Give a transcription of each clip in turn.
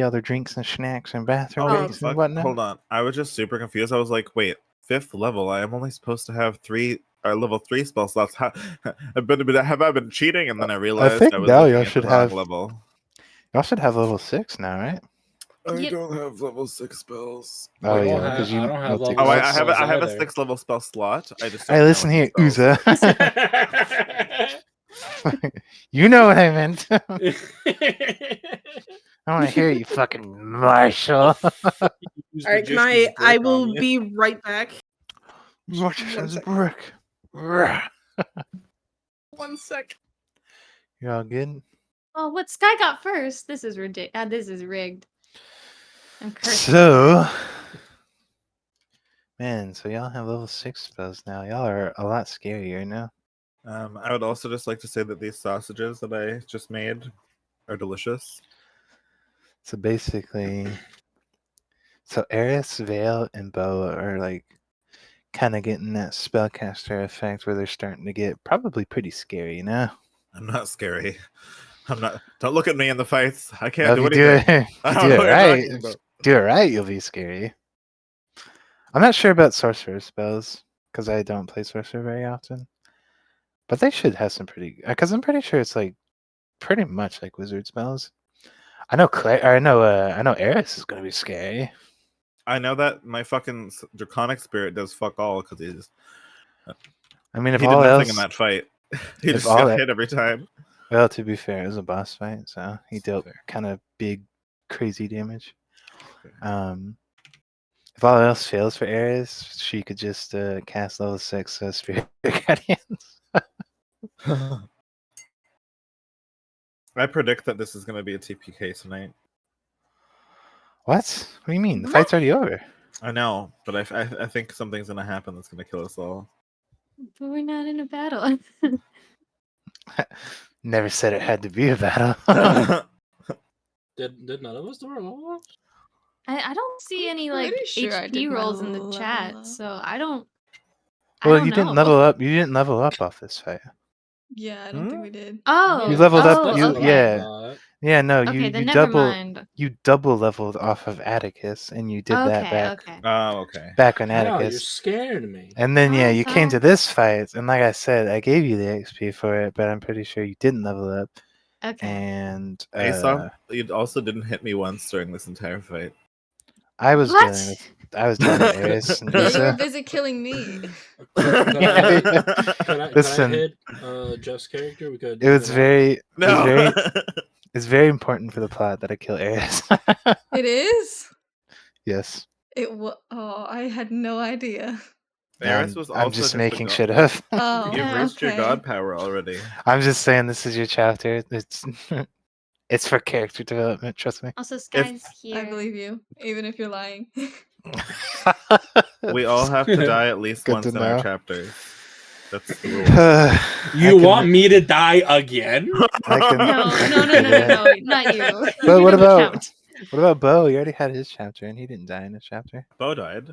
other drinks and snacks and bathroom Oh, breaks and whatnot. Hold on. I was just super confused. I was like, wait, 5th level? I am only supposed to have level 3 spell slots. Have I been cheating? And then I realized think I was now looking y'all at should the wrong have level. Y'all should have level 6 now, right? I don't have level 6 spells. Oh I yeah, because don't have level Oh, I 6 have spells I have a either. 6th level spell slot. I just don't Hey, know listen any here, spells. Uza. You know what I meant. I want to hear you, fucking Marshall. All right, can I will be right back. Marshall's brick. 1 sec. You all good? Oh, what Sky got first? This is ridiculous. This is rigged. I'm cursed. So, man, so y'all have level 6 spells now. Y'all are a lot scarier now. I would also just like to say that these sausages that I just made are delicious. So basically, Eris, Veil, and Beau are like kind of getting that spellcaster effect where they're starting to get probably pretty scary, you know? I'm not scary. I'm not. Don't look at me in the fights. I can't do If you anything. do it right, you'll be scary. I'm not sure about sorcerer spells because I don't play sorcerer very often, but they should have some pretty. Because I'm pretty sure it's like pretty much like wizard spells. I know I know Eris is gonna be scary. I know that my fucking draconic spirit does fuck all because he's. I mean, if he all did nothing else in that fight, he if just all got that- hit every time. Well, to be fair, it was a boss fight, so he dealt kind of big, crazy damage. If all else fails for Eris, she could just cast level 6 Spirit Guardians. I predict that this is going to be a TPK tonight. What? What do you mean? The fight's already over. I know, but I think something's going to happen that's going to kill us all. But we're not in a battle. Never said it had to be a battle. Did none of us do our level ups? I don't see any pretty like sure I did HP my rolls in the level chat, up. so I don't. Well, I don't you know. didn't level up. You didn't level up off this fight. Yeah, I don't think we did. Oh, You leveled up. oh, You okay. yeah. No, Okay, then you never double mind. you double leveled off of Atticus, and you did that back. Okay. Oh, okay. Back on No, you're Atticus. scaring me. And then Oh, you came to fine. this fight, and like I said, I gave you the XP for it, but I'm pretty sure you didn't level up. Okay. And Aesop, you also didn't hit me once during this entire fight. I was What? dealing with Eris and Yeah, you were Lisa. busy killing me. Can I Listen, hit Jeff's character? We could. it was very No. it's very important for the plot that I kill Eris. It is? Yes. Oh, I had no idea. Eris was also I'm just a making god. shit up. Oh, You've reached your okay. god power already. I'm just saying this is your chapter. It's for character development, trust me. Also, Sky's here. I believe you, even if you're lying. We all have to die at least Good once to in our know. chapters. That's the rule. You want me to die again? No, not you. But You what don't about count. Beau? He already had his chapter, and he didn't die in his chapter. Beau died.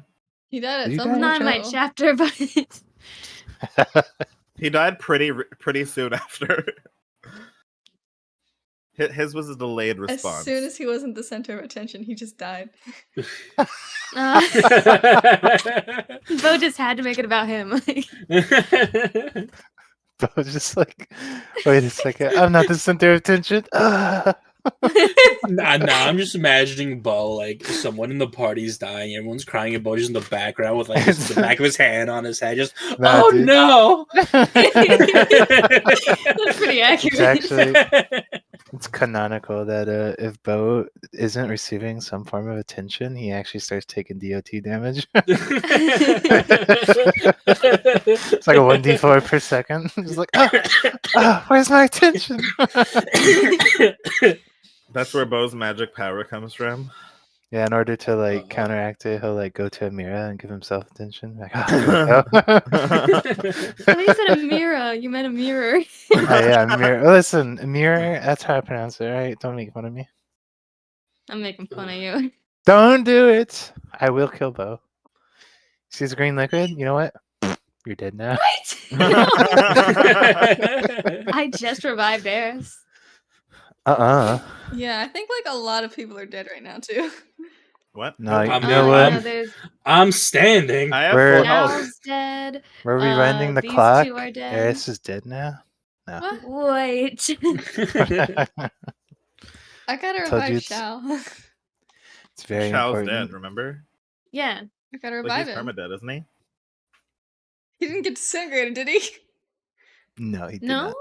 He died Did at you some die in point. Not in my though. chapter, but He died pretty soon after. His was a delayed response. As soon as he wasn't the center of attention, he just died. Beau just had to make it about him. Beau just like, wait a second, I'm not the center of attention. Nah, I'm just imagining Beau, like someone in the party's dying, everyone's crying, and Beau just in the background with like the back of his hand on his head, just Nah, dude. no. That's pretty accurate. It's canonical that if Beau isn't receiving some form of attention, he actually starts taking DOT damage. It's like a 1d4 per second. It's like, where's my attention? That's where Beau's magic power comes from. Yeah, in order to like counteract it, he'll like go to a mirror and give himself attention. Like, When you said a mirror, you meant a mirror. yeah, a mirror. Listen, a mirror. That's how I pronounce it, right? Don't make fun of me. I'm making fun of you. Don't do it. I will kill Beau. See this green liquid? You know what? You're dead now. I just revived Eris. Yeah, I think like a lot of people are dead right now too. What? No, you I'm- know You know, what? there's I'm standing. I have We're- full health. Jal's dead. We're rewinding the These clock. two are dead. Eris is dead now. No. What? Wait. I gotta Told you revive it's- Shao. It's very Shao's important. dead, remember? Yeah. I gotta Like, revive he's him. permadead, isn't he? He didn't get disintegrated, did he? No, he did No? not.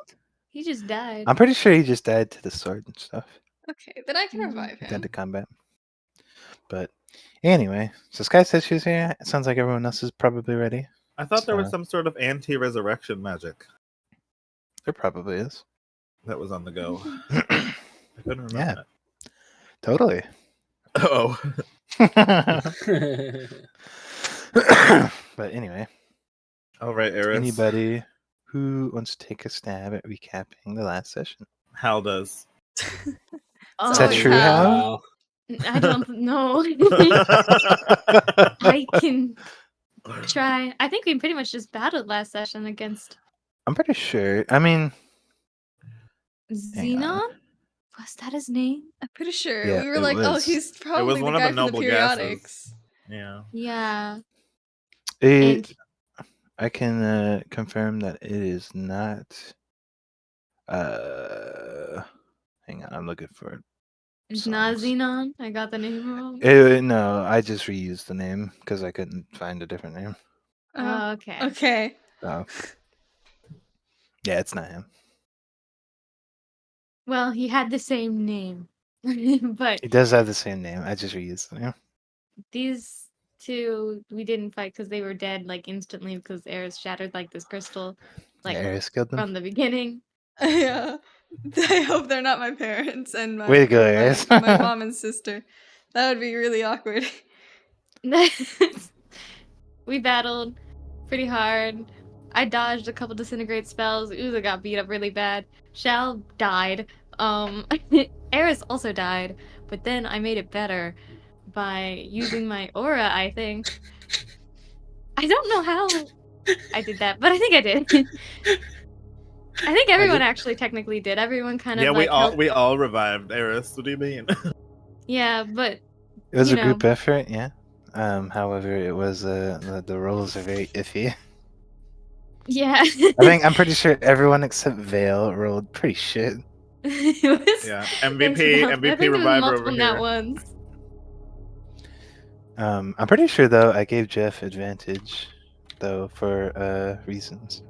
He just died. I'm pretty sure he just died to the sword and stuff. Okay, then I can Mhm. revive Dead him. to combat. But anyway, so Sky said she was here. It sounds like everyone else is probably ready. I thought there was So- some sort of anti-resurrection magic There probably is. that was on the go. I couldn't remember Yeah. that. Totally. Oh. But anyway, All right, Eris. anybody who wants to take a stab at recapping the last session? Hal does. Oh, Is that true, Hal? I don't know. I can try. I think we pretty much just battled last session against I'm pretty sure. I mean, Hang on. Xenon. Was that his name? I'm pretty sure Yeah, we were it like, oh, was. he's probably one the of guy the from the noble gases. periodics. Yeah. Yeah. it, And I can confirm that it is not. Hang on, I'm looking for it. it's not songs. Xenon. I got the name wrong. No, I just reused the name because I couldn't find a different name. Oh, Okay. okay. So, yeah, it's not him. Well, he had the same name. But He does have the same name. I just reused the name. these two we didn't fight because they were dead like instantly because Eris shattered like this crystal like Yeah, Eris killed them. from the beginning. Yeah. I hope they're not my parents and my, Way to go, my, Eris. my mom and sister. That would be really awkward. We battled pretty hard. I dodged a couple disintegrate spells. Uza got beat up really bad. Shao died. Eris also died, but then I made it better by using my aura, I think. I don't know how I did that, but I think I did. I think everyone actually technically did. Everyone kind of Yeah, like we all revived Eris. What do you mean? Yeah, but It was you a group know. effort, yeah. However, it was the roles are very iffy. Yeah. I'm pretty sure everyone except Vale rolled pretty shit. It was, Yeah, thanks, MVP Val. I MVP think there was reviver multiple over nat here. ones. I'm pretty sure though I gave Jeff advantage though for reasons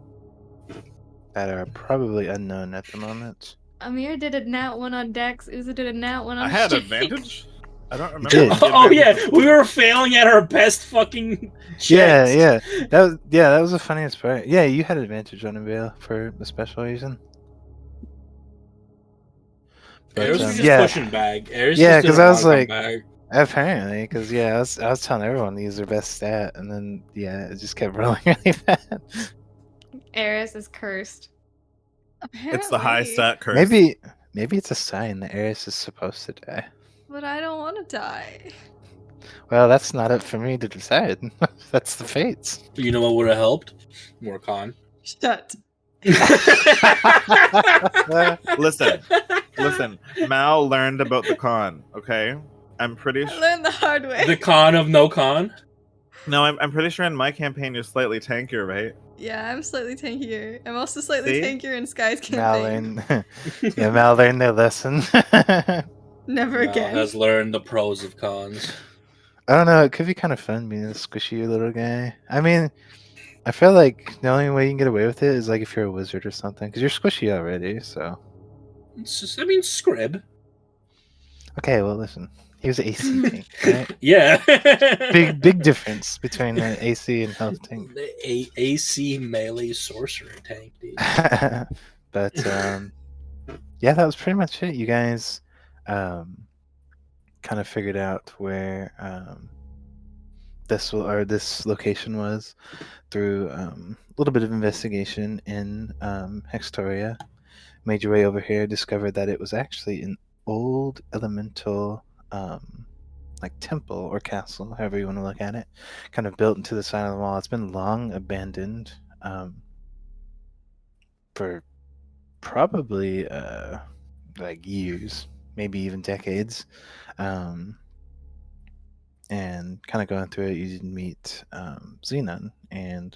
that are probably unknown at the moment. Amir did a nat 1 on Dex. Uza did a nat 1 on I had Strength. advantage. I don't remember. did. what the Oh yeah, advantage we was. were failing at our best fucking Yeah, checks. that was the funniest part. Yeah, you had advantage on Vale for a special reason. But, Eris was just yeah. pushing back. Eris Yeah, just 'cause didn't I was wanna come like- back. Apparently, because I was telling everyone to use their best stat, and then it just kept rolling really bad. Eris is cursed. It's the high Apparently. stat curse. Maybe it's a sign that Eris is supposed to die. But I don't want to die. Well, that's not up for me to decide. That's the fates. You know what would have helped? More con. Shut. Listen. Mal learned about the con. Okay, I'm pretty I sure. learned the hard way. The con of no con. No, I'm pretty sure in my campaign you're slightly tankier, right? Yeah, I'm slightly tankier. I'm also slightly See? tankier in Sky's Mal campaign. learned, Mal learned their lesson. Never Mal again. has learned the pros of cons. I don't know. It could be kind of fun being a squishy little guy. I mean, I feel like the only way you can get away with it is like if you're a wizard or something, because you're squishy already. So It's just, I mean, Scrib. okay, well listen, he was an AC tank, right? Yeah. Big difference between the AC and health tank. The AC melee sorcerer tank, dude. But yeah, that was pretty much it. You guys kind of figured out where this location was through a little bit of investigation in Hextoria. Made your way over here, discovered that it was actually an old elemental like temple or castle, however you want to look at it, kind of built into the side of the wall. It's been long abandoned for probably like years, maybe even decades. And kind of going through it, you did meet Xenon, and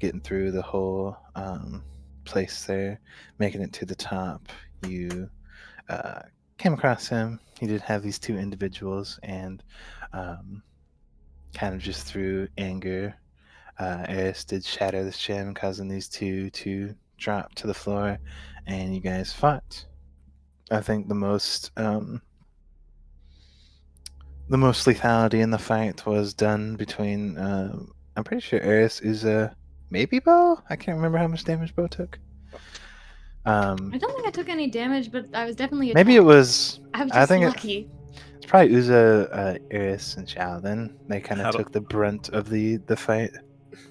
getting through the whole place there, making it to the top, you came across him. He did have these two individuals, and kind of just through anger, Eris did shatter the gem, causing these two to drop to the floor, and you guys fought. I think the most lethality in the fight was done between. I'm pretty sure Eris is maybe Beau. I can't remember how much damage Beau took. I don't think I took any damage, but I was definitely attacked. Maybe it was. I was I just think lucky. it's probably Uza, Eris, and Xiao. Then they kind of took the brunt of the fight.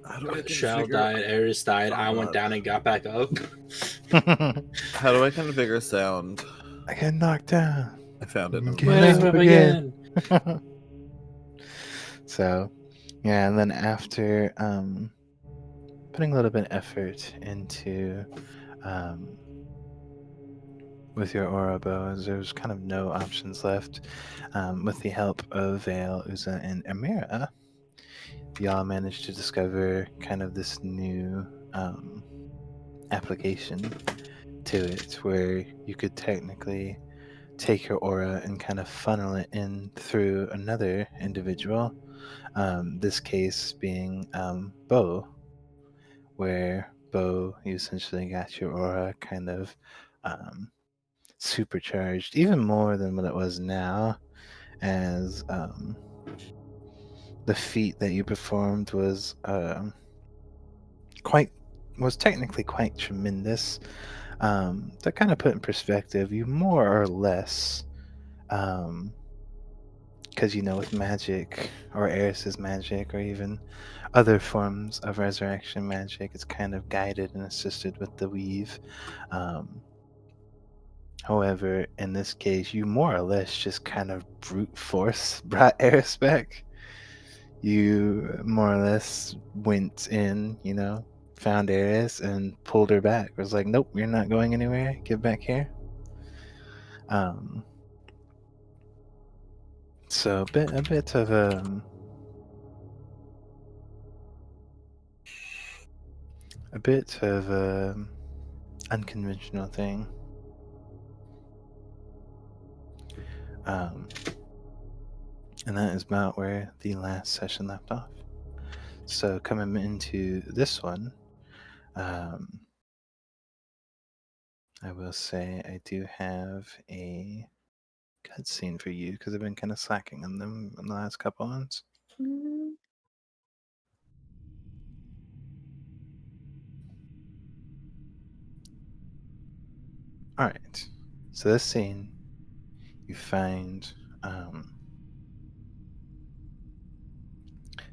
How do I Shell died, Eris died, I went down and got back up. How do I configure sound? I got knocked down. I found it. Get up again. So, yeah, and then after putting a little bit of effort into with your aura bows, there's kind of no options left. With the help of Vale, Uza, and Amira, y'all managed to discover kind of this new application to it where you could technically take your aura and kind of funnel it in through another individual. This case being Beau, where Beau, you essentially got your aura kind of supercharged, even more than what it was now, as the feat that you performed was technically quite tremendous. To kind of put in perspective, you more or less, because with magic or Eris's magic or even other forms of resurrection magic, it's kind of guided and assisted with the weave. However, in this case, you more or less just kind of brute force brought Eris back. You more or less went in, found Eris and pulled her back. It was like, nope, you're not going anywhere. Get back here. So a bit of unconventional thing. And that is about where the last session left off. So coming into this one, I will say I do have a cutscene for you because I've been kind of slacking on them in the last couple ones. All right. So this scene, you find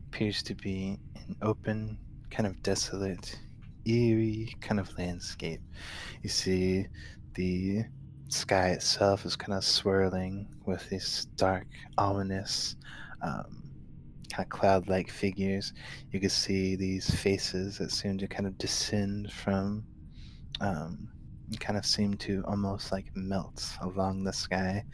appears to be an open, kind of desolate, eerie kind of landscape. You see the sky itself is kind of swirling with these dark, ominous, kind of cloud-like figures. You can see these faces that seem to kind of descend from, kind of seem to almost like melt along the sky.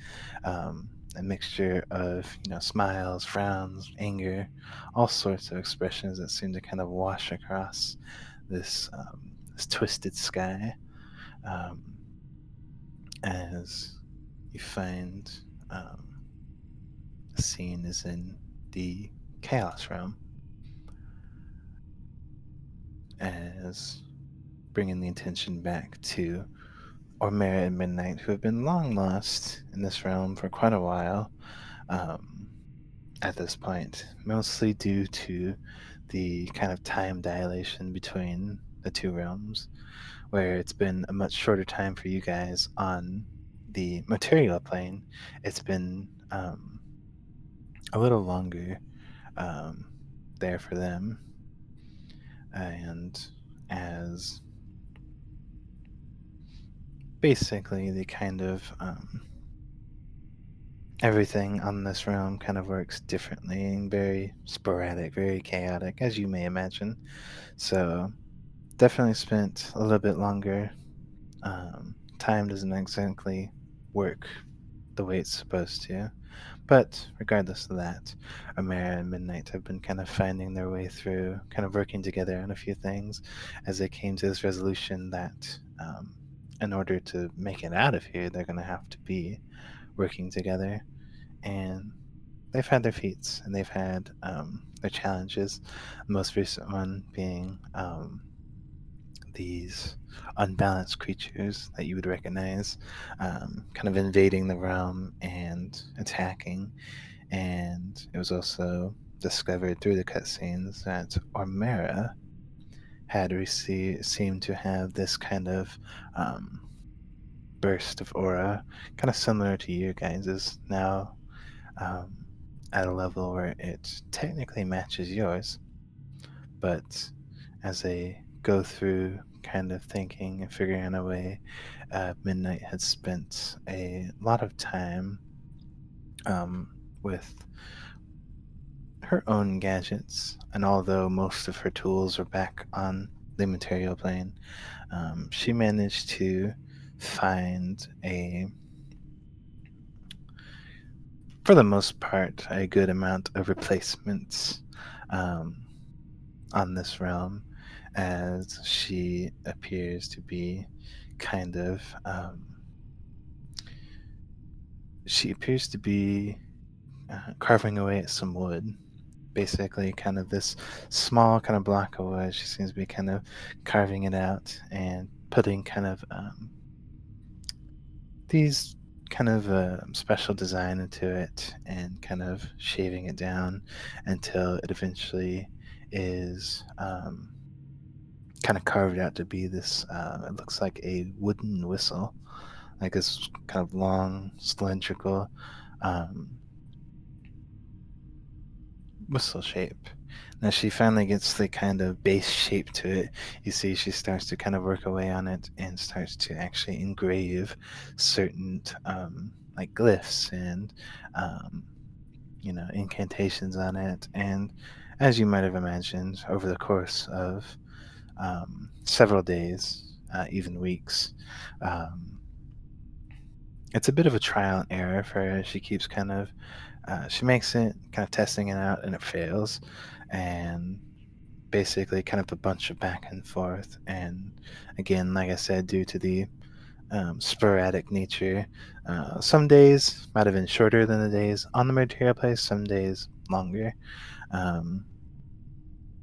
A mixture of smiles, frowns, anger, all sorts of expressions that seem to kind of wash across this twisted sky. As you find the scene is in the Chaos Realm, as bringing the attention back to Ormera and Midnight, who have been long lost in this realm for quite a while at this point, mostly due to the kind of time dilation between the two realms, where it's been a much shorter time for you guys on the material plane. It's been a little longer there for them. And as basically the kind of everything on this realm kind of works differently and very sporadic, very chaotic, as you may imagine. So definitely spent a little bit longer time doesn't exactly work the way it's supposed to. But regardless of that, Amara and Midnight have been kind of finding their way through, kind of working together on a few things as they came to this resolution that in order to make it out of here, they're going to have to be working together. And they've had their feats and they've had their challenges. The most recent one being these unbalanced creatures that you would recognize kind of invading the realm and attacking. And it was also discovered through the cutscenes that Ormera had seemed to have this kind of burst of aura, kind of similar to you guys' now, at a level where it technically matches yours. But as they go through kind of thinking and figuring out a way, Midnight had spent a lot of time with her own gadgets, and although most of her tools are back on the material plane, she managed to find for the most part, a good amount of replacements on this realm, as she appears to be kind of carving away at some wood. Basically, kind of this small kind of block of wood. She seems to be kind of carving it out and putting kind of these kind of special design into it and kind of shaving it down until it eventually is kind of carved out to be this, it looks like a wooden whistle, like this kind of long cylindrical whistle shape. Now she finally gets the kind of base shape to it. You see she starts to kind of work away on it and starts to actually engrave certain like glyphs and incantations on it. And as you might have imagined, over the course of several days, even weeks, it's a bit of a trial and error for her. She keeps kind of she makes it, kind of testing it out, and it fails. And basically kind of a bunch of back and forth. And again, like I said, due to the sporadic nature, some days might have been shorter than the days on the material place, some days longer.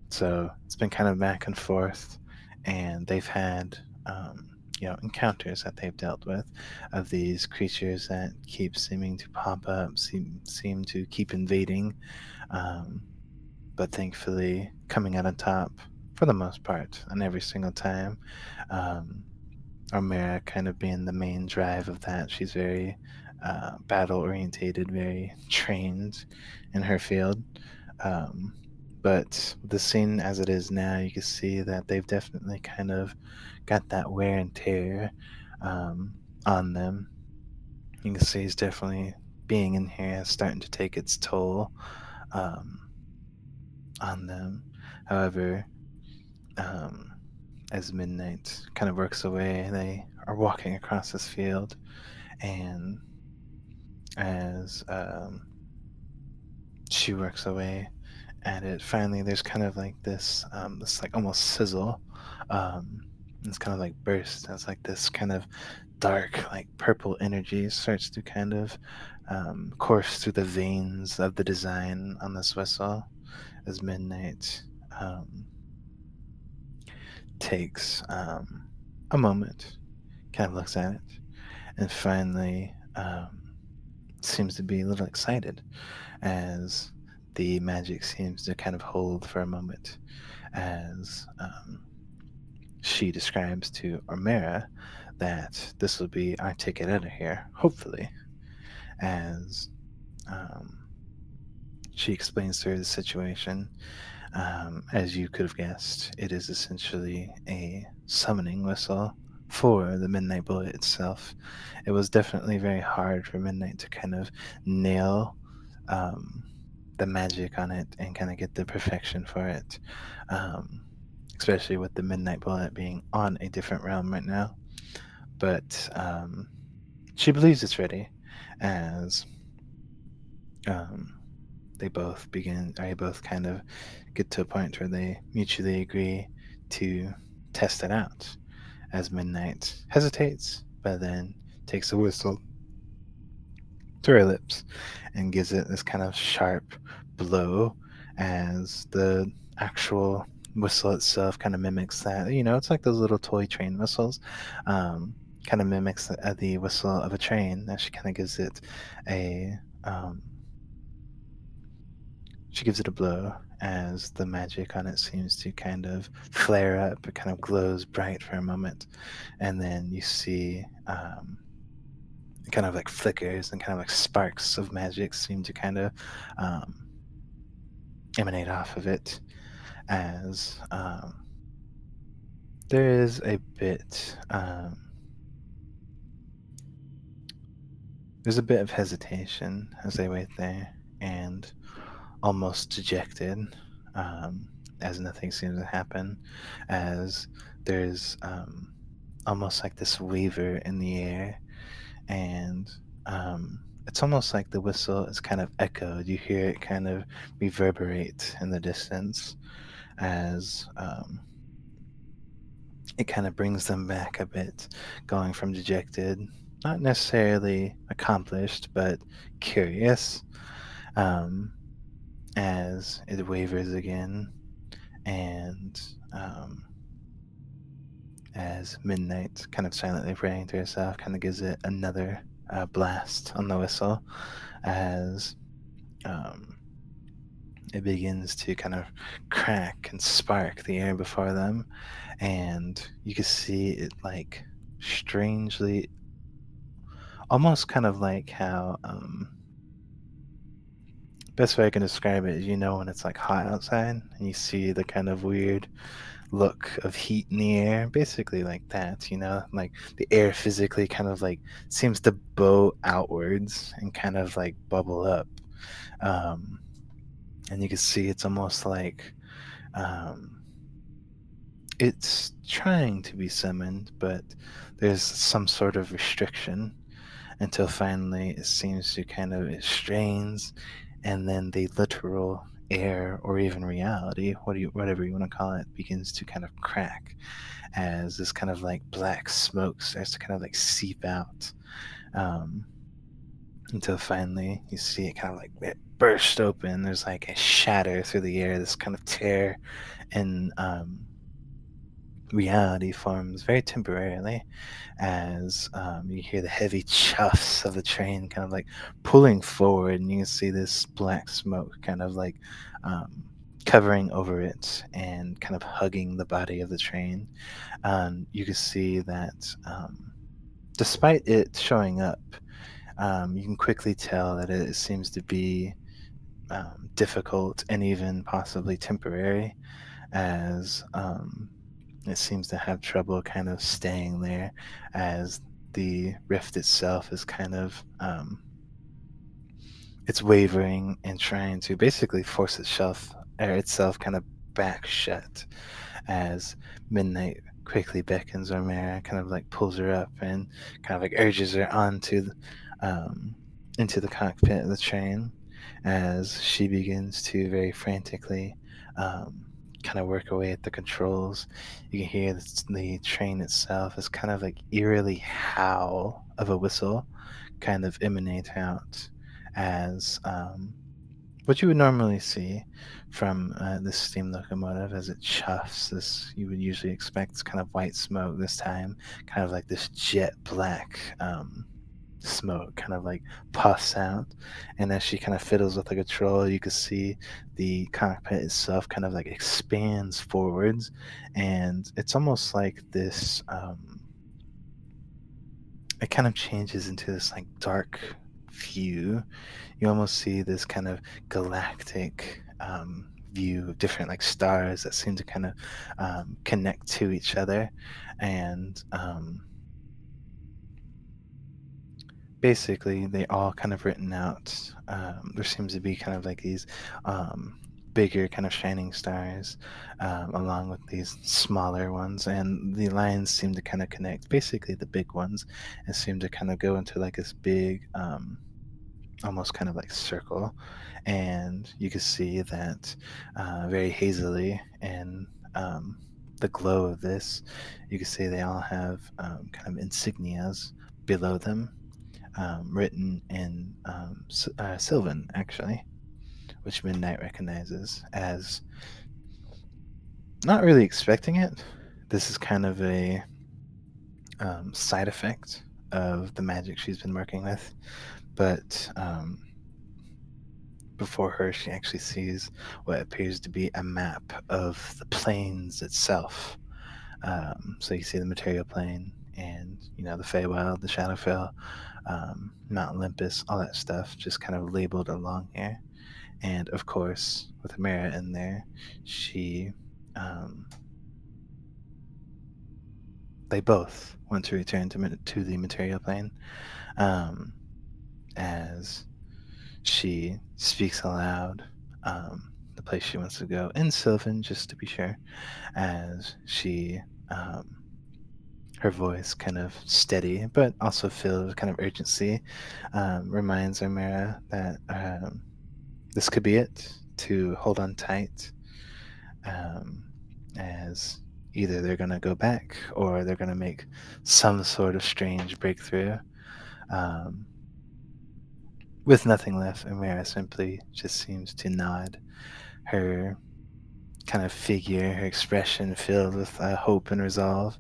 So it's been kind of back and forth, and they've had encounters that they've dealt with of these creatures that keep seeming to pop up, seem to keep invading, but thankfully coming out on top for the most part and every single time. Omera kind of being the main drive of that. She's very battle orientated, very trained in her field. But the scene as it is now, you can see that they've definitely kind of got that wear and tear on them. You can see it's definitely being in here is starting to take its toll on them. However, as Midnight kind of works away, they are walking across this field, and as she works away at it, finally there's kind of like this like almost sizzle. It's kind of like burst as like this kind of dark like purple energy starts to kind of course through the veins of the design on this whistle as Midnight takes a moment, kind of looks at it, and finally seems to be a little excited as the magic seems to kind of hold for a moment as she describes to Ormera that this will be our ticket out of here, hopefully, as she explains to her the situation. As you could have guessed, it is essentially a summoning whistle for the Midnight Bullet itself. It was definitely very hard for Midnight to kind of nail the magic on it and kind of get the perfection for it, especially with the Midnight Bullet being on a different realm right now. but she believes it's ready, as they both kind of get to a point where they mutually agree to test it out. As Midnight hesitates, but then takes a whistle to her lips and gives it this kind of sharp blow, as the actual whistle itself kind of mimics that. It's like those little toy train whistles. Kind of mimics the whistle of a train. As she kind of gives it a blow, as the magic on it seems to kind of flare up. It kind of glows bright for a moment, and then you see it kind of like flickers, and kind of like sparks of magic seem to kind of emanate off of it, as there is a bit there's a bit of hesitation as they wait there, and almost dejected, as nothing seems to happen, as there's almost like this waver in the air, and it's almost like the whistle is kind of echoed. You hear it kind of reverberate in the distance, as it kind of brings them back a bit, going from dejected, not necessarily accomplished, but curious, as it wavers again, and as Midnight, kind of silently praying to herself, kind of gives it another blast on the whistle, as it begins to kind of crack and spark the air before them, and you can see it like strangely, almost kind of like how best way I can describe it is, when it's like hot outside and you see the kind of weird look of heat in the air, basically like that, like the air physically kind of like seems to bow outwards and kind of like bubble up, and you can see it's almost like it's trying to be summoned, but there's some sort of restriction, until finally it seems to it strains, and then the literal air, or even reality, whatever you want to call it, begins to kind of crack, as this kind of like black smoke starts to kind of like seep out, until finally you see it kind of like it burst open. There's like a shatter through the air, this kind of tear in reality forms very temporarily, as you hear the heavy chuffs of the train kind of like pulling forward, and you can see this black smoke kind of like covering over it and kind of hugging the body of the train. You can see that despite it showing up, you can quickly tell that it seems to be difficult and even possibly temporary, as it seems to have trouble kind of staying there, as the rift itself is kind of it's wavering and trying to basically force itself kind of back shut, as Midnight quickly beckons Omera, kind of like pulls her up and kind of like urges her onto into the cockpit of the train, as she begins to very frantically kind of work away at the controls. You can hear the train itself is kind of like eerily howl of a whistle kind of emanate out, as what you would normally see from this steam locomotive, as it chuffs. This you would usually expect kind of white smoke. This time, kind of like this jet black smoke kind of like puffs out, and as she kind of fiddles with the control, you can see the cockpit itself kind of like expands forwards, and it's almost like this it kind of changes into this like dark view. You almost see this kind of galactic view of different like stars that seem to kind of connect to each other, and basically they all kind of written out. There seems to be kind of like these bigger kind of shining stars, along with these smaller ones, and the lines seem to kind of connect. Basically, the big ones, and seem to kind of go into like this big, almost kind of like circle, and you can see that very hazily and the glow of this, you can see they all have kind of insignias below them, written in Sylvan, actually, which Midnight recognizes as not really expecting it. This is kind of a side effect of the magic she's been working with, but before her, she actually sees what appears to be a map of the plains itself. So you see the material plane, and the Feywild, the Shadowfell, Mount Olympus, all that stuff, just kind of labeled along here. And of course, with Amira in there, she, they both want to return to the material plane, as she speaks aloud the place she wants to go in Sylvan, just to be sure, as she, her voice kind of steady, but also filled with kind of urgency, reminds Amira that this could be it, to hold on tight, as either they're going to go back or they're going to make some sort of strange breakthrough. With nothing left, Amira simply just seems to nod, her kind of figure, her expression filled with hope and resolve,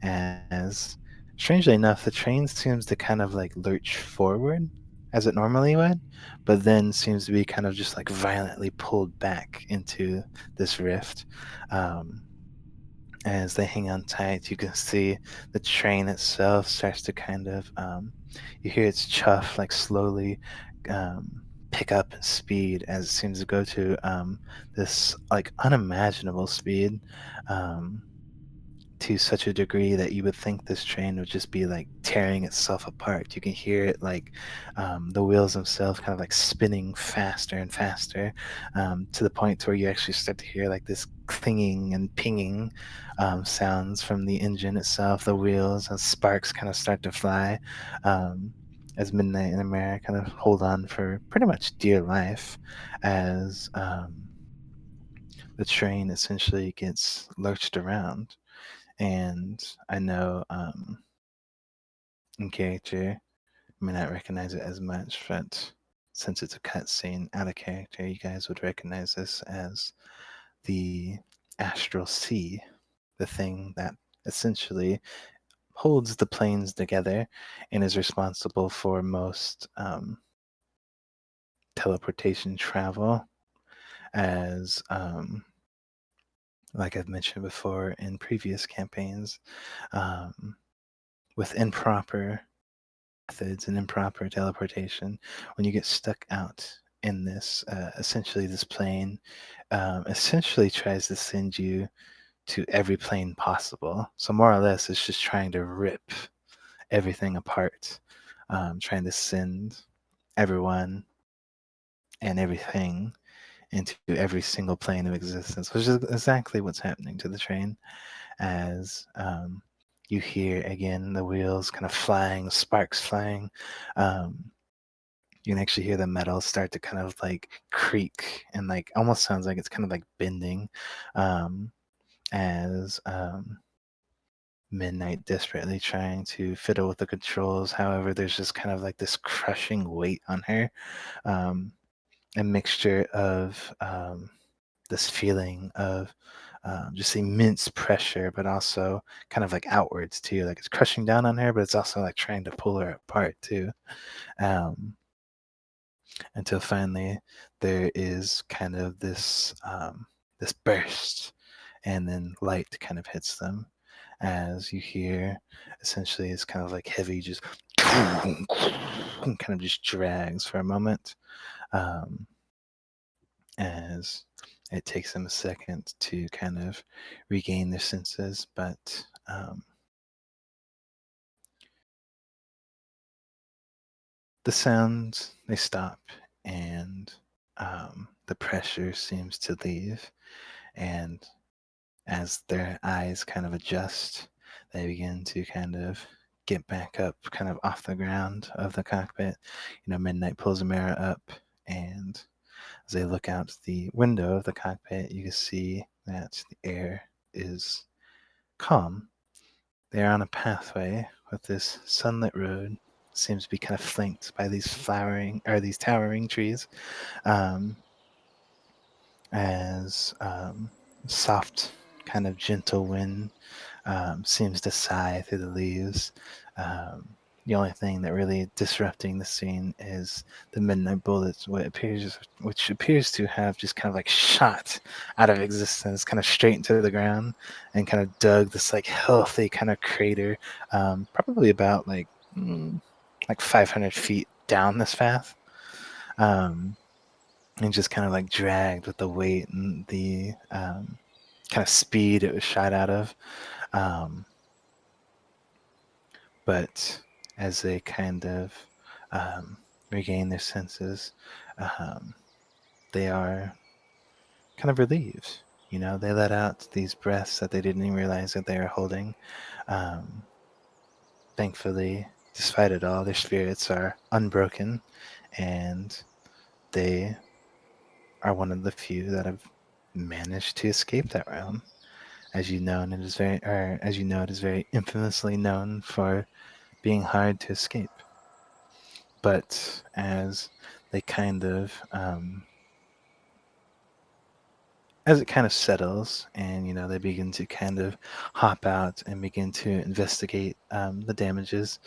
as strangely enough, the train seems to kind of like lurch forward as it normally would, but then seems to be kind of just like violently pulled back into this rift. As they hang on tight, you can see the train itself starts to kind of, you hear its chuff like slowly pick up in speed as it seems to go to this like unimaginable speed, to such a degree that you would think this train would just be like tearing itself apart. You can hear it like the wheels themselves kind of like spinning faster and faster, to the point where you actually start to hear like this clinging and pinging sounds from the engine itself, the wheels, and sparks kind of start to fly, as Midnight and Amara kind of hold on for pretty much dear life, as the train essentially gets lurched around. And I know in character, you may not recognize it as much, but since it's a cutscene out of character, you guys would recognize this as the Astral Sea, the thing that essentially holds the planes together and is responsible for most teleportation travel, as like I've mentioned before in previous campaigns, with improper methods and improper teleportation, when you get stuck out in this, essentially this plane essentially tries to send you to every plane possible. So more or less, it's just trying to rip everything apart, trying to send everyone and everything into every single plane of existence, which is exactly what's happening to the train, as you hear again the wheels kind of flying, sparks flying. You can actually hear the metal start to kind of like creak and like almost sounds like it's kind of like bending, as Midnight desperately trying to fiddle with the controls. However, there's just kind of like this crushing weight on her, a mixture of this feeling of just immense pressure, but also kind of like outwards too. Like it's crushing down on her, but it's also like trying to pull her apart too. Until finally there is kind of this this burst, and then light kind of hits them, as you hear essentially it's kind of like heavy, just and kind of just drags for a moment, as it takes them a second to kind of regain their senses, but the sounds, they stop, and the pressure seems to leave, and as their eyes kind of adjust, they begin to kind of get back up, kind of off the ground of the cockpit. Midnight pulls a mirror up, and as they look out the window of the cockpit, you can see that the air is calm. They're on a pathway with this sunlit road. Seems to be kind of flanked by these towering trees. As soft, kind of gentle wind seems to sigh through the leaves. The only thing that really disrupting the scene is the midnight bullets, which appears to have just kind of like shot out of existence, kind of straight into the ground, and kind of dug this like healthy kind of crater, probably about like 500 feet down this path. And just kind of like dragged with the weight and the kind of speed it was shot out of. But as they kind of regain their senses, they are kind of relieved. They let out these breaths that they didn't even realize that they were holding. Thankfully, despite it all, their spirits are unbroken, and they are one of the few that have managed to escape that realm. As you know, it is very infamously known for being hard to escape. But as they kind of as it kind of settles, and they begin to kind of hop out and begin to investigate the damages,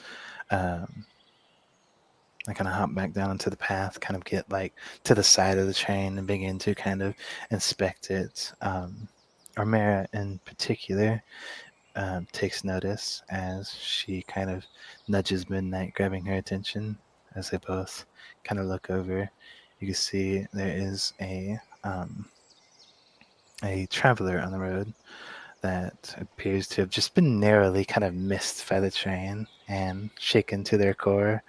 I kind of hop back down into the path, kind of get like to the side of the train and begin to kind of inspect it. Armera in particular takes notice as she kind of nudges Midnight, grabbing her attention. As they both kind of look over, you can see there is a traveler on the road that appears to have just been narrowly kind of missed by the train and shaken to their core.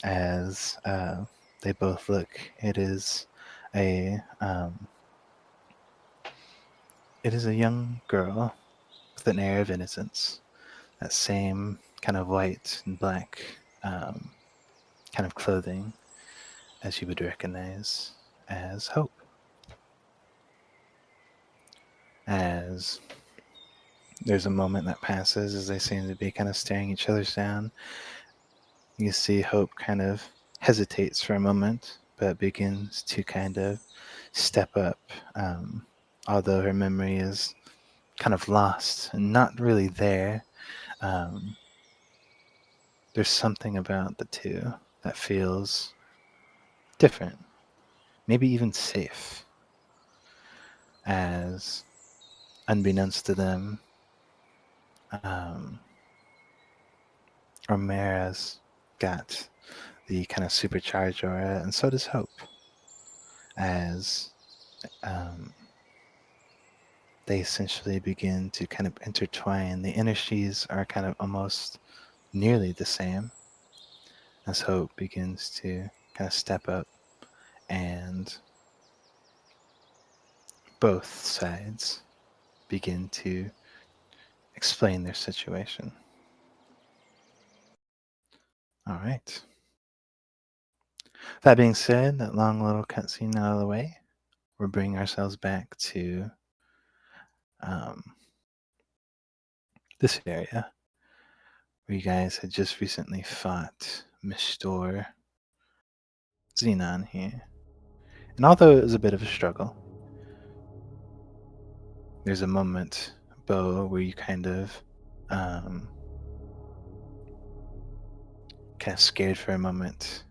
As they both look, it is a young girl with an air of innocence. That same kind of white and black kind of clothing, as you would recognize as Hope. As there's a moment that passes as they seem to be kind of staring each other down, you see Hope kind of hesitates for a moment, but begins to kind of step up, although her memory is kind of lost and not really there. There's something about the two that feels different, maybe even safe, as unbeknownst to them, Armera's got the kind of supercharged aura, and so does Hope, as they essentially begin to kind of intertwine. The energies are kind of almost nearly the same, as Hope begins to kind of step up, and both sides begin to explain their situation. All right. That being said, that long little cutscene out of the way, we're bringing ourselves back to this area where you guys had just recently fought Mr. Xenon here. And although it was a bit of a struggle, there's a moment, Beau, where you kind of scared for a moment,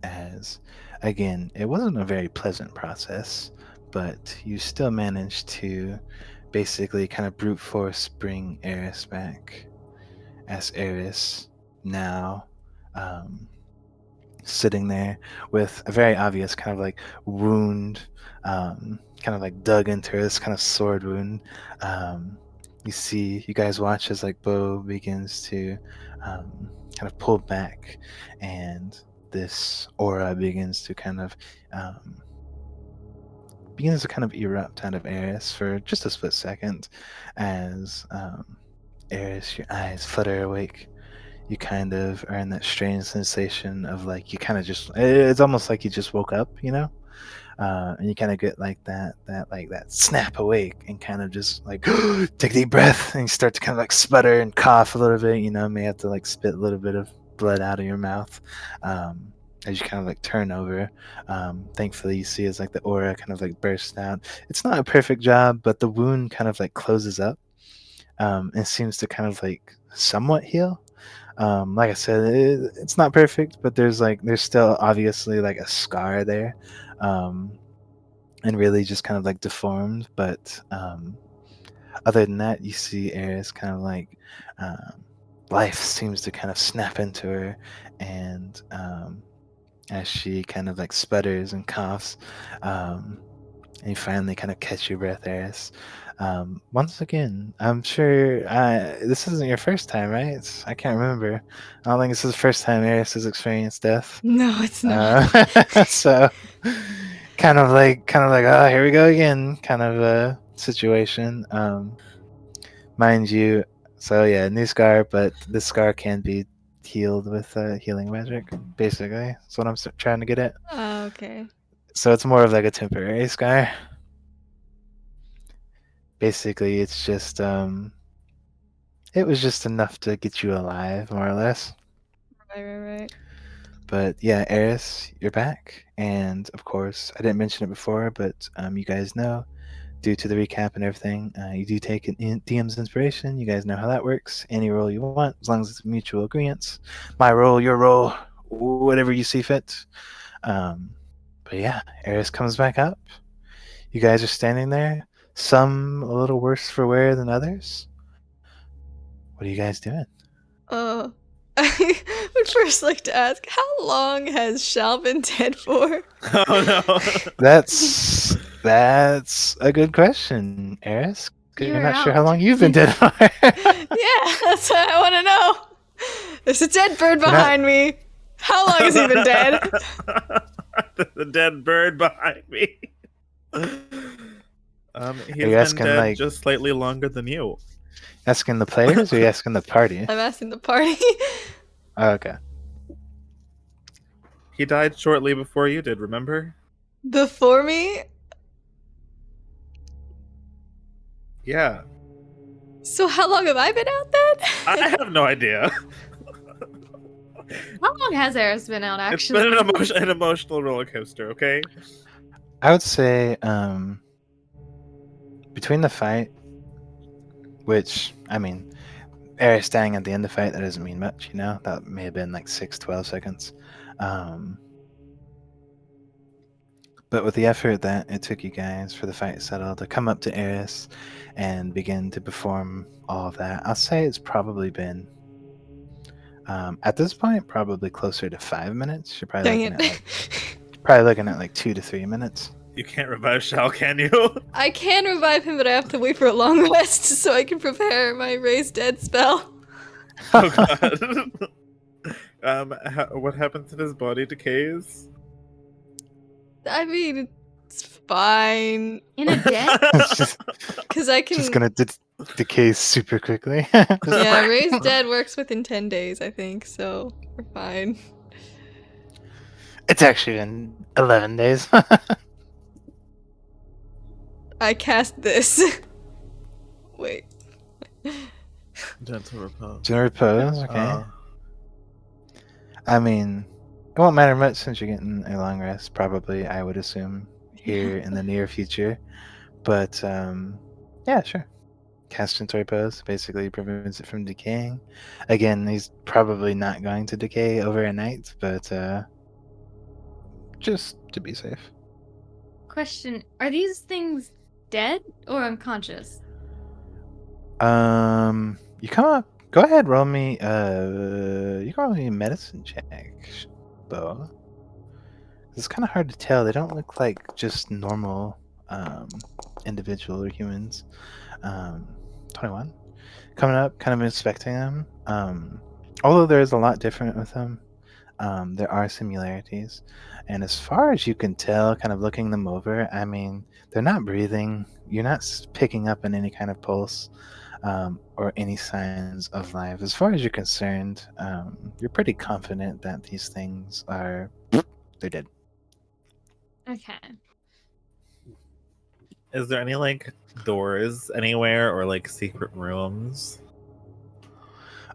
as again, it wasn't a very pleasant process, but you still managed to basically kind of brute force bring Eris back, as Eris now sitting there with a very obvious kind of like wound, kind of like dug into this kind of sword wound. You guys watch as like Beau begins to kind of pull back, and this aura begins to kind of erupt out of Eris for just a split second, as Eris, your eyes flutter awake. You kind of are in that strange sensation of like you kind of just, it's almost like you just woke up, you know. And you kind of get like that snap awake and kind of just like take a deep breath, and you start to kind of like sputter and cough a little bit. You know, may have to like spit a little bit of blood out of your mouth as you kind of like turn over. Thankfully, you see as like the aura kind of like bursts out. It's not a perfect job, but the wound kind of like closes up and seems to kind of like somewhat heal. Like I said, it's not perfect, but there's still obviously like a scar there, and really just kind of like deformed. But other than that, you see Eris kind of like life seems to kind of snap into her, and as she kind of like sputters and coughs, and you finally kind of catch your breath, Eris. Once again, I'm sure this isn't your first time, right? I can't remember. I don't think this is the first time Eris has experienced death. No, it's not. So, kind of like, oh, here we go again, kind of a situation. Mind you, so yeah, new scar, but this scar can be healed with healing magic. Basically, that's what I'm trying to get at. Oh, okay. So it's more of like a temporary scar. Basically, it's just it was just enough to get you alive, more or less. Right. But yeah, Eris, you're back, and of course, I didn't mention it before, but you guys know, due to the recap and everything, you do take an DM's inspiration. You guys know how that works. Any role you want, as long as it's mutual agreement. My role, your role, whatever you see fit. But yeah, Eris comes back up. You guys are standing there. Some a little worse for wear than others. What are you guys doing? I would first like to ask, how long has Shal been dead for? Oh no. That's a good question, Eris. You're not sure how out. long you've been dead for. Yeah, that's what I want to know. There's a dead bird behind me. How long has he been dead? The dead bird behind me. He's been asking, dead like- just slightly longer than you. Asking the players, or are you asking the party? I'm asking the party. Oh, okay. He died shortly before you did, remember? Before me? Yeah. So how long have I been out then? I have no idea. How long has Eris been out, It's actually? been an emotional roller coaster, okay? I would say between the fight, which, I mean, Eris dying at the end of the fight, that doesn't mean much, you know? That may have been like 6-12 seconds. But with the effort that it took you guys for the fight settled to come up to Eris and begin to perform all of that, I'll say it's probably been, at this point, probably closer to 5 minutes. You're probably looking at like 2 to 3 minutes. You can't revive Shao, can you? I can revive him, but I have to wait for a long rest so I can prepare my raise dead spell. Oh god. What happens if his body decays? I mean, it's fine. In a dead? Because I can... Just gonna decay super quickly. Yeah, raise dead works within 10 days, I think, so we're fine. It's actually been 11 days. I cast this. Wait. Gentle repose. Gentle repose, okay. I mean, it won't matter much since you're getting a long rest, probably, I would assume, here in the near future. But, yeah, sure. Cast Gentle Repose basically prevents it from decaying. Again, he's probably not going to decay over a night, but just to be safe. Question: are these things dead or unconscious? You come up. Go ahead, roll me. You can roll me a medicine check, Beau. It's kind of hard to tell. They don't look like just normal individual or humans. 21. Coming up, kind of inspecting them. Although there is a lot different with them. there are similarities. And as far as you can tell, kind of looking them over, I mean, they're not breathing. You're not picking up on any kind of pulse or any signs of life. As far as you're concerned, you're pretty confident that these things are, they're dead. Okay. Is there any like doors anywhere or like secret rooms?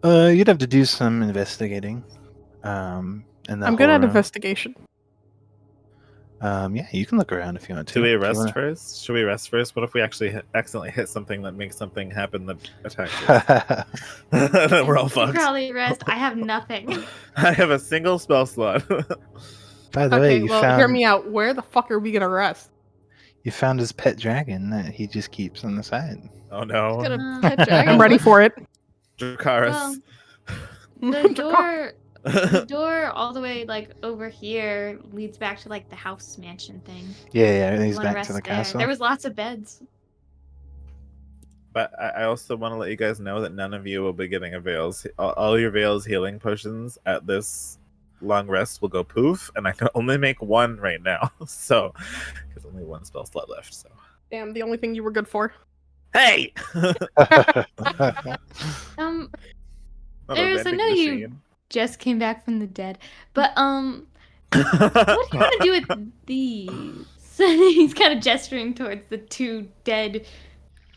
You'd have to do some investigating. I'm good at investigation. Yeah, you can look around if you want to. Do we rest first? Should we rest first? What if we actually accidentally hit something that makes something happen that attacks us? Then we're all fucked. Probably rest. I have nothing. I have a single spell slot. By the way, you found... hear me out. Where the fuck are we gonna rest? You found his pet dragon that he just keeps on the side. Oh no! Got a pet dragon. I'm ready for it. Dracarys. Well, the door all the way like over here leads back to like the house mansion thing. Yeah, he's back to the castle. There was lots of beds. But I also want to let you guys know that none of you will be getting a Veil's. All your Veil's healing potions at this long rest will go poof, and I can only make one right now. So there's only one spell slot left. So damn, the only thing you were good for. Hey. Eris, I know you just came back from the dead, but what do you want to do with these? He's kind of gesturing towards the two dead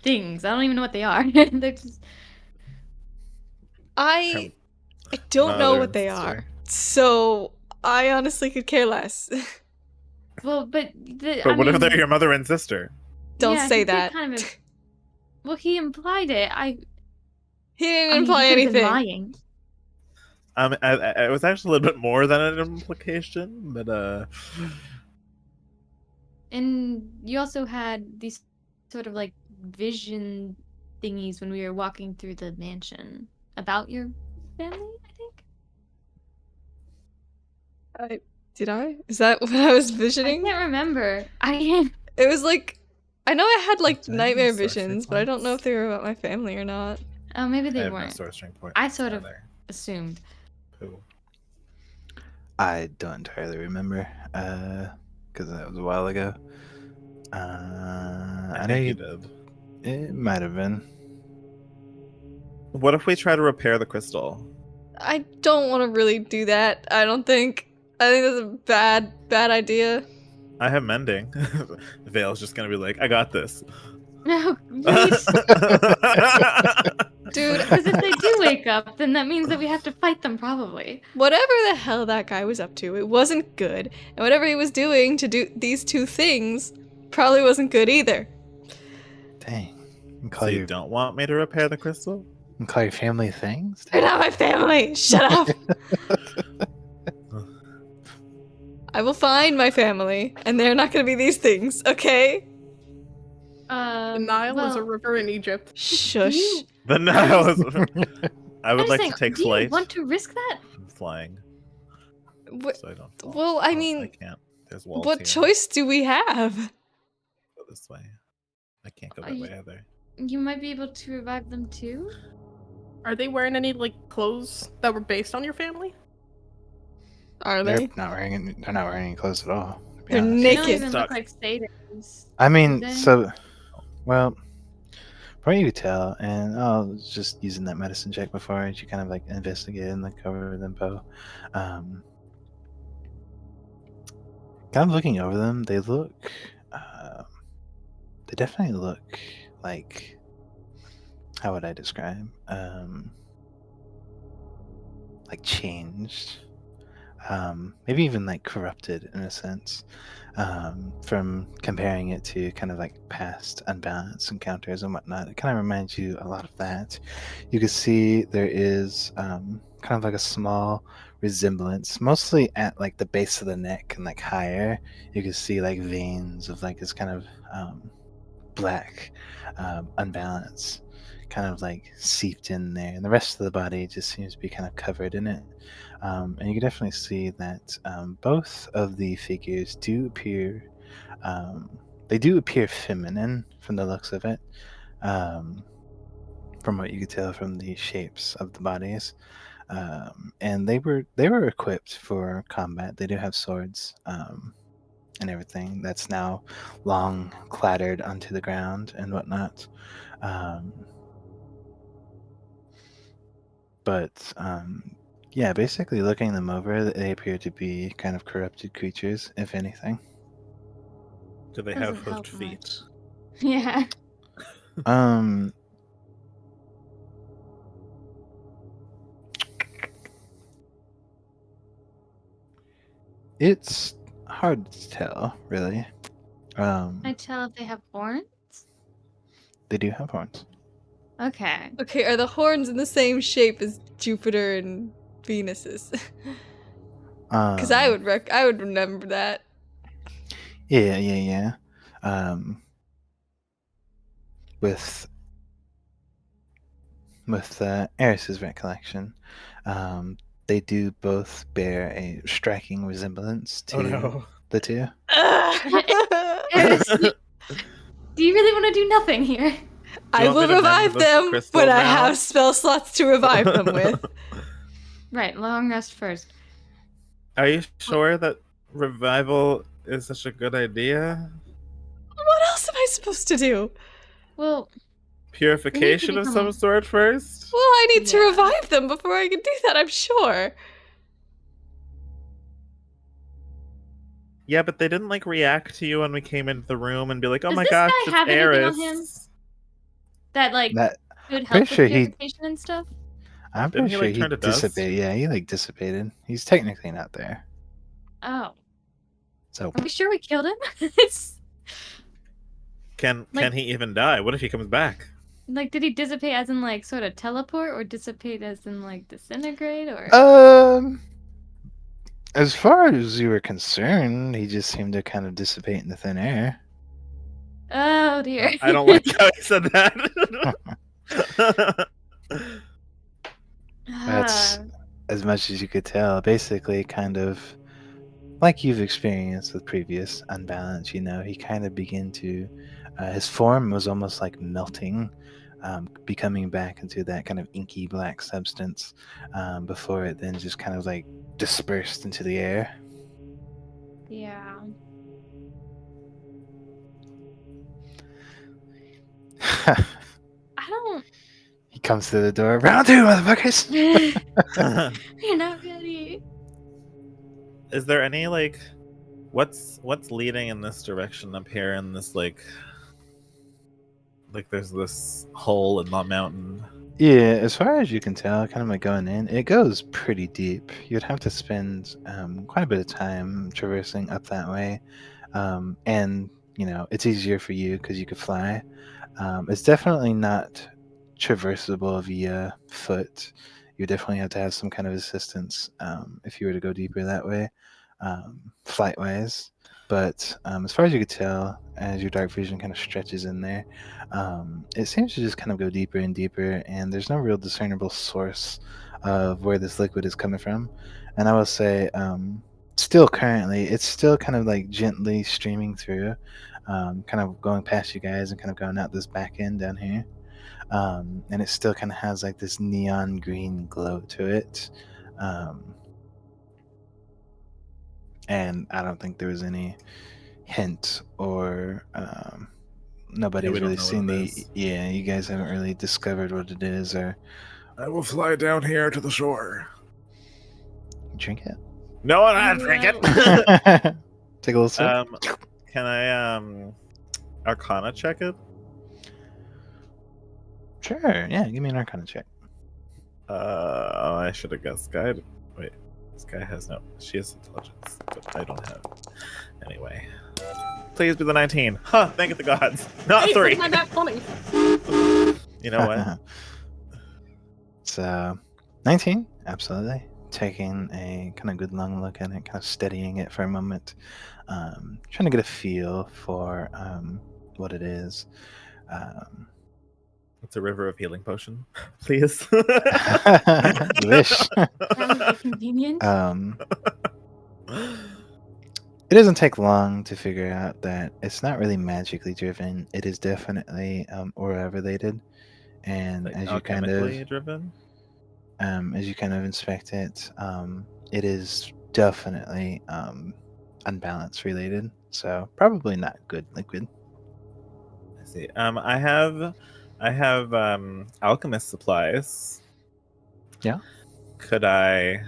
things. I don't even know what they are. They're just... I don't know what they are, so I honestly could care less. Well, but what if they're your mother and sister? Don't say that. Well, he implied it. He didn't imply anything. Lying. It was actually a little bit more than an implication, but And you also had these sort of like vision thingies when we were walking through the mansion about your family, I think. Did I? Is that what I was visioning? I can't remember. It was like, I know I had like nightmare visions, but I don't know if they were about my family or not. Oh, maybe they I weren't. No I sort of assumed. Who? I don't entirely remember, because that was a while ago. I know you did. It might have been. What if we try to repair the crystal? I don't want to really do that. I think that's a bad idea. I have mending. Veil's just gonna be like, I got this. No, dude. Because if they do wake up, then that means that we have to fight them, probably. Whatever the hell that guy was up to, it wasn't good, and whatever he was doing to do these two things probably wasn't good either. Dang. So you don't want me to repair the crystal? And call your family things? They're not my family. Shut up. I will find my family, and they're not going to be these things, okay? The Nile is a river in Egypt. Shush. The Nile is. I would like to take flight. Do you want to risk that? I'm flying. So I don't fall. Well, I mean, I can't. There's walls what here. choice do we have? Go this way. I can't go that way either. You might be able to revive them too? Are they wearing any like clothes that were based on your family? Are they? They're not wearing any clothes at all. They're They naked. don't even look like satyrs. I mean, do they? so, well, from what you could tell, and I was just using that medicine check before you kind of like investigate and like cover them, Beau. Kind of looking over them, they look, they definitely look like, how would I describe? Like changed. Maybe even like corrupted in a sense, from comparing it to kind of like past unbalanced encounters and whatnot. It kind of reminds you a lot of that. You can see there is kind of like a small resemblance, mostly at like the base of the neck and like higher. You can see like veins of like this kind of black unbalance kind of like seeped in there, and the rest of the body just seems to be kind of covered in it. And you can definitely see that both of the figures do appear, they do appear feminine from the looks of it, from what you could tell from the shapes of the bodies. And they were equipped for combat. They do have swords and everything that's now long clattered onto the ground and whatnot. But yeah, basically looking them over, they appear to be kind of corrupted creatures, if anything. Do they Doesn't have hoofed help feet? much. Yeah. It's hard to tell, really. Can I tell if they have horns? They do have horns. Okay. Okay, are the horns in the same shape as Jupiter and Venus's? Because I would remember that. Yeah. With Eris's recollection, they do both bear a striking resemblance to the two. Eris, do you really want to do nothing here? I will revive them when I have spell slots to revive them with. Right, long rest first. Are you sure that revival is such a good idea? What else am I supposed to do? Well, Purification of some sort first? Well, I need to revive them before I can do that, I'm sure. Yeah, but they didn't like react to you when we came into the room and be like, "Oh Does my this gosh, guy it's have anything Eris." on him? That like could help pretty with sure purification and stuff? I'm Didn't pretty he, sure like, he turn to dust? dissipated. Yeah, he like dissipated. He's technically not there. Oh. So Are we sure we killed him? It's Can Like- he even die? What if he comes back? like, did he dissipate as in like sort of teleport, or dissipate as in like disintegrate, or? As far as you were concerned, he just seemed to kind of dissipate into thin air. Oh dear. I don't like how he said that. That's as much as you could tell. Basically, kind of like you've experienced with previous unbalance. He kind of began to. His form was almost like melting, becoming back into that kind of inky black substance before it then just kind of like dispersed into the air. Yeah. I don't. He comes to the door. Round two, motherfuckers! You're not ready. Is there any like what's leading in this direction up here in this like there's this hole in the mountain? Yeah, as far as you can tell, kind of like going in, it goes pretty deep. You'd have to spend quite a bit of time traversing up that way. And, it's easier for you because you could fly. It's definitely not traversable via foot. You definitely have to have some kind of assistance if you were to go deeper that way, flight-wise. But as far as you could tell, as your dark vision kind of stretches in there, it seems to just kind of go deeper and deeper, and there's no real discernible source of where this liquid is coming from. And I will say, still currently, it's still kind of like gently streaming through, kind of going past you guys and kind of going out this back end down here. And it still kind of has like this neon green glow to it. And I don't think there was any hint or nobody's really seen you guys haven't really discovered what it is. Or I will fly down here to the shore. Drink it. No, I'm not drink it. Take a little sip. Can I Arcana check it? Sure, yeah, give me an Arcana check. I should have guessed guide. Wait, this guy has she has intelligence, but I don't have it. Anyway. Please be the 19. Huh, thank the gods. Not 3. I'm not funny. You know what? So, 19, absolutely. Taking a kind of good long look at it, kind of studying it for a moment. Trying to get a feel for what it is. It's a river of healing potion. Please. Wish. Sounds convenient. It doesn't take long to figure out that it's not really magically driven. It is definitely aura related, and Like as you kind of driven. as you kind of inspect it, it is definitely unbalance related, so probably not good liquid. I see. I have alchemist supplies. Yeah. Could I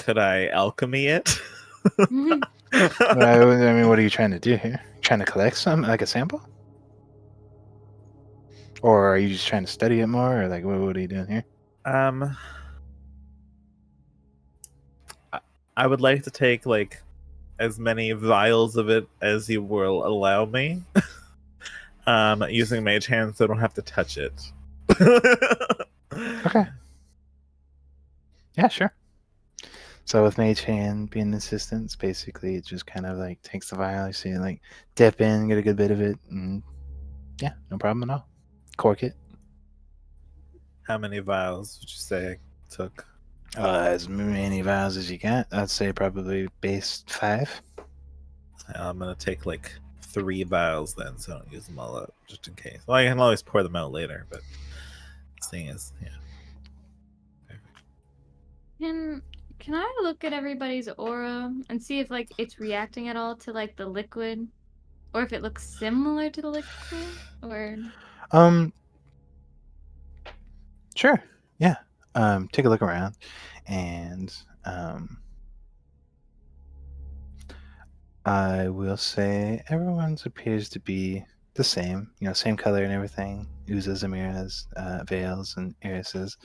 alchemy it? Well, I mean, what are you trying to do here? Trying to collect some, like a sample? Or are you just trying to study it more, or like, what are you doing here? I would like to take like as many vials of it as you will allow me. Using mage hand, so I don't have to touch it. Okay. Yeah, sure. So with mage hand being assistance, basically it just kind of like takes the vial, you see it like dip in, get a good bit of it, and yeah, no problem at all. Cork it. How many vials would you say I took? As many vials as you got. I'd say probably base 5. I'm gonna take like 3 vials then, so I don't use them all up, just in case. Well, I can always pour them out later, but this thing is, yeah. Can I look at everybody's aura and see if like it's reacting at all to like the liquid, or if it looks similar to the liquid, or? Sure. Yeah. Take a look around, and I will say everyone's appears to be the same. You know, same color and everything. Uzas, Amiras, Veils, and Eris's.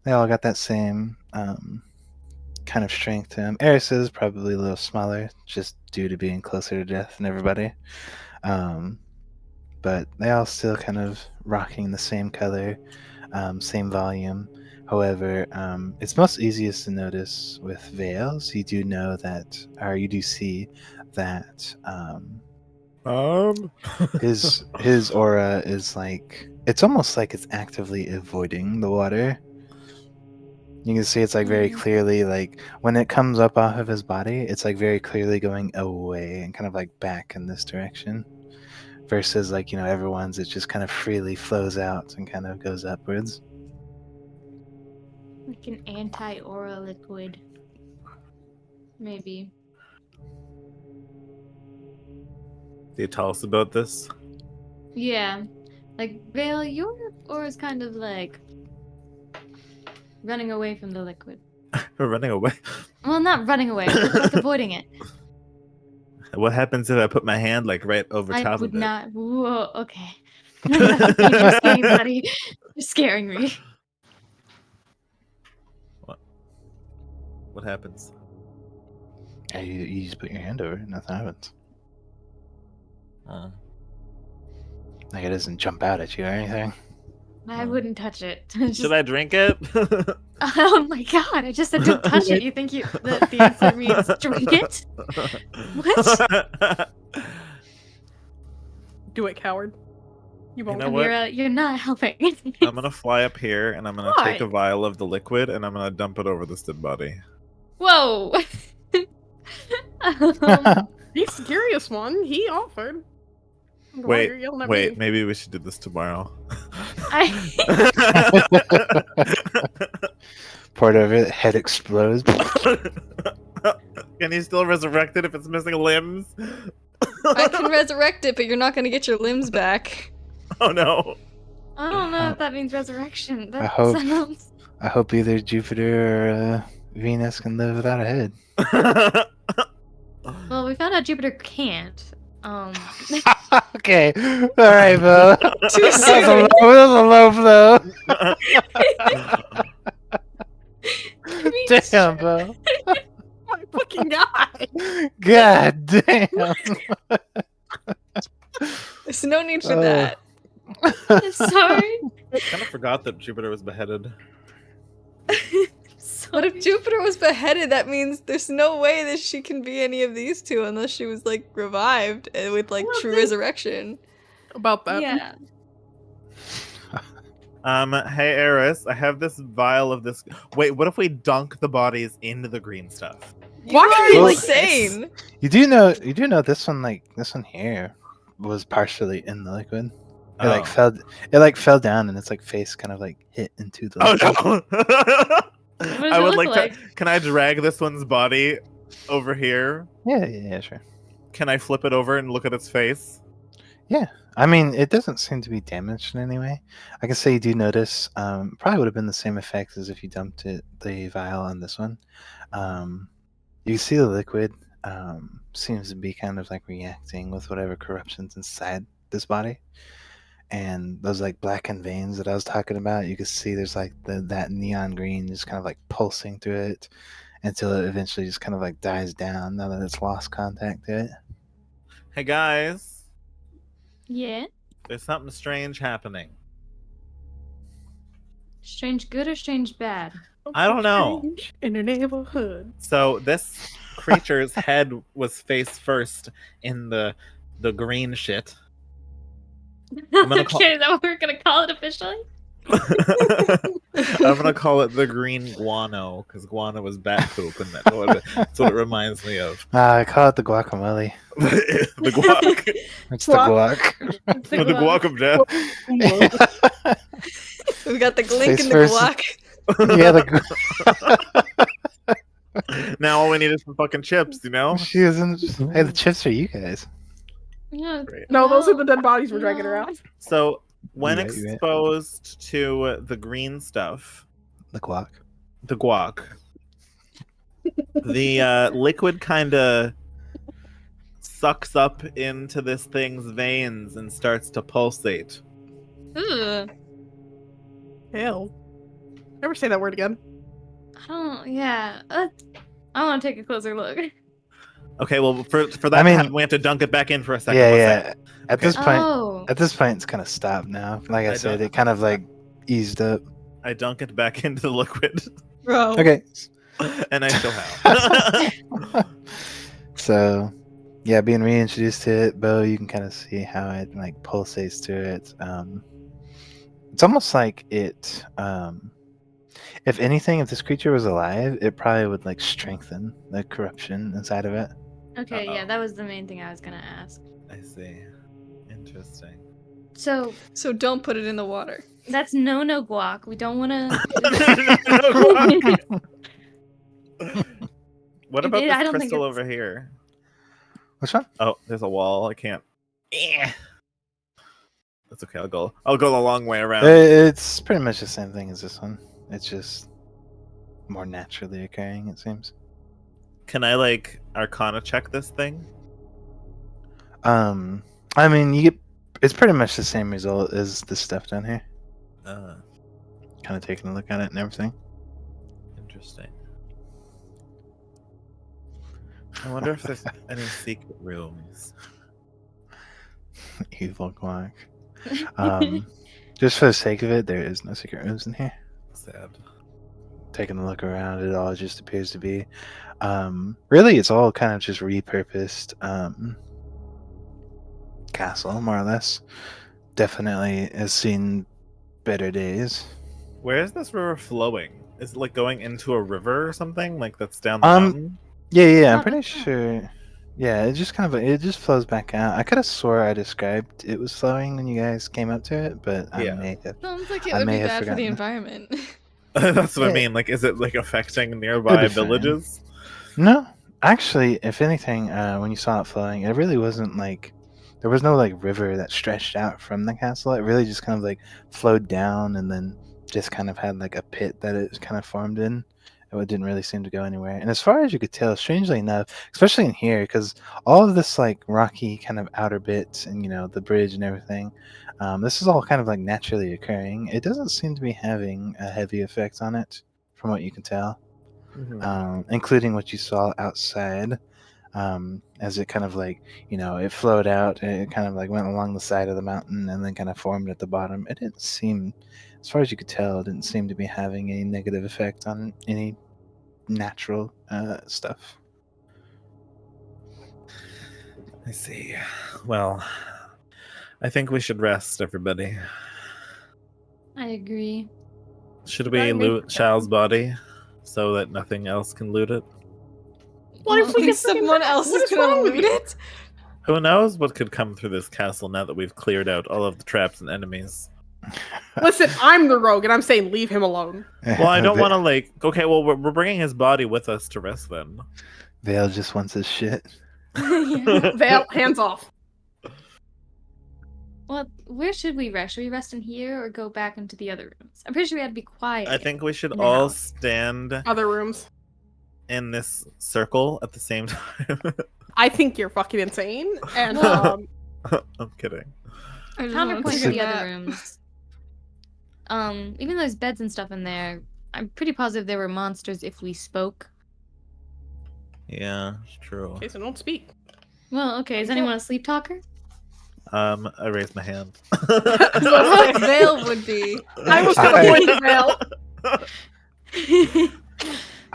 They all got that same kind of strength to them. Eris is probably a little smaller, just due to being closer to death than everybody. But they all still kind of rocking the same color, same volume. However, it's most easiest to notice with Veils. You do know that, or you do see that his aura is like, it's almost like it's actively avoiding the water. You can see it's like very clearly, like when it comes up off of his body, it's like very clearly going away and kind of like back in this direction. Versus like, you know, everyone's, it just kind of freely flows out and kind of goes upwards. Like an anti-aura liquid. Maybe. Do you tell us about this? Yeah. Like, Vale, your aura's kind of like running away from the liquid. We're running away. Well, not running away, but like avoiding it. What happens if I put my hand like right over top of it? I would not. Whoa, okay. You're scary, buddy. You're scaring me. What happens? Yeah, you just put your hand over it, nothing happens. Like it doesn't jump out at you or anything. I wouldn't touch it. Should I drink it? Oh my god, I just said don't touch it. You think the answer means drink it? What? Do it, coward. You won't. You know what? You're not helping. I'm gonna fly up here and I'm gonna take a vial of the liquid and I'm gonna dump it over this dead body. Whoa. He's the curious one. He offered. Wait, maybe we should do this tomorrow. Part of it, head explodes. Can you still resurrect it if it's missing limbs? I can resurrect it, but you're not going to get your limbs back. Oh no. I don't know if that means resurrection. That I hope either Jupiter or Venus can live without a head. Well, we found out Jupiter can't. Okay. Alright, Beau. Too soon. That was a low blow. Damn, Beau. My fucking god. God damn. There's no need for that. I'm sorry. I kind of forgot that Jupiter was beheaded. But if Jupiter was beheaded, that means there's no way that she can be any of these two unless she was like revived with like true resurrection. About that. Yeah. Hey Eris, I have this vial of this. Wait, what if we dunk the bodies into the green stuff? Why are you Well, insane? You do know this one, like this one here was partially in the liquid. It like fell down, and its like face kind of like hit into the. Oh no! What does I it would look like to. Can I drag this one's body over here? Yeah, sure. Can I flip it over and look at its face? Yeah, I mean, it doesn't seem to be damaged in any way. I can say you do notice. Probably would have been the same effect as if you dumped the vial on this one. You see the liquid seems to be kind of like reacting with whatever corruptions inside this body, and those like blackened veins that I was talking about. You can see there's like that neon green just kind of like pulsing through it until it eventually just kind of like dies down now that it's lost contact to it. Hey guys, Yeah. there's something strange happening. Strange good or strange bad? I don't know. In your neighborhood. So this creature's head was face first in the green shit. I'm gonna call- Okay, is that what we're gonna call it officially? I'm gonna call it the green guano because guano was bat poop, and that's what it reminds me of. I call it the guacamole. The guac. It's the guac. It's The guac of death. We got the glink Face and the first. guac. Yeah, the Now all we need is some fucking chips, you know? she isn't. Hey, the chips are you guys. Yeah. Great. No, those are the dead bodies we're dragging around. So when You're right. exposed to the green stuff, The guac. the guac, the liquid kind of sucks up into this thing's veins and starts to pulsate. Ugh. Hell. Never say that word again. I don't. Yeah. I want to take a closer look. Okay, well for that I mean- to happen, we have to dunk it back in for a second. Yeah, One yeah. second. At Okay. this point, Oh. it's kind of stopped now. Like I I said, don't- it kind of like eased up. I dunk it back into the liquid, Bro. Okay. and I still have. So, yeah, being reintroduced to it, Beau, you can kind of see how it like pulsates through it. It's almost like it. If anything, if this creature was alive, it probably would like strengthen the corruption inside of it. Okay. Yeah, Uh-oh. that was the main thing I was gonna ask. I see. Interesting. So So don't put it in the water. that's no guac. We don't want to. What about I this don't think crystal it's- over here? Which one? Oh, there's a wall. I can't. That's okay. I'll go the long way around. It's pretty much the same thing as this one. It's just more naturally occurring, it seems. Can I like Arcana check this thing? I mean, it's pretty much the same result as the stuff down here. Kind of taking a look at it and everything. Interesting. I wonder if there's any secret rooms. Evil guac. Just for the sake of it, there is no secret rooms in here. Sad. Taking a look around, it all just appears to be. Really, it's all kind of just repurposed castle, more or less. Definitely has seen better days. Where is this river flowing? Is it like going into a river or something? Like that's down the Um, mountain? Yeah, I'm Oh, pretty that's nice. sure. Yeah, it just it just flows back out. I could have swore I described it was flowing when you guys came up to it, but Yeah. I may have. Sounds like it I would may be have bad for the forgotten. environment. That's what I Yeah. mean. Like, is it like affecting It'd nearby be fine. villages? No, actually, if anything, when you saw it flowing, it really wasn't like there was no like river that stretched out from the castle. It really just kind of like flowed down and then just kind of had like a pit that it kind of formed in. It didn't really seem to go anywhere. And as far as you could tell, strangely enough, especially in here, because all of this like rocky kind of outer bit and the bridge and everything, this is all kind of like naturally occurring. It doesn't seem to be having a heavy effect on it, from what you can tell. Including what you saw outside, as it kind of like it flowed out, it kind of like went along the side of the mountain and then kind of formed at the bottom. It didn't seem, as far as you could tell, it didn't seem to be having a negative effect on any natural stuff. I see. Well, I think we should rest, everybody. I agree. Should we I make loot Shall's body so that nothing else can loot it? What if we Think get fucking someone back? else What is is gonna wrong with loot you? it? Who knows what could come through this castle now that we've cleared out all of the traps and enemies? Listen, I'm the rogue, and I'm saying leave him alone. Well, I don't want to like. Okay, well, we're bringing his body with us to rest then. Vale just wants his shit. Vale, hands off. Well, where should we rest? Should we rest in here or go back into the other rooms? I'm pretty sure we had to be quiet. I think we should in the all house. stand Other rooms. in this circle at the same time. I think you're fucking insane. And Well- I'm kidding. I just Counterpoint want to to the see other that. rooms. Even though there's beds and stuff in there, I'm pretty positive there were monsters if we spoke. Yeah, it's true. okay, so don't speak. Well, okay. Is anyone a sleep talker? I raised my hand. What Vale would be. I was gonna point to Vale.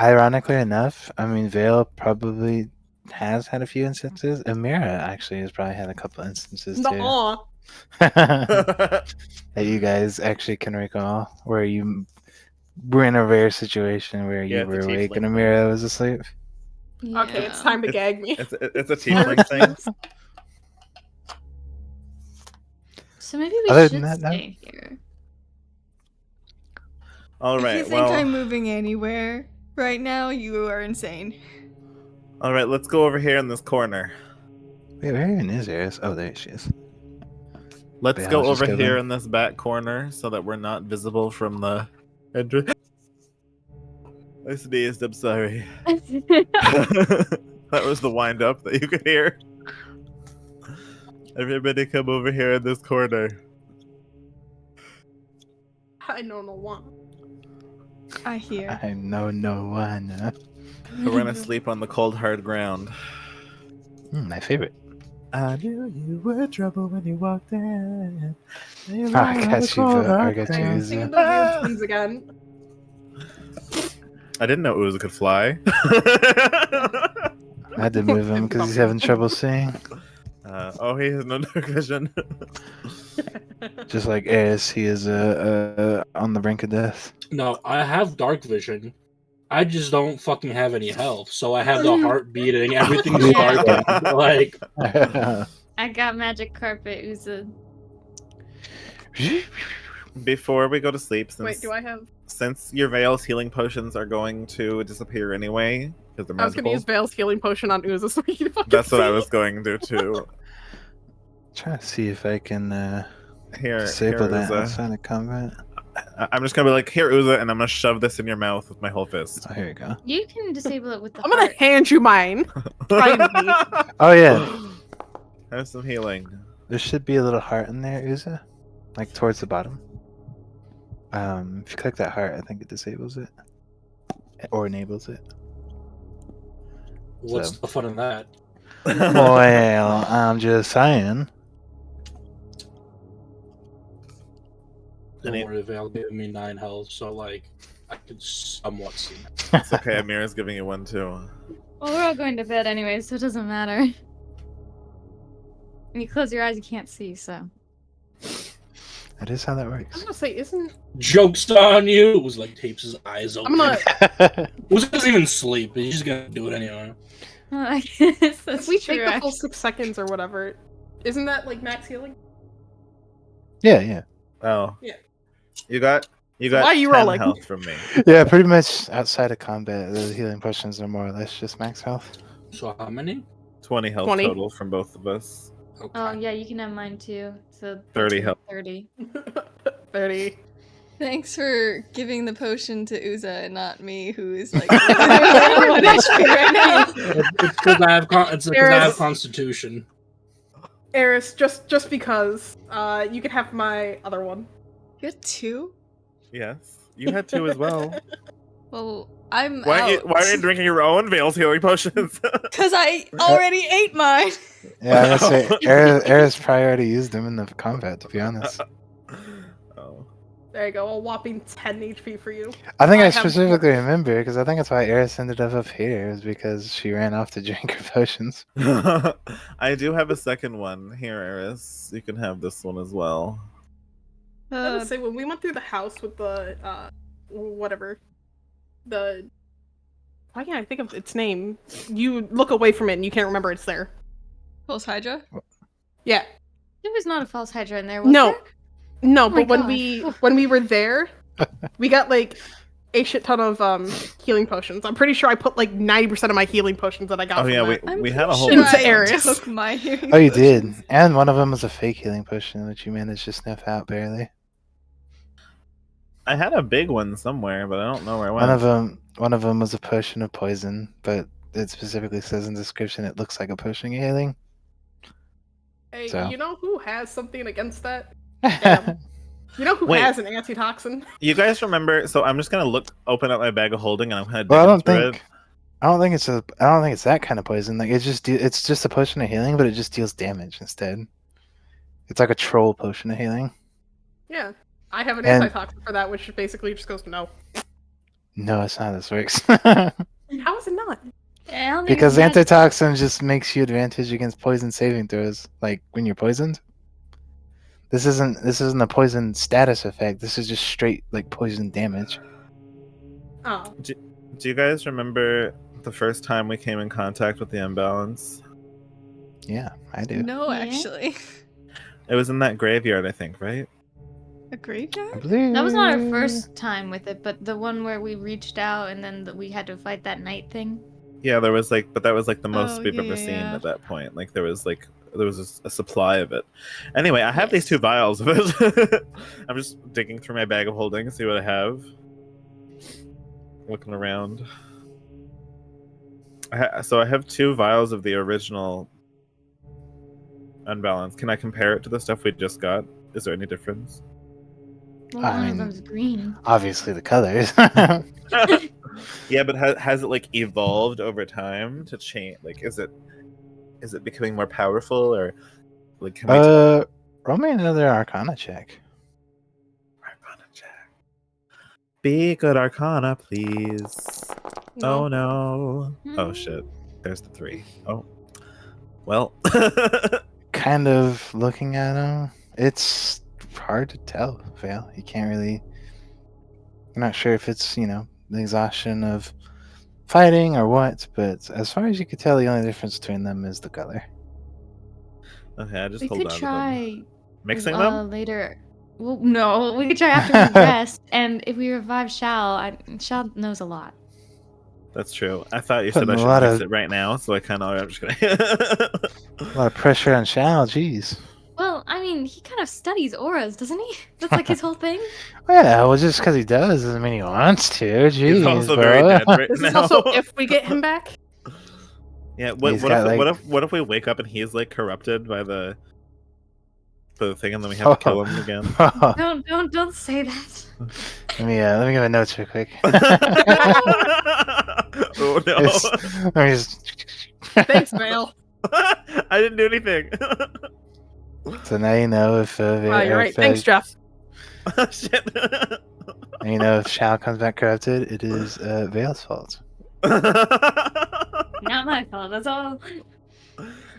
Ironically enough, I mean, Vale probably has had a few instances. Amira actually has probably had a couple instances too. Nuh-uh. That you guys actually can recall, where you were in a rare situation where Yeah, you it's were a awake and tiefling. Amira was asleep. Okay, it's time to gag me. it's a tiefling thing. So maybe we Other should than that, no. stay here. All If you right, think well, I'm moving anywhere right now, you are insane. all right. Let's go over here in this corner. Wait, where even is Eris? Oh, there she is. Let's Yeah, go let's just over go here then. in this back corner so that we're not visible from the entrance. I sneezed. I'm sorry. That was the wind up that you could hear. Everybody come over here in this corner. I know no one. I hear. I know no one. We're gonna sleep on the cold, hard ground. My favorite. I knew you were trouble when you walked in. I got you, I got you. Singing Uza. the weird tunes again. I didn't know Uza could fly. I had to move him because he's having trouble seeing. Oh, he has no dark vision. Just like Eris, he is on the brink of death. No, I have dark vision. I just don't fucking have any health, so I have the heart beating. Everything's Yeah. dark. Like, I got magic carpet, Uza. Before we go to sleep, Wait, do I have? since your Veil's healing potions are going to disappear anyway, because they're I was gonna magical. use Vale's healing potion on Uza so he can fucking That's what I see. was going to too. Trying to see if I can Here, disable that Uza. outside of combat. I'm just gonna be like, here, Uza, and I'm gonna shove this in your mouth with my whole fist. Oh, here we go. You can disable it with the I'm gonna heart. hand you mine. Try and be. Oh yeah, Have some healing. there should be a little heart in there, Uza, like towards the bottom. If you click that heart, I think it disables it or enables it. what's So. the fun in that? Well, I'm just saying. Don't Any- worry, Vale gave me 9 health, so like I could somewhat see. It's okay, Amira's giving you one too. Well, we're all going to bed anyway, so it doesn't matter. When you close your eyes, you can't see, so. That is how that I'm works. gonna say, isn't? Joke's on you! It was like tapes his eyes open. I'm gonna. It doesn't even sleep, but he's just gonna do it anyway. Well, I guess that's If we take true, the full actually. 6 seconds or whatever, isn't that like max healing? Yeah. Oh. Yeah. You got Why are you 10 rolling? health from me. Yeah, pretty much outside of combat, the healing potions are more or less just max health. So how many? 20 health 20. total from both of us. Okay. Oh, yeah, you can have mine too. So 30 health. 30. 30. Thanks for giving the potion to Uza and not me, who is like 1 HP right now. It's because I have Eris. Constitution. Eris, just because, you can have my other one. You got 2? Yes. You had 2 as well. Well, I'm Why out. aren't you drinking your own Veil's healing potions? Because I already ate mine. Yeah, I was gonna say Eris probably already used them in the combat. To be honest, Oh. There you go, a whopping 10 HP for you. I think I I have- specifically remember because I think that's why Eris ended up here is because she ran off to drink her potions. I do have a second one. Here, Eris. You can have this one as well. I was gonna say, when we went through the house with the, whatever, why can't I think of its name? You look away from it and you can't remember it's there. False Hydra? Yeah. There was not a false Hydra in there, was No. there? No, Oh my but when gosh. we were there, we got like a shit ton of healing potions. I'm pretty sure I put like 90% of my healing potions that I got Oh from yeah, that. we had a whole Into bunch of them. Eris. took my healing Oh, you did. potions. And one of them was a fake healing potion, which you managed to sniff out barely. I had a big one somewhere, but I don't know where it went. One of them was a potion of poison, but it specifically says in the description it looks like a potion of healing. Hey, So. you know who has something against that? Damn. You know who Wait. has an antitoxin? You guys remember? So I'm just gonna open up my bag of holding, and I'm gonna dig Well, I don't through think it's that kind of poison. Like it's just a potion of healing, but it just deals damage instead. It's like a troll potion of healing. Yeah. I have an And- antitoxin for that, which basically just goes no. No, it's not how this works. How is it not? I don't think Because it's magic. antitoxin just makes you advantage against poison saving throws, like when you're poisoned. This isn't a poison status effect. This is just straight like poison damage. Oh. Do you guys remember the first time we came in contact with the imbalance? Yeah, I do. No, Yeah. actually. It was in that graveyard, I think, right? A graveyard? I believe That was not our first time with it, but the one where we reached out and then we had to fight that night thing. Yeah, there was but that was like the most Oh, we've yeah, ever seen yeah. at that point. Like there was a supply of it. Anyway, I have these Yes. 2 vials of it. I'm just digging through my bag of holding, see what I have. Looking around. So I have 2 vials of the original Unbalance. Can I compare it to the stuff we just got? Is there any difference? Well, I one mean- of them's green. Obviously, the colors. Yeah, but has it like evolved over time to change? Like, is it becoming more powerful, or like can we Roll me another Arcana check. Arcana check? Be good, Arcana, please. No. Oh no! Oh shit! There's the 3. Oh, well. Kind of looking at him, it's hard to tell, Vale. You can't really. I'm not sure if it's the exhaustion of fighting or what, but as far as you could tell, the only difference between them is the color. Okay, I just We hold could on to them. try Mixing them. later. Well, no, we could try after we rest, and if we revive Shao knows a lot. That's true. I thought you said Putting I a should lot mix of- it right now, so I'm just gonna. A lot of pressure on Shao. Jeez. Well, I mean, he kind of studies auras, doesn't he? That's like his whole thing. Yeah, well, just because he does doesn't mean he wants to. Jeez, He's also very bro. dead right This now. is also if we get him back. Yeah. What He's got, what if we wake up and he's like corrupted by the thing, and then we have to kill him again? Don't say that. let me give a note real quick. Oh no! Let me just- Thanks, Vale. I didn't do anything. So now you know if Oh, you're right. Thanks, Jeff. Shit. now you know if Shao comes back corrupted, it is Vale's fault. Not my fault. That's all.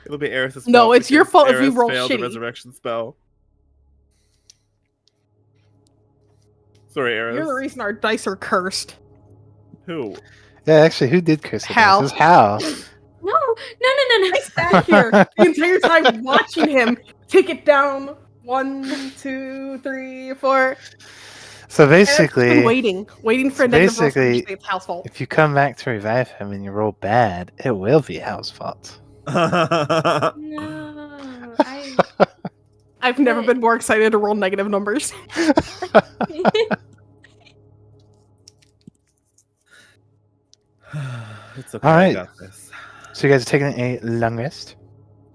It'll be Eris's fault. No, it's your because fault if you Eris roll failed the shitty. resurrection spell. Sorry, Eris. You're the reason our dice are cursed. Who? Yeah, actually, who did curse the Hal. dice? It was Hal. No. I sat here the entire time watching him take it down. 1, 2, 3, 4. So And I've just been basically, waiting for so a negative roll so we basically- can say it's Hal's fault. if you come back to revive him and you roll bad, it will be Hal's fault. No. I've never But- been more excited to roll negative numbers. It's okay. All right. I got this. So you guys are taking a long rest.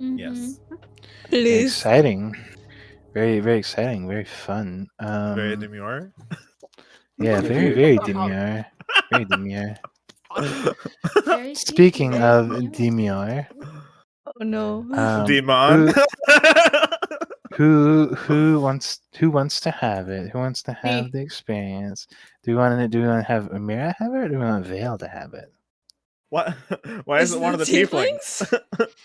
Mhm. Yes. Very Please. exciting. Very, very exciting. Very fun. Very demure. Yeah, very, very demure. Very demure. Very Speaking very of demure. demure, Oh no. Demon. who wants to have it? Who wants to have Me. the experience? Do we want to have Amira have it, or do we want Vale to have it? What? Why is it one of the tieflings? There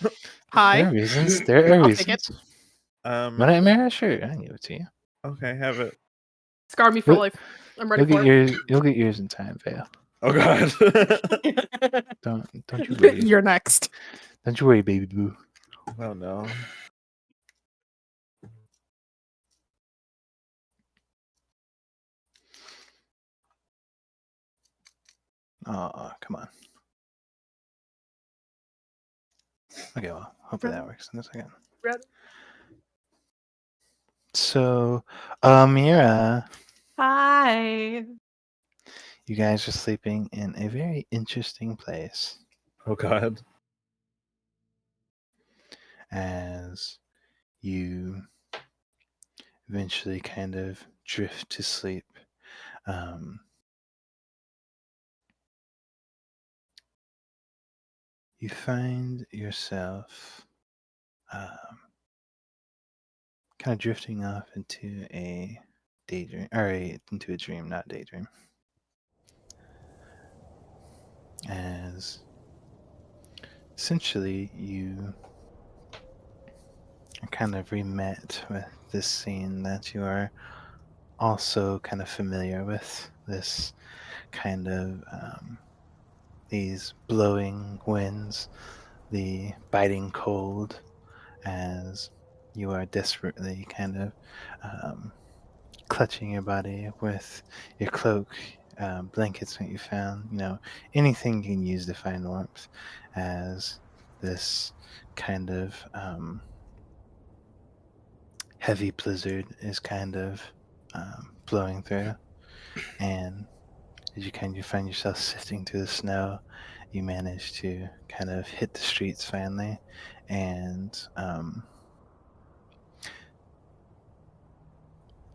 are Hi. reasons. There are I'll take reasons. Um. Want it, Amira? Sure, I can give it to you. Okay, have it. Scar me for You'll- life. I'm ready You'll for get yours. You'll get yours in time, Vale. Oh God. it. Don't you worry. You're next. Don't you worry, baby boo. Oh no. Oh, come on. Okay, well, hopefully that works in a second. Red. So, Mira, Hi. you guys are sleeping in a very interesting place Oh god. as you eventually kind of drift to sleep. You find yourself kind of drifting off into a daydream, or into a dream, not daydream. As essentially you are kind of remet with this scene that you are also kind of familiar with. This kind of these blowing winds, the biting cold, as you are desperately kind of clutching your body with your cloak, blankets that you found, anything you can use to find warmth, as this kind of heavy blizzard is kind of blowing through. And as you kind of find yourself sifting through the snow, you manage to kind of hit the streets finally. And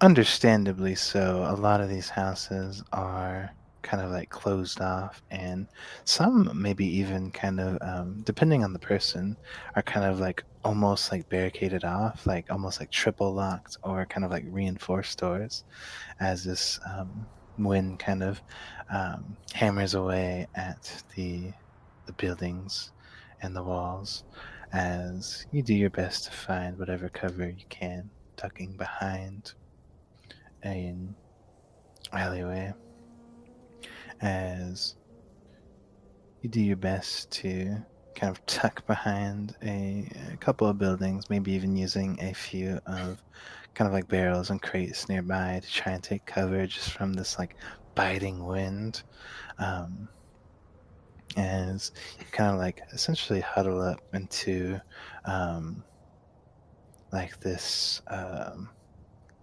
understandably so, a lot of these houses are kind of like closed off, and some maybe even kind of, depending on the person, are kind of like almost like barricaded off, like almost like triple locked or kind of like reinforced doors, as this wind kind of hammers away at the buildings and the walls, as you do your best to find whatever cover you can, ducking behind an alleyway, as you do your best to kind of tuck behind a couple of buildings, maybe even using a few of kind of like barrels and crates nearby to try and take cover just from this like biting wind. As you kind of like essentially huddle up into like this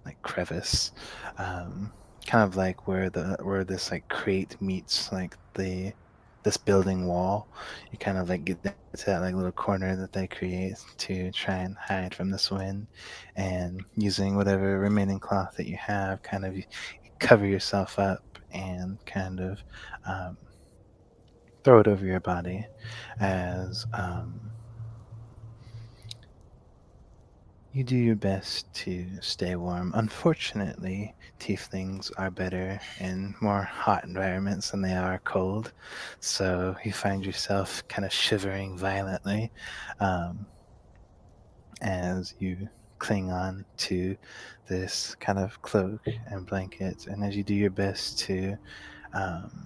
like crevice, kind of like where this like crate meets like this building wall. You kind of like get down to that like little corner that they create to try and hide from this wind, and using whatever remaining cloth that you have, kind of you cover yourself up and kind of throw it over your body, as you do your best to stay warm. Unfortunately, tieflings are better in more hot environments than they are cold, so you find yourself kind of shivering violently as you cling on to this kind of cloak and blanket, and as you do your best to um,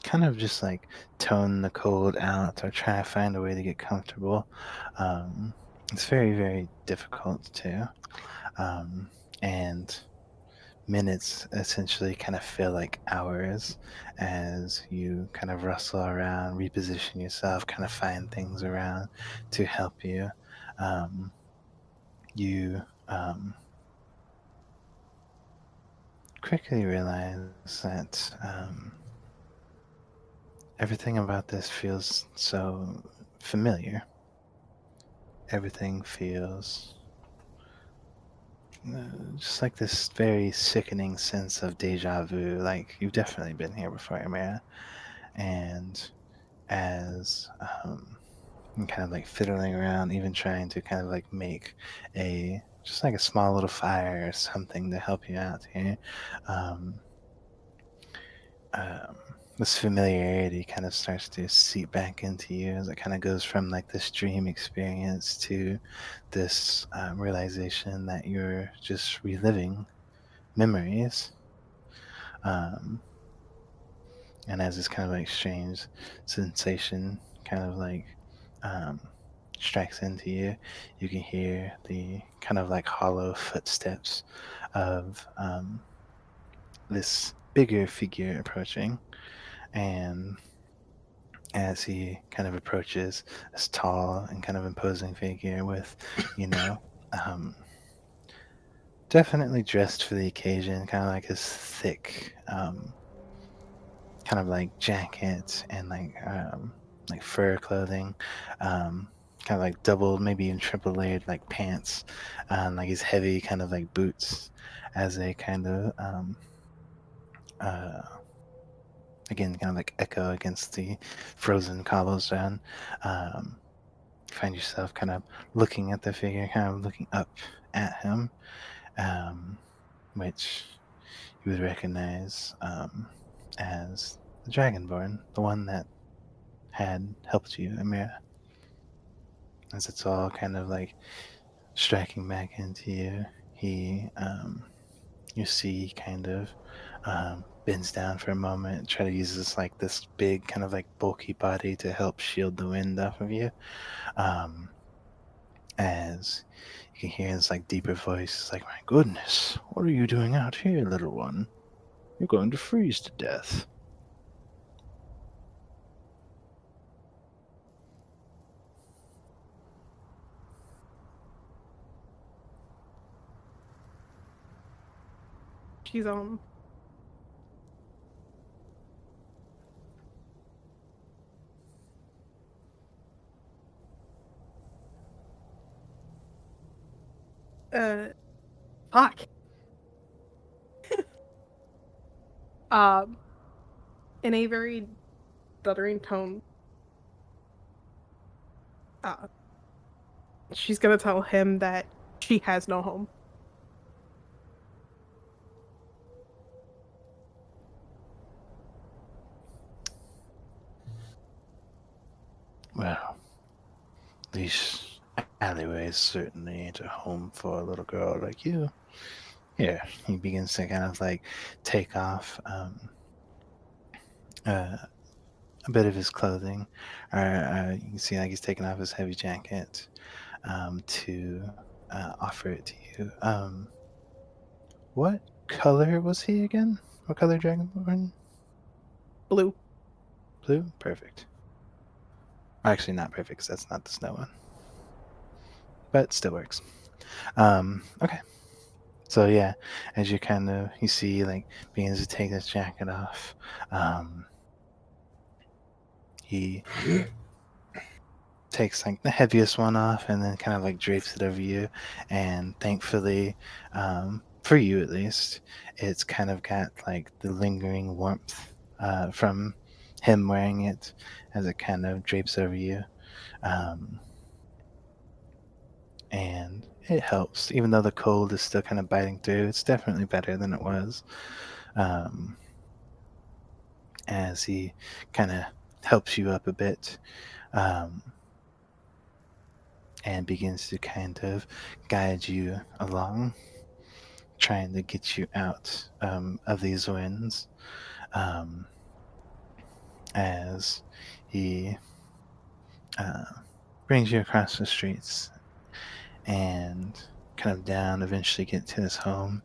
kind of just like tone the cold out or try to find a way to get comfortable. It's very, very difficult to. And minutes essentially kind of feel like hours as you kind of rustle around, reposition yourself, kind of find things around to help you. You quickly realize that everything about this feels so familiar. Everything feels just like this very sickening sense of deja vu. Like you've definitely been here before, Amira. And as I'm kind of like fiddling around, even trying to kind of like make just like a small little fire or something to help you out here. Um, um, this familiarity kind of starts to seep back into you as it kind of goes from like this dream experience to this realization that you're just reliving memories. Um, and as this kind of like strange sensation kind of like um, strikes into you, you can hear the kind of like hollow footsteps of this bigger figure approaching. And as he kind of approaches, this tall and kind of imposing figure with, you know, definitely dressed for the occasion, kind of like his thick, kind of like jacket and like fur clothing, kind of like double, maybe even triple layered like pants, and like his heavy kind of like boots, as they kind of uh, again kind of like echo against the frozen cobblestone. You find yourself kind of looking at the figure, kind of looking up at him, which you would recognize as the Dragonborn, the one that had helped you, Amira. As it's all kind of like striking back into you, he, you see, kind of bends down for a moment, try to use this big kind of like bulky body to help shield the wind off of you. As you can hear this like deeper voice, it's like, "My goodness, what are you doing out here, little one? You're going to freeze to death." She's fuck. In a very stuttering tone, she's gonna tell him that she has no home. Well, these alleyways certainly ain't a home for a little girl like you. Here, he begins to kind of like take off a bit of his clothing. You can see like he's taking off his heavy jacket to offer it to you. What color was he again? What color Dragonborn? Blue. Blue? Perfect. Actually, not perfect because that's not the snow one. But still works. Okay. So yeah, as you see like begins to take his jacket off, he takes like the heaviest one off and then kind of like drapes it over you, and thankfully, for you at least, it's kind of got like the lingering warmth from him wearing it as it kind of drapes over you, and it helps even though the cold is still kind of biting through. It's definitely better than it was. As he kind of helps you up a bit, and begins to kind of guide you along, trying to get you out of these winds, as he brings you across the streets and kind of down, eventually get to his home.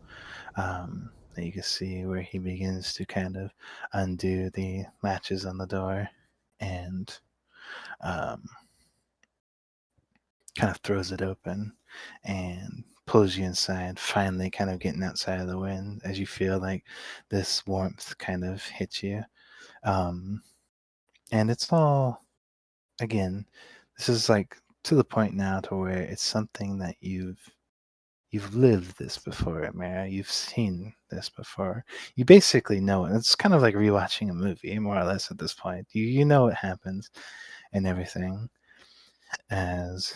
That you can see where he begins to kind of undo the latches on the door and kind of throws it open and pulls you inside, finally kind of getting outside of the wind as you feel like this warmth kind of hits you. Um, and it's all, again, this is like to the point now to where it's something that you've lived this before, Mara. You've seen this before. You basically know it. It's kind of like rewatching a movie, more or less, at this point. You know what happens and everything. As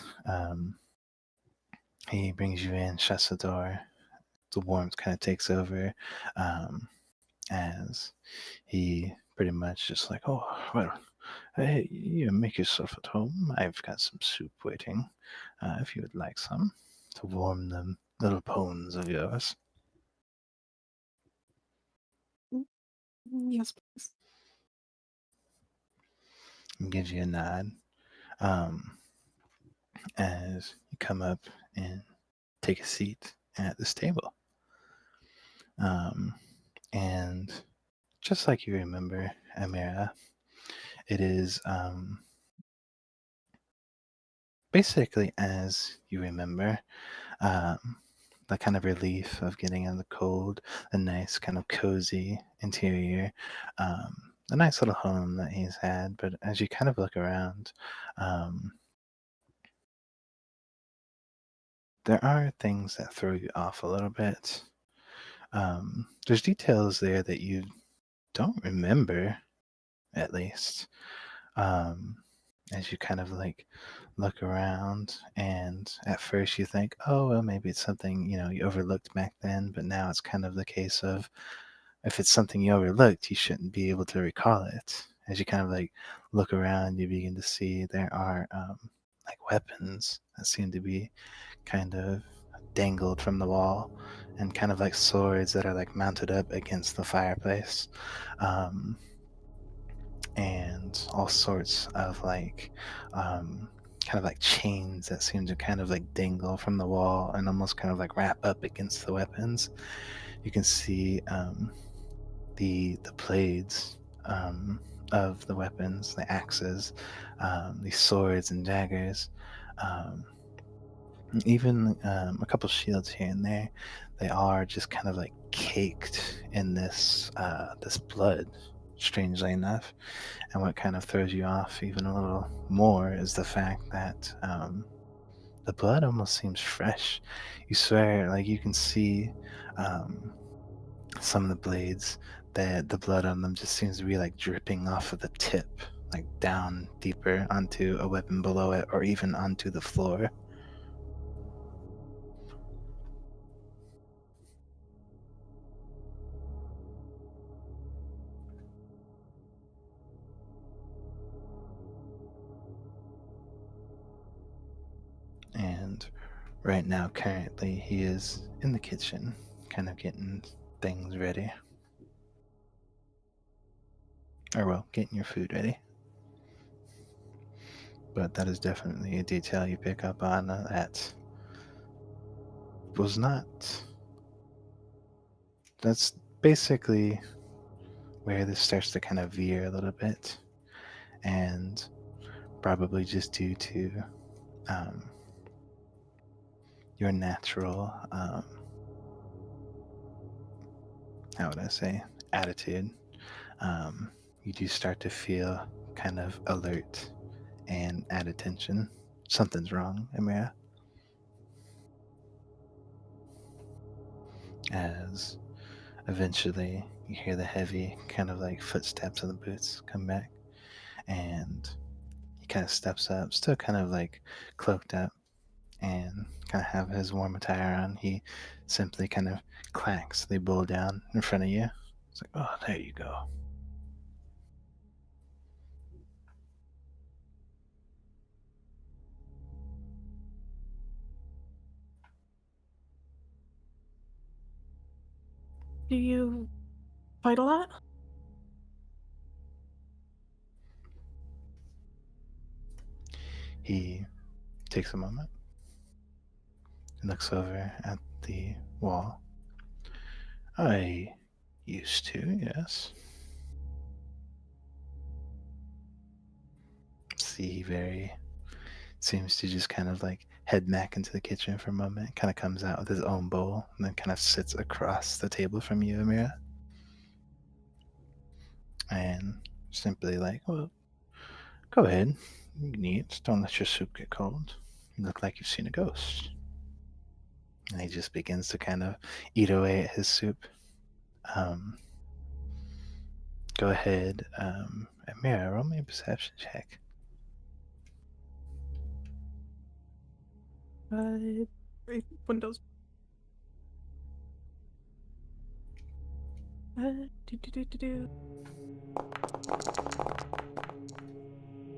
he brings you in, shuts the door. The warmth kind of takes over, as he pretty much just like, "Oh, well, hey, you make yourself at home. I've got some soup waiting, if you would like some, to warm the little bones of yours." Yes, please. And gives you a nod. Um, as you come up and take a seat at this table. And just like you remember, Amira, it is basically as you remember, the kind of relief of getting in the cold, the nice kind of cozy interior, a nice little home that he's had. But as you kind of look around, there are things that throw you off a little bit. There's details there that you don't remember, at least. As you kind of like look around, and at first you think, oh, well, maybe it's something you overlooked back then, but now it's kind of the case of if it's something you overlooked, you shouldn't be able to recall it. As you kind of like look around, you begin to see there are like weapons that seem to be kind of dangled from the wall, and kind of like swords that are like mounted up against the fireplace. And all sorts of like kind of like chains that seem to kind of like dangle from the wall and almost kind of like wrap up against the weapons. You can see the blades of the weapons, the axes, these swords and daggers, even a couple shields here and there. They are just kind of like caked in this blood, strangely enough. And what kind of throws you off even a little more is the fact that the blood almost seems fresh. You swear, like you can see some of the blades, that the blood on them just seems to be like dripping off of the tip, like down deeper onto a weapon below it, or even onto the floor. And right now, currently, he is in the kitchen, kind of getting things ready. Or, well, getting your food ready. But that is definitely a detail you pick up on that was not. That's basically where this starts to kind of veer a little bit. And probably just due to your natural, how would I say, attitude. You do start to feel kind of alert and at attention. Something's wrong, Amira. As eventually you hear the heavy kind of like footsteps of the boots come back, and he kind of steps up, still kind of like cloaked up and kind of have his warm attire on. He simply kind of clacks the bowl down in front of you. It's like, oh, there you go. Do you fight a lot? He takes a moment and looks over at the wall. I used to, yes. See, very seems to just kind of like head back into the kitchen for a moment, kind of comes out with his own bowl, and then kind of sits across the table from you, Amira. And simply like, well, go ahead. You can eat. Don't let your soup get cold. You look like you've seen a ghost. And he just begins to kind of eat away at his soup. Go ahead, Amira, roll me a perception check. Windows. Do.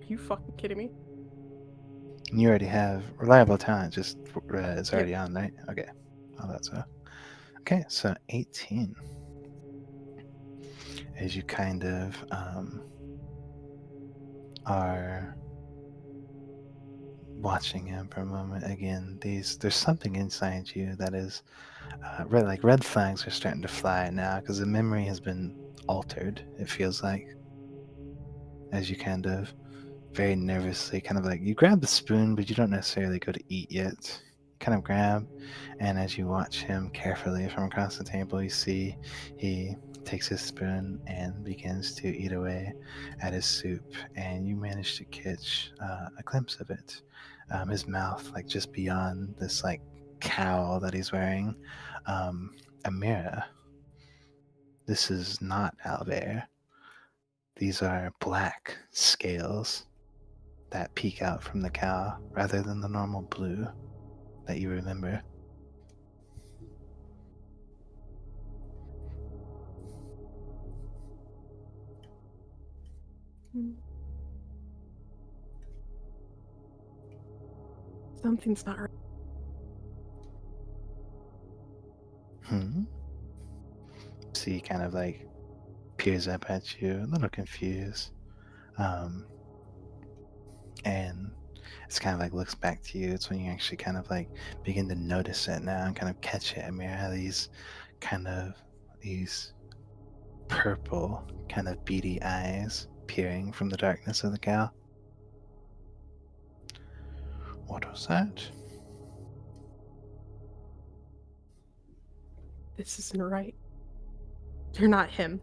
Are you fucking kidding me? And you already have reliable talent, just it's already on, right? Okay. Oh, that's so. Okay, so 18. As you kind of are watching him for a moment again, there's something inside you that is red flags are starting to fly now because the memory has been altered. It feels like as you kind of very nervously kind of like you grab the spoon, but you don't necessarily go to eat yet. Kind of grab, and as you watch him carefully from across the table, you see he takes his spoon and begins to eat away at his soup, and you manage to catch a glimpse of it. His mouth, like just beyond this like cowl that he's wearing, a mirror. This is not owlbear. These are black scales that peek out from the cow rather than the normal blue that you remember. Something's not right. So he kind of like peers up at you, a little confused. And it's kind of like looks back to you. It's when you actually kind of like begin to notice it now and kind of catch it. Amira, these purple kind of beady eyes peering from the darkness of the cow. What was that? This isn't right. You're not him.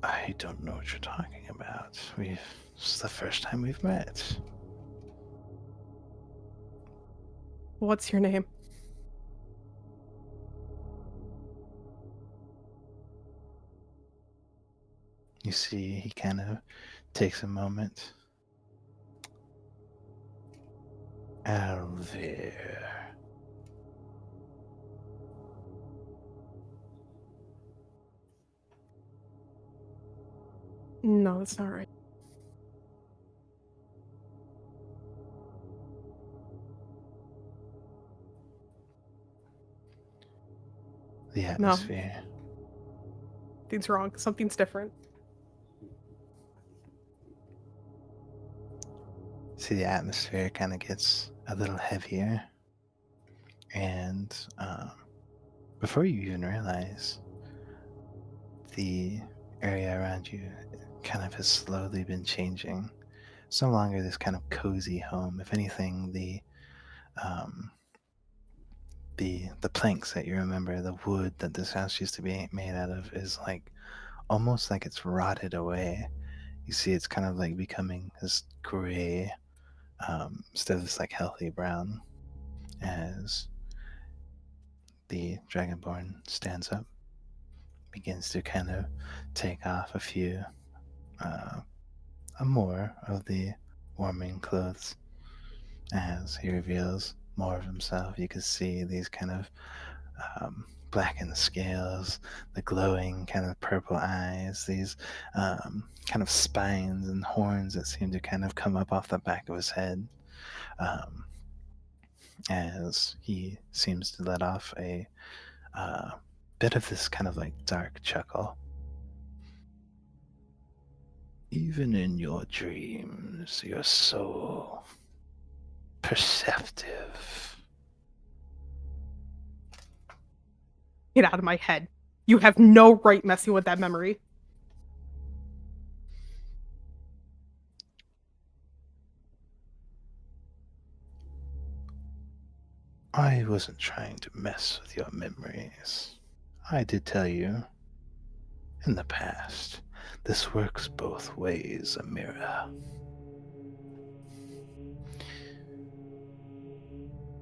I don't know what you're talking about. This is the first time we've met. What's your name? You see, he kind of takes a moment. Alvir. No, that's not right. The atmosphere. Something's wrong. Something's different. See, the atmosphere kind of gets a little heavier. And before you even realize, the area around you kind of has slowly been changing. It's no longer this kind of cozy home. If anything, the planks that you remember, the wood that this house used to be made out of, is like almost like it's rotted away. You see, it's kind of like becoming this gray instead of this like healthy brown. As the Dragonborn stands up, begins to kind of take off a few more of the warming clothes. As he reveals more of himself, you can see these kind of blackened scales, the glowing kind of purple eyes, these kind of spines and horns that seem to kind of come up off the back of his head. As he seems to let off a bit of this kind of like dark chuckle. Even in your dreams, you're so perceptive. Get out of my head. You have no right messing with that memory. I wasn't trying to mess with your memories. I did tell you in the past, this works both ways, Amira.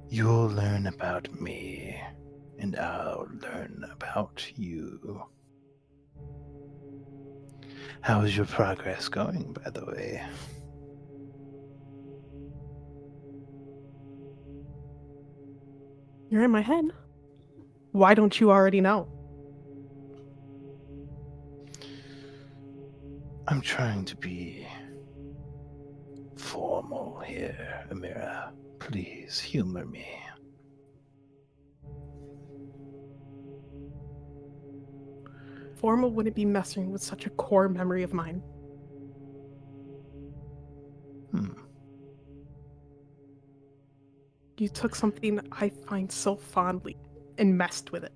You'll learn about me, and I'll learn about you. How is your progress going, by the way? You're in my head. Why don't you already know? I'm trying to be formal here, Amira. Please humor me. Formal wouldn't be messing with such a core memory of mine. You took something I find so fondly and messed with it.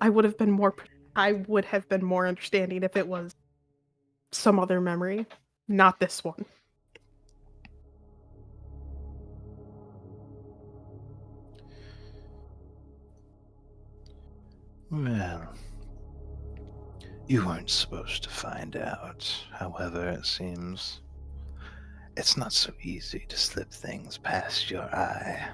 I would have been more understanding if it was some other memory, not this one. Well, you weren't supposed to find out. However, it seems it's not so easy to slip things past your eye.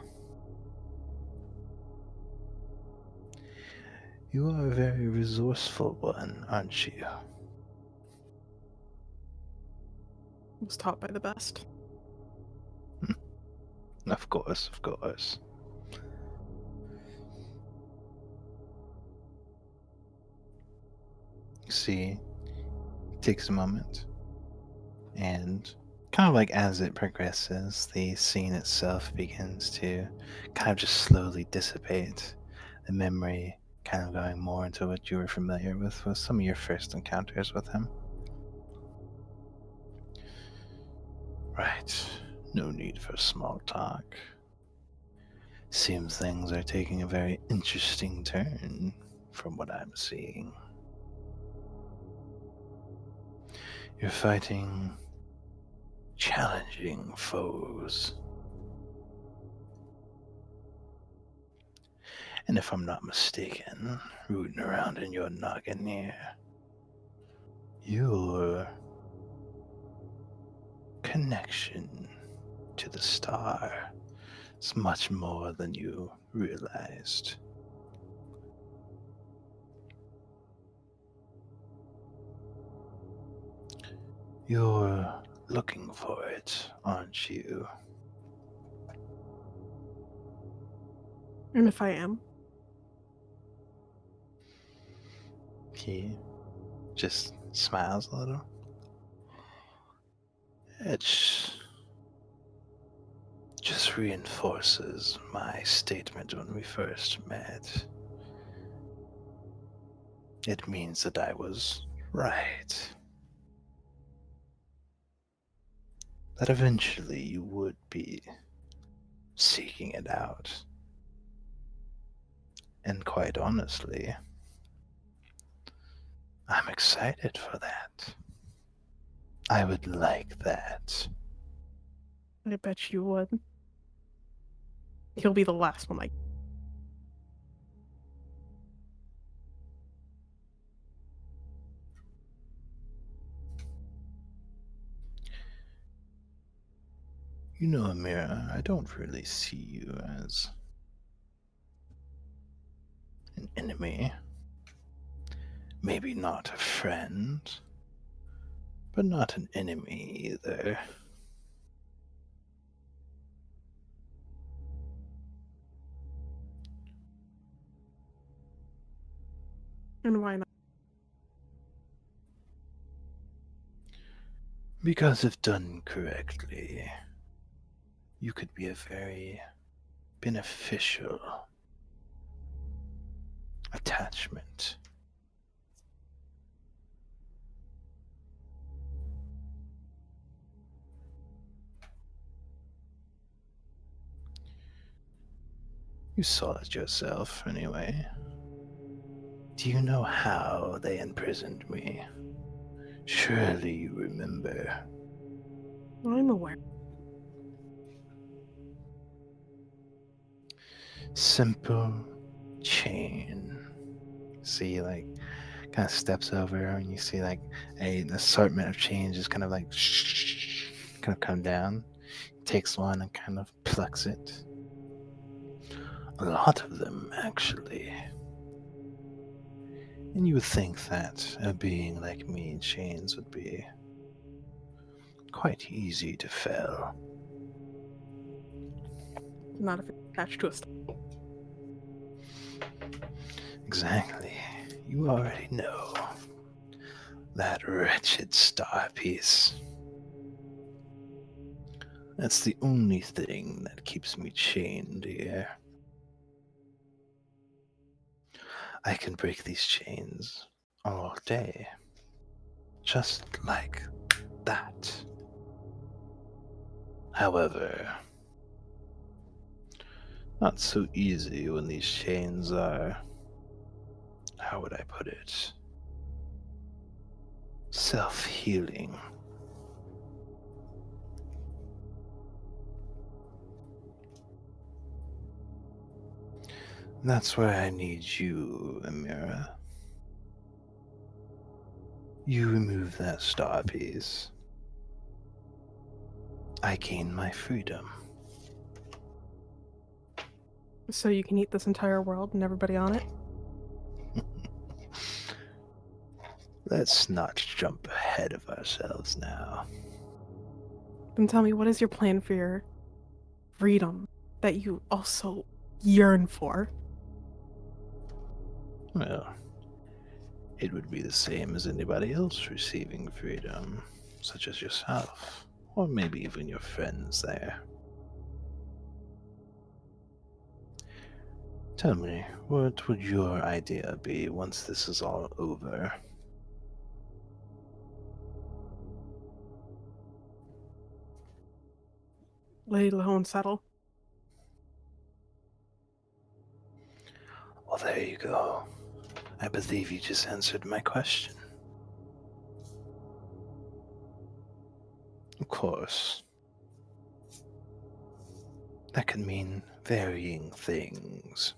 You are a very resourceful one, aren't you? I was taught by the best. Of course, of course. You see, it takes a moment, and kind of like as it progresses, the scene itself begins to kind of just slowly dissipate. The memory kind of going more into what you were familiar with some of your first encounters with him. Right. No need for small talk. Seems things are taking a very interesting turn from what I'm seeing. You're fighting challenging foes. And if I'm not mistaken, rooting around in your noggin here, your connection to the star is much more than you realized. You're looking for it, aren't you? And if I am? He just smiles a little. It just reinforces my statement when we first met. It means that I was right. That eventually you would be seeking it out. And quite honestly, I'm excited for that. I would like that. I bet you would. He'll be the last one, like. You know, Amira, I don't really see you as an enemy. Maybe not a friend, but not an enemy either. And why not? Because if done correctly, you could be a very beneficial attachment. You saw it yourself, anyway. Do you know how they imprisoned me? Surely you remember. I'm aware. Simple chain. See, like, kind of steps over, and you see, like, an assortment of chains just kind of like kind of come down. Takes one and kind of plucks it. A lot of them, actually. And you would think that a being like me, chains would be quite easy to fell. Not if it's attached to a Exactly. You already know. That wretched star piece. That's the only thing that keeps me chained here. I can break these chains all day. Just like that. However, not so easy when these chains are, how would I put it, self-healing. That's where I need you, Amira. You remove that star piece. I gain my freedom. So you can eat this entire world and everybody on it? Let's not jump ahead of ourselves now. Then tell me, what is your plan for your freedom that you also yearn for? Well, it would be the same as anybody else receiving freedom, such as yourself, or maybe even your friends there. Tell me, what would your idea be once this is all over? Lay low and settle. Well, there you go. I believe you just answered my question. Of course. That can mean varying things.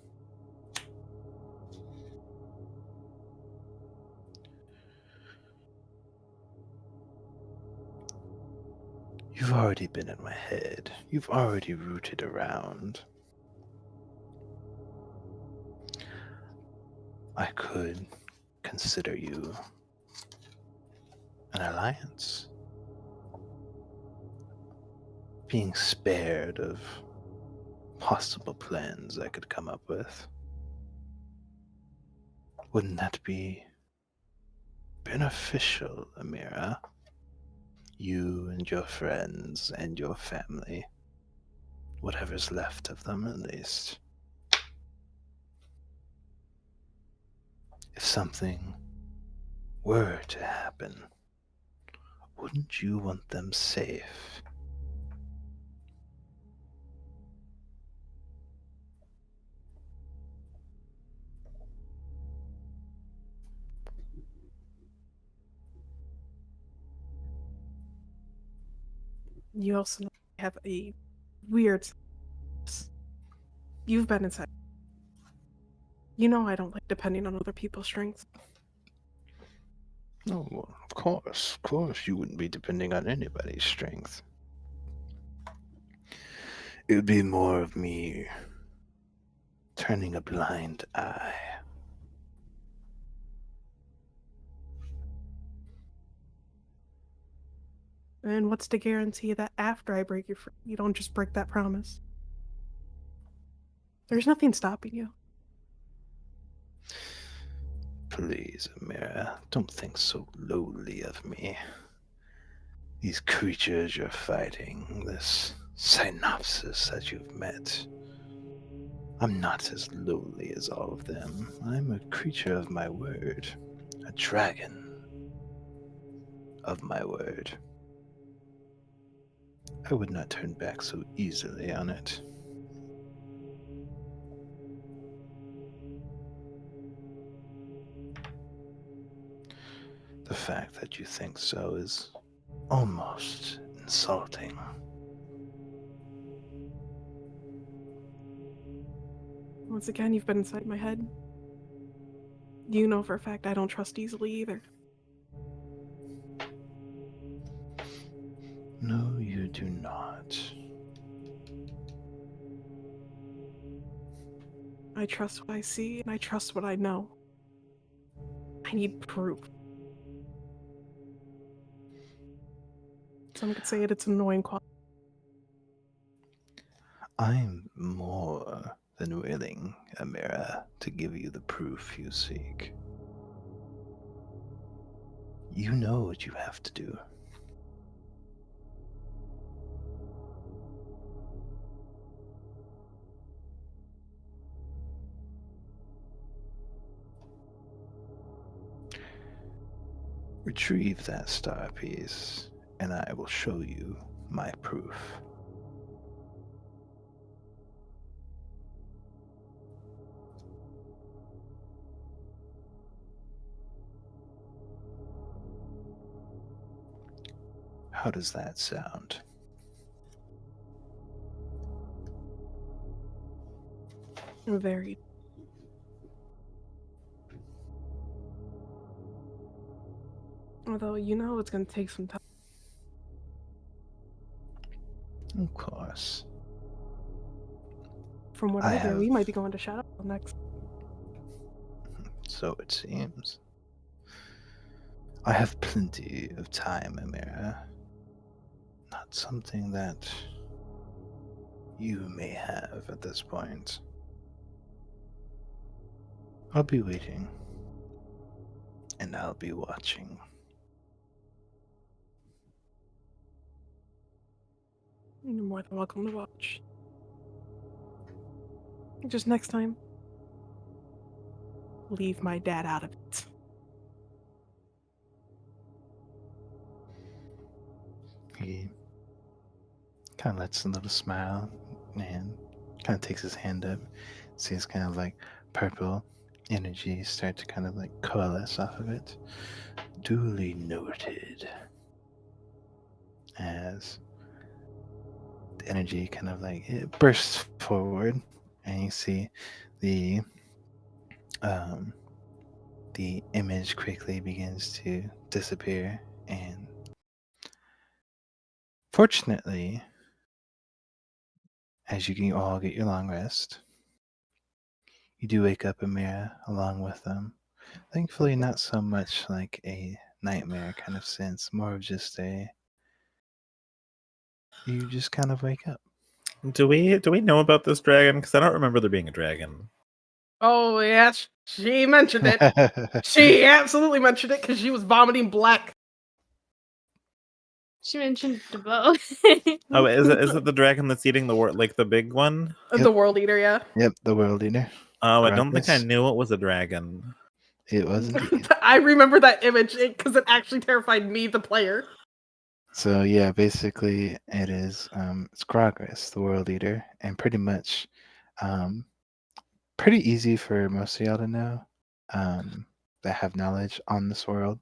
You've already been in my head. You've already rooted around. I could consider you an alliance. Being spared of possible plans I could come up with. Wouldn't that be beneficial, Amira? You and your friends and your family. Whatever's left of them, at least. If something were to happen, wouldn't you want them safe? You also have a weird... You've been inside. You know I don't like depending on other people's strengths. Oh, well, of course, you wouldn't be depending on anybody's strength. It would be more of me turning a blind eye. And what's to guarantee that after I break you free, you don't just break that promise? There's nothing stopping you. Please, Amira, don't think so lowly of me. These creatures you're fighting, this synopsis that you've met, I'm not as lowly as all of them. I'm a creature of my word, a dragon of my word. I would not turn back so easily on it. The fact that you think so is almost insulting. Once again, you've been inside my head. You know for a fact I don't trust easily either. No, you do not. I trust what I see, and I trust what I know. I need proof. Some could say it's an annoying quality. I'm more than willing, Amira, to give you the proof you seek. You know what you have to do. Retrieve that star piece, and I will show you my proof. How does that sound? Very. Although, it's going to take some time. Of course. From what I I hear, have- we might be going to Shadow next. So it seems. I have plenty of time, Amira. Not something that you may have at this point. I'll be waiting. And I'll be watching. You're more than welcome to watch. Just next time, leave my dad out of it. He kind of lets a little smile and kind of takes his hand up. Sees kind of like purple energy start to kind of like coalesce off of it. Duly noted. As the energy kind of like it bursts forward, and you see the image quickly begins to disappear. And fortunately, as you can all get your long rest, you do wake up, Amira, along with them. Thankfully, not so much like a nightmare kind of sense, more of just you just kind of wake up. Do we know about this dragon? Because I don't remember there being a dragon. Oh, yes, she mentioned it. She absolutely mentioned it because she was vomiting black. She mentioned the Beau. Oh, is it the dragon that's eating the world, like the big one? Yep. The world eater, yeah. Yep, the world eater. Oh, I don't think I Gravis. knew it was a dragon. It was indeed. I remember that image because it actually terrified me, the player. So yeah, basically it is it's Grogris, the world eater, and pretty much pretty easy for most of y'all to know that have knowledge on this world,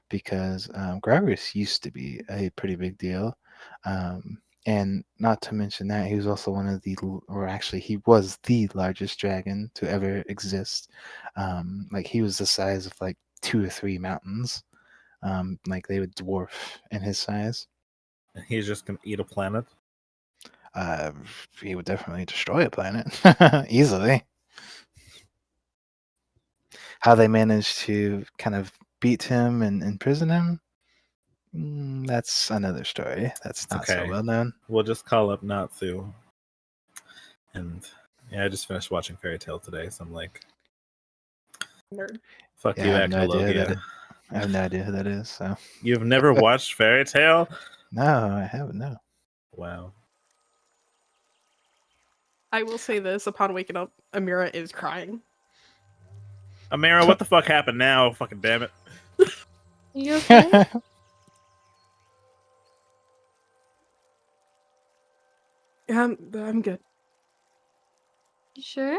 because Grogris used to be a pretty big deal. And not to mention that he was also one of or actually he was the largest dragon to ever exist. Like he was the size of like 2 or 3 mountains. Like they would dwarf in his size. He's just gonna eat a planet. He would definitely destroy a planet easily. How they managed to kind of beat him and imprison him, that's another story. That's not so okay. well known. We'll just call up Natsu. And yeah, I just finished watching Fairy Tail today, so I'm like, Nerd. fuck Yeah, you, I have no idea Echologia. I have no idea who that is. So You've never watched Fairy Tail? no, I haven't. No. Wow. I will say this: upon waking up, Amira is crying. Amira, what the fuck happened now? Fucking damn it. You okay? Yeah, I'm good. You sure?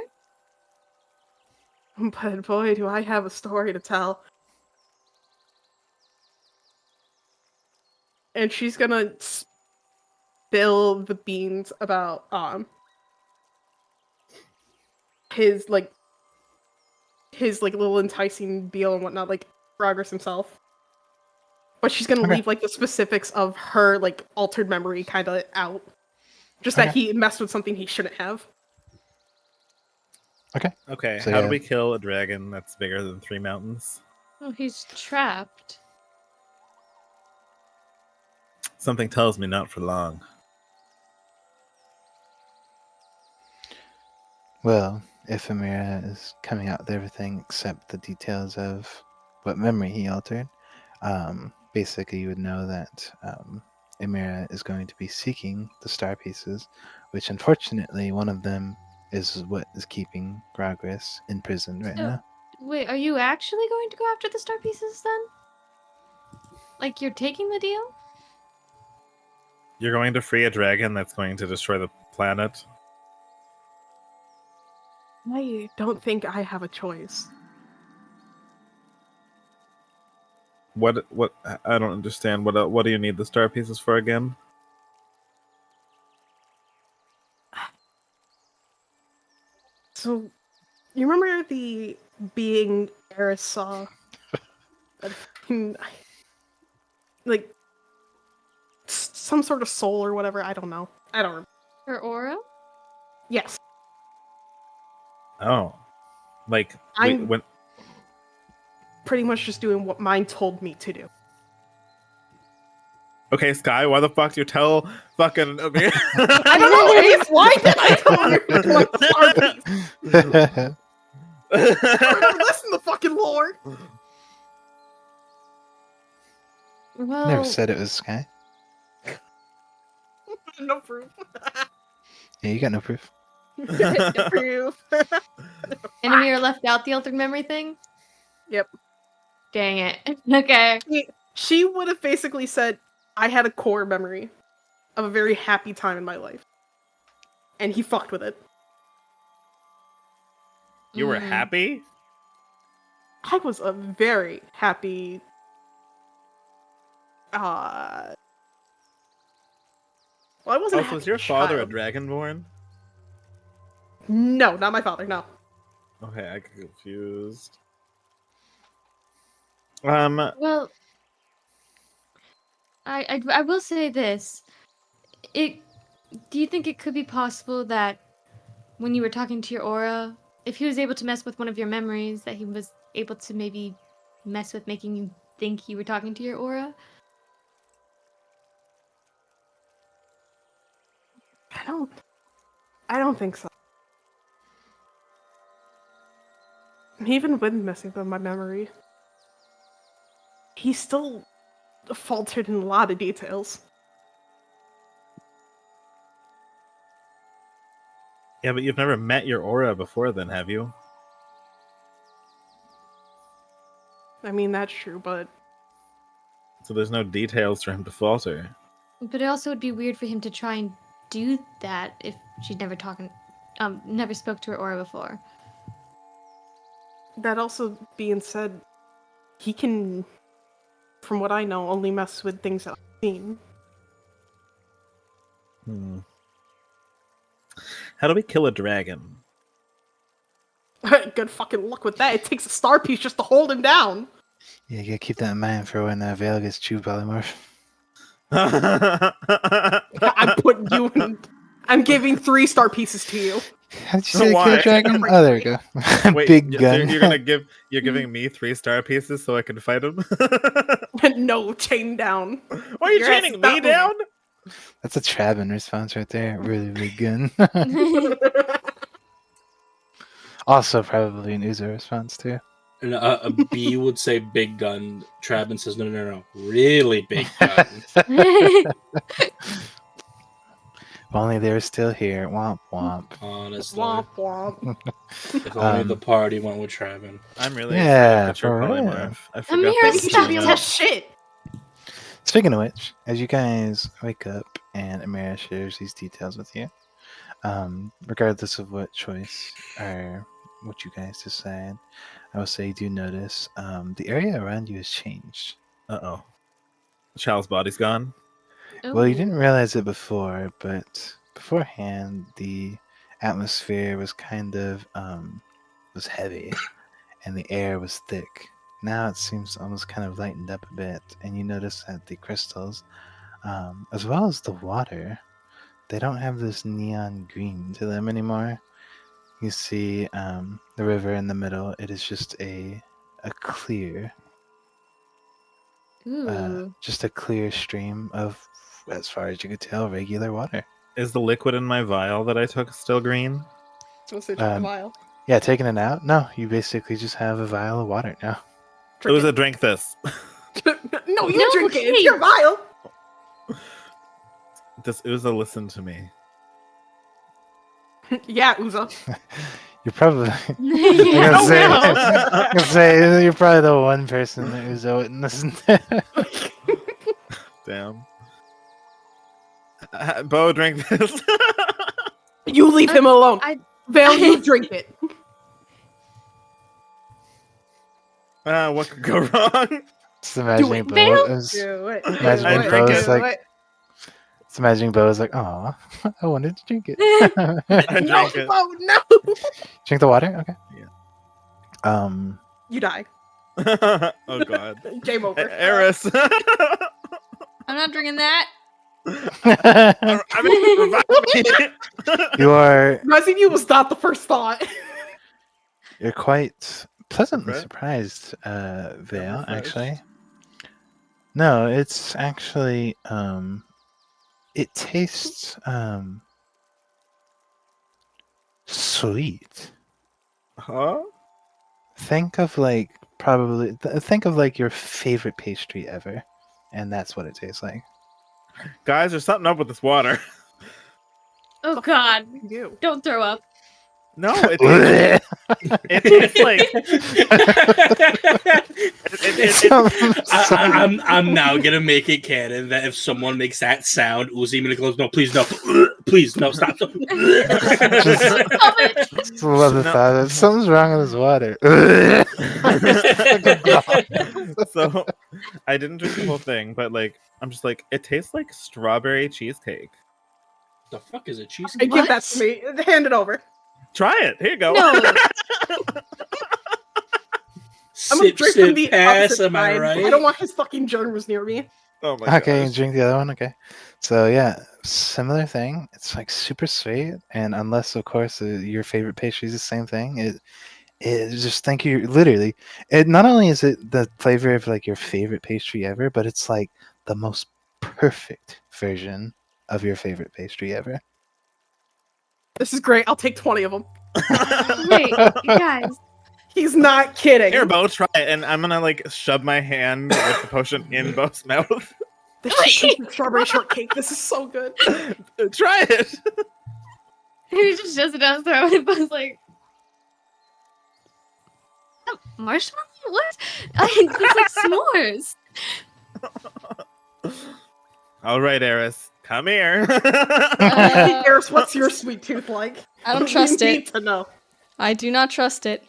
But boy, do I have a story to tell. And she's gonna spill the beans about his little enticing deal and whatnot, like Progress himself. But she's gonna Okay. leave like the specifics of her like altered memory kind of out. Just that Okay. he messed with something he shouldn't have. Okay, So, how yeah. do we kill a dragon that's bigger than 3 mountains? Oh, he's trapped. Something tells me not for long. Well, if Amira is coming out with everything except the details of what memory he altered, basically you would know that Amira is going to be seeking the star pieces, which unfortunately one of them is what is keeping Grogris in prison right So- now. Wait, are you actually going to go after the star pieces then? Like you're taking the deal? You're going to free a dragon that's going to destroy the planet. I don't think I have a choice. What? I don't understand. What do you need the star pieces for again? So, you remember the being Eris saw? Like, some sort of soul or whatever, I don't know. I don't remember. Her aura? Yes. Oh, like I'm- when? Pretty much just doing what mine told me to do. Okay, Sky, why the fuck do you tell fucking? Okay. I don't know, Ace, why did I tell you to collect the star piece? I don't remember this in the fucking lore. Well, Never said it was Sky. No proof. Yeah, you got no proof. No proof. enemy or left out the altered memory thing? Yep. Dang it. Okay. She would have basically said, I had a core memory of a very happy time in my life. And he fucked with it. You were Mm. happy? I was a very happy well, I wasn't a Also, was happy your father a child. dragonborn? No, not my father, no. Okay, I get confused. Well, I will say this. Do you think it could be possible that when you were talking to your aura, if he was able to mess with one of your memories, that he was able to maybe mess with making you think you were talking to your aura? I don't think so. Even with messing with my memory, he still faltered in a lot of details. Yeah, but you've never met your aura before then, have you? I mean, that's true, but So there's no details for him to falter. But it also would be weird for him to try and do that if she'd never spoke to her aura before. that also being said, he can, from what I know, only mess with things that I've seen. How do we kill a dragon? Good fucking luck with that. It takes a star piece just to hold him down. Yeah, you gotta keep that in mind for when Veil gets chewed polymorph. I'm putting you in. I'm giving 3 star pieces to you. How did you say Why? kill a dragon? Oh, there we go. Wait, Big so gun. you're giving me 3 star pieces so I can fight him? No, chain down. Why are you Your ass chaining is me not down? That's a Trabin response right there. Really big gun. Also, probably an Uzo response too. And a B would say big gun. Trabin says no, really big gun. If only they were still here. Womp womp. Honestly, Womp womp. if only the party went with Trabin. I'm really Yeah, excited for for real. polymorph. I forgot Amira, that He was should be coming able up. to shit. Speaking of which, as you guys wake up and Amira shares these details with you, regardless of what choice or what you guys decide, I will say you do notice the area around you has changed. Uh-oh. Child's body's gone. Well, you didn't realize it before, but beforehand, the atmosphere was kind of was heavy, and the air was thick. Now it seems almost kind of lightened up a bit, and you notice that the crystals, as well as the water, they don't have this neon green to them anymore. You see the river in the middle. It is just a clear, Ooh. just a clear stream of, as far as you could tell, regular water. Is the liquid in my vial that I took still green? Yeah, taking it out? No, you basically just have a vial of water now. Uza, drink this. No, you No, drink it. hey. It's your vial. Does Uza listen to me? Yeah, Uza. You're probably. Yeah. gonna say- no. I'm gonna say you're probably the one person that Uzo wouldn't listen to. Damn. Beau, drink this. You leave him alone. Vale, you drink it. What could go wrong? Just imagining Do Beau. Imagining Beau's like. Just imagining Beau's like, oh, I wanted to drink it. I drank it. Oh no! Drink the water. Okay. Yeah. You die. Oh god. Game over. Eris. I'm not drinking that. I mean, revive me. You are. Resident Evil was not the first thought. You're quite pleasantly Right? surprised, Vale. surprised. Actually, no, it's actually it tastes sweet. Huh? Think of like think of like your favorite pastry ever, and that's what it tastes like. Guys, there's something up with this water. Oh God! You. Oh, Don't throw up. No, it tastes like I'm now gonna make it canon that if someone makes that sound, Uzi gonna close. No, please, no, please, no, stop. Stop it. Just love the No. thought that something's wrong with this water. So I didn't drink the whole thing, but like I'm just like it tastes like strawberry cheesecake. The fuck is a Hey, cheesecake? give that to me. Hand it over. Try it. Here you go. No. I'm gonna Sip, drink from sip, the pass. opposite Am I side. right? I don't want his fucking germs near me. Oh my Okay, gosh. drink the other one. Okay, so yeah, similar thing. It's like super sweet, and unless of course your favorite pastry is the same thing, it just think you literally. It not only is it the flavor of like your favorite pastry ever, but it's like the most perfect version of your favorite pastry ever. This is great. I'll take 20 of them. Wait, you guys. He's not kidding. Here, Beau, try it, and I'm gonna like shove my hand with the potion in Beau's mouth. This shit tastes like strawberry shortcake. This is so good. Try it. He just does it down his throat and was like, "Oh, marshmallow? What? It's like s'mores." All right, Eris, come here. Eris, what's your sweet tooth like? I don't trust We it. need to know. I do not trust it.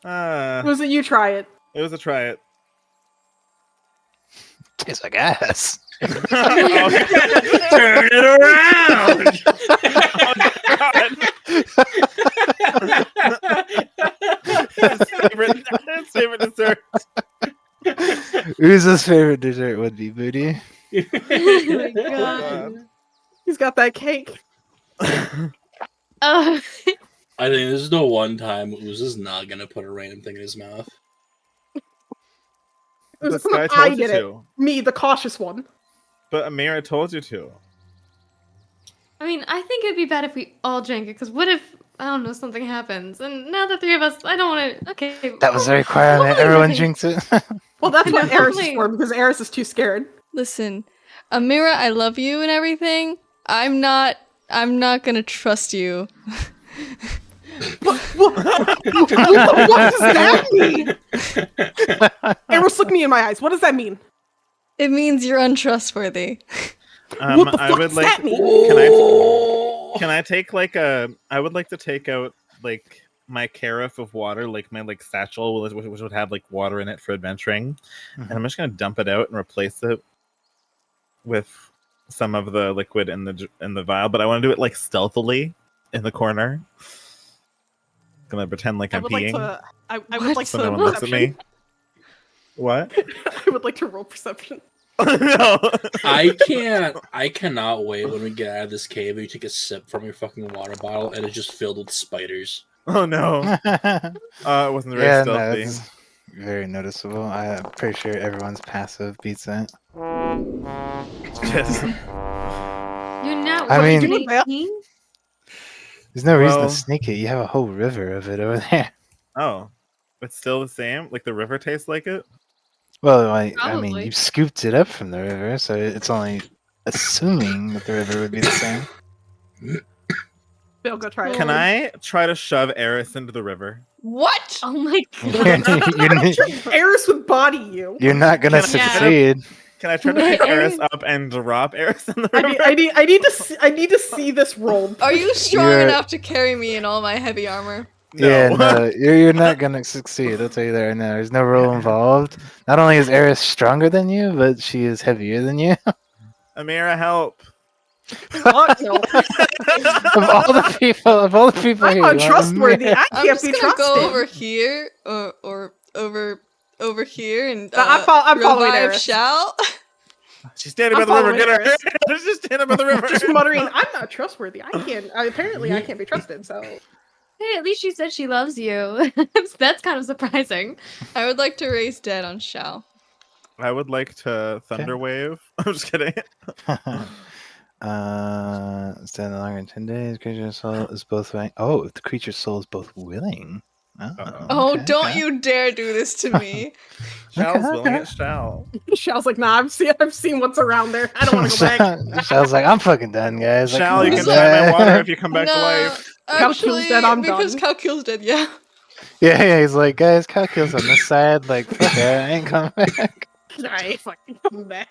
Was it you try it? It was a try it. Tastes like ass. Oh, Turn it around. His favorite dessert. Uza's favorite dessert would be booty. Oh my Oh, God. God. He's got that cake. Oh. I think this is the one time Uz is not gonna put a random thing in his mouth. This guy I told you did it. to. Me, the cautious one. But Amira told you to. I mean, I think it'd be bad if we all drank it, because what if, I don't know, something happens? And now the three of us, I don't want to. Okay. That was the requirement. Hopefully Everyone nothing- drinks it. Well, that's what No, Eris is wait. for, because Eris is too scared. Listen, Amira, I love you and everything. I'm not gonna trust you. What does that mean? Eris, look me in my eyes. What does that mean? It means you're untrustworthy. What the fuck I would does like. that mean? Can I take like a? I would like to take out like my carafe of water, like my like satchel, which would have like water in it for adventuring, and I'm just gonna dump it out and replace it with some of the liquid in the vial. But I want to do it like stealthily in the corner. Gonna pretend like I I'm would like peeing, to. I would What? like so to. no one looks at me. What? I would like to roll perception. No. I cannot wait when we get out of this cave and you take a sip from your fucking water bottle and it's just filled with spiders. Oh no. It wasn't very yeah, no, stealthy. it's very noticeable. I'm pretty sure everyone's passive beats it. Yes. You're not I mean- Doing that? 18? There's no reason Well- to sneak it. You have a whole river of it over there. Oh, it's still the same. Like the river tastes like it. Well, I mean, Probably. you scooped it up from the river, so it's only assuming that the river would be the same. Bill, go try it. Can I try to shove Eris into the river? What? Oh my you're, God. you're, Eris would body you. you're not gonna Can I- succeed. Can I try to pick Eris up and drop Eris in the river? I need to see this roll. Are you strong You're- enough to carry me in all my heavy armor? No. Yeah, no, you're not gonna succeed. I'll tell you that right now. There's no role involved. Not only is Eris stronger than you, but she is heavier than you. Amira, help. Fuck no. of all the people I'm here, you want untrustworthy. Amira. I I'm can't just be gonna trusted. go over here, or over here, and I'm following revive Eris. Shal. She's standing by I'm the river. following Get her. Eris. She's standing by the river. Just muttering, I'm not trustworthy. Apparently I can't be trusted, so. Hey, at least she said she loves you. That's kind of surprising. I would like to raise dead on Shal. I would like to thunder wave. I'm just kidding. Stand no longer in 10 days. Creature's soul is both willing. Oh, if the creature's soul is both willing. Oh, okay, don't okay. you dare do this to me. Shal's Okay, willing okay. it, Shal. Shal's like, nah, I've seen what's around there. I don't want to go back. I was like, I'm fucking done, guys. Like, Shal, come you on, can He's try my guys. water if you come back to No, life. actually, dead, I'm because done. Calcul's dead, yeah. Yeah, he's like, guys, calculus on this side. Like, fuck that, I ain't coming back. I ain't fucking coming back.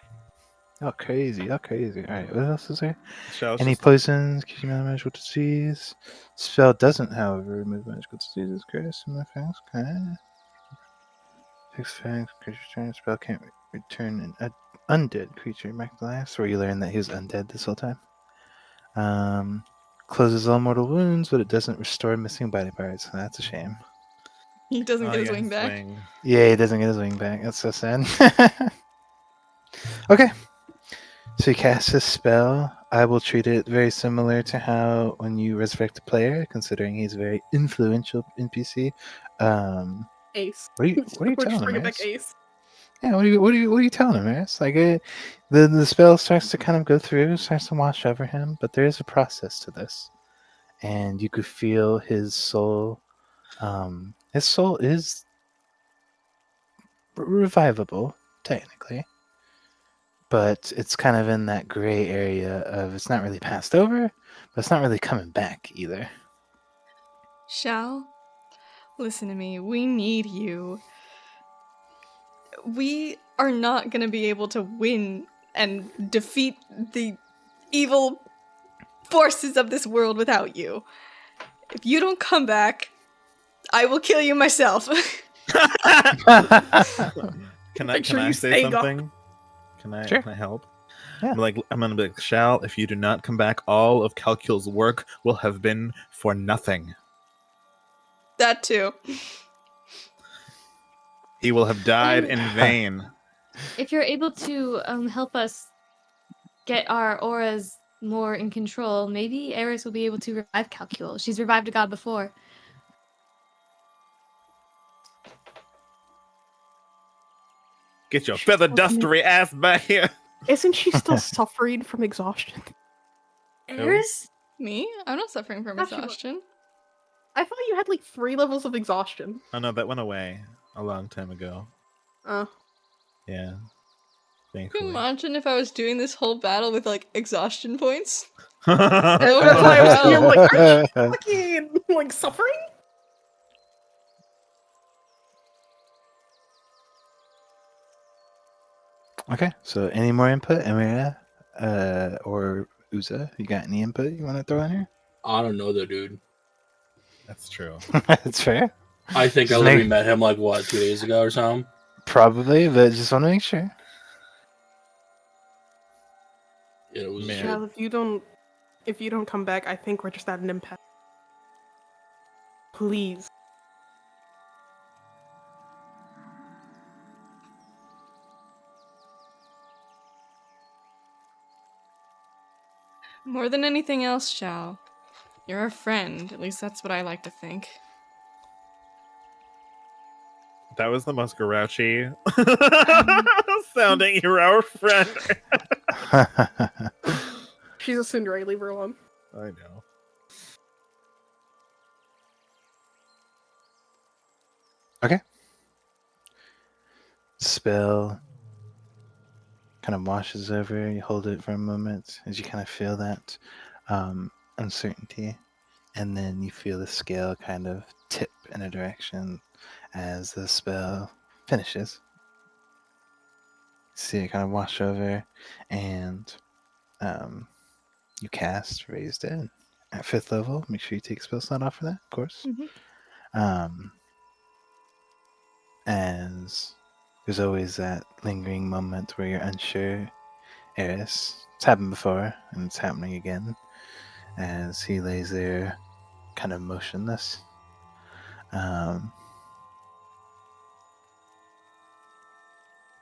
Oh, crazy. Oh, crazy. All right, what else is there? Shal's Any just poisons, gives you magical disease. Spell doesn't, however, remove magical diseases, curse, and effects. Okay. Fix facts, creature's turn. Spell can't return an undead creature back to life. So you learn that he was undead this whole time. Closes all mortal wounds, but it doesn't restore missing body parts. So that's a shame. He doesn't oh, get his yeah, wing his back. wing. Yeah, he doesn't get his wing back. That's so sad. Okay. So you cast this spell. I will treat it very similar to how when you resurrect a player, considering he's a very influential NPC. Ace. What are you We're telling just him, bringing back Eris? Ace. Yeah, what are you telling him, Eris? Like the spell starts to kind of go through, starts to wash over him, but there is a process to this, and you could feel his soul. His soul is revivable, technically, but it's kind of in that gray area of it's not really passed over, but it's not really coming back either. Shal, listen to me. We need you. We are not going to be able to win and defeat the evil forces of this world without you. If you don't come back, I will kill you myself. Can Make I sure you say stay up. something? Sure. Can I help? Yeah. I'm gonna be like, Shal, if you do not come back, all of Calcul's work will have been for nothing. That too. He will have died in vain. If you're able to help us get our auras more in control, maybe Eris will be able to revive Calcul. She's revived a god before. Get your feather dustery ass back here. Isn't she still suffering from exhaustion? Eris? Me? I'm not suffering from Thought you were- exhaustion. I thought you had like 3 levels of exhaustion. Oh no, that went away a long time ago. Yeah. Can you Thankfully. imagine if I was doing this whole battle with like exhaustion points? That's why I was sitting here like, aren't you fucking like suffering? Okay, so any more input, Amira, or Uza? You got any input you want to throw in here? I don't know the dude. That's true. That's fair. I think I Just literally make- met him like what 2 days ago or something. Probably, but just want to make sure. Yeah, it was. Man. Well, if you don't come back, I think we're just at an impasse. Please. More than anything else, Shal. You're a friend. At least that's what I like to think. That was the most grouchy sounding you're our friend. She's a Cinderella, leave her alone. I know. Okay. Spell kind of washes over. You hold it for a moment as you kind of feel that uncertainty, and then you feel the scale kind of tip in a direction as the spell finishes. see it kind of wash over, and you cast Raise Dead at 5th level. Make sure you take spell slot off for that, of course. As there's always that lingering moment where you're unsure. Eris, it's happened before, and it's happening again, as he lays there kind of motionless.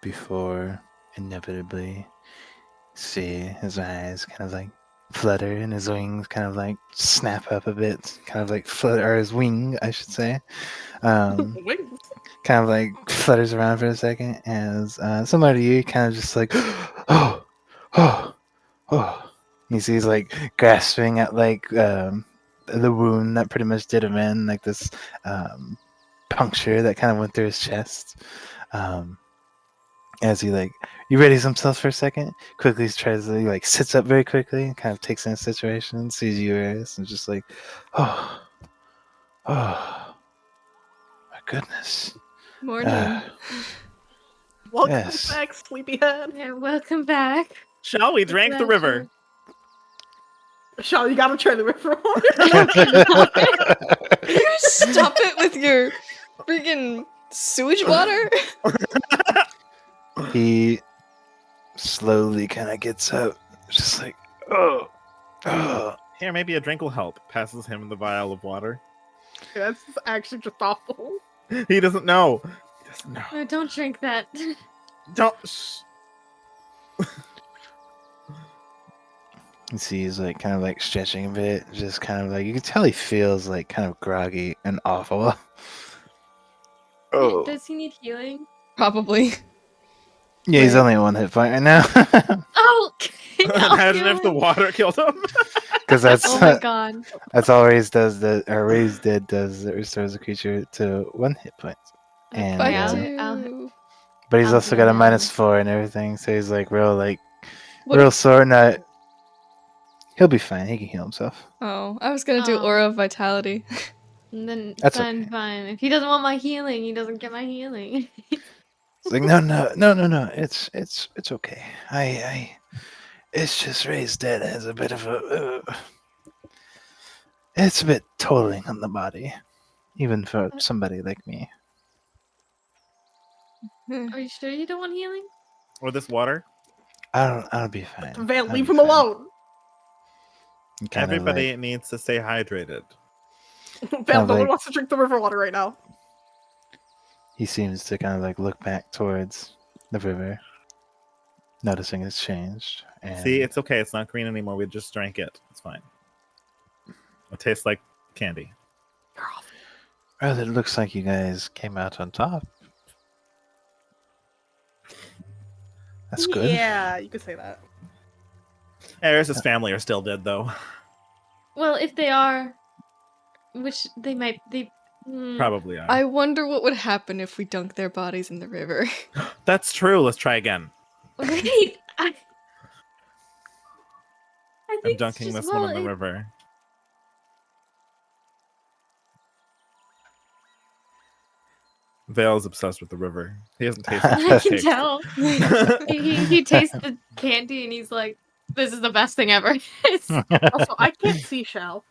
Before inevitably see his eyes kind of like flutter and his wings kind of like snap up a bit, kind of like flutter, or his wing, I should say. Wings. Kind of like flutters around for a second as similar to you, kind of just like, oh, oh, oh. You see he's like grasping at like the wound that pretty much did him in, like this puncture that kind of went through his chest. As he like readies himself for a second, quickly tries to like sits up very quickly and kind of takes in the situation, sees you, Eris, and just like, oh, my goodness. Morning. Welcome Yes. back, sleepyhead. Yeah, welcome back. Shall we drink the river? Shaw, you gotta try the river. You stop it with your freaking sewage water. He slowly kind of gets up, just like, oh. Here, maybe a drink will help. Passes him the vial of water. That's actually just awful. He doesn't know. He doesn't know. No, don't drink that. Don't. Shh. You see he's like kind of like stretching a bit, just kind of like, you can tell he feels like kind of groggy and awful. Oh. Does he need healing? Probably. Yeah, he's only at 1 hit point right now. Oh! Imagine if the water killed him. Because that's Oh my god. that's all Raise does. Raise Dead does. It restores a creature to 1 hit point. And Back Yeah, to... but he's I'll also heal got a him. -4 and everything, so he's like What real if- sore. Not. He'll be fine. He can heal himself. Oh, I was gonna do Oh. Aura of Vitality. And then That's fine, okay. fine. If he doesn't want my healing, he doesn't get my healing. It's like no. It's okay. It's just Raised Dead has a bit of a. It's a bit tolling on the body, even for somebody like me. Are you sure you don't want healing? Or this water? I'll be fine. Van, I'll leave be him fine. alone. Kind of Everybody like- needs to stay hydrated. Van, no one like- wants to drink the river water right now. he seems to kind of like look back towards the river, noticing it's changed. And See, it's okay. It's not green anymore. We just drank it. It's fine. It tastes like candy. well, it looks like you guys came out on top. That's good. Yeah, you could say that. Eris's family are still dead, though. Well, if they are, which they might, Probably are. I wonder what would happen if we dunk their bodies in the river. That's true. Let's try again. Wait, I I'm think dunking it's this just, one well, in the it- river. Vale's obsessed with the river. He hasn't tasted I can cheesecake. tell. He tastes the candy and he's like, "This is the best thing ever." It's- Also, I can't see Shao.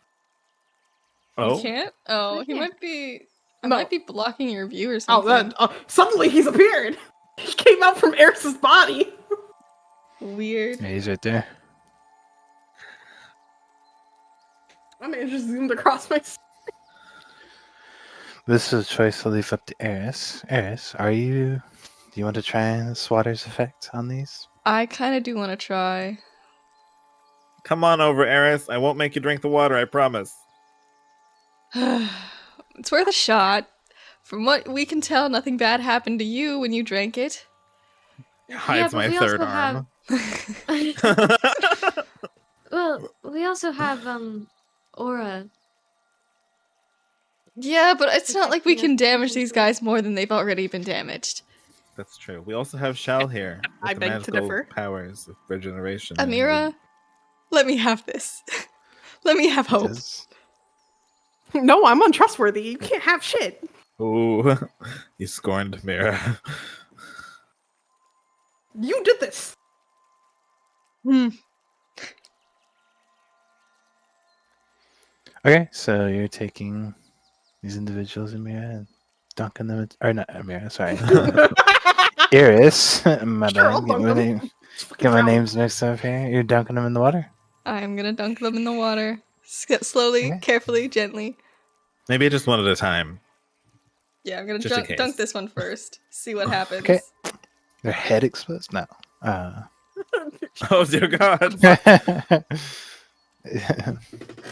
You Oh, can't? Oh, I he can't. might be... I No. might be blocking your view or Oh, something. then suddenly he's appeared. He came out from Eris's body. Weird. Yeah, he's right there. I mean, it just zoomed across my. This is a choice to leave up to Eris. Eris, do you want to try the Swatter's effect on these? I kind of do want to try. come on over, Eris. I won't make you drink the water, I promise. It's worth a shot. From what we can tell, nothing bad happened to you when you drank it. Hides but my we third also arm. Well, we also have aura. Yeah, but it's not like we Protecting can us damage these potentially. guys more than they've already been damaged. That's true. We also have Shell here. I with the beg to magical differ. powers of regeneration. and Amira, let me have this. Let me have hope. No, I'm untrustworthy. You can't have shit. Ooh, you scorned Mira. You did this. Okay, so you're taking these individuals, Amira, and dunking them. Or not Amira, sorry. Eris. My Sure, I'll bad. Get dunk my, them. name, It's fucking get my valid. names mixed up here. You're dunking them in the water? I'm gonna dunk them in the water. Slowly, Okay. carefully, gently. Maybe just one at a time. Yeah, I'm gonna Just in case. dunk this one first. See what happens. Okay. Their head explodes? No. Oh dear God!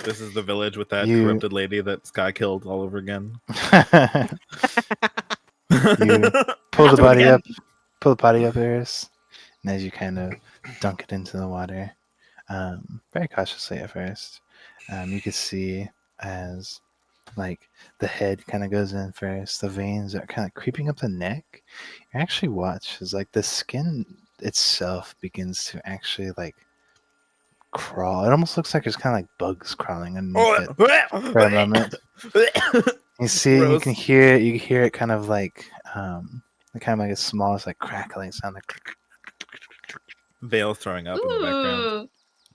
This is the village with that You- corrupted lady that Sky killed all over again. You pull the body up, Eris, and as you kind of dunk it into the water, very cautiously at first, you can see as like the head kind of goes in first, the veins are kind of creeping up the neck. You actually watch as like the skin itself begins to actually like crawl. It almost looks like there's kind of like bugs crawling underneath it for a moment. You see, you Gross. can hear it kind of like like a small, like crackling sound, like. Veil throwing up in the background. Ooh.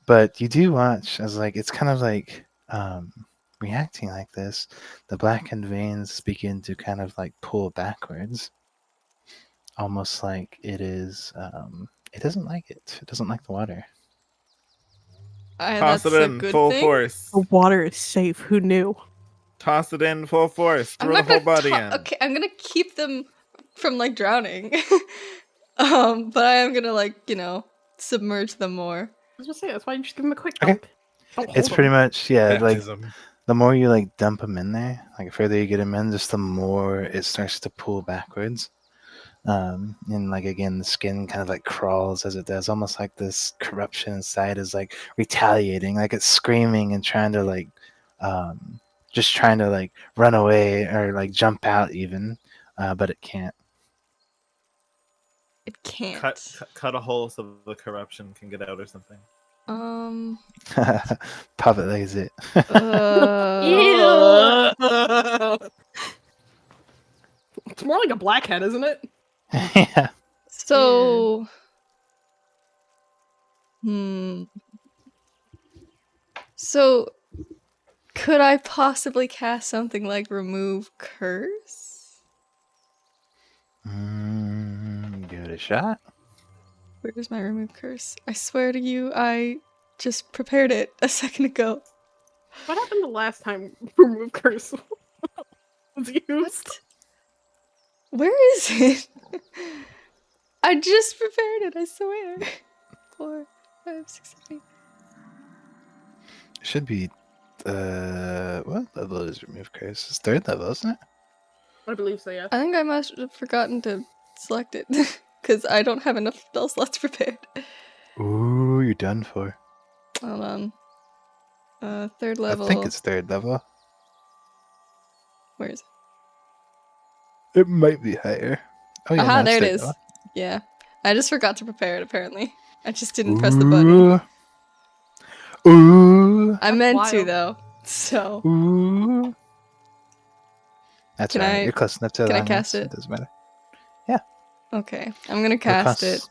But you do watch as like it's kind of like reacting like this. The blackened veins begin to kind of like pull backwards, almost like it is. It doesn't like it. It doesn't like the water. Toss That's it a in good full thing. force. The water is safe. Who knew? Toss it in full force. I'm Throw the not whole gonna body in. Okay, I'm gonna keep them from like drowning. But I am gonna like, submerge them more. I was gonna say that's why you just give him a quick Okay. dunk. Don't It's hold pretty him. much like Baptism. the more you like dump them in there, like the further you get them in, just the more it starts to pull backwards. And like again, the skin kind of like crawls as it does, almost like this corruption inside is like retaliating, like it's screaming and trying to like, just trying to like run away or like jump out even, but it can't. It can't. Cut a hole so the corruption can get out or something. Pop it lays it. Ew. It's more like a blackhead, isn't it? Yeah. So, So, could I possibly cast something like remove curse? Give it a shot. Where's my remove curse? I swear to you, I just prepared it a second ago. What happened the last time remove curse was used? What? Where is it? I just prepared it, I swear. 4, 5, 6, 7, 8. It should be. What level is remove curse? It's 3rd level, isn't it? I believe so, yeah. I think I must have forgotten to select it because I don't have enough spell slots prepared. Ooh, you're done for. Hold on. 3rd level. I think it's 3rd level. Where is it? It might be higher. Oh yeah, Aha, no, there it it's 3rd is. level. Yeah. I just forgot to prepare it, apparently. I just didn't press the button. Ooh. I meant to, wild. though. So, Ooh. That's Can right. I- You're close enough to can I long cast rest, it? It doesn't matter. okay. I'm gonna What cast it. costs-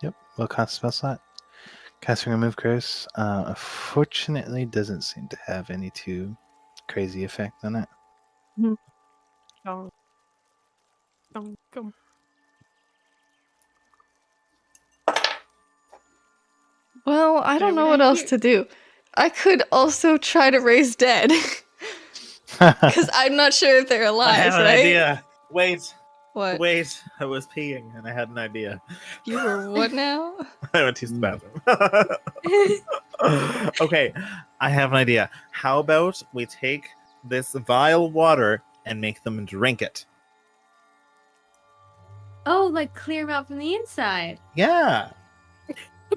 Yep. What cost spell slot? Casting remove curse. Unfortunately, doesn't seem to have any too crazy effect on it. Dunk. Dunk 'em. Well, I don't we know what have else here? to do. I could also try to raise dead. Because I'm not sure if they're alive, I have an right? idea. Wait. What? Wait. I was peeing and I had an idea. You were what now? I went to use the bathroom. Okay, I have an idea. How about we take this vile water and make them drink it? Oh, like clear them out from the inside. Yeah.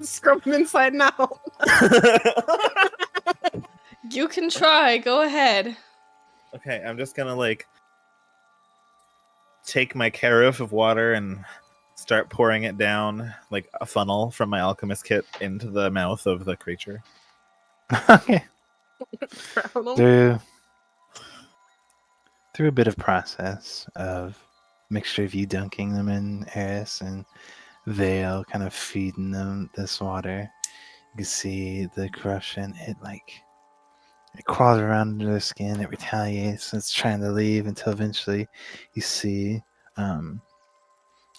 Scrub them inside and out. You can try. Go ahead. Okay, I'm just gonna like take my carafe of water and start pouring it down like a funnel from my alchemist kit into the mouth of the creature. Okay. Drown 'em. Through a bit of process of mixture of you dunking them in Eris and veil kind of feeding them this water. You can see the corruption. It crawls around under their skin. It retaliates. It's trying to leave until eventually you see, kind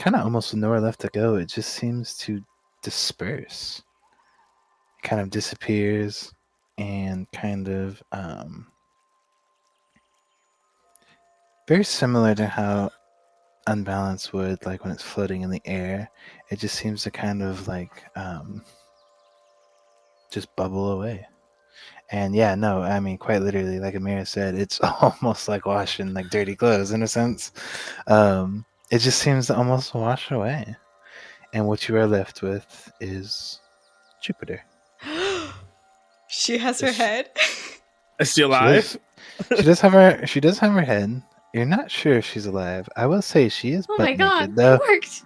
of almost with nowhere left to go. It just seems to disperse. It kind of disappears and kind of very similar to how unbalanced would, like when it's floating in the air, it just seems to kind of just bubble away. And yeah, no, I mean, quite literally, like Amira said, it's almost like washing like dirty clothes in a sense. It just seems to almost wash away. And what you are left with is Jupiter. She has her head. Is she alive? She does have her head. You're not sure if she's alive. I will say she is Oh butt my god, naked though. it worked.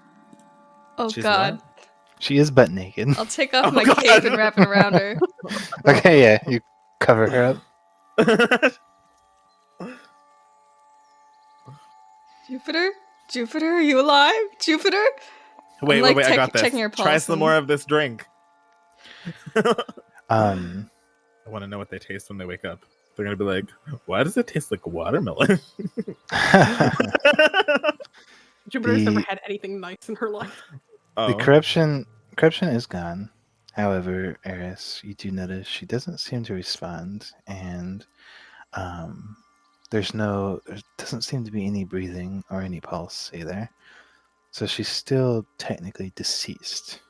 Oh She's god. what? She is butt naked. I'll take off Oh, my God. cape and wrap it around her. Okay, yeah, you cover her up. Jupiter? Jupiter, are you alive? Jupiter? Wait, like, I got this. checking her Try pulse some and- more of this drink. Um, I want to know what they taste when they wake up. They're gonna be like, "Why does it taste like watermelon?" Jupiter's never The- had anything nice in her life. The corruption is gone. However, Eris, you do notice she doesn't seem to respond, and there doesn't seem to be any breathing or any pulse either. So she's still technically deceased.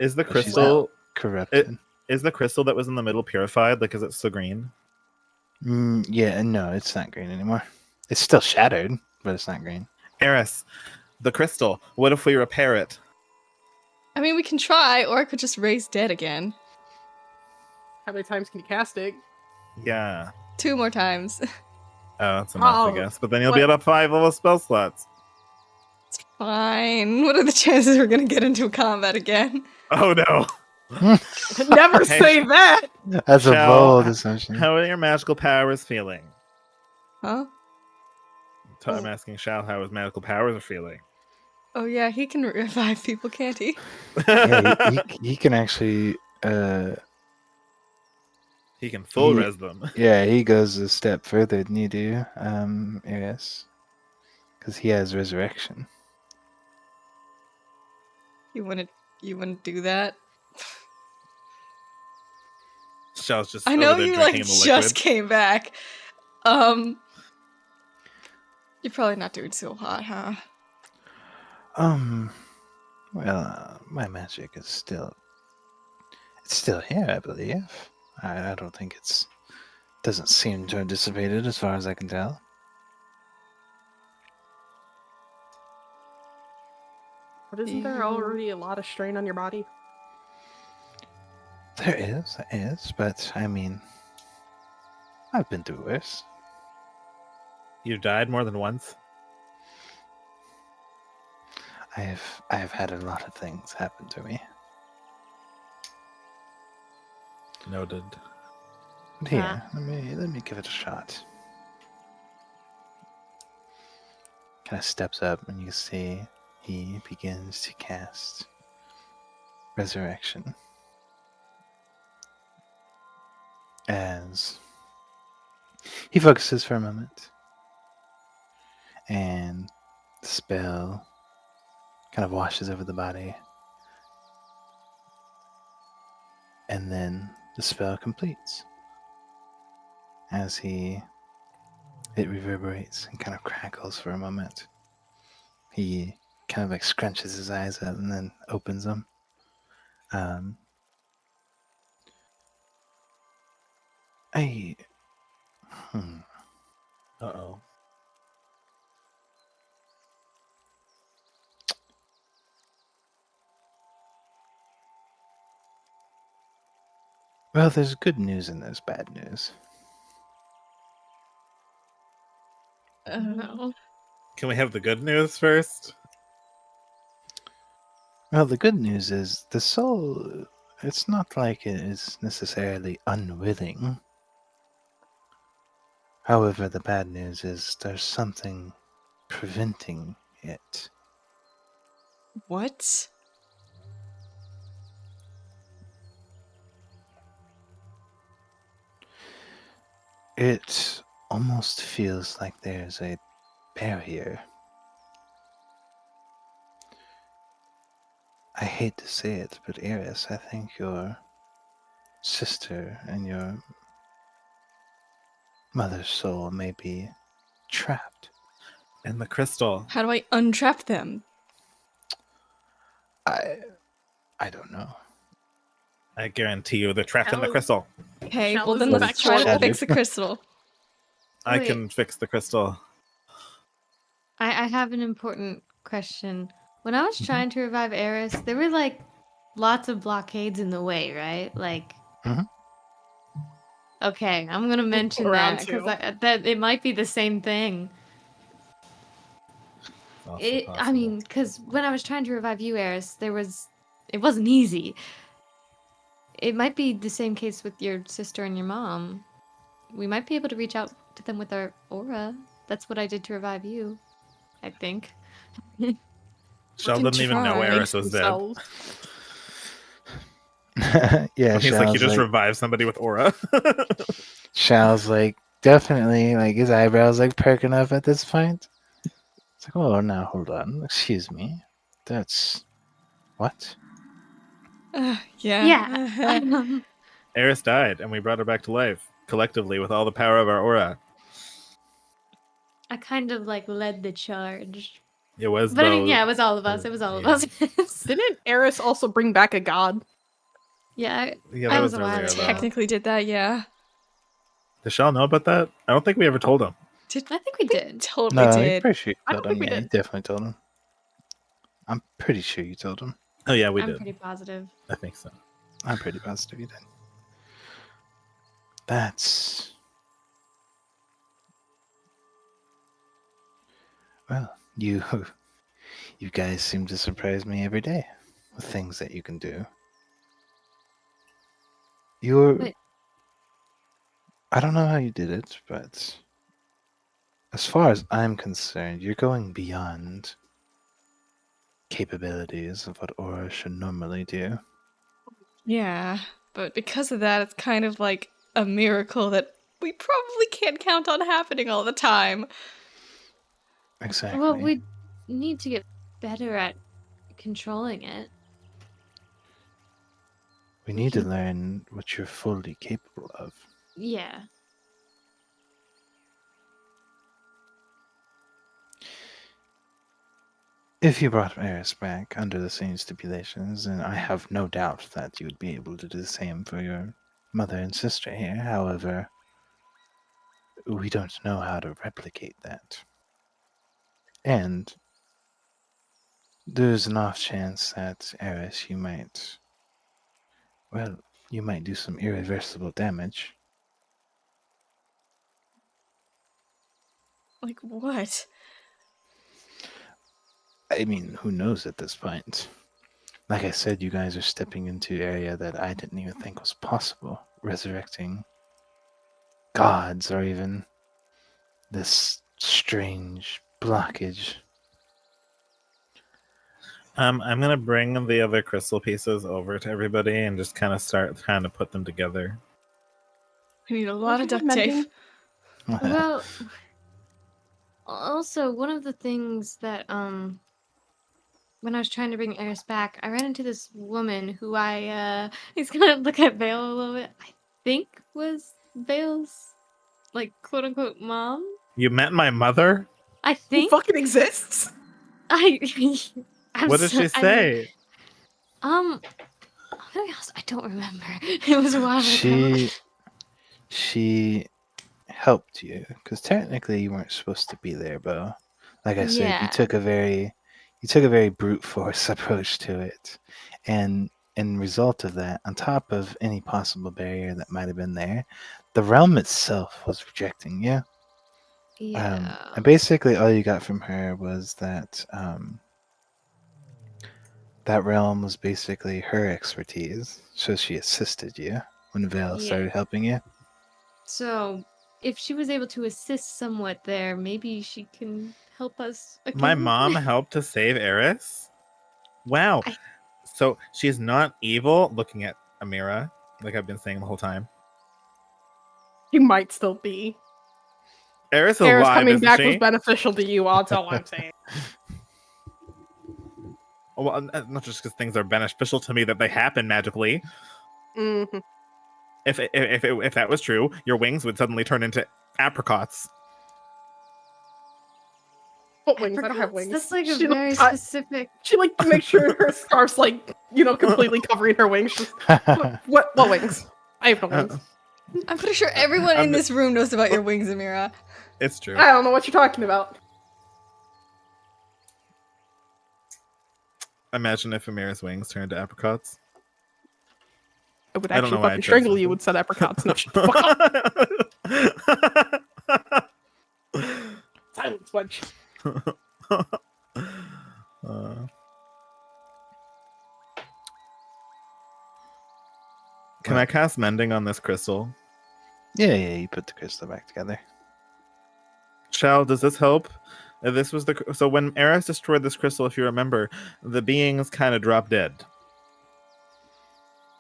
Is the But she's crystal corrupted. is the crystal that was in the middle purified? Like, is it still green? Yeah, no, it's not green anymore. It's still shattered, but it's not green. Eris, the crystal. What if we repair it? I mean, we can try, or I could just raise dead again. How many times can you cast it? Yeah. 2 more times. Oh, that's enough, I Oh, guess. But then you'll be at up 5 level spell slots. It's fine. What are the chances we're gonna get into combat again? Oh no. Never Hey, say that! That's a Shall- bold assumption. How are your magical powers feeling? Huh? I'm asking Shal how his magical powers are feeling. Oh yeah, he can revive people, can't he? Yeah, he can actually. He can full he- res them. Yeah, he goes a step further than you do, Eris, because he has resurrection. You wouldn't do that? Shal's just I know over there you drinking like the just liquid. came back. You're probably not doing so hot, huh? Well, my magic is still. It's still here, I believe. I don't think doesn't seem to have dissipated as far as I can tell. But isn't there already a lot of strain on your body? There is, but I mean, I've been through worse. You've died more than once? I have had a lot of things happen to me. Noted. But here, let me give it a shot. Kind of steps up, and you see he begins to cast resurrection as he focuses for a moment, and the spell kind of washes over the body, and then the spell completes as it reverberates and kind of crackles for a moment. He kind of like scrunches his eyes up and then opens them. Uh-oh. Well, there's good news and there's bad news. No. Can we have the good news first? Well, the good news is the soul, it's not like it is necessarily unwilling. However, the bad news is there's something preventing it. What? It almost feels like there's a barrier. I hate to say it, but Eris, I think your sister and your mother's soul may be trapped. And the crystal. How do I untrap them? I don't know. I guarantee you they're trapped in the Hell- crystal. Okay, Shall well we then go let's back to try to Shattered? fix the crystal. I Wait. can fix the crystal. I have an important question. When I was trying to revive Eris, there were like lots of blockades in the way, right? Like. Mhm. Okay, I'm gonna mention around that because too. that it might be the same thing. It's also I possible. mean, because when I was trying to revive you, Eris, it wasn't easy. It might be the same case with your sister and your mom. We might be able to reach out to them with our aura. That's what I did to revive you, I think. Shell didn't even know try. Eris was dead. Themselves. Yeah, He's like, you Shal's just like, revive somebody with aura. Shal's like, definitely, like, his eyebrows like perking up at this point. It's like, oh, now hold on, excuse me. That's what? Yeah. Yeah. Eris died, and we brought her back to life collectively with all the power of our aura. I kind of like led the charge. It was, But I mean, Beau. yeah, it was all of us. It was all Yeah. of us. Didn't Eris also bring back a god? Yeah, Yeah, I that was was a while earlier, ago. though. Technically did that, yeah. Does Shell know about that? I don't think we ever told him. I think we did. Totally No, I'm did. pretty sure you I told don't him. think we Yeah, you did. definitely told him. I'm pretty sure you told him. Oh, yeah, we I'm did. pretty positive. I think so. I'm pretty positive you did. That's... Well, you guys seem to surprise me every day with things that you can do. You're... Wait. I don't know how you did it, but as far as I'm concerned, you're going beyond capabilities of what Aura should normally do. Yeah, but because of that, it's kind of like a miracle that we probably can't count on happening all the time. Exactly. Well, we need to get better at controlling it. We need to learn what you're fully capable of. Yeah. If you brought Eris back under the same stipulations, then I have no doubt that you would be able to do the same for your mother and sister here. However, we don't know how to replicate that. And there's an off chance that Eris, you might do some irreversible damage. Like, what? I mean, who knows at this point? Like I said, you guys are stepping into an area that I didn't even think was possible. Resurrecting gods or even this strange blockage. I'm gonna bring the other crystal pieces over to everybody and just kind of start trying to put them together. We need a lot of duct tape. Well, also one of the things that when I was trying to bring Eris back, I ran into this woman who he's gonna look at Beau a little bit. I think was Beo's like quote unquote mom. You met my mother? I He think fucking exists. I. What did she say? I'm gonna be honest, I don't remember. It was a while ago. She helped you because technically you weren't supposed to be there, Beau. Like I said, Yeah. you took a very brute force approach to it, and in result of that, on top of any possible barrier that might have been there, the realm itself was rejecting you. Yeah. And basically, all you got from her was that that realm was basically her expertise, so she assisted you when Vale started Yeah. helping you. So, if she was able to assist somewhat there, maybe she can help us again. My mom helped to save Eris? Wow. I- So she's not evil, looking at Amira, like I've been saying the whole time. She might still be. Eris is Eris alive, coming isn't back she? was beneficial to you, that's all I'm saying. Well, not just because things are beneficial to me that they happen magically. Mm-hmm. If that was true, your wings would suddenly turn into apricots. What wings? I don't have wings. That's like a She, very I- specific. She like to make sure her scarf's like, completely covering her wings. Just, what wings? I have no wings. I'm pretty sure everyone in this room knows about your wings, Amira. It's true. I don't know what you're talking about. Imagine if Amira's wings turned to apricots. I would I don't know actually why I fucking chose strangle you something. with said apricots. No, shut the fuck up. Silence, wench. Can I cast mending on this crystal? Yeah, you put the crystal back together. Shal, does this help? This was so when Eris destroyed this crystal, if you remember, the beings kind of dropped dead.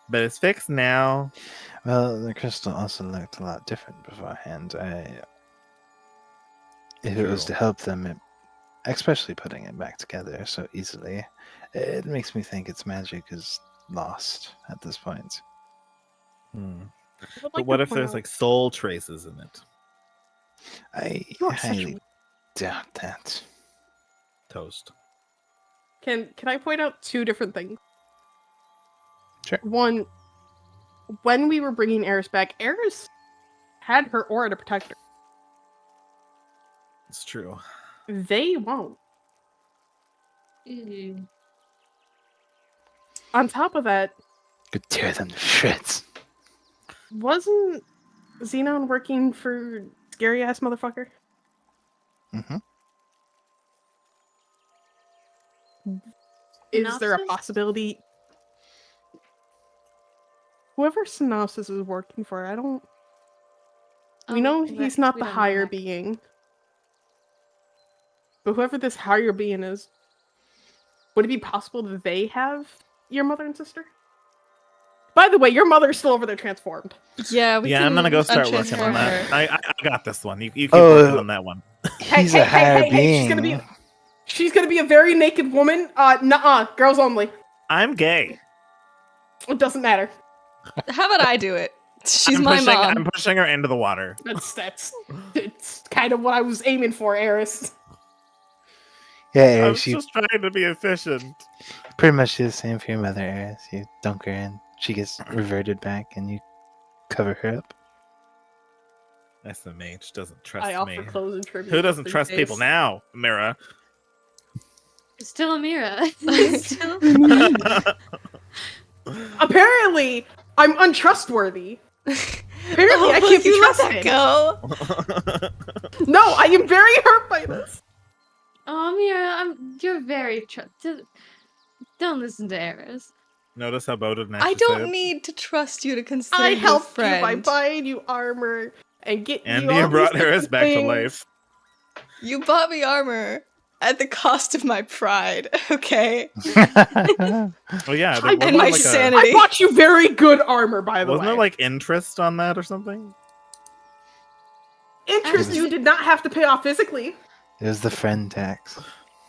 But it's fixed now. Well, the crystal also looked a lot different beforehand. If it was to help them, especially putting it back together so easily, it makes me think its magic is lost at this point. But what if there's like soul traces in it? I You are such highly a... doubt that. Toast. Can I point out two different things? Sure. One, when we were bringing Eris back, Eris had her aura to protect her. It's true. They won't. Mm. On top of that, Could tear them to shreds. wasn't Xenon working for scary ass motherfucker? Mm-hmm. Is there a Synopsis? possibility? Whoever Synopsis is working for, I don't. We know he's not the higher being. But whoever this higher being is, would it be possible that they have your mother and sister? By the way, your mother is still over there transformed. Yeah, I'm gonna go start working untransform on that. her. I got this one. You keep working on that one. He's a higher being. She's gonna be a very naked woman. Nuh-uh, girls only. I'm gay. It doesn't matter. How about I do it? She's I'm my pushing, mom. I'm pushing her into the water. It's kind of what I was aiming for, Eris. Yeah, I Eris, was you just trying to be efficient. pretty much do the same for your mother, Eris. You dunk her in, she gets reverted back, and you cover her up. SMH doesn't trust I offer me. clothes and tribute. Who doesn't these trust days. people now, Mira? Still Amira. Still... Apparently, I'm untrustworthy. Apparently, I Oh, can't be you let trusted. that go. No, I am very hurt by this. Oh, Amira, you're very don't listen to Eris. Notice how Beau didn't I actually say don't it? need to trust you to consider I you a helped you friend. by buying you armor and getting And you all you brought these Eris different back to things. life. You bought me armor at the cost of my pride, okay? Oh yeah, there And wasn't my like sanity. I bought you very good armor, by the Wasn't way. there like interest on that or something? Interest you did not have to pay off physically. It was the friend tax.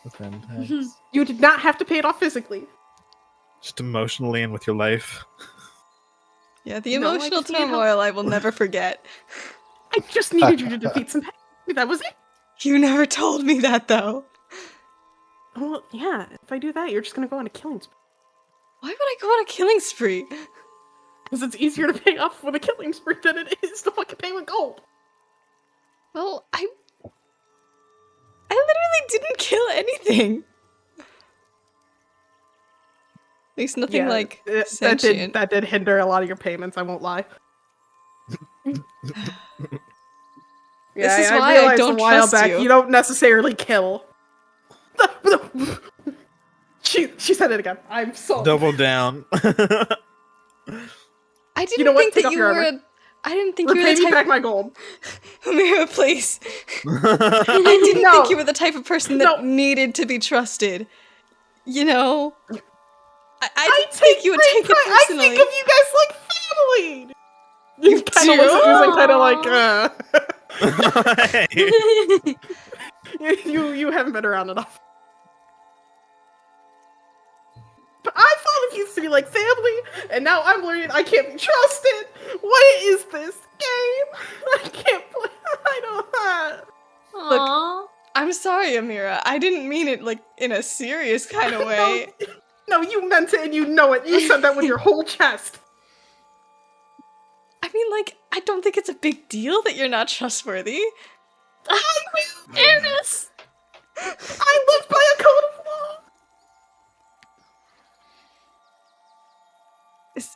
The friend tax. You did not have to pay it off physically. Just emotionally and with your life. Yeah, the No, I emotional just need help. turmoil I will never forget. I just needed you to defeat some. That was it. You never told me that, though. Well, yeah. If I do that, you're just gonna go on a killing spree. Why would I go on a killing spree? Because it's easier to pay off with a killing spree than it is to fucking pay with gold. Well, I literally didn't kill anything. At least nothing like sentient. that did hinder a lot of your payments. I won't lie. This is why I realized don't a while trust back you. you don't necessarily kill. She said it again. I'm so Double down. I didn't You know what? think Take that off you your were. armor. I didn't think you were repay the me type. back my gold. Amira, please. I didn't No. think you were the type of person that No. needed to be trusted. You know, I didn't take think you would great take it pride- I personally. think of you guys like family. You kind of looks at Uzi kind of like, Hey. you haven't been around enough. But I thought of you three like family, and now I'm learning I can't be trusted. What is this game? I can't play. I don't. Aww. I'm sorry, Amira. I didn't mean it like in a serious kind of way. No, you meant it, and you know it. You said that with your whole chest. I mean, like, I don't think it's a big deal that you're not trustworthy. Eris! I live by a code of law.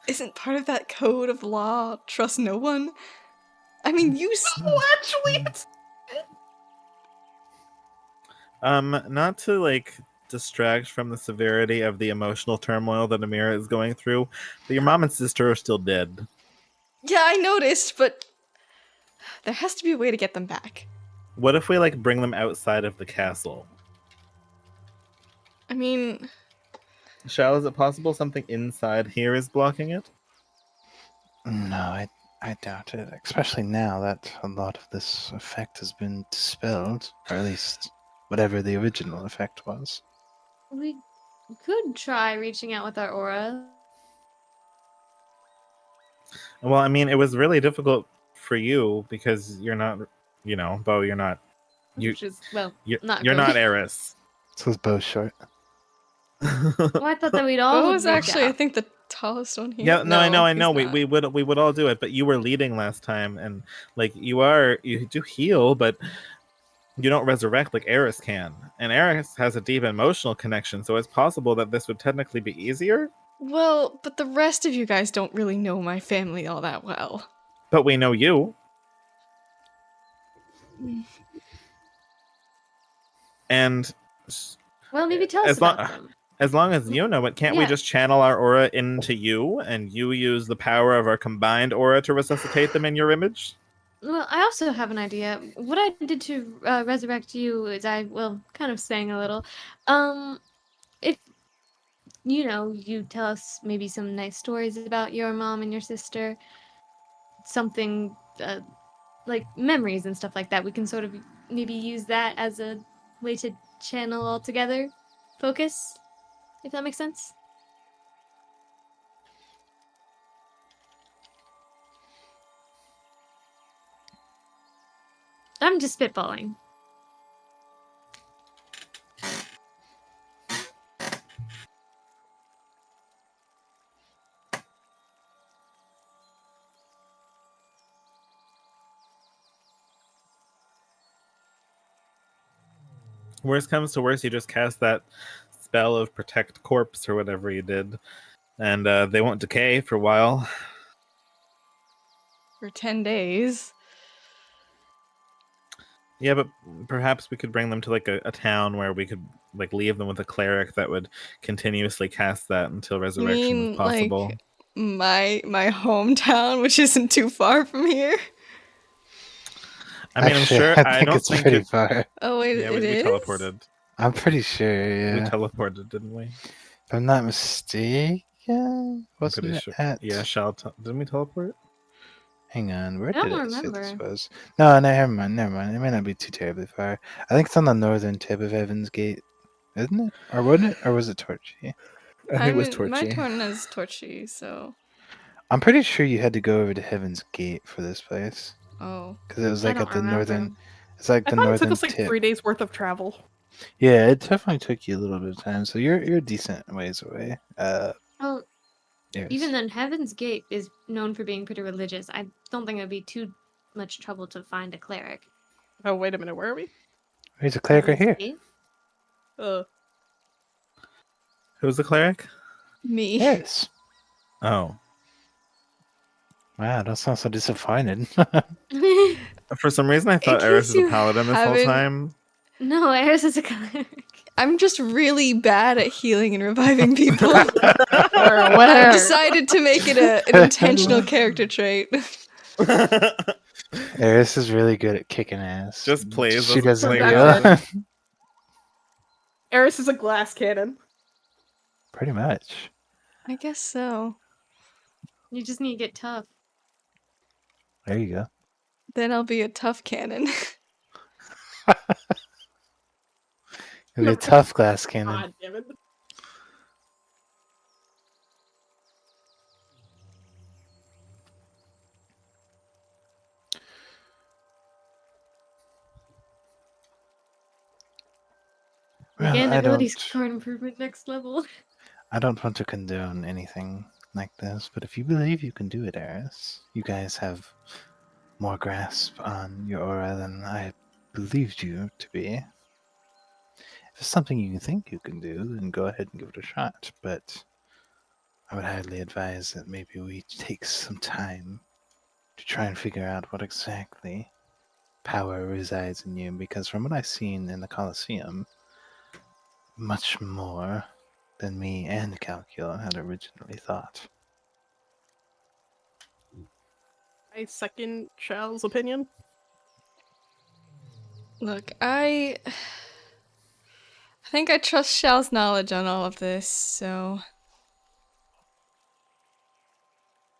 Isn't part of that code of law trust no one? I mean, No, actually, it's Not to like distract from the severity of the emotional turmoil that Amira is going through, but your mom and sister are still dead. Yeah, I noticed, but there has to be a way to get them back. What if we like bring them outside of the castle? I mean, Shall, is it possible something inside here is blocking it? No, I doubt it. Especially now that a lot of this effect has been dispelled, or at least whatever the original effect was. We could try reaching out with our aura. Well, I mean, it was really difficult for you because you're not, Beau, you're not. Which is, well, You're not you're really. not Eris. So it's bow short. Well, I thought that we'd all Beau would is reach actually, I out. think, the tallest one here. Yeah, no, I know. he's not. We would all do it, but you were leading last time, and like you do heal, but you don't resurrect like Eris can, and Eris has a deep emotional connection, so it's possible that this would technically be easier. Well, but the rest of you guys don't really know my family all that well. But we know you, and Well, maybe tell us as long about them. as long as you know it, can't we Yeah. just channel our aura into you, and you use the power of our combined aura to resuscitate them in your image? Well, I also have an idea. What I did to resurrect you is kind of sang a little. If you tell us maybe some nice stories about your mom and your sister, something like memories and stuff like that, we can sort of maybe use that as a way to channel all together, focus, if that makes sense. I'm just spitballing. Worst comes to worst, you just cast that spell of protect corpse or whatever you did, and they won't decay for a while. For 10 days. Yeah, but perhaps we could bring them to like a town where we could like leave them with a cleric that would continuously cast that until resurrection was possible. Like my hometown, which isn't too far from here? I mean, Actually, I'm sure. I think it's pretty far. Oh wait, Yeah, it we is? teleported. I'm pretty sure, We yeah. teleported, didn't we? If I'm not mistaken, I'm wasn't pretty it sure. at... Yeah, didn't we teleport? Hang on, where I don't did it say this remember. was? No, never mind. It may not be too terribly far. I think it's on the northern tip of Heaven's Gate, isn't it? Or wasn't it? Or was it Torchy? I think it was My Torchy. turn is Torchy, so... I'm pretty sure you had to go over to Heaven's Gate for this place. Oh. Because it was I like don't at the remember. northern... It's like I the thought it northern took us like tip. 3 days worth of travel. Yeah, it definitely took you a little bit of time. So you're a decent ways away. Oh, Yes. even then, Heaven's Gate is known for being pretty religious. I don't think it would be too much trouble to find a cleric. Oh, wait a minute. Where are we? There's a cleric right Heaven's here. Gate? Who's the cleric? Me. Yes. Oh, Wow, that sounds so disappointed. for some reason I thought case Eris was a you paladin this whole haven't- time. No, Eris is a cleric. I'm just really bad at healing and reviving people. Where? I've decided to make it an intentional character trait. Eris is really good at kicking ass. Just plays She as a doesn't player. heal. Eris is a glass cannon. Pretty much. I guess so. You just need to get tough. There you go. Then I'll be a tough cannon. It'll be a tough glass cannon. God damn it. Well, Again, I ability don't. score improvement next level. I don't want to condone anything like this, but if you believe you can do it, Eris, you guys have more grasp on your aura than I believed you to be. If it's something you think you can do, then go ahead and give it a shot. But I would highly advise that maybe we take some time to try and figure out what exactly power resides in you, because from what I've seen in the Colosseum, much more than me and Calcul had originally thought. I second Shell's opinion. Look, I think I trust Shal's knowledge on all of this, so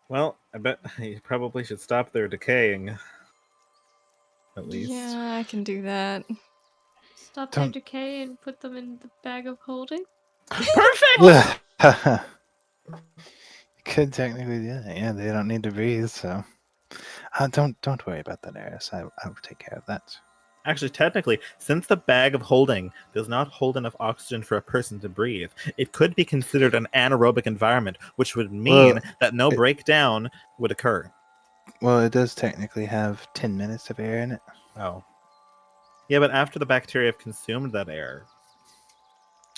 Well, I bet you probably should stop their decaying. At least. yeah, I can do that. Stop their Don't- decay and put them in the bag of holding. Perfect! Could technically do that. Yeah, they don't need to breathe, so don't worry about that, Eris. I will take care of that. Actually, technically, since the bag of holding does not hold enough oxygen for a person to breathe, it could be considered an anaerobic environment, which would mean that no breakdown would occur. Well, it does technically have 10 minutes of air in it. Oh. Yeah, but after the bacteria have consumed that air.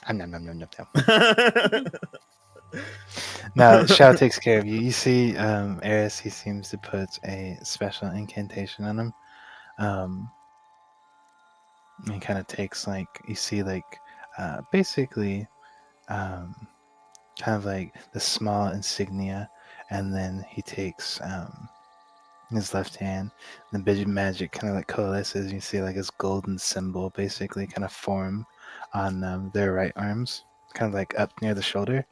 Nom, nom, nom, nom, nom. No, Shao takes care of you. You see, Eris, he seems to put a special incantation on him. He kind of takes, like, you see, like, basically, kind of like the small insignia, and then he takes his left hand, and the big magic kind of like coalesces. You see, like, his golden symbol basically kind of form on their right arms, kind of like up near the shoulder.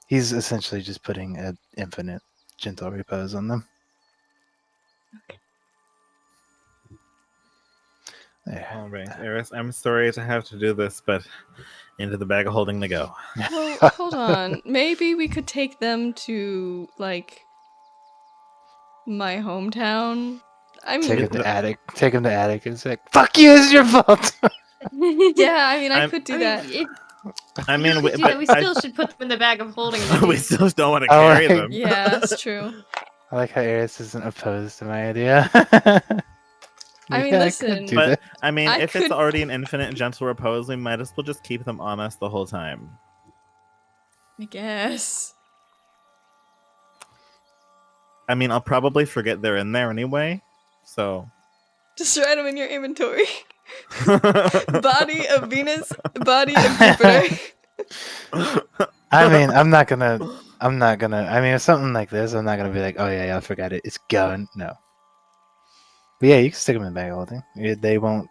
He's essentially just putting an infinite gentle repose on them. There. All right, Eris, I'm sorry to have to do this, but into the bag of holding they go. Well, hold on. Maybe we could take them to, like, my hometown. I mean, Take him to attic. Take him to attic and say, "Fuck you! It's your fault." yeah, I mean, I I'm- could do I that. mean, I mean, we still should put them in the bag of holding. we still don't want to Oh, carry like- them. Yeah, that's true. I like how Eris isn't opposed to my idea. I mean, could listen, do But that. I mean, I if it's could- already an infinite and gentle repose, we might as well just keep them on us the whole time. I guess. I mean, I'll probably forget they're in there anyway, so. Just write them in your inventory. Body of Venus, body of Jupiter. I mean, I'm not gonna. I mean, if something like this, I'm not gonna be like, "Oh yeah, I forgot it. It's going." No. But yeah, you can stick them in bag holding. They won't.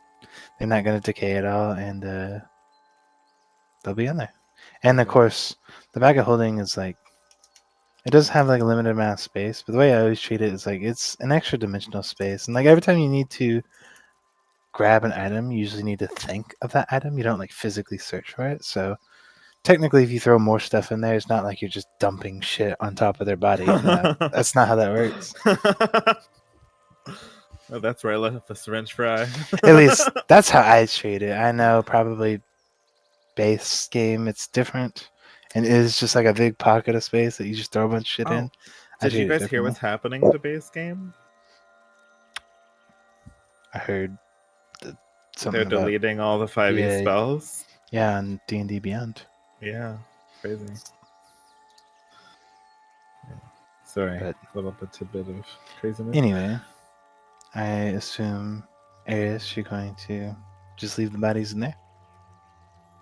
They're not gonna decay at all, and they'll be in there. And of course, the bag of holding is like, it does have like a limited amount of space, but the way I always treat it is like it's an extra dimensional space, and like every time you need to grab an item, you usually need to think of that item. You don't like physically search for it. So technically, if you throw more stuff in there, it's not like you're just dumping shit on top of their body. No, that's not how that works. Oh, that's where I left the syringe fry. At least that's how I treat it. I know probably base game it's different, and it is just like a big pocket of space that you just throw a bunch of shit in. I Did you treat it guys hear differently. what's happening to base game? I heard They're something about deleting all the 5e Yeah. spells. yeah on D&D Beyond. Yeah, crazy. Yeah. Sorry, But- a little bit of craziness. Anyway, I assume Eris, you're going to just leave the bodies in there.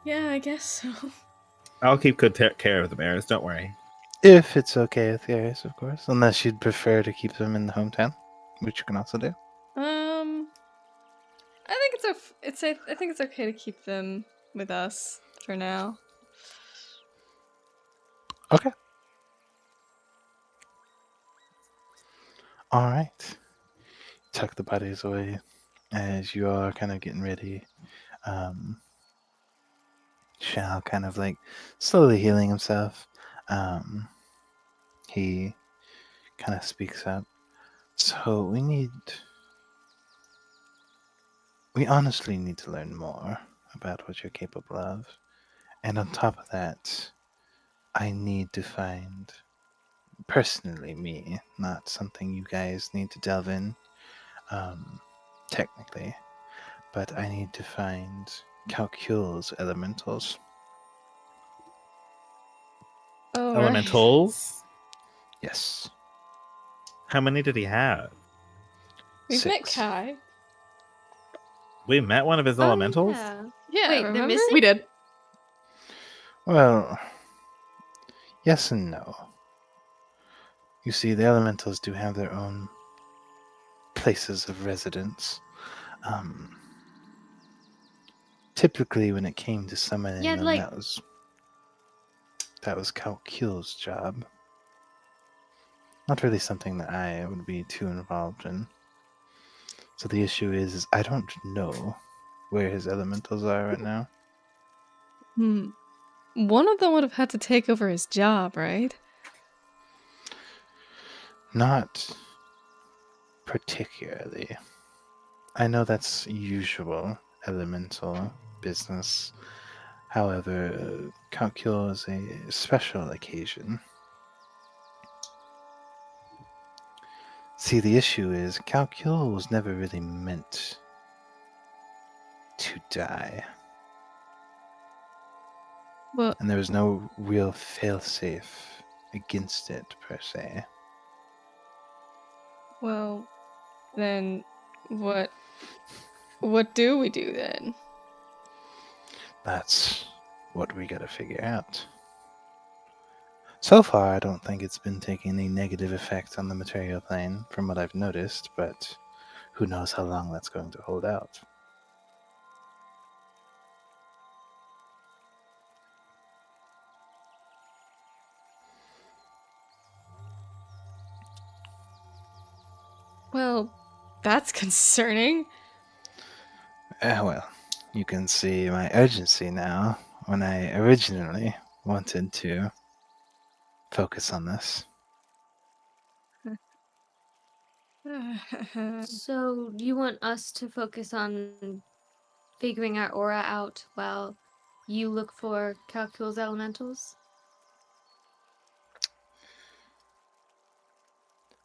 Yeah, I guess so. I'll keep good care of them, Eris. Don't worry. If it's okay with Eris, of course. Unless you'd prefer to keep them in the hometown, which you can also do. I think I think it's okay to keep them with us for now. Okay. All right. Tuck the bodies away as you are kind of getting ready. Shao kind of like slowly healing himself. He kind of speaks up. So we honestly need to learn more about what you're capable of. And on top of that, I need to find, personally me, not something you guys need to delve in, technically, but I need to find Calcule's elementals. Oh, right. Elementals? Yes. How many did he have? We've met 6. Kai. We met one of his Oh, elementals? yeah. Yeah, Wait, they're remember? missing? We did. Well, yes and no. You see, the elementals do have their own places of residence. Typically, when it came to summoning Yeah, them, like- that was Calcule's job. Not really something that I would be too involved in. So the issue is I don't know where his elementals are right now. One of them would have had to take over his job, right? Not particularly. I know that's usual elemental business. However, Calcule is a special occasion. See, the issue is Calcule was never really meant to die. Well, And there was no real failsafe against it, per se. well, then what do we do then? That's what we gotta figure out. So far, I don't think it's been taking any negative effect on the material plane, from what I've noticed, but who knows how long that's going to hold out. Well, that's concerning. Well, you can see my urgency now when I originally wanted to focus on this. So you want us to focus on figuring our aura out while you look for Calcul's elementals?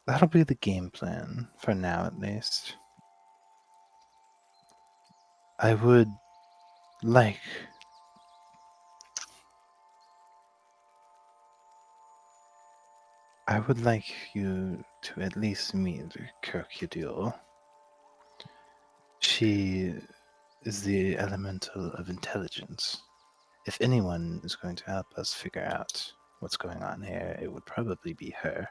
That'll be the game plan, for now at least. I would like you to at least meet Kirkudil. She is the elemental of intelligence. If anyone is going to help us figure out what's going on here, it would probably be her.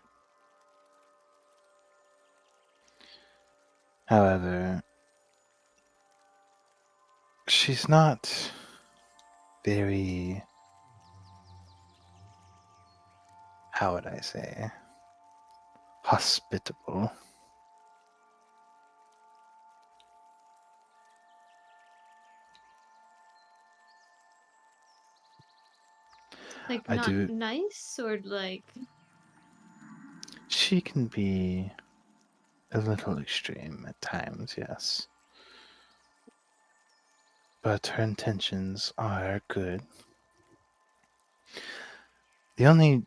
However, she's not very, how would I say, hospitable. Like, I not do- nice, or like... She can be a little extreme at times, yes. But her intentions are good. The only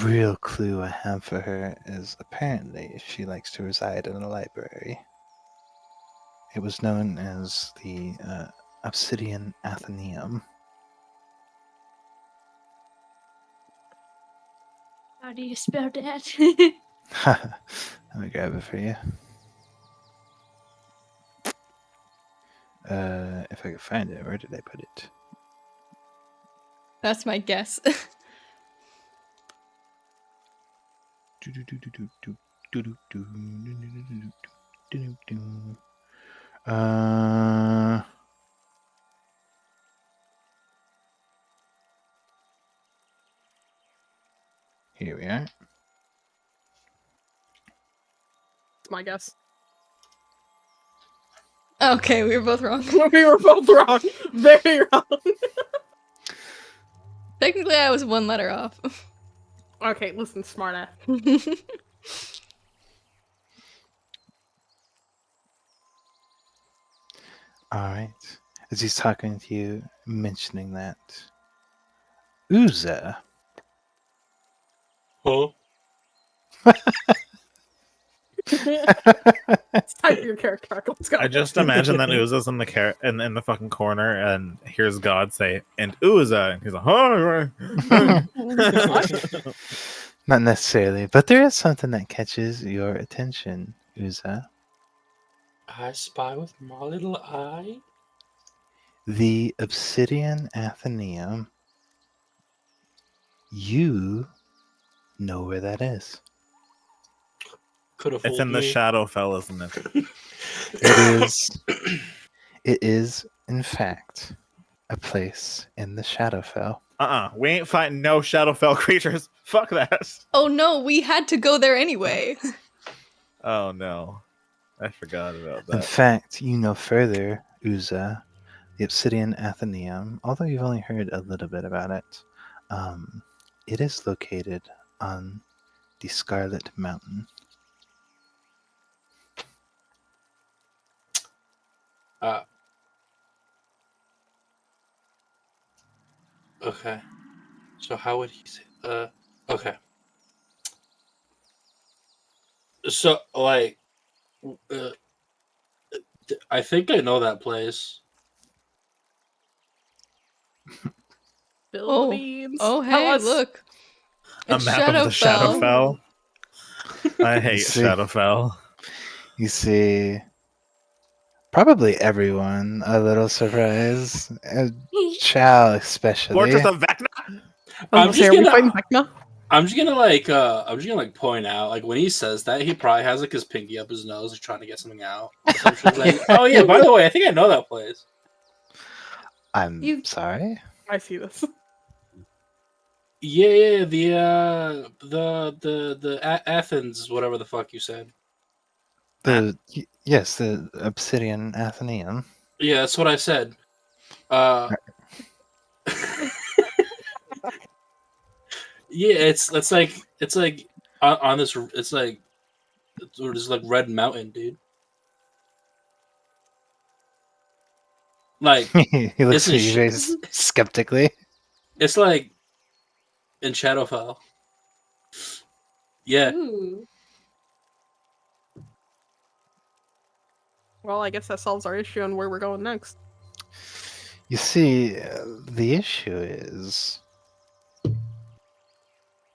real clue I have for her is apparently she likes to reside in a library. It was known as the Obsidian Athenaeum. How do you spell that? Let me grab it for you. If I could find it, where did I put it? That's my guess. Uh, Here we are. my guess. Okay, we were both wrong. We were both wrong. Very wrong. Technically, I was one letter off. Okay, listen, smartass. All right. As he's talking to you, mentioning that, Uza. Huh? Type your character. Let's go. I just imagine that Uza's in the in the fucking corner, and hears God say, "And Uza," and he's like, "Oh." Not necessarily, but there is something that catches your attention, Uza. I spy with my little eye. The Obsidian Athenaeum. You know where that is. Could have It's in the Shadowfell, isn't it? It is. It is, in fact, a place in the Shadowfell. We ain't fighting no Shadowfell creatures. Fuck that. Oh no, we had to go there anyway. Oh no, I forgot about In that. fact, you know further, Uza, the Obsidian Athenaeum, although you've only heard a little bit about it, it is located on the Scarlet Mountain. Okay. So how would he say? Okay. So like, I think I know that place. Bill Beans. Oh, Tell hey, us. look. A It's map of the Shadowfell. I hate see. Shadowfell. You see, probably everyone a little surprised. Chow especially. Fortress of Vecna. I'm just Are we fighting gonna. Vecna? I'm just gonna point out, like, when he says that, he probably has like his pinky up his nose, like trying to get something out. So I'm just like, oh yeah, by the way, I think I know that place. I'm sorry. I see this. Yeah, the Athens, whatever the fuck you said. Yes, the Obsidian Athenaeum. Yeah, that's what I said. Yeah, it's like on this. It's like this like red mountain, dude. Like He looks at Isn't you very skeptically. it's like in Shadowfell. Yeah. Ooh. Well, I guess that solves our issue on where we're going next. You see, the issue is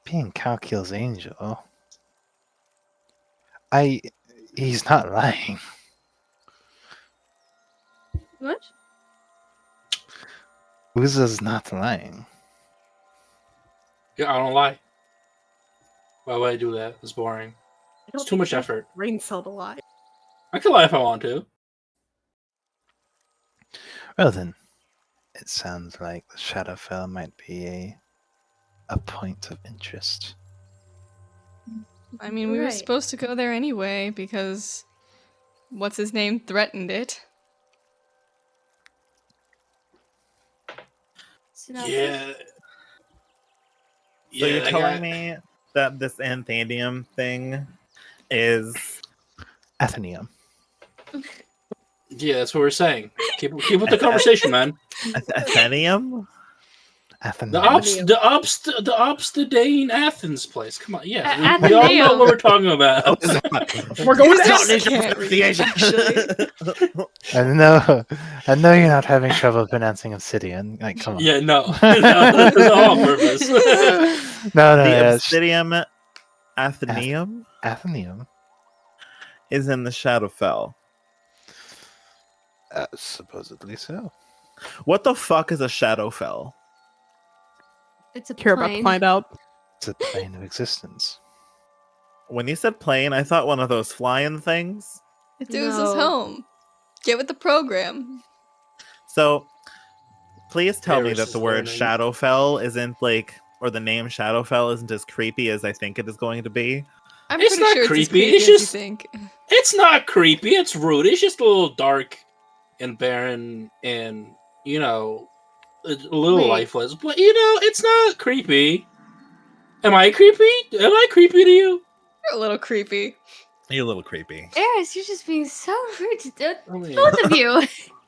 being Calcul's angel. He's not lying. What? Uza's not lying. Yeah, I don't lie. Why would I do that? It's boring. I don't It's too much think that's effort. brain cell to lie. I can lie if I want to. Well then, it sounds like the Shadowfell might be a point of interest. I mean, we were Right. supposed to go there anyway because what's his name threatened it. Synopsis? Yeah. So you're that telling guy- me that this Anthanium thing is Athenaeum. Yeah, that's what we're saying. Keep with the conversation, man. Athenium? The Athenaeum. the Obsidian Athens place. Come on, yeah, we all Athenaeum. know what we're talking about. We're going to It's Essex. not pronunciation, actually. I know you're not having trouble pronouncing obsidian. Like, come on. Yeah, no, no, that's all on purpose. No, The yeah, Obsidian Athenaeum Athenaeum. is in the Shadowfell. Supposedly so. What the fuck is a Shadowfell? It's a Care about to plane. find out. It's a plane of existence. When you said plane, I thought one of those flying things. It's Uza's No. home. Get with the program. So, please tell me Eris that is the word learning. Shadowfell isn't like, or the name Shadowfell isn't as creepy as I think it is going to be. I'm It's pretty not sure creepy, it's as creepy it's as you just- think. It's not creepy. It's rude. It's just a little dark and barren, and a little lifeless. But it's not creepy. Am I creepy? Am I creepy to you? You're a little creepy. You're a little creepy. Eris, you're just being so rude to both of you.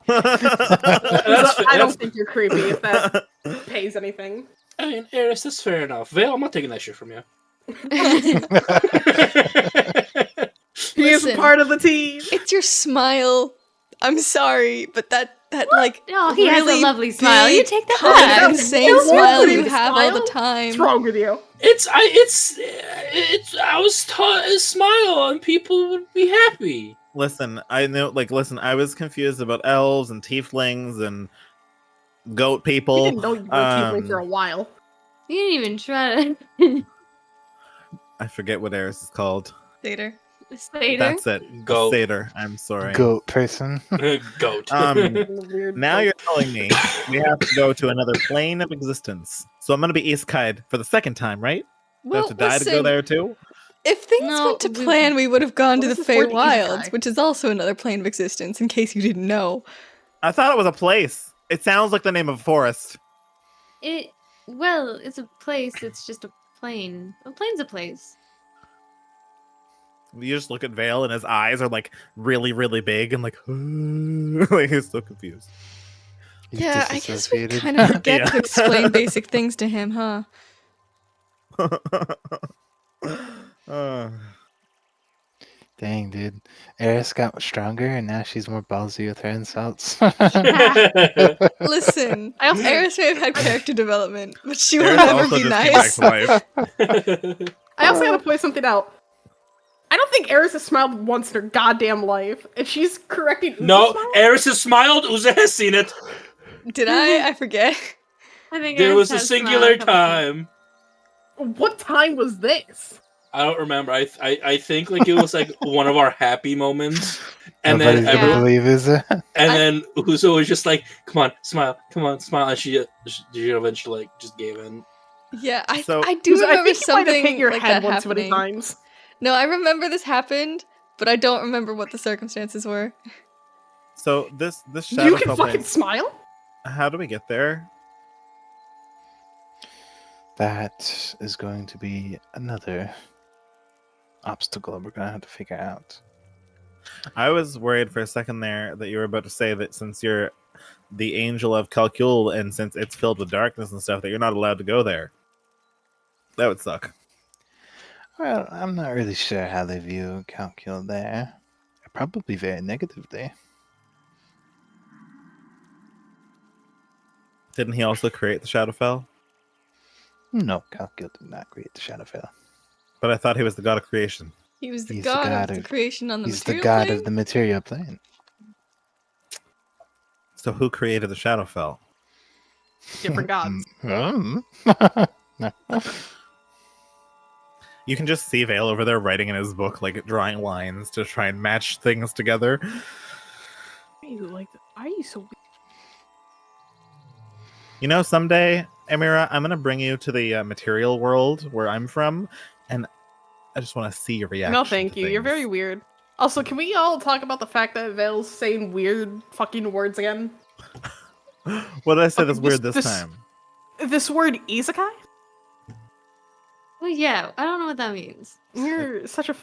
I don't think you're creepy if that pays anything. I mean, Eris, that's fair enough. Vale, I'm not taking that shit from you. He is a part of the team. It's your smile. I'm sorry, but that like Oh, he really has a lovely smile. You take that kind back. of insane That's smile a you have all the What's time. wrong with you? I was taught a smile and people would be happy. Listen, I was confused about elves and tieflings and goat people. We didn't know you were tiefling for a while. You didn't even try to. I forget what Eris is called. Later. Slater. That's it. Goat. Satyr. I'm sorry. Goat person. Goat. Now you're telling me we have to go to another plane of existence. So I'm going to be Iskide for the second time, right? Do I have to die to go there too? If things No, went to plan, we would have gone to What the is this word Feywilds, Isekai? which is also another plane of existence, in case you didn't know. I thought it was a place. It sounds like the name of a forest. Well, it's a place. It's just a plane. A plane's a place. You just look at Vale and his eyes are like really, really big and like, like he's so confused. He's Yeah, I guess we disassociated. kind of forget Yeah. to explain basic things to him, huh? Dang, dude. Eris got stronger, and now she's more ballsy with her insults. Listen, Eris may have had character development, but she will Eris never also be just came back nice. to life. I also gotta point something out. I don't think Eris has smiled once in her goddamn life, and she's correcting. Uza's No, smile? Eris has smiled. Uza has seen it. Did I? I forget. I think There Eris was a has smiled singular couple times. time. What time was this? I don't remember. I think like it was like one of our happy moments, and Nobody's then gonna Yeah. believe, is it? and then Uzo was just like, "Come on, smile, and she eventually like just gave in. Yeah, I So- do Uza, I remember think you might have something hit your like head that one too many happening. times. No, I remember this happened, but I don't remember what the circumstances were. So this You Shadowfell can plane, fucking smile? how do we get there? That is going to be another obstacle we're gonna have to figure out. I was worried for a second there that you were about to say that since you're the angel of Calcul and since it's filled with darkness and stuff, that you're not allowed to go there. That would suck. Well, I'm not really sure how they view Calcul there. Probably very negatively. Didn't he also create the Shadowfell? No, Calcul did not create the Shadowfell. But I thought he was the god of creation. He was the He's the god god of the of- creation on the He's the material god plane? of the material plane. So who created the Shadowfell? Different gods. You can just see Vale over there writing in his book, like drawing lines to try and match things together. Why are you like this? Why are you so weird? You know, someday, Amira, I'm gonna bring you to the material world where I'm from, and I just want to see your reaction. No, thank to you. You're things. very weird. Also, can we all talk about the fact that Vale's saying weird fucking words again? What did I say Okay, that's weird this- this this- time? This word isekai? Well, yeah, I don't know what that means. You're such a.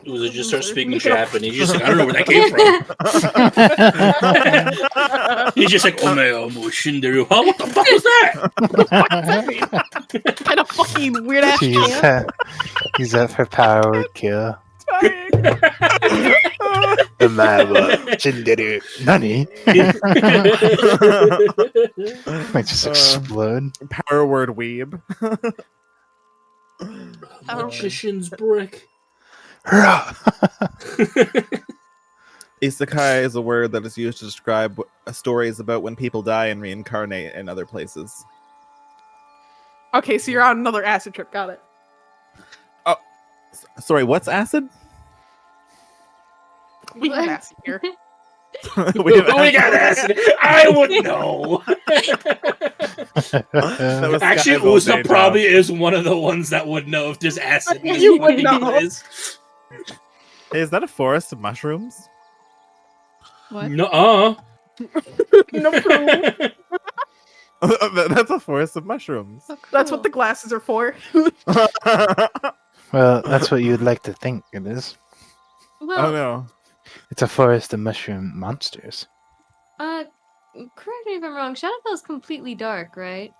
Uzo just starts speaking Make it up. Japanese. He's just like, I don't know where that came from. He's just like, Omeo mo shinderu. Huh? What the fuck was that? kind of fucking weird ass She's chant. he's up for power would kill. Sorry. The Mawa Chinderu. Nani? Might just explode. Power word weeb. Magician's brick. Hurrah! Isekai is a word that is used to describe stories about when people die and reincarnate in other places. Okay, so you're on another acid trip. Got it. Sorry, what's acid? We have acid here. We have We got acid. I wouldn't know. That was Actually, Sky's old Uzo day probably is one of the ones that would know if there's acid in this You would fucking know. place. Hey, is that a forest of mushrooms? What? No. No. That's a forest of mushrooms. Oh, That's what the cool. glasses are for. Well, that's what you'd like to think it is. Well, Oh no. It's a forest of mushroom monsters. correct me if I'm wrong. Shadowfell's completely dark, right?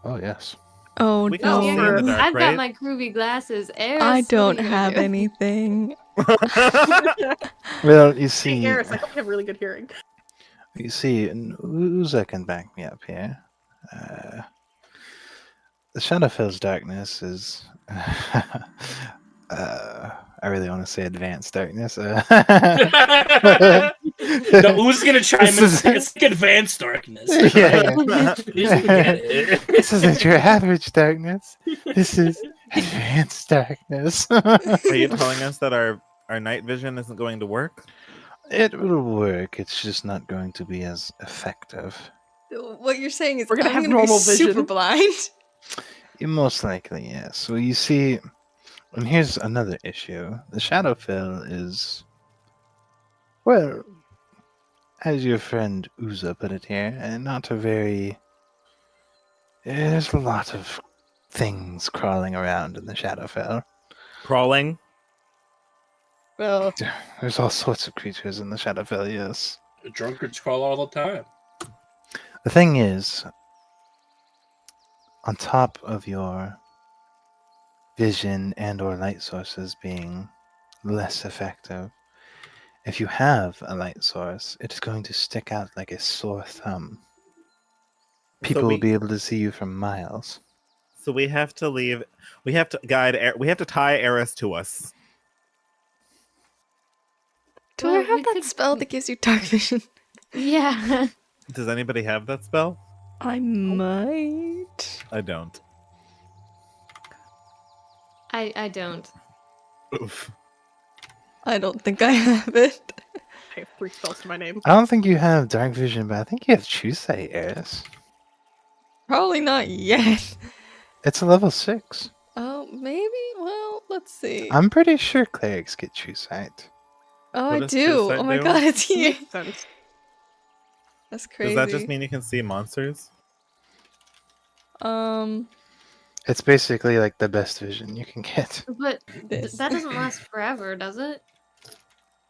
Oh, yes. Oh We can no. see in the dark, I've got right? my groovy glasses. Eris, I what are don't you gonna have do? anything. Well, you Hey, see, Eris, I hope you have really good hearing. and Uza can back me up here. The Shadowfell's darkness is. I really want to say advanced darkness. No, who's gonna chime in? This is- It's like advanced darkness. Yeah, You just get it. This isn't your average darkness. This is advanced darkness. Are you telling us that our night vision isn't going to work? It will work. It's just not going to be as effective. What you're saying is We're gonna I'm have gonna normal be super vision. blind. Most likely, yes. So you see, and here's another issue. The Shadowfell is, well, as your friend Uza put it here, and not a very. There's a lot of things crawling around in the Shadowfell. Crawling? Well, There's all sorts of creatures in the Shadowfell, yes. Drunkards crawl all the time. The thing is, on top of your vision and or light sources being less effective, if you have a light source, it is going to stick out like a sore thumb. People will be able to see you from miles. So we have to leave. We have to we have to tie Eris to us. do Well, I have we that could- spell that gives you dark vision? Yeah. Does anybody have that spell? I might. I don't. I don't. Oof. I don't think I have it. I have 3 spells to my name. I don't think you have dark vision, but I think you have true sight, Eris. Probably not yet. It's a level 6. Oh, maybe? Well, let's see. I'm pretty sure clerics get true sight. Oh, What I does true do. sight Oh my do? god, it's here. Makes sense. That's crazy. Does that just mean you can see monsters? It's basically like the best vision you can get. But This. that doesn't last forever, does it?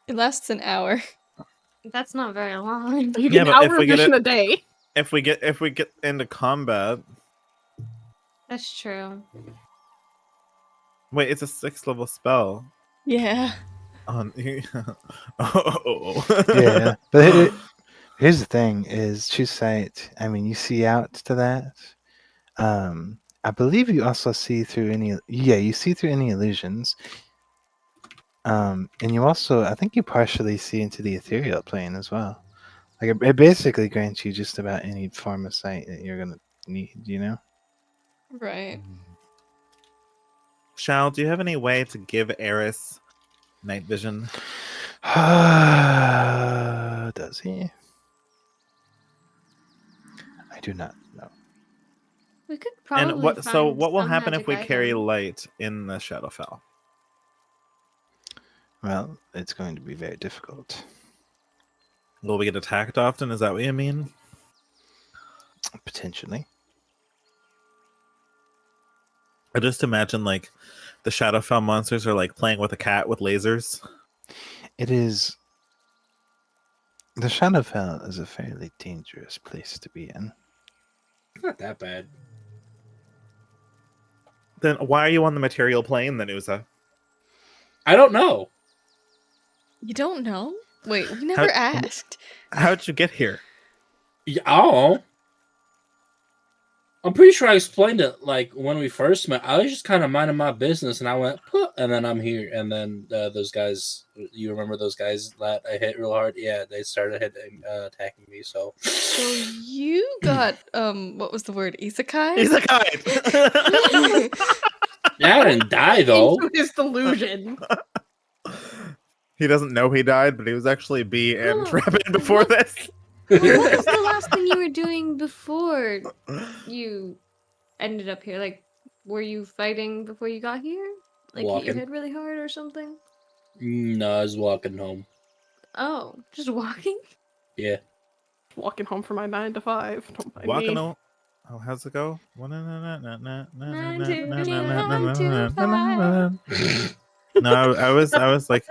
It lasts an hour. That's not very long. You Yeah, get an but if hour we of get vision it- a day. If we get into combat, That's true. wait, it's a 6th level spell. Yeah. Yeah, but here's the thing: is true sight. I mean, you see out to that. I believe you also see through any. Yeah, you see through any illusions. And you also, I think, you partially see into the ethereal plane as well. Like it basically grants you just about any form of sight that you're gonna need. You know. Right. Shal, do you have any way to give Eris night vision? Does he? I do not know. We could probably. And what? So find what will some happen if we magic carry item. light in the Shadowfell? Well, it's going to be very difficult. Will we get attacked often? Is that what you mean? Potentially. I just imagine like the Shadowfell monsters are like playing with a cat with lasers. It is. The Shadowfell is a fairly dangerous place to be in. Not that bad. Then why are you on the material plane, then, Uza? I don't know. You don't know? Wait, we never asked. How'd you get here? Yeah, oh. I'm pretty sure I explained it like when we first met. I was just kind of minding my business, and I went, "Puh," and then I'm here. And then those guys, you remember those guys that I hit real hard? Yeah, they started attacking me. So You got what was the word? Isekai? He's a kite. yeah, I didn't die though. Into his delusion. He doesn't know he died, but he was actually B and Oh. Trapin before this. What was the last thing you were doing before you ended up here? Like, were you fighting before you got here? Like, hit your Walking. head really hard or something? No, I was walking home. Oh, just walking? Yeah. Walking home from my 9 to 5. Don't mind Walking me. on. Oh, how's it go? 9 to 2, 9 to 5. No, I was like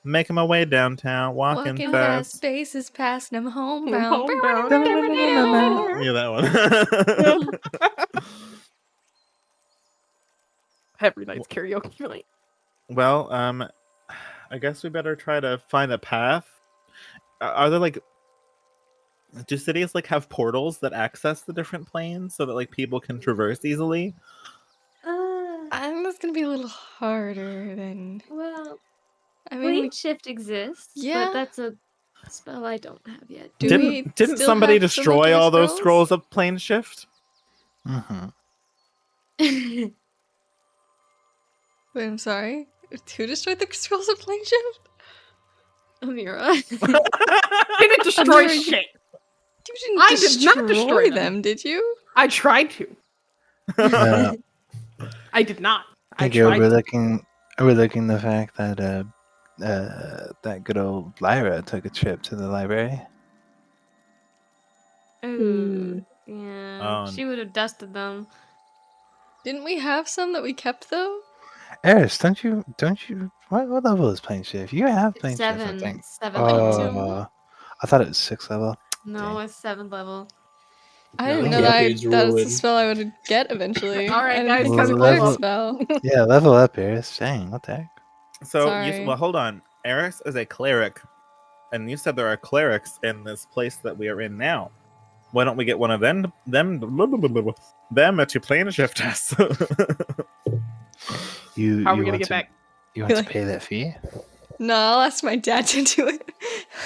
making my way downtown, walking Walking fast. fast, spaces past, and I'm homebound. Homebound. Yeah, that one. Every night's karaoke night. Well, I guess we better try to find a path. Are there like, do cities like have portals that access the different planes so that like people can traverse easily? I think that's gonna be a little harder than. Well, I mean, plane shift exists, Yeah. but that's a spell I don't have yet. Do we Didn't still somebody have some of destroy all those scrolls? scrolls of plane shift? Mm-hmm. Wait, I'm sorry. Who destroyed the scrolls of plane shift? Amira. Didn't destroy Amira, shit. You didn't I did not destroy them, did you? I tried to. Uh, I did not. I I think you're tried to. overlooking the fact that that good old Lyra took a trip to the library. Ooh, yeah, Oh. she would have dusted them. Didn't we have some that we kept though? Eris, don't you? What level is plane shift? You have plane shift, I 7, think. 7 level. Oh, I thought it was 6th level. No, it's 7th level. I No, didn't the know that decade's that's a ruined. spell I would get eventually. All right, I didn't guys, think it was a come cleric level- spell. Yeah, level up, Eris. Dang, what the heck? So, Sorry. well, hold on. Eris is a cleric, and you said there are clerics in this place that we are in now. Why don't we get one of them to plane shift us? You How are we you gonna want get to back? you want to pay that fee? No, I'll ask my dad to do it.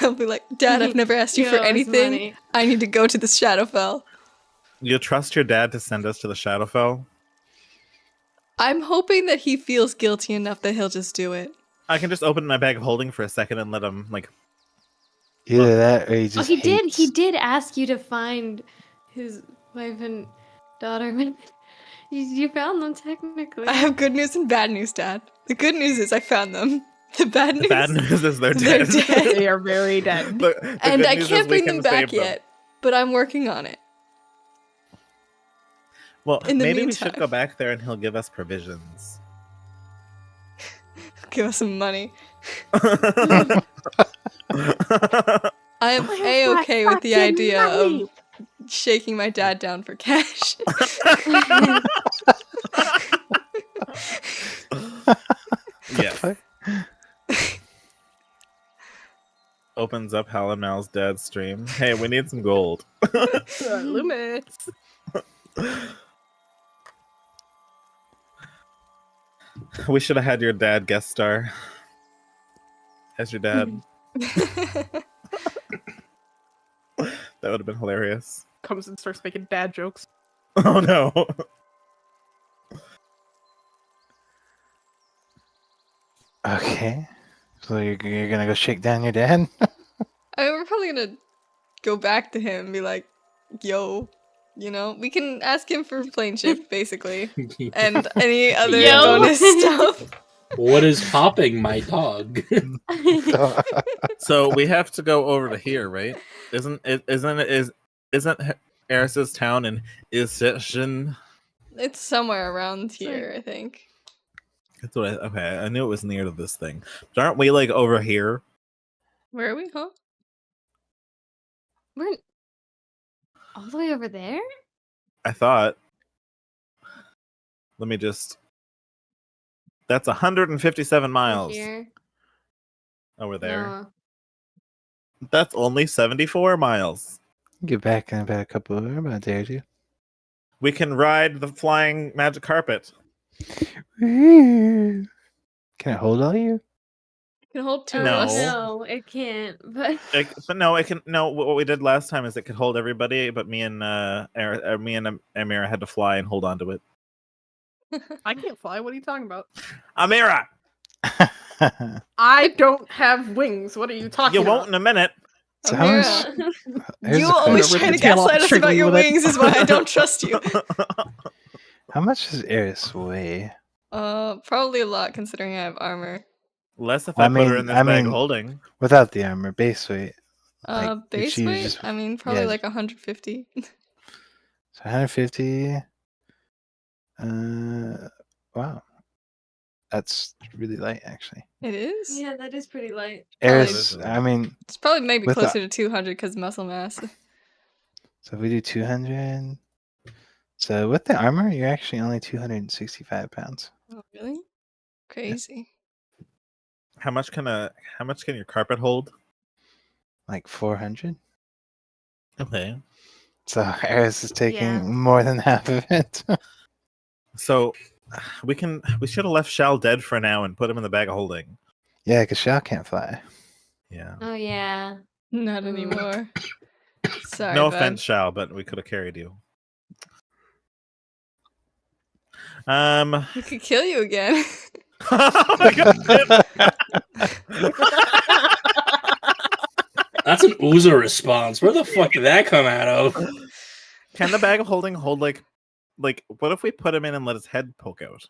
I'll be like, Dad, I've never asked you for owe us anything. money. I need to go to the Shadowfell. You trust your dad to send us to the Shadowfell? I'm hoping that he feels guilty enough that he'll just do it. I can just open my bag of holding for a second and let him like. Either that, or he Oh, just he did. He hates- did ask you to find his wife and daughter. You found them technically. I have good news and bad news, Dad. The good news is I found them. The bad news. The bad news is they're They're dead. dead. They are very dead. The And good I news is can't we bring can them back save them. yet, but I'm working on it. Well, In the maybe we should meantime. go back there and he'll give us provisions. Give us some money. I I'm a-okay with the idea of shaking my dad down for cash. Yes. Opens up Halamal's dad's stream. Hey, we need some gold. Lumens. We should have had your dad guest star as your dad. That would have been hilarious. Comes and starts making dad jokes. Oh no. Okay, so you're gonna go shake down your dad? I mean, we're probably gonna go back to him and be like, yo, you know, we can ask him for plane shift, basically. And any other Yo. bonus stuff. What is popping, my dog? So we have to go over to here, right? Isn't Eris's town in Isishin? It's somewhere around here, I think. That's what okay, I knew it was near to this thing. But aren't we like over here? Where are we, huh? We're all the way over there. I thought. Let me just. That's 157 miles Here. over there. No. That's only 74 miles. Get back in about a couple of about there, you. We can ride the flying magic carpet. Can I hold all you? You can hold two No. of us. No, it can't. But But no, it can. No, what we did last time is it could hold everybody, but me and Amira had to fly and hold on to it. I can't fly. What are you talking about? Amira, I don't have wings. What are you talking you about? won't in a minute. So how Amira, much- here's you a always question. try to Rip the tail off gaslight us the about tree your with it. wings is why I don't trust you. How much does Eris weigh? Probably a lot considering I have armor. Less if I put her in this bag of holding. Without the armor, base weight. Like, Base weight? I mean, probably like 150. So 150. Wow. That's really light, actually. It is? Yeah, that is pretty light. Eris, I mean... It's probably maybe closer to 200 because muscle mass. So if we do 200... So with the armor, you're actually only 265 pounds. Oh, really? Crazy. How much can your carpet hold? Like 400. Okay. So Eris is taking more than half of it. So we should have left Shal dead for now and put him in the bag of holding. Yeah, because Shal can't fly. Yeah. Oh yeah. Not anymore. Sorry. No offense, Shal, but we could have carried you. We could kill you again. Oh my God. That's an Oozer response. Where the fuck did that come out of? Can the bag of holding hold like what if we put him in and let his head poke out?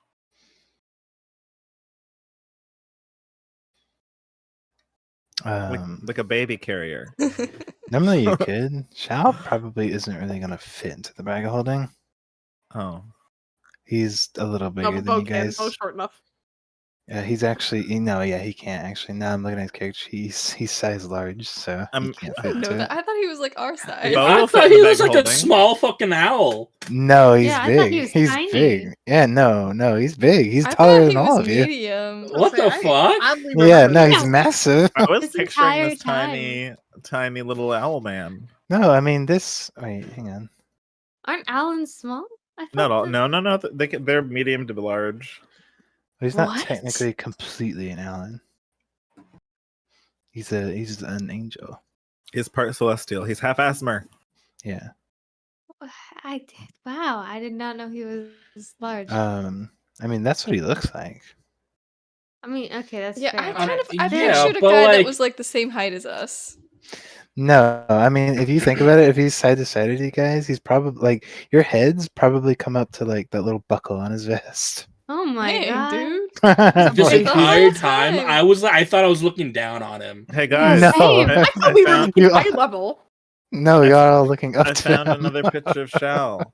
Like a baby carrier. Normally you could. Shal probably isn't really gonna fit into the bag of holding. Oh. He's a little bigger than Beau you guys. Beau's short enough. Yeah, he's actually he can't actually. Now I'm looking at his character. He's size large, so he can't fit into it. I thought he was like our size. I thought he was like a small fucking owl. No, he's I big. thought he was He's tiny. big. Yeah, no, he's big. He's I taller thought he than was all of you. medium. What the fuck? Yeah, no, he's massive. I was This picturing entire this tiny little owl man. No, I mean this. Wait, hang on. Aren't Allens small? I Not all. thought No. They're medium to large. He's not What? technically completely an Allen. He's an angel. He's part celestial. He's half Asmer. Yeah. Wow, I did not know he was large. I mean that's what he looks like. I mean, okay, that's Yeah, fair. I Yeah, pictured a but, guy that like- was like the same height as us. No, I mean if you think about it, if he's side to side with you guys, he's probably like your heads probably come up to like that little buckle on his vest. Oh my Dang, god. dude. This Like, entire the whole time, time. I thought I was looking down on him. Hey guys, No. Same. I thought we were found, looking eye level. No, you're all looking up I to found him. another picture of Shal.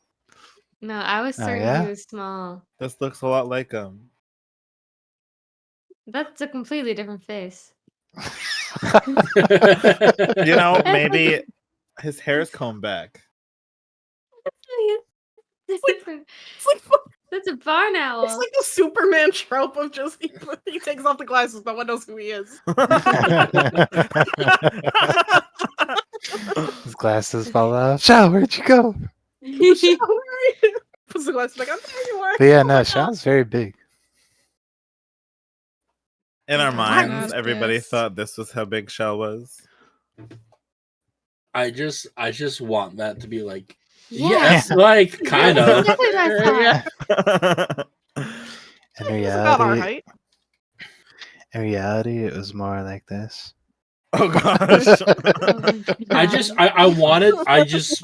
No, I was Oh, certain yeah? he was small. This looks a lot like him. That's a completely different face. You know, maybe his hair's combed back. That's a barn owl. It's like the Superman trope of just he takes off the glasses, no one knows who he is. His glasses fall off. Shal, where'd you go? Puts the glasses back on. There you are. But yeah, no, Shal's very big. In our Yeah. minds, Wow. everybody Yes. thought this was how big Shal was. I just want that to be like, Yeah. yes, like kind That's of. exactly what I thought. In He's about our reality, height. it was more like this. Oh gosh. I just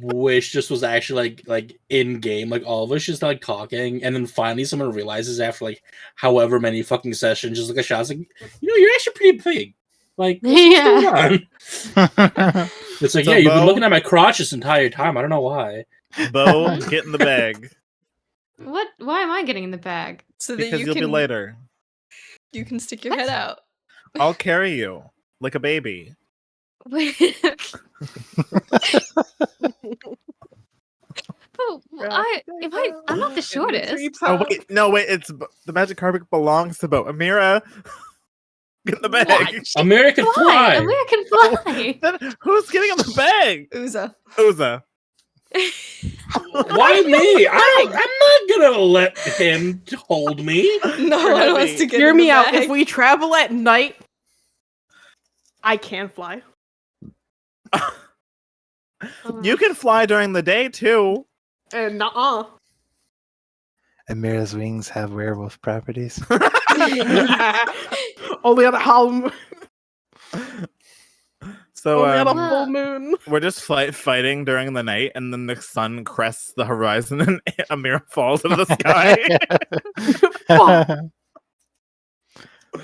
wish this was actually like in game, like all of us just like talking, and then finally someone realizes after like however many fucking sessions, just like a shot's like, you're actually pretty big. Like, what's going on? It's like, So, yeah, you've been Beau- looking at my crotch this entire time. I don't know why. Beau, get in the bag What? Why am I getting in the bag? So that because you you'll can be later. you can stick your head out. I'll carry you like a baby. Wait. Oh, I'm not the shortest. Oh wait, no wait, it's the magic carpet belongs to Beau. Amira, get in the bag. American fly. American fly. Then who's getting in the bag? Uza. Uza. Why me? I'm not gonna let him hold me. No You're one wants heavy. to get Hear in the me out. bag. If we travel at night, I can fly. You can fly during the day too. And nuh-uh. Amira's wings have werewolf properties. Only on a Halloween. So Only on a um, full moon. we're just fighting during the night, and then the sun crests the horizon, and Amira falls into the sky.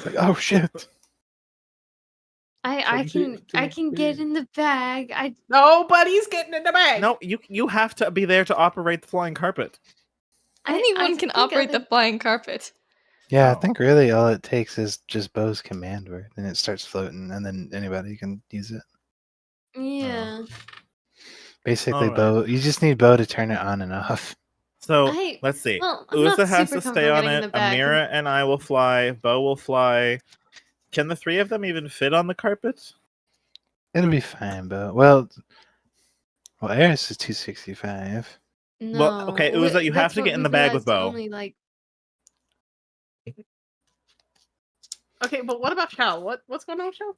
It's like, oh shit. I can get in the bag. Nobody's getting in the bag. No, you have to be there to operate the flying carpet. Anyone can think operate the other- flying carpet. Yeah, I Oh. think really all it takes is just Beau's command word, and it starts floating, and then anybody can use it. Yeah. Basically, Alright. Beau, you just need Beau to turn it on and off. So let's see. Well, I'm not Uza has super to stay comfortable on getting in it. the bag. Amira and I will fly. Beau will fly. Can the three of them even fit on the carpet? It'll be fine, Beau. Well, Eris is 265. No. Well, okay, Uza, you have that's to what get in we the bag with realized Beau. Only like Okay, but what about Shao? What's going on with Shao?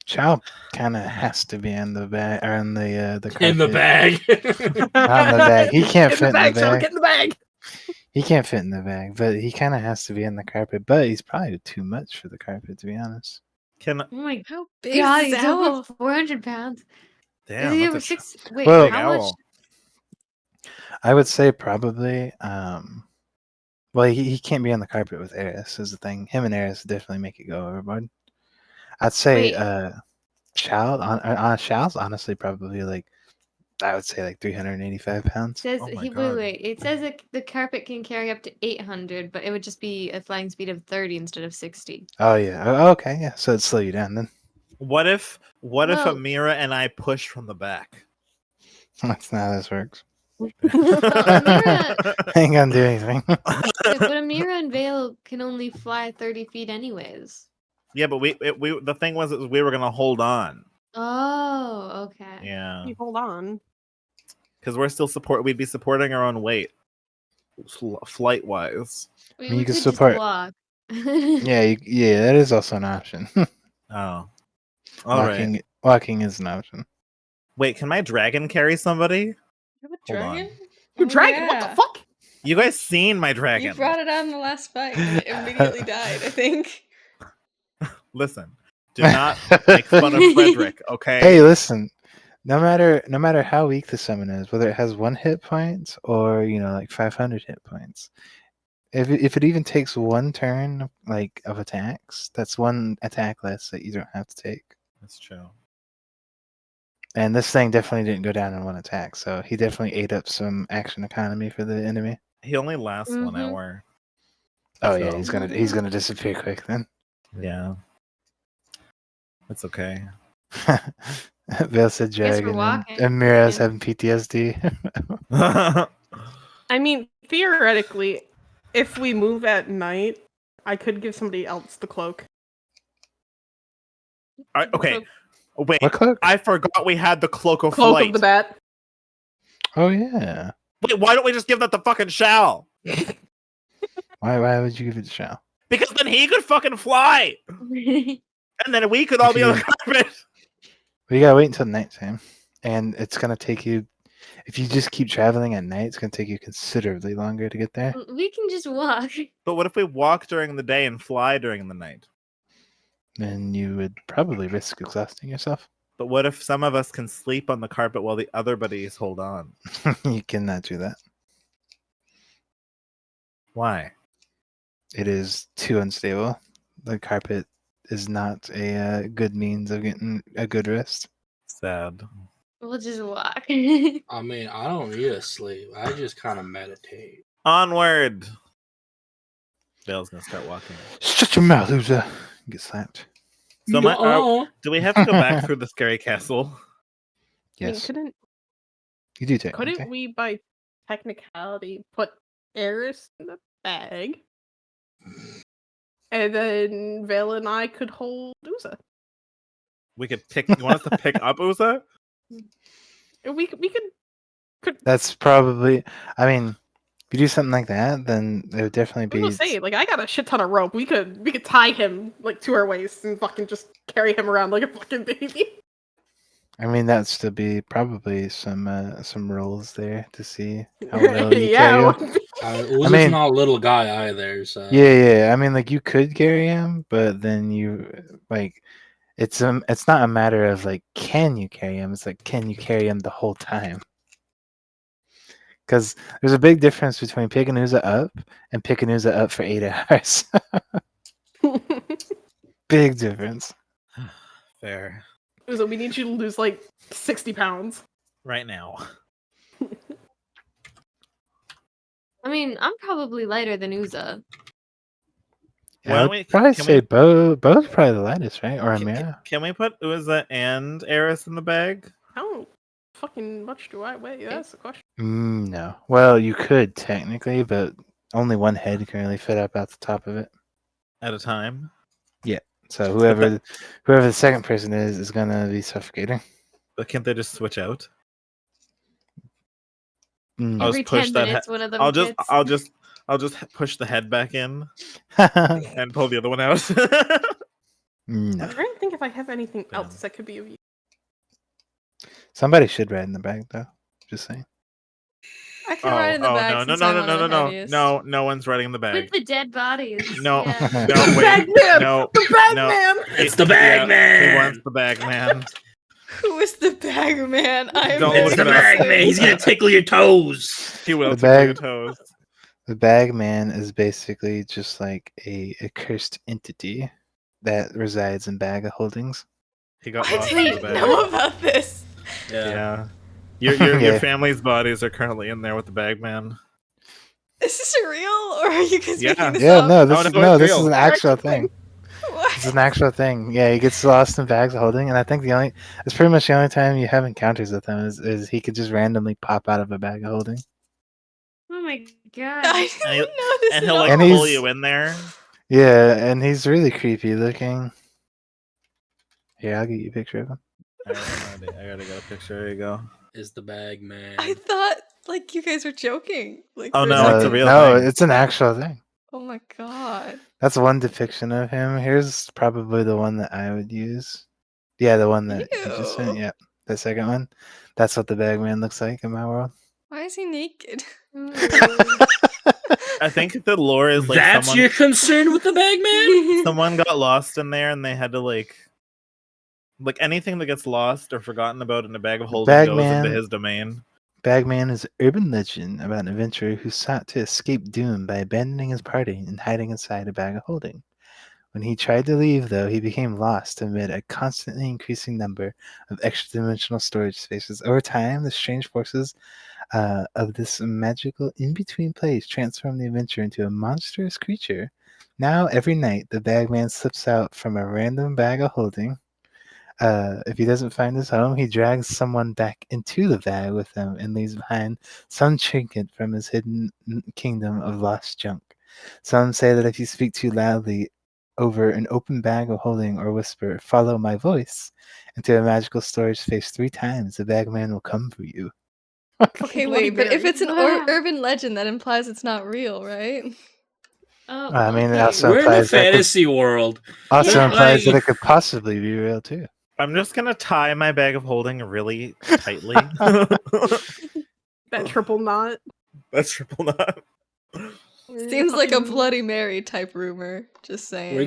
Chow kind of has to be in the bag, or in the carpet. In the bag. On the bag. He can't Get fit in the bag, in the Shao, bag. get in the bag. He can't fit in the bag, but he kind of has to be in the carpet. But he's probably too much for the carpet, to be honest. Can oh my How big god, is he's this owl? over 400 pounds. damn, Is he that's over a 6? Wait, Well- big how much? owl. I would say probably. Well, he can't be on the carpet with Eris. Is the thing. Him and Eris definitely make it go overboard. I'd say Wait. Shao's honestly probably like, I would say like 385 pounds. Says Oh my wait, God. wait. It says that the carpet can carry up to 800, but it would just be a flying speed of 30 instead of 60. Oh yeah. Oh, okay. Yeah. So it'd slow you down then. What if Well- Amira and I push from the back? That's not how this works. Amira, Ain't gonna do anything. but Amira and Vale can only fly 30 feet anyways. Yeah, but we the thing was we were gonna hold on. Oh, okay. Yeah, You hold on. because we're still we'd be supporting our own weight, flight wise. We, mean, we you can could support- just walk. Yeah. Yeah. That is also an option. Oh, all right. Walking is an option. Wait, can my dragon carry somebody? You have a Hold on. dragon? Your Oh, dragon? What yeah. the fuck? You guys seen my dragon? You brought it on the last fight and it immediately died, I think. Listen, do not make fun of Frederick, okay? Hey, listen. No matter how weak the summon is, whether it has 1 hit point or like 500 hit points, if it even takes 1 turn like of attacks, that's 1 attack less that you don't have to take. That's true. And this thing definitely didn't go down in 1 attack, so he definitely ate up some action economy for the enemy. He only lasts 1 Mhm. hour. Oh yeah, So- he's gonna disappear quick then. Yeah. It's okay. Bill said Guess we're dragon and walking. Mira's having PTSD. I mean, theoretically, if we move at night, I could give somebody else the cloak. Okay. Wait. What cloak? I forgot we had the cloak of Cloak flight. of the bat. Oh yeah. Wait, why don't we just give that to fucking Shao? Why would you give it to Shao? Because then he could fucking fly, and then we could all If be on the you- carpet. We gotta wait until nighttime, and it's gonna take you. If you just keep traveling at night, it's gonna take you considerably longer to get there. We can just walk. But what if we walk during the day and fly during the night? Then you would probably risk exhausting yourself. But what if some of us can sleep on the carpet while the other buddies hold on? You cannot do that. Why? It is too unstable. The carpet is not a good means of getting a good rest. Sad. We'll just walk. I mean, I don't need to sleep. I just kind of meditate. Onward. Dale's gonna start walking. Shut your mouth, loser. Get slapped. So No. do we have to go back through the scary castle? Yes, I mean, you do take. couldn't we, by technicality, put Eris in the bag? And then Vale and I could hold Uza. We could pick. You want us to pick up Uza? And we could. That's probably. I mean, if you do something like that, then it would definitely I be. was saying, like, I got a shit ton of rope. We could tie him like to our waist and fucking just carry him around like a fucking baby. I mean, that's still be probably some rolls there to see how well you yeah, carry it him. would be- Uza's mean- not a little guy either, so Yeah. I mean, like you could carry him, but then you like it's not a matter of like can you carry him. It's like can you carry him the whole time? Because there's a big difference between picking Uza up and picking Uza up for 8 hours. Big difference. Fair. So we need you to lose like 60 pounds. Right now. I mean, I'm probably lighter than Uza. Why I don't would we- probably can say we- Beau's probably the lightest, right? Or Can, Amira. can we put Uza and Eris in the bag? How fucking much do I weigh? That's the question. No. Well, you could technically, but only one head can really fit up at the top of it. At a time? So whoever the second person is gonna be suffocating. But can't they just switch out? Mm. I'll Every just push 10 that minutes, one of them I'll just hits. I'll just push the head back in and pull the other one out. No. I'm trying to think if I have anything Damn. else that could be of use. Somebody should ride in the bag, though. Just saying. I can ride in the bag no, since I'm one of the no, heaviest. no one's riding in the bag. With the dead bodies. No, Yeah. no, The wait, bag man! no, The bag no. man! It's the bag man! He wants the bag man. Who is the bag man? I am Don't It's look the it up. bag man. He's gonna tickle your toes. He will The tickle bag- your toes. The bag man is basically just like a cursed entity that resides in bag of holdings. He got I lost in the didn't bag. know about this. Yeah. Your Yeah. family's bodies are currently in there with the bag man. Is this real, or are you guys Yeah. making this Yeah, up? no, this Oh, is no, it's this real. is an actual thing. What? It's an actual thing. Yeah, he gets lost in bags of holding, and I think it's pretty much the only time you have encounters with him is he could just randomly pop out of a bag of holding. Oh my god. I didn't And he- know this And at he'll like all. And pull he's- you in there. Yeah, and he's really creepy looking. Here, I'll get you a picture of him. I gotta get a picture. There you go. Is the bag man? I thought like you guys were joking. Like, Oh, for no, second. it's a real no, thing. it's an actual thing. Oh my god. That's one depiction of him. Here's probably the one that I would use. Yeah, the one that you just sent. Ew. Yeah, the second one. That's what the bagman looks like in my world. Why is he naked? Ooh. I think the lore is like That's someone your concern with the bag man? someone got lost in there and they had to like anything that gets lost or forgotten about in a bag of holding goes Bagman. into his domain. Bagman is an urban legend about an adventurer who sought to escape doom by abandoning his party and hiding inside a bag of holding. When he tried to leave, though, he became lost amid a constantly increasing number of extra-dimensional storage spaces. Over time, the strange forces of this magical in-between place transformed the adventurer into a monstrous creature. Now, every night, the bagman slips out from a random bag of holding. If he doesn't find his home, he drags someone back into the bag with him and leaves behind some trinket from his hidden kingdom of lost junk. Some say that if you speak too loudly over an open bag of holding or whisper, "Follow my voice," into a magical storage space 3 times, the bagman will come for you. Okay, Bloody wait, but if Mary. it's an Wow. urban legend, that implies it's not real, right? Oh, I mean, it okay. also We're in a implies that fantasy world. also Yeah. implies that Like- it could possibly be real too. I'm just gonna tie my bag of holding really tightly. That triple knot. That's triple knot. Seems like a Fucking- Bloody Mary type rumor. Just saying. We're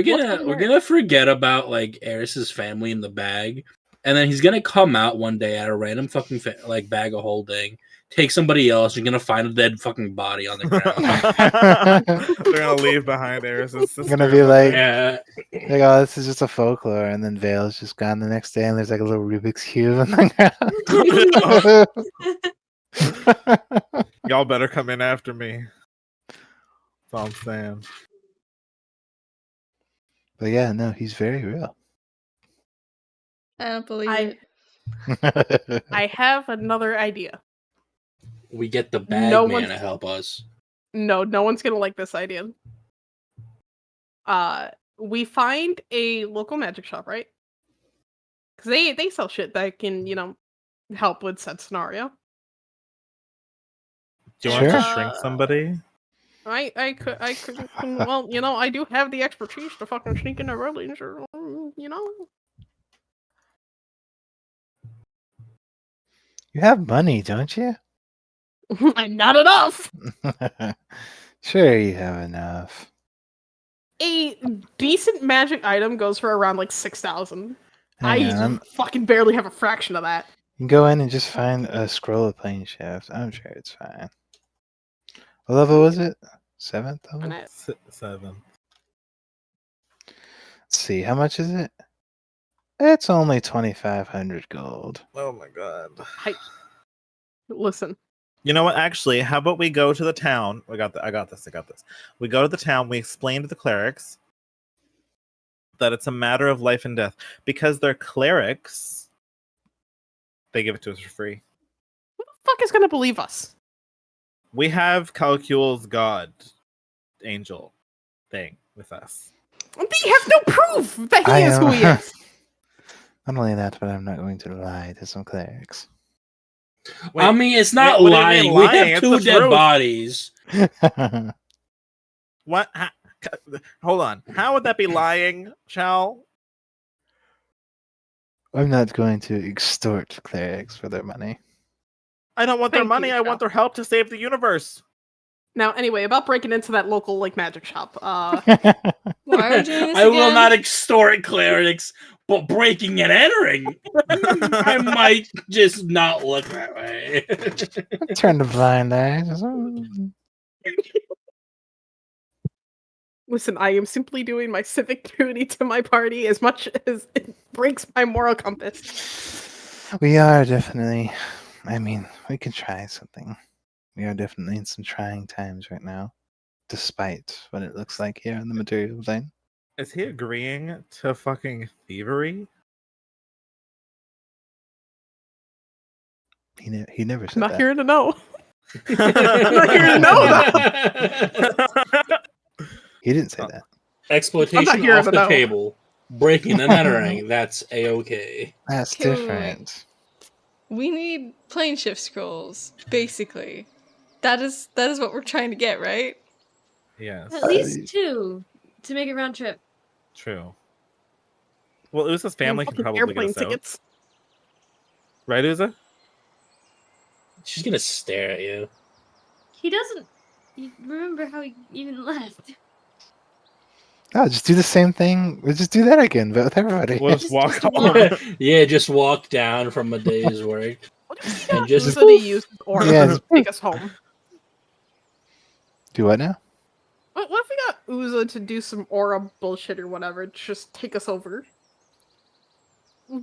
gonna forget about like Eris's family in the bag, and then he's gonna come out one day at a random fucking bag of holding, take somebody else. You're gonna find a dead fucking body on the ground. They're gonna leave behind Eris's sister. Gonna be like, Yeah, like, oh, this is just a folklore, and then Vale's just gone the next day, and there's like a little Rubik's cube on the ground. Y'all better come in after me. That's all I'm saying. But yeah, no, he's very real. I don't believe I- it. I have another idea. we get the bag No man one's- to help us. No one's gonna like this idea. We find a local magic shop, right? Because they sell shit that can, help with said scenario. Do you want to Sure. shrink somebody? I could, well, I do have the expertise to fucking sneak into buildings, or, You have money, don't you? Not enough. Sure, you have enough. A decent magic item goes for around like 6,000. I Hang on, fucking barely have a fraction of that. you can go in and just find a scroll of plane shaft. I'm sure it's fine. What level was it? 7th level? And I- 7. Let's see, how much is it? It's only 2,500 gold. Oh my god. Listen, You know what? Actually, how about we go to the town? I got this. We go to the town. We explain to the clerics that it's a matter of life and death. Because they're clerics, they give it to us for free. who the fuck is gonna believe us? We have Calcul's god angel thing with us. They have no proof that he is who he is. Not only that, but I'm not going to lie to some clerics. Wait, I mean, it's not what do you mean lying. We lying? have It's 2 the dead truth. bodies. What? Hold on. How would that be lying, Chal? I'm not going to extort clerics for their money. I don't want their Thank money. you, I want Chal. their help to save the universe. Now, anyway, about breaking into that local like magic shop. Why are we doing this I will again? not extort clerics, but breaking and entering, I might just not look that way. Turn the blind eye. Listen, I am simply doing my civic duty to my party as much as it breaks my moral compass. We are definitely. I mean, we can try something. We are definitely in some trying times right now, despite what it looks like here on the material plane. Is he agreeing to fucking thievery? He never said I'm not that. here to know. I'm not here to know that. He didn't say that. Exploitation here off to the know. table. Breaking and entering, that's A-okay. That's Okay, wait, wait. different. We need plane shift scrolls, basically. That is what we're trying to get, right? Yes. At least 2 to make a round trip. True. Well, Uza's family can Fucking probably airplane get us out. tickets. Right, Uza? She's gonna stare at you. He doesn't remember how he even left. Oh, just do the same thing. We'll just do that again, but with everybody. We'll just walk Just a home. walk. Yeah, just walk down from a day's work. What if And we just got Uza to use his aura Yeah, to just- take us home? Do what now? What if we got Uza to do some aura bullshit or whatever? Just take us over.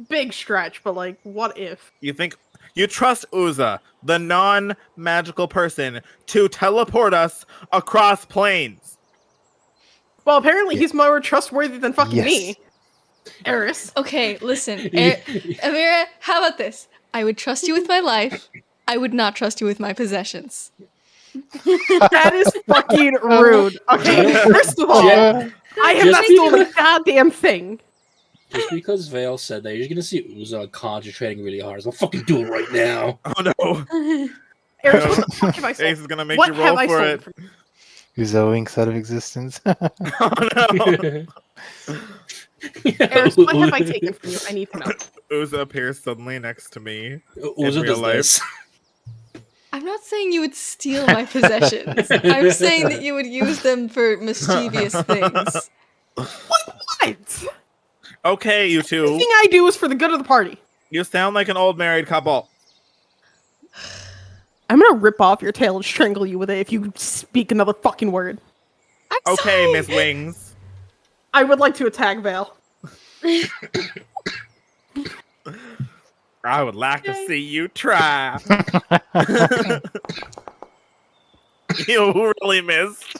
Big stretch, but like, what if? You think you trust Uza, the non-magical person, to teleport us across planes? Well, apparently Yeah. he's more trustworthy than fucking Yes. me. Eris. Okay, listen. Amira, how about this? I would trust you with my life. I would not trust you with my possessions. That is fucking rude. Okay, first of all, Yeah. I have Just not stolen a goddamn thing. Just because Vale said that, you're gonna see Uza concentrating really hard. So I'll fucking do it right now. Oh no! Eris, what the fuck have I Ace stolen? is gonna make What you have roll I for stolen it. from you? Uzo winks out of existence. Oh no! Eris, what have I taken from you? I need to know. Uza appears suddenly next to me. Uza real does life. this. I'm not saying you would steal my possessions. I'm saying that you would use them for mischievous things. What? Okay, you Everything two. I do is for the good of the party. You sound like an old married couple. I'm gonna rip off your tail and strangle you with it if you speak another fucking word. I'm Okay, sorry. Miss Wings. I would like to attack Vale. I would like to see you try. You really missed.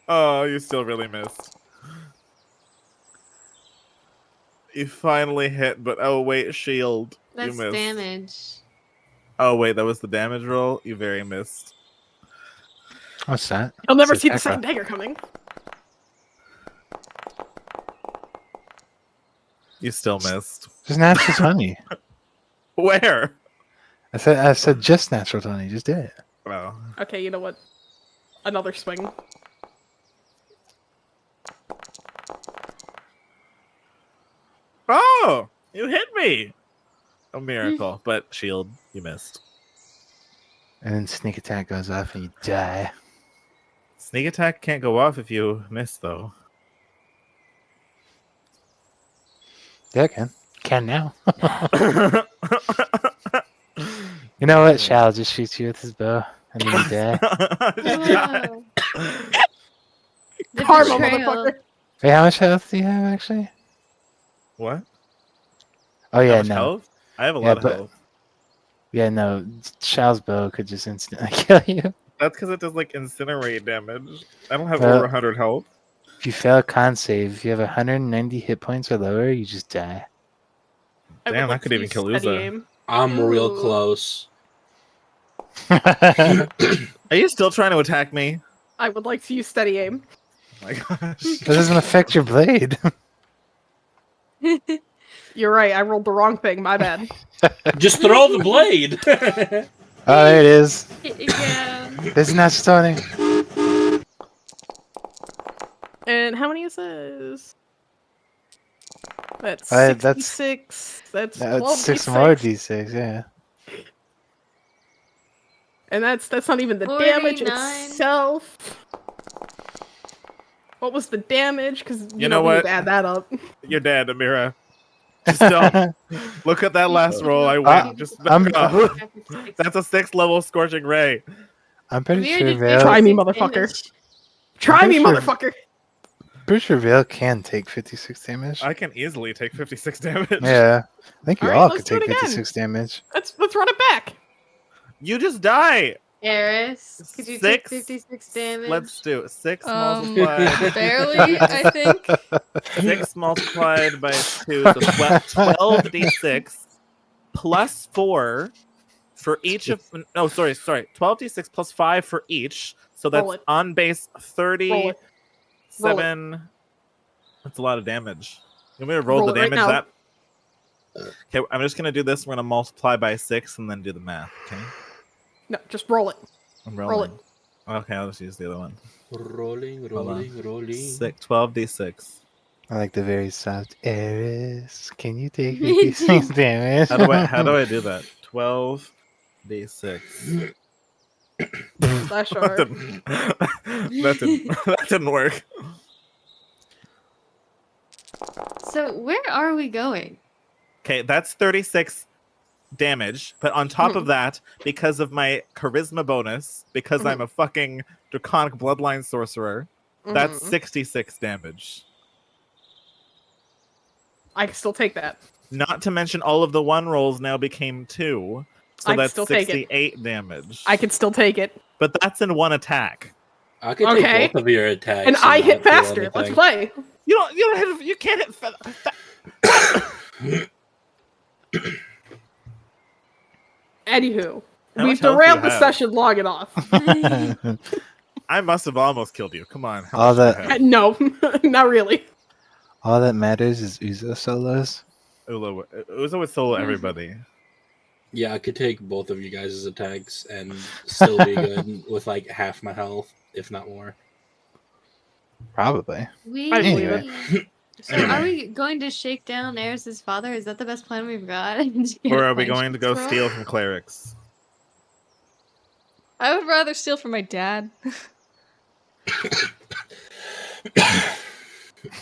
Oh, you still really missed. You finally hit, but oh wait, shield. That's you missed. damage. Oh wait, that was the damage roll. You very missed. What's that? You'll never It's see the attack second dagger coming. You still missed. Just natural 20. Where? I said just natural 20. Just did it. Oh. Okay, you know what? Another swing. Oh, you hit me. A miracle, but shield, you missed. And then sneak attack goes off and you die. Sneak attack can't go off if you miss, though. Yeah, it can. Can now. You know what? Shao just shoots you with his bow and then you die. Whoa. The Karma, betrayal. motherfucker. Wait, how much health do you have actually? What? Oh How yeah, much no. health? I have a Yeah, lot of but- health. Yeah, no. Xiao's bow could just instantly kill you. That's because it does like incinerate damage. I don't have Well- over 100 health. If you fail a con save, if you have 190 hit points or lower, you just die. I would Damn, like that could to even use kill steady Uza. aim. I'm real Ooh. close. Are you still trying to attack me? I would like to use steady aim. Oh my gosh. That doesn't affect your blade. You're right. I rolled the wrong thing. My bad. Just throw the blade. Oh, there it is. Yeah. There's not stunning. And how many is this? That's That's- 66. That's 12 That's 6 D6. more d6, yeah. And that's not even the damage 49. itself. What was the damage? Because You know we need what? to add that up. You're dead, Amira. Just don't. Look at that last roll. I win. Just back I'm- off. That's a 6th level Scorching Ray. I'm pretty Amir sure did Vale. Try me, 56 motherfucker. damage. Try me, pretty sure- motherfucker. Pretty sure Vale can take 56 damage. I can easily take 56 damage. Yeah. I think you All right, all let's could take do it again. 56 damage. Let's run it back. You just die. Eris, could you take 6. 56 damage? Let's do it. 6 multiplied. Barely, I think. 6 multiplied by 2, so 12 d6 plus 4 for each of. No, sorry. 12 d6 plus 5 for each. So Roll that's it. on base Roll it. 37. That's a lot of damage. You want me to roll the Roll it right damage now. that? Okay, I'm just gonna do this. We're gonna multiply by 6 and then do the math. Okay, No, just roll it. I'm Roll rolling. it. Okay, I'll just use the other one. rolling, on. rolling. 12 d6. I like the very soft Eris. Can you take Me 56 too. damage? How do I do that? 12 d6. Slash R. that didn't work. So where are we going? Okay, that's 36 damage, but on top of that, because of my charisma bonus, because I'm a fucking draconic bloodline sorcerer, that's 66 damage. I can still take that. Not to mention all of the 1 rolls now became 2, so I can that's still take it. 68 damage. I can still take it. But that's in 1 attack. I could Okay. take both of your attacks. And I hit not feel faster. Let's anything. play. You can't hit. Anywho, How we've much health do you derailed the have? session long enough. I must have almost killed you. Come on. How All much do you that- have? No, not really. All that matters is Uzo solos. Uzo would solo everybody. Yeah, I could take both of you guys' attacks and still be good with like half my health, if not more. Probably. We I believe it. So are we going to shake down Eris's father? Is that the best plan we've got? Or are we going to go steal from clerics? I would rather steal from my dad.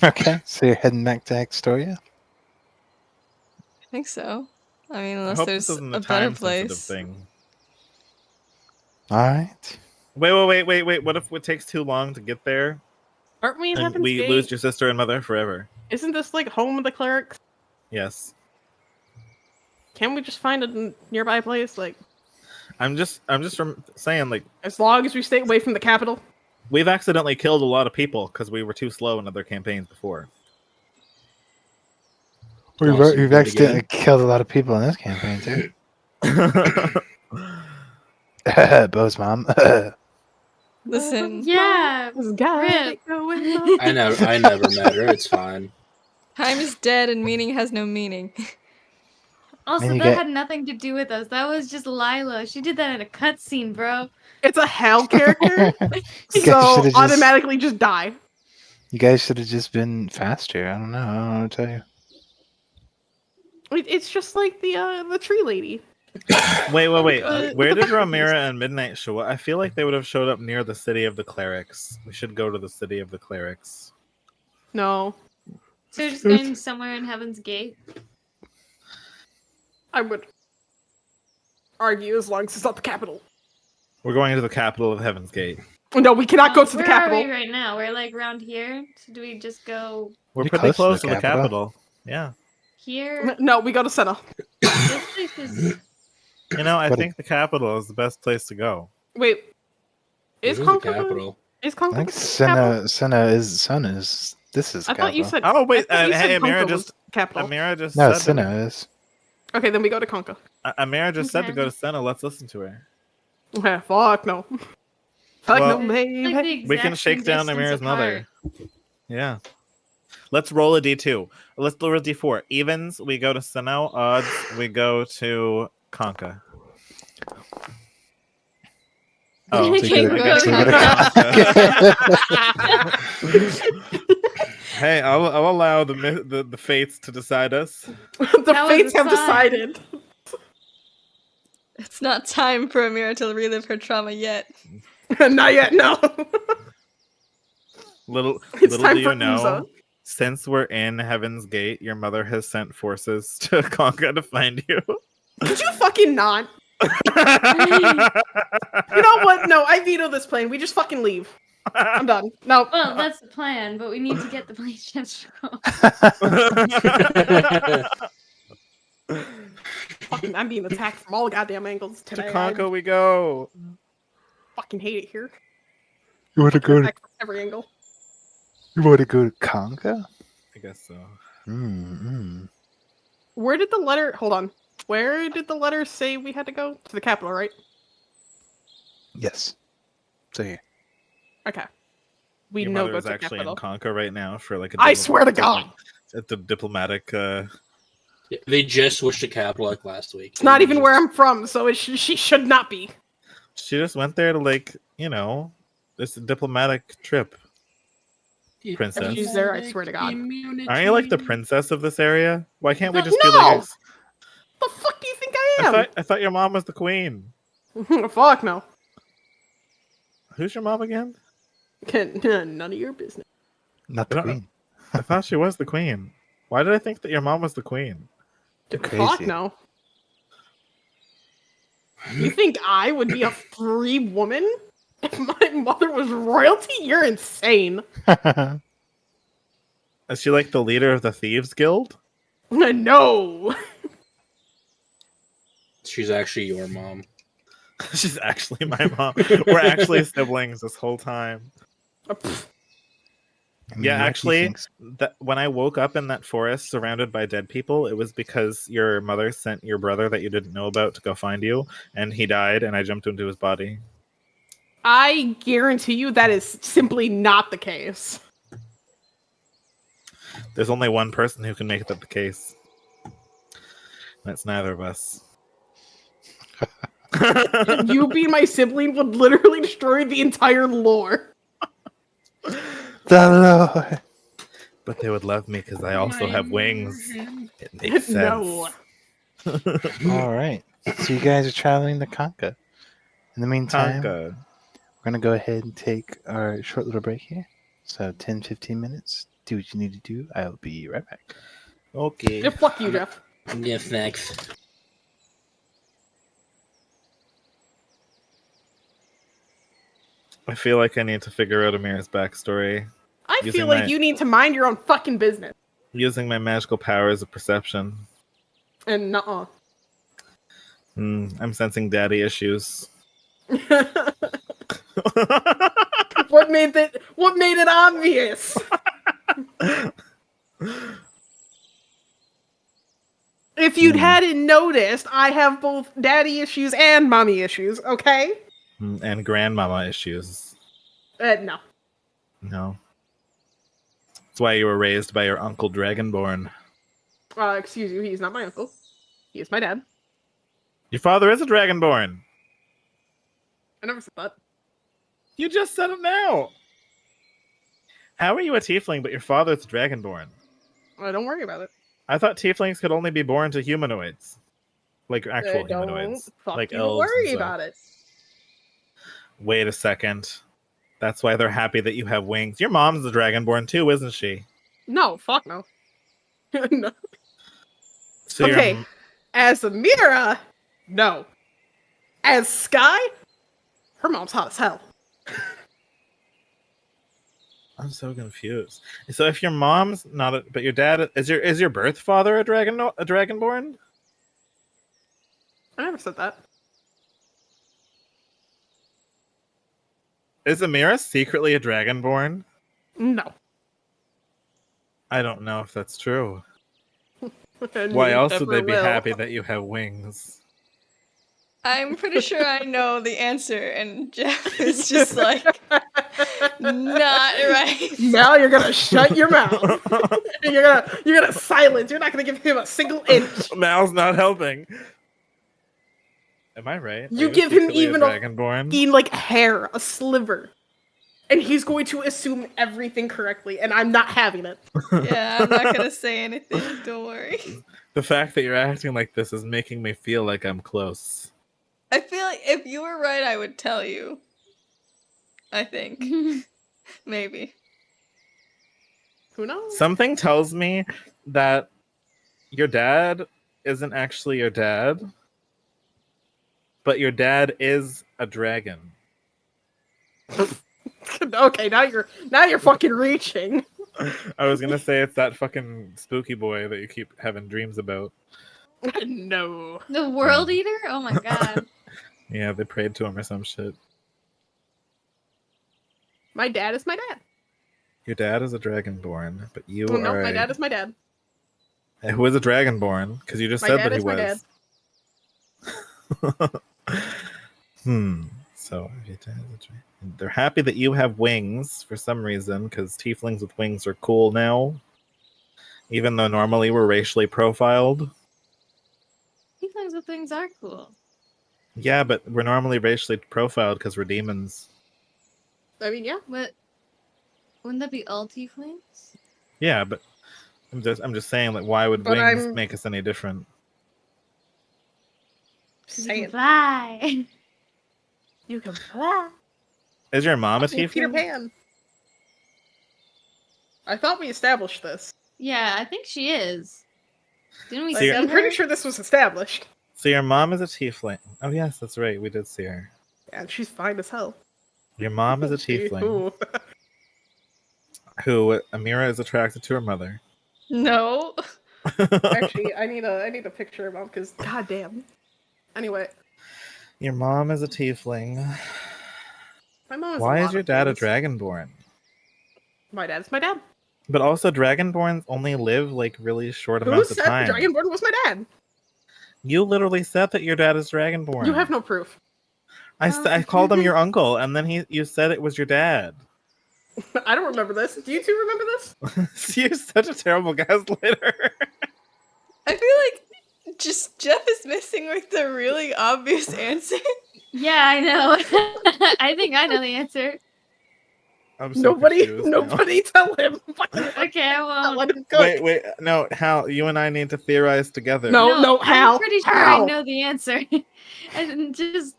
Okay, so you're heading back to Extoria? I think so. I mean, I unless hope there's this isn't a a better time-sensitive place. thing. Alright. Wait. What if it takes too long to get there? Aren't we in And Heaven's we Gate? lose your sister and mother forever? Isn't this like home of the clerics? Yes. Can't we just find a nearby place? Like, I'm just saying, like, as long as we stay away from the capital? we've accidentally killed a lot of people because we were too slow in other campaigns before. We've, Awesome. we've Do it accidentally again. killed a lot of people in this campaign, too. Beau's mom. Listen, Yeah. This guy Rip. going up. I never met her. It's fine. time is dead and meaning has no meaning. Also, And you that get- had nothing to do with us. That was just Lila. She did that in a cutscene, bro. It's a hell character, You guys so should've just- automatically just die. You guys should have just been faster. I don't know what to tell you. It's just like the tree lady. Wait. With Where the did pepper Ramira and Midnight show up? I feel like they would have showed up near the city of the clerics. We should go to the city of the clerics. No, So you're just going somewhere in Heaven's Gate? I would argue as long as it's not the capital. We're going to the capital of Heaven's Gate. No, we cannot go to the Where capital. are we right now? We're like around here. So do we just go We're You're pretty close close to to the the capital. Yeah. here? No, we go to Senna. This place is. You know, I What think the capital is the best place to go. Wait, This is is the Concord? capital. Is I Concord think the capital? Senna is. This is. I thought you capital. said. Oh wait, I thought you said hey, Amira Concord was just capital. Amira just No, said Senna is. Okay, then we go to Conca. Amira just said to Okay. go to Senna. Let's listen to her. Fuck no. Fuck Well- no, It's like baby. the We can exact shake same down distance Amira's mother. apart. Yeah. Let's roll a d2. Let's roll a d4. Evens, we go to Senna. Odds, we go to Conca. Oh, We can we go got to Conca. Hey, I'll allow the fates to decide us. The That was fates a have sign. decided. It's not time for Amira to relive her trauma yet. Not yet, no. Little It's time do for you know, Uza. since we're in Heaven's Gate, your mother has sent forces to Conca to find you. Could you fucking not? You know what? No, I veto this plan. We just fucking leave. I'm done. No. Well, that's the plan, but we need to get the plane ships wrong. Fucking, I'm being attacked from all goddamn angles To today. Conca we go. I fucking hate it here. You want to go? Attacked from every angle. You want to go to Conga? I guess so. Where did the letter? Hold on. Where did the letter say we had to go? To the capital, right? Yes. So here. Okay. We Your know mother go is to the actually capital. in Conca right now for like a I swear to God. At the diplomatic They just switched to capital like last week. It's not even where I'm from, so she should not be. she just went there to it's a diplomatic trip. Princess. She's there, I swear to God. Aren't you like the princess of this area? Why can't we just be No! like The fuck do you think I I thought your mom was the queen. am? Fuck no. Who's your mom again? None of your business. Not the I don't- queen. I thought she was the queen. Why did I think that your mom was the queen? You're Fuck crazy. no. You think I would be a free woman if my mother was royalty? You're insane. Is she like the leader of the Thieves Guild? No. She's actually your mom. She's actually my mom. We're actually siblings this whole time. I mean, Yeah, Lucky actually, thinks- when I woke up in that forest surrounded by dead people, it was because your mother sent your brother that you didn't know about to go find you, and he died, and I jumped into his body. I guarantee you that is simply not the case. There's only one person who can make that the case. That's neither of us. You being my sibling would literally destroy the entire lore. The Lord. But they would love me because I also have wings. It makes sense. No. All right. So you guys are traveling to Conca. In the meantime, Conca. we're going to go ahead and take our short little break here. So 10, 15 minutes. Do what you need to do. I'll be right back. Okay. Yeah, fuck you, Jeff. Yeah, thanks. I feel like I need to figure out Amira's backstory I Using feel like my- you need to mind your own fucking business. using my magical powers of perception. And nuh-uh. I'm sensing daddy issues. What made it obvious? If you'd hadn't noticed, I have both daddy issues and mommy issues, okay? And grandmama issues. No. No. That's why you were raised by your uncle Dragonborn. Excuse you, he's not my uncle. He is my dad. Your father is a Dragonborn. I never said that. You just said it now. How are you a tiefling, but your father's a Dragonborn? Don't worry about it. I thought tieflings could only be born to humanoids. Like actual Don't humanoids. fuck Like you elves and worry stuff. about it. Wait a second. That's why they're happy that you have wings. Your mom's a Dragonborn too, isn't she? No, fuck no. No. So your Okay. As Amira, no. As Sky, her mom's hot as hell. I'm so confused. So if your mom's not, but your dad is your birth father a dragonborn? I never said that. Is Amira secretly a dragonborn? No. I don't know if that's true. And Why you else would they never be will. happy that you have wings? I'm pretty sure I know the answer, and Jeff is just like, not right. Now you're gonna shut your mouth. And you're gonna silence. You're not gonna give him a single inch. Mal's not helping. Am I right? You Are give him secretly even a a dragonborn? like hair, a sliver, and he's going to assume everything correctly, and I'm not having it. Yeah, I'm not gonna say anything. Don't worry. The fact that you're acting like this is making me feel like I'm close. I feel like if you were right, I would tell you. I think. Maybe. Who knows? Something tells me that your dad isn't actually your dad, but your dad is a dragon. Okay, now you're fucking reaching. I was gonna say it's that fucking spooky boy that you keep having dreams about. No. The World Eater? Oh my god. Yeah, they prayed to him or some shit. My dad is my dad. Your dad is a dragonborn, but you Well, no, are my dad is my dad. who is a dragonborn? Because you just My said dad that he is my was. So your dad is a dragon. They're happy that you have wings for some reason, because tieflings with wings are cool now. Even though normally we're racially profiled. Tieflings with wings are cool. Yeah, but we're normally racially profiled because we're demons. I mean, yeah. But wouldn't that be all tieflings? Yeah, but I'm just saying, like, why would But wings I'm- make us any different? You Say can it. fly. You can fly. Is your mom a Peter tiefling? Pan. I thought we established this. Yeah, I think she is. Didn't we So see you're- I'm her? pretty sure this was established. So your mom is a tiefling. Oh yes, that's right. We did see her. And she's fine as hell. Your mom is a tiefling who Amira is attracted to her mother. No. Actually, I need a picture of mom because goddamn. Anyway, Your mom is a tiefling. my mom is. Why a is lot your of dad a things. dragonborn? My dad is my dad. But also, dragonborns only live like really short Who amounts of said time. the Dragonborn was my dad? You literally said that your dad is dragonborn. You have no proof. I called him your uncle, and then you said it was your dad. I don't remember this. Do you two remember this? You're such a terrible gaslighter. I feel like just Jeff is missing like the really obvious answer. Yeah, I know. I think I know the answer. I'm so confused now. Nobody tell him. Okay, I won't. Let him go. Wait, no, Hal, you and I need to theorize together. No, Hal. I'm pretty sure Hal. I know the answer. And just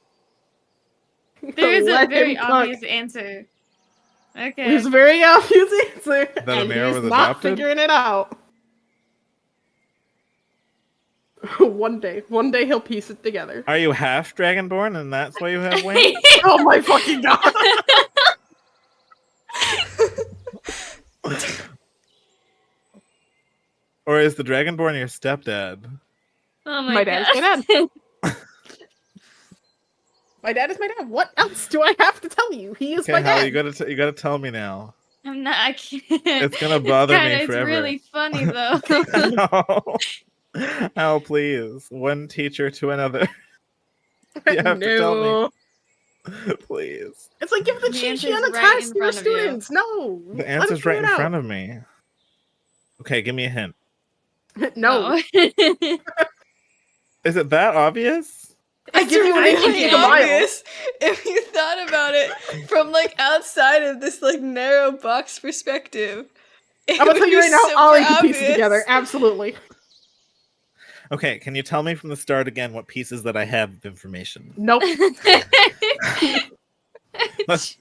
there is a Let very him cook. obvious answer. Okay. There's a very obvious answer, That and Amira he's was not adopted? figuring it out. One day he'll piece it together. Are you half dragonborn, and that's why you have wings? Oh my fucking god! Or is the dragonborn your stepdad? Oh My dad is my dad. My dad is my dad. What else do I have to tell you? He is Okay, my Hal, dad. you gotta tell me now. I'm not. I can't. It's gonna bother me It's forever. really funny though. No. Hal, please. One teacher to another. You have to tell No. me. Please. It's like give the The cheat sheet answer's on a right test in to your front of you. students. No. The answer's right in front of me. Okay, give me a hint. of No. Is it that obvious? I give you an inch, you really take a mile. obvious if you thought about it from like outside of this like narrow box perspective. I'm gonna tell you right now, Ollie can piece it together. Absolutely. Okay, can you tell me from the start again what pieces that I have of information? Nope. Let's-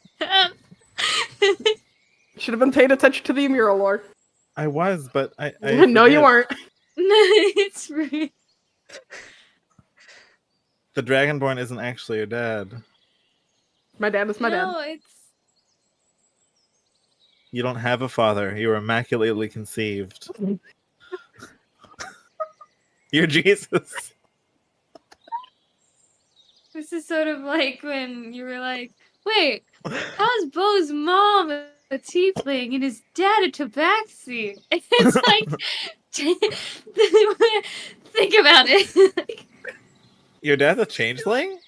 Should have been paying attention to the mural lore. I was, but I No, you forget. weren't. It's rude. The Dragonborn isn't actually your dad. My dad is my dad. No, it's You don't have a father. You were immaculately conceived. You're Jesus. This is sort of like when you were like, wait, how's Beau's mom a tiefling and his dad a tabaxi? It's like, think about it. Your dad's a changeling?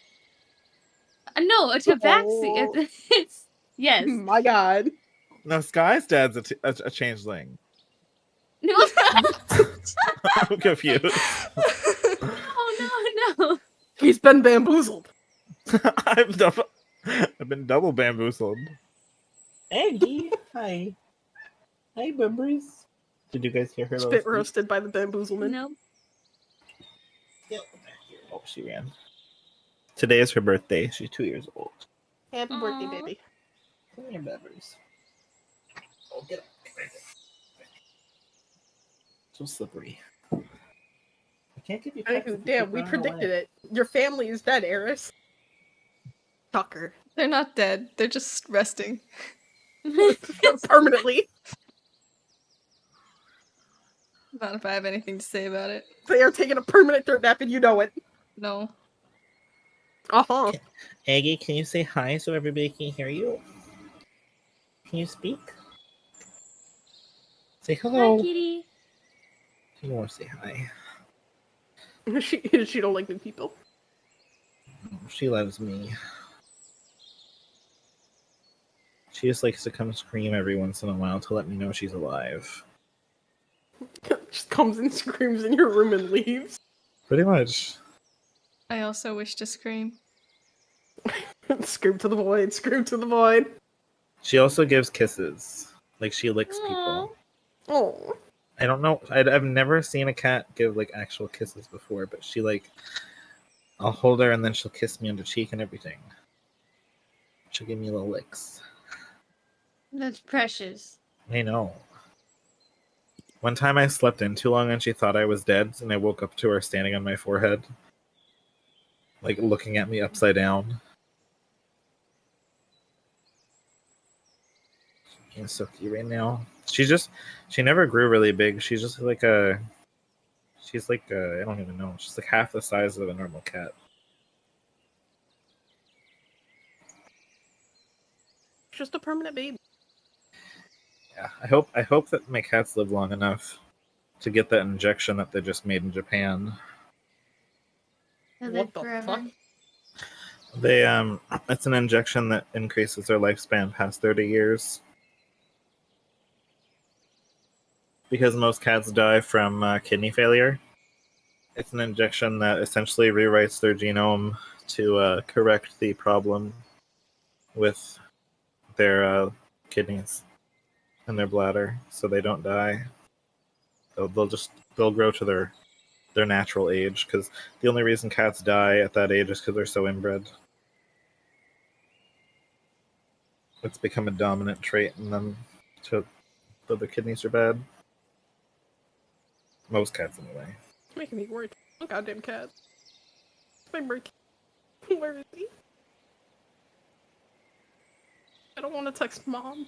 No, a tabaxi. Oh. It's yes. My God. No, Sky's dad's a changeling. No, I'm confused. no. He's been bamboozled. I've been double bamboozled. Aggie, hi. Hi, Bubbles. Did you guys hear her? Spit roasted by the bamboozlement. No. Yep. Oh, she ran. Today is her birthday. She's 2 years old. Happy birthday, Aw. baby. Come here, Bubbles. Oh, get up. So slippery. I can't give you pets if you Damn, keep we running predicted away. it. Your family is dead, Eris. Tucker. They're not dead. They're just resting. Permanently. Not if I have anything to say about it. They are taking a permanent dirt nap and you know it. No. Uh-huh. Aggie, can you say hi so everybody can hear you? Can you speak? Say hello. Hi, kitty. She don't want to say hi. She don't like new people. She loves me. She just likes to come scream every once in a while to let me know she's alive. Just comes and screams in your room and leaves. Pretty much. I also wish to scream. Scream to the void, scream to the void. She also gives kisses. Like, she licks Aw. people. Oh. I don't know. I've never seen a cat give, like, actual kisses before, but she, like... I'll hold her and then she'll kiss me on the cheek and everything. She'll give me little licks. That's precious. I know. One time I slept in too long and she thought I was dead, and I woke up to her standing on my forehead. Like, looking at me upside down. She's so cute right now. She never grew really big. She's just like I don't even know. She's like half the size of a normal cat. Just a permanent baby. Yeah, I hope that my cats live long enough to get that injection that they just made in Japan. They What live the forever. fuck? They it's an injection that increases their lifespan past 30 years. Because most cats die from kidney failure. It's an injection that essentially rewrites their genome to correct the problem with their kidneys and their bladder, so they don't die. They'll grow to their natural age, because the only reason cats die at that age is because they're so inbred. It's become a dominant trait in them that their kidneys are bad. Most cats, anyway. It's making me worried. Oh, goddamn cat. My bird. Where is he? I don't want to text mom.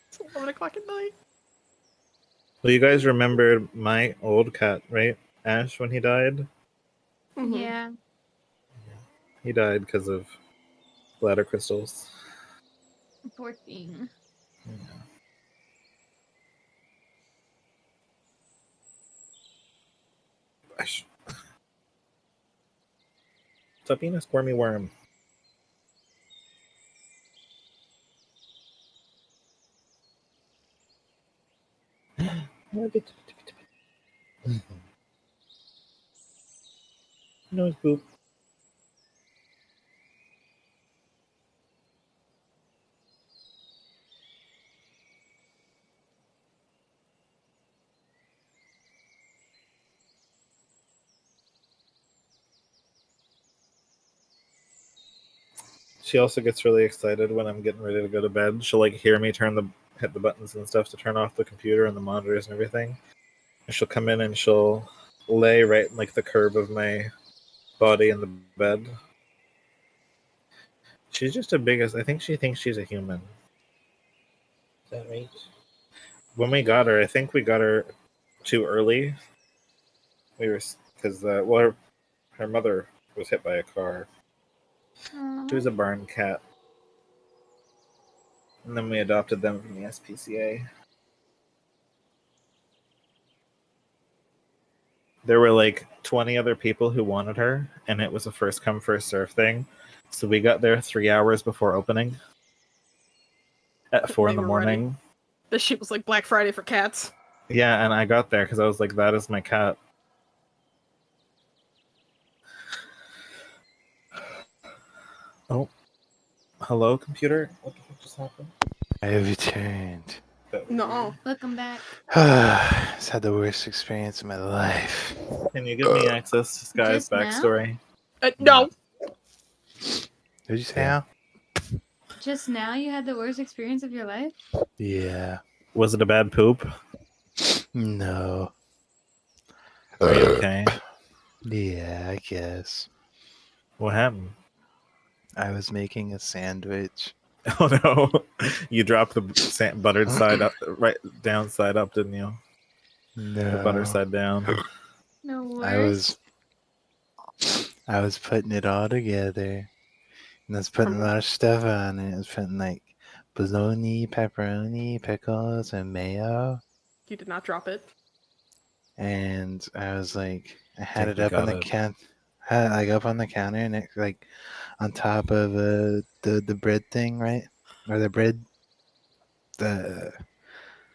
It's 11 o'clock at night. Well, you guys remember my old cat, right? Ash, when he died? Mhm. Yeah. He died because of bladder crystals. Poor thing. Yeah. Ash. Stop being a squirmy worm. Nose boop. She also gets really excited when I'm getting ready to go to bed. She'll like hear me hit the buttons and stuff to turn off the computer and the monitors and everything. And she'll come in and she'll lay right in like the curve of my body in the bed. She's just I think she thinks she's a human. Is that right? When we got her, I think we got her too early. We were because her mother was hit by a car. She was a barn cat, and then we adopted them from the SPCA. There were like 20 other people who wanted her, and it was a first come first serve thing. So we got there 3 hours before opening at 4 in the morning. This shit was like Black Friday for cats. Yeah, and I got there because I was like, that is my cat. Oh. Hello, computer? What the fuck just happened? I have returned. No. Welcome back. It's had the worst experience of my life. Can you give me access to Sky's Just now? backstory? No. Did you say Yeah. how? Just now you had the worst experience of your life? Yeah. Was it a bad poop? No. Are you okay? Yeah, I guess. What happened? I was making a sandwich. Oh no! You dropped the buttered side up, right down side up, didn't you? No. The butter side down. No I worse. was putting it all together. And I was putting a lot of stuff on it. I was putting like bologna, pepperoni, pickles, and mayo. You did not drop it. And I was like, I had Think it we up on got the it. had it like up on the counter, and it like on top of the bread thing, right? Or the bread, the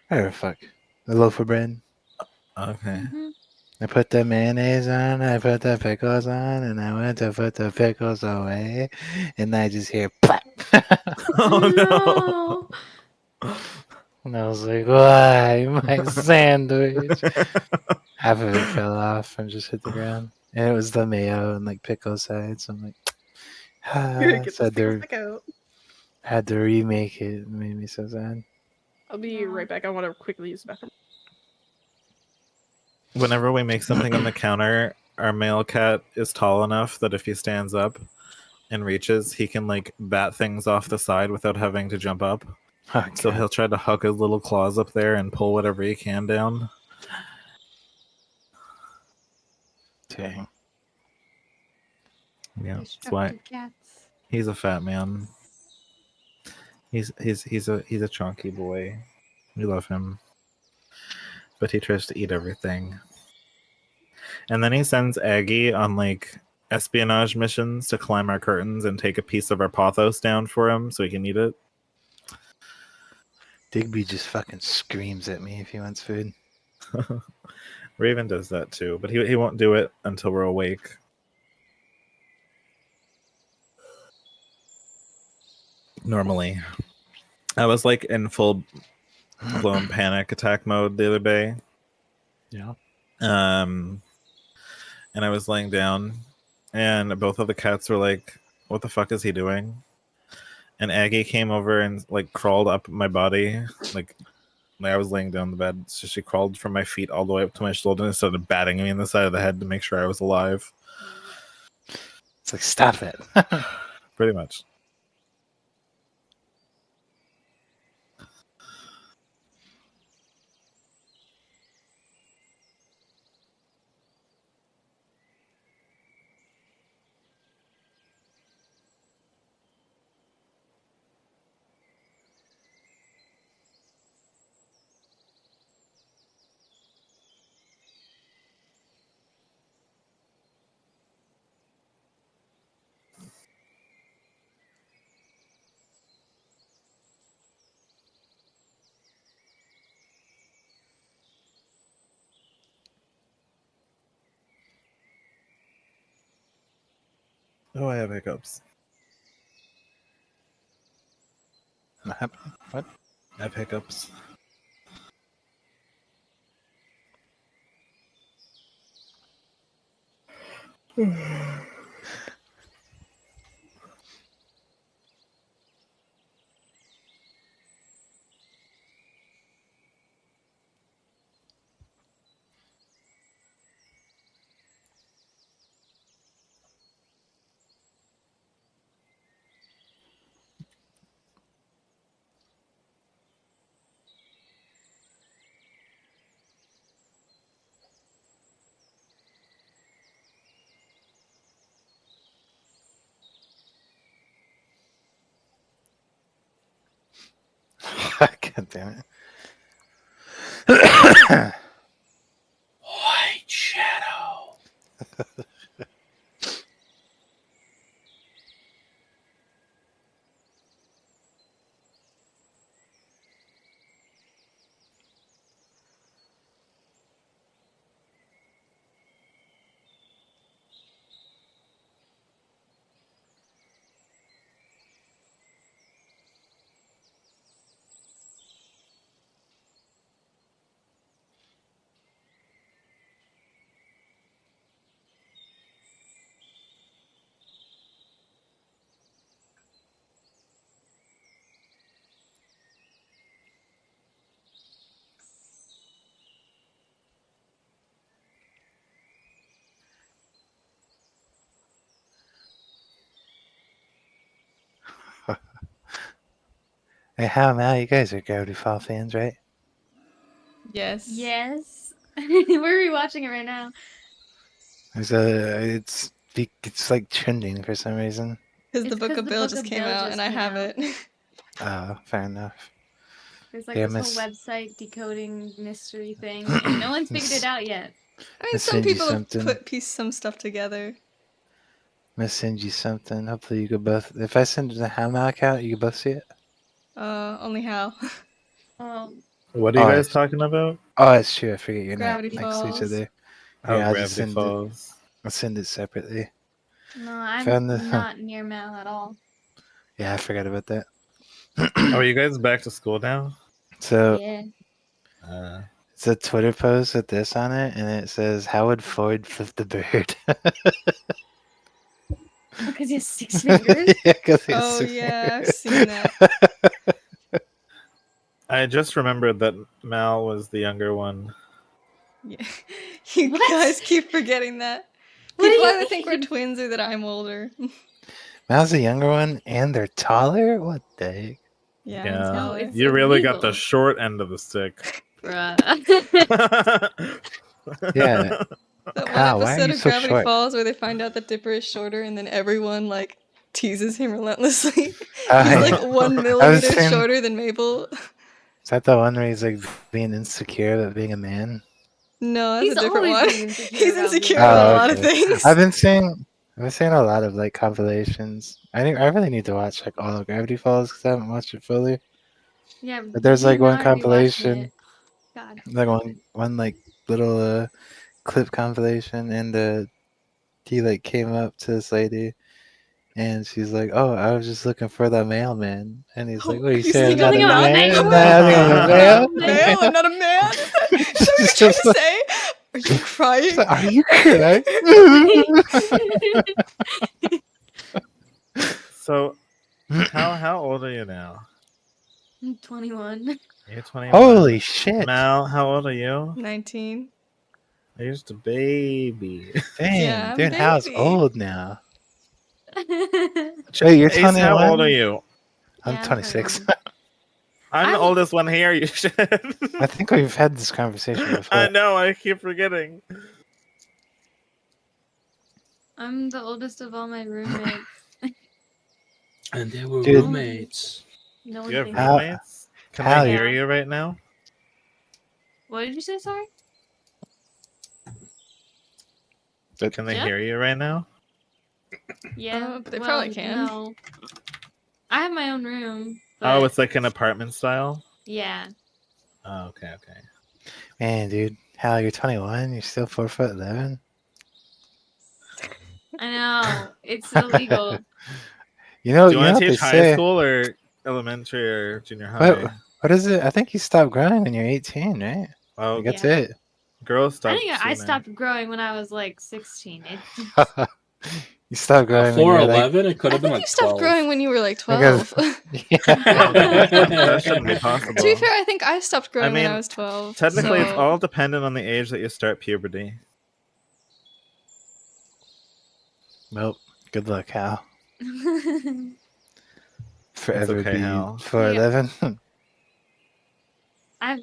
whatever fuck, the loaf of bread. Okay. Mm-hmm. I put the mayonnaise on, I put the pickles on, and I went to put the pickles away, and I just hear plap. Oh no! And I was like, why my sandwich? Half of it fell off and just hit the ground. And it was the mayo and like pickle sides. I'm like, Get so this pickle stick out. had to remake it. It made me so sad. I'll be right back. I want to quickly use the bathroom. Whenever we make something on the counter, our male cat is tall enough that if he stands up and reaches, he can like bat things off the side without having to jump up. Okay. So he'll try to hug his little claws up there and pull whatever he can down. Dang. Yeah, that's why Destructive cats. he's a fat man. He's a chunky boy. We love him, but he tries to eat everything. And then he sends Aggie on like espionage missions to climb our curtains and take a piece of our pothos down for him so he can eat it. Digby just fucking screams at me if he wants food. Raven does that too, but he won't do it until we're awake. Normally. I was like in full blown panic attack mode the other day. Yeah. And I was laying down and both of the cats were like, what the fuck is he doing? And Aggie came over and like crawled up my body. Like I was laying down in the bed. So she crawled from my feet all the way up to my shoulder and started batting me in the side of the head to make sure I was alive. It's like, stop it. Pretty much. Oh, I have hiccups. What happened? What? I have hiccups. God damn it. White shadow. Hey, how now? You guys are Gravity Fall fans, right? Yes. Yes. We're rewatching it right now. It's like trending for some reason. Because the It's Book 'cause of the Bill Book just of came Bill out just and I came have out. it. Fair enough. There's like Yeah, this whole website decoding mystery thing, and no one's figured it out yet. I mean, Let's some send you people have something. pieced some stuff together. I'm gonna send you something. Hopefully you could both. If I send the Hammer account, you can both see it. Only how? Oh, What are you guys talking about? Oh, that's true. I forget you're Gravity not next to each Falls. other. Oh, Yeah, I'll just Gravity send it. Falls. I'll send it separately. no, I'm Found the- not near Mal at all. Yeah, I forgot about that. Oh, are you guys back to school now? So Yeah. it's a Twitter post with this on it, and it says, "How would Ford flip the bird?" Because he has 6 fingers? Yeah, 'cause he has Oh 6 yeah, I've fingers. seen that. I just remembered that Mal was the younger one. Yeah. You What? guys keep forgetting that. What do People you either think we're mean? twins or that I'm older. Mal's the younger one, and they're taller. What the heck? Yeah, Yeah. I'm No, taller. it's You really got the illegal. short end of the stick. Bruh. Yeah, That one Kyle, why are episode you of so Gravity short? Falls where they find out that Dipper is shorter and then everyone like teases him relentlessly. He's Yeah. like 1 I was millimeter saying- shorter than Mabel. Is that the one where he's like being insecure about being a man? No, that's He's a different always one. being insecure He's about insecure being about Oh, a lot of okay. things. I've been seeing a lot of like compilations. I really need to watch like all of Gravity Falls because I haven't watched it fully. Yeah, But there's me like and one Mal are rewatching compilation, it. God. like one like little clip compilation, and he like came up to this lady, and she's like, "Oh, I was just looking for the mailman," and he's like, Oh, "What you are you saying? I'm saying not a I'm not man? male? I think I'm a male." Male, I'm not a man? Is that what you're trying to say? Are you crying? She's like, "Are you crying?" So, how old are you now? I'm 21. You're 21. Holy shit! Mal, how old are you? 19. You're just a baby. Damn, Yeah, I'm dude, Hal's baby. old now. Ch- Wait, you're Ace, how 21? old are you? I'm Yeah, 26. 21. I'm the I'm- oldest one here. You should. I think we've had this conversation before. I know. I keep forgetting. I'm the oldest of all my roommates. And they were Dude. roommates. No Do one you have thinks How- roommates? Can how- they hear Yeah. you right now? What did you say, sorry? Can they Yeah. hear you right now? Yeah. But they probably can. No. I have my own room. Oh, but it's like an apartment style. yeah. Oh, okay. Man, dude, Hal, you're 21. You're still 4'11". I know. It's illegal. You know, Do you want what to they teach high say. school or elementary or junior high? What is it? I think you stop growing when you're 18, right? Oh, Like, that's Yeah. it. girls stop. I think I sooner. stopped growing when I was like 16. You stop growing when you're like. 4'11", it could I have been think like you stopped 12. growing when you were like Because- 12. Yeah. That shouldn't be possible. To be fair, I think I stopped growing when mean, I was 12. Technically, it's so- all dependent on the age that you start puberty. Well, good luck, Hal. It's Forever okay, be Hal. 4'11". I've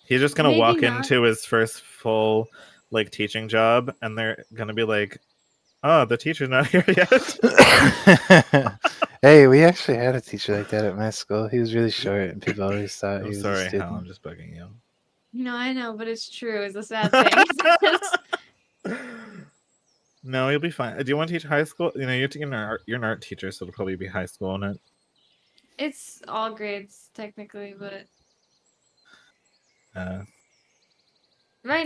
He's just gonna Maybe walk not. into his first full like teaching job, and they're gonna be like, "Oh, the teacher's not here yet." Hey, we actually had a teacher like that at my school. He was really short, and people always thought I'm he was a sorry, Hal. student. I'm just bugging you. No, I know, but it's true. It's a sad thing. No, you'll be fine. Do you want to teach high school? You know, you're an art teacher, so it'll probably be high school in it. It's all grades technically, but right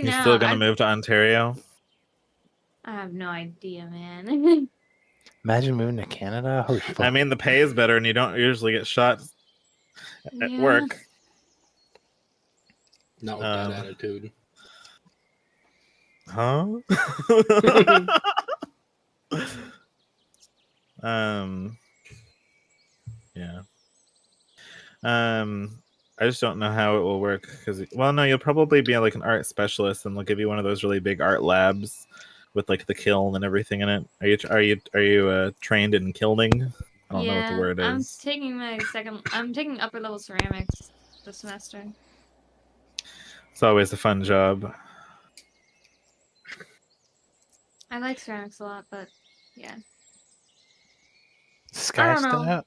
You're now still gonna move to Ontario? I have no idea, man. Imagine moving to Canada. Holy fuck. I mean, the pay is better, and you don't usually get shot at Yeah. work. Not with that attitude. Huh? Yeah. I just don't know how it will work because, well, no, you'll probably be like an art specialist, and they'll give you one of those really big art labs with like the kiln and everything in it. Are you trained in kilning? I don't know what the word I'm is. I'm taking upper level ceramics this semester. It's always a fun job. I like ceramics a lot, but yeah. Sky I don't still know. out?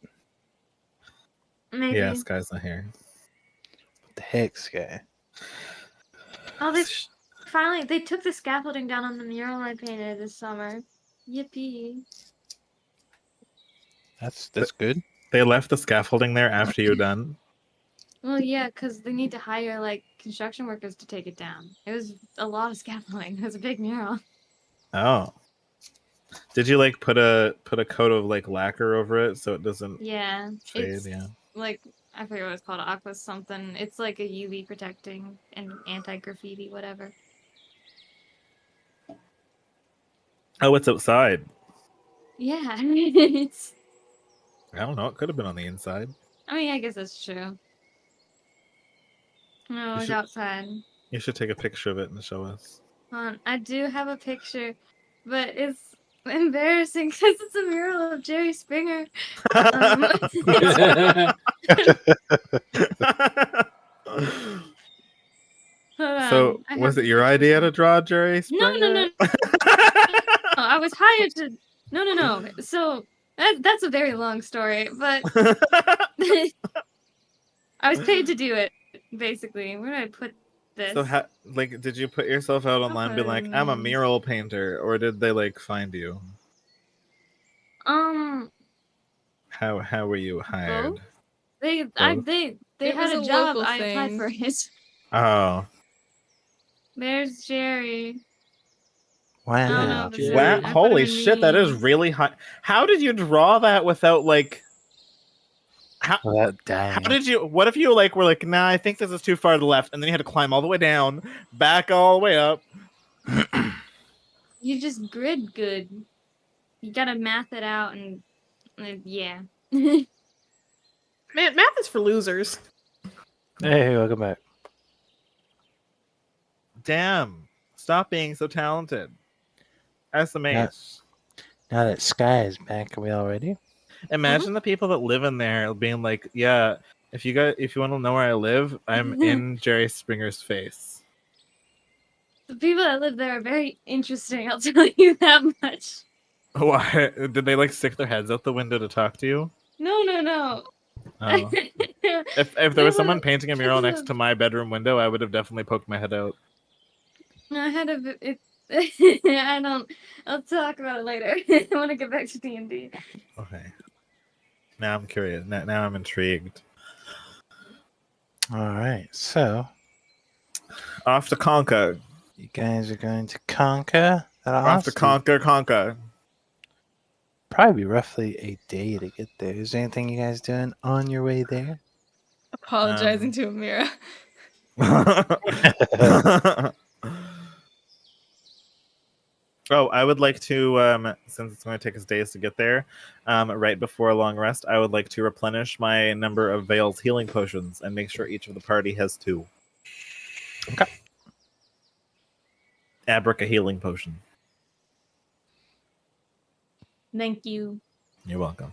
Maybe. Yeah, Sky's not here. What the heck, Sky? Oh, they took the scaffolding down on the mural I painted this summer. Yippee. That's good. They left the scaffolding there after you're done. Well, yeah, because they need to hire like construction workers to take it down. It was a lot of scaffolding. It was a big mural. Oh. Did you like put a coat of like lacquer over it so it doesn't Yeah, fade? it's Yeah. like I forget what it's called, aqua something. It's like a UV protecting and anti-graffiti, whatever. Oh, it's outside. Yeah, it's. I don't know. It could have been on the inside. I mean, I guess that's true. No, it's outside. You should take a picture of it and show us. I do have a picture, but it's embarrassing because it's a mural of Jerry Springer. So, was it your idea to draw Jerry Springer? No. I was hired to. No. So that's a very long story, but I was paid to do it. Basically, where did I put this? So, did you put yourself out online and be like, "I'm a mural painter," or did they like find you? How were you hired? They It had was a a job. local I applied thing. for it. Oh. There's Jerry. Wow. Jerry. Wow! I put Holy him in shit, that is memes. really high. How did you draw that without like? Without dying. How did you? What if you like were like, nah, I think this is too far to the left, and then you had to climb all the way down, back all the way up. You just grid good. You gotta math it out and yeah. Man, math is for losers. Hey, welcome back. Damn! Stop being so talented. SMH. Now that Sky is back, are we all ready? Imagine the people that live in there being like, yeah, if you want to know where I live, I'm in Jerry Springer's face. The people that live there are very interesting, I'll tell you that much. Why did they like stick their heads out the window to talk to you? No. Oh. If there was someone painting a mural next to my bedroom window, I would have definitely poked my head out. I had I'll talk about it later. I want to get back to D&D. Okay. Now I'm curious. Now I'm intrigued. All right, so Off to conquer. you guys are going to conquer. Off to conquer. Probably be roughly a day to get there. Is there anything you guys doing on your way there? Apologizing to Amira. Oh, I would like to, since it's going to take us days to get there, right before a long rest, I would like to replenish my number of Veil's healing potions and make sure each of the party has 2. Okay. Abrica healing potion. Thank you. You're welcome.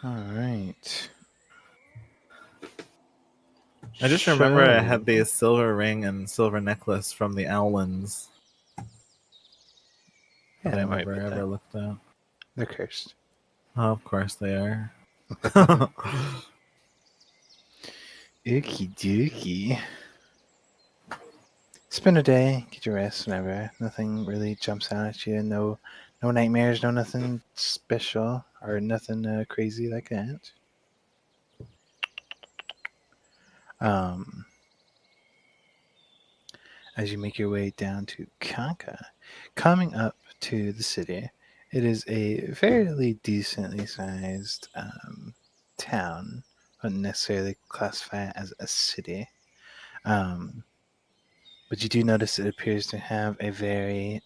All right. I just remember I had the silver ring and silver necklace from the Owlins. Yeah, that I've ever looked at. They're cursed. Oh, of course they are. Okie dokie. Spend a day, get your rest whenever. Nothing really jumps out at you. No nightmares, no nothing special or nothing crazy like that. As you make your way down to Kanka, coming up to the city, it is a fairly decently sized town. Wouldn't necessarily classify it as a city. But you do notice it appears to have a very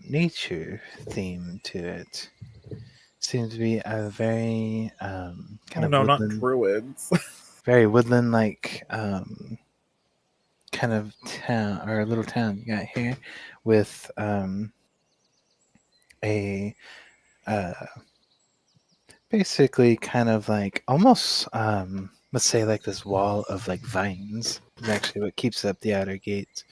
nature theme to it. Seems to be a very kind of not woodland, druids. very woodland-like kind of town or little town you got here, with a basically kind of like almost let's say like this wall of like vines is actually what keeps up the outer gate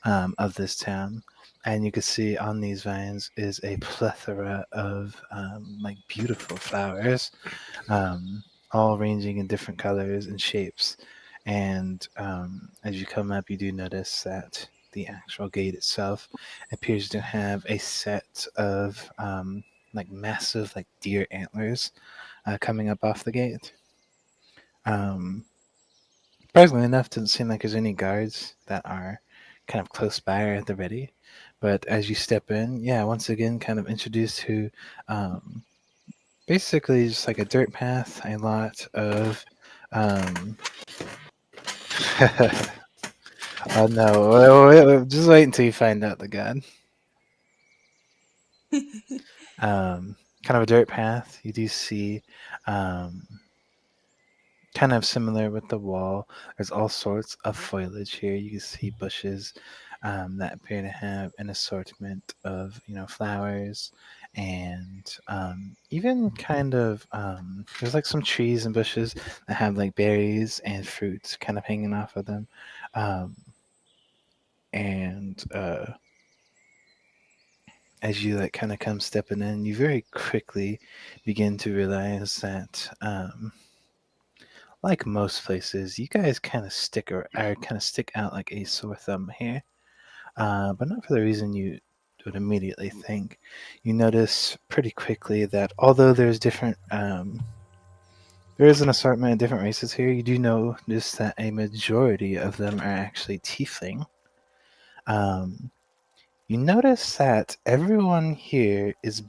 of this town. And you can see on these vines is a plethora of like beautiful flowers, all ranging in different colors and shapes. And as you come up, you do notice that the actual gate itself appears to have a set of like massive like deer antlers coming up off the gate. Surprisingly enough, doesn't seem like there's any guards that are kind of close by or at the ready. But as you step in, yeah, once again, kind of introduced to basically just like a dirt path, a lot of. Oh no! Just wait until you find out the god. Kind of a dirt path. You do see, kind of similar with the wall. There's all sorts of foliage here. You can see bushes that appear to have an assortment of flowers, and even kind of there's like some trees and bushes that have like berries and fruits kind of hanging off of them, and as you like kind of come stepping in, you very quickly begin to realize that like most places, you guys kind of stick out like a sore thumb here, but not for the reason you would immediately think. You notice pretty quickly that although there's different, there is an assortment of different races here. You do notice that a majority of them are actually tiefling. You notice that everyone here is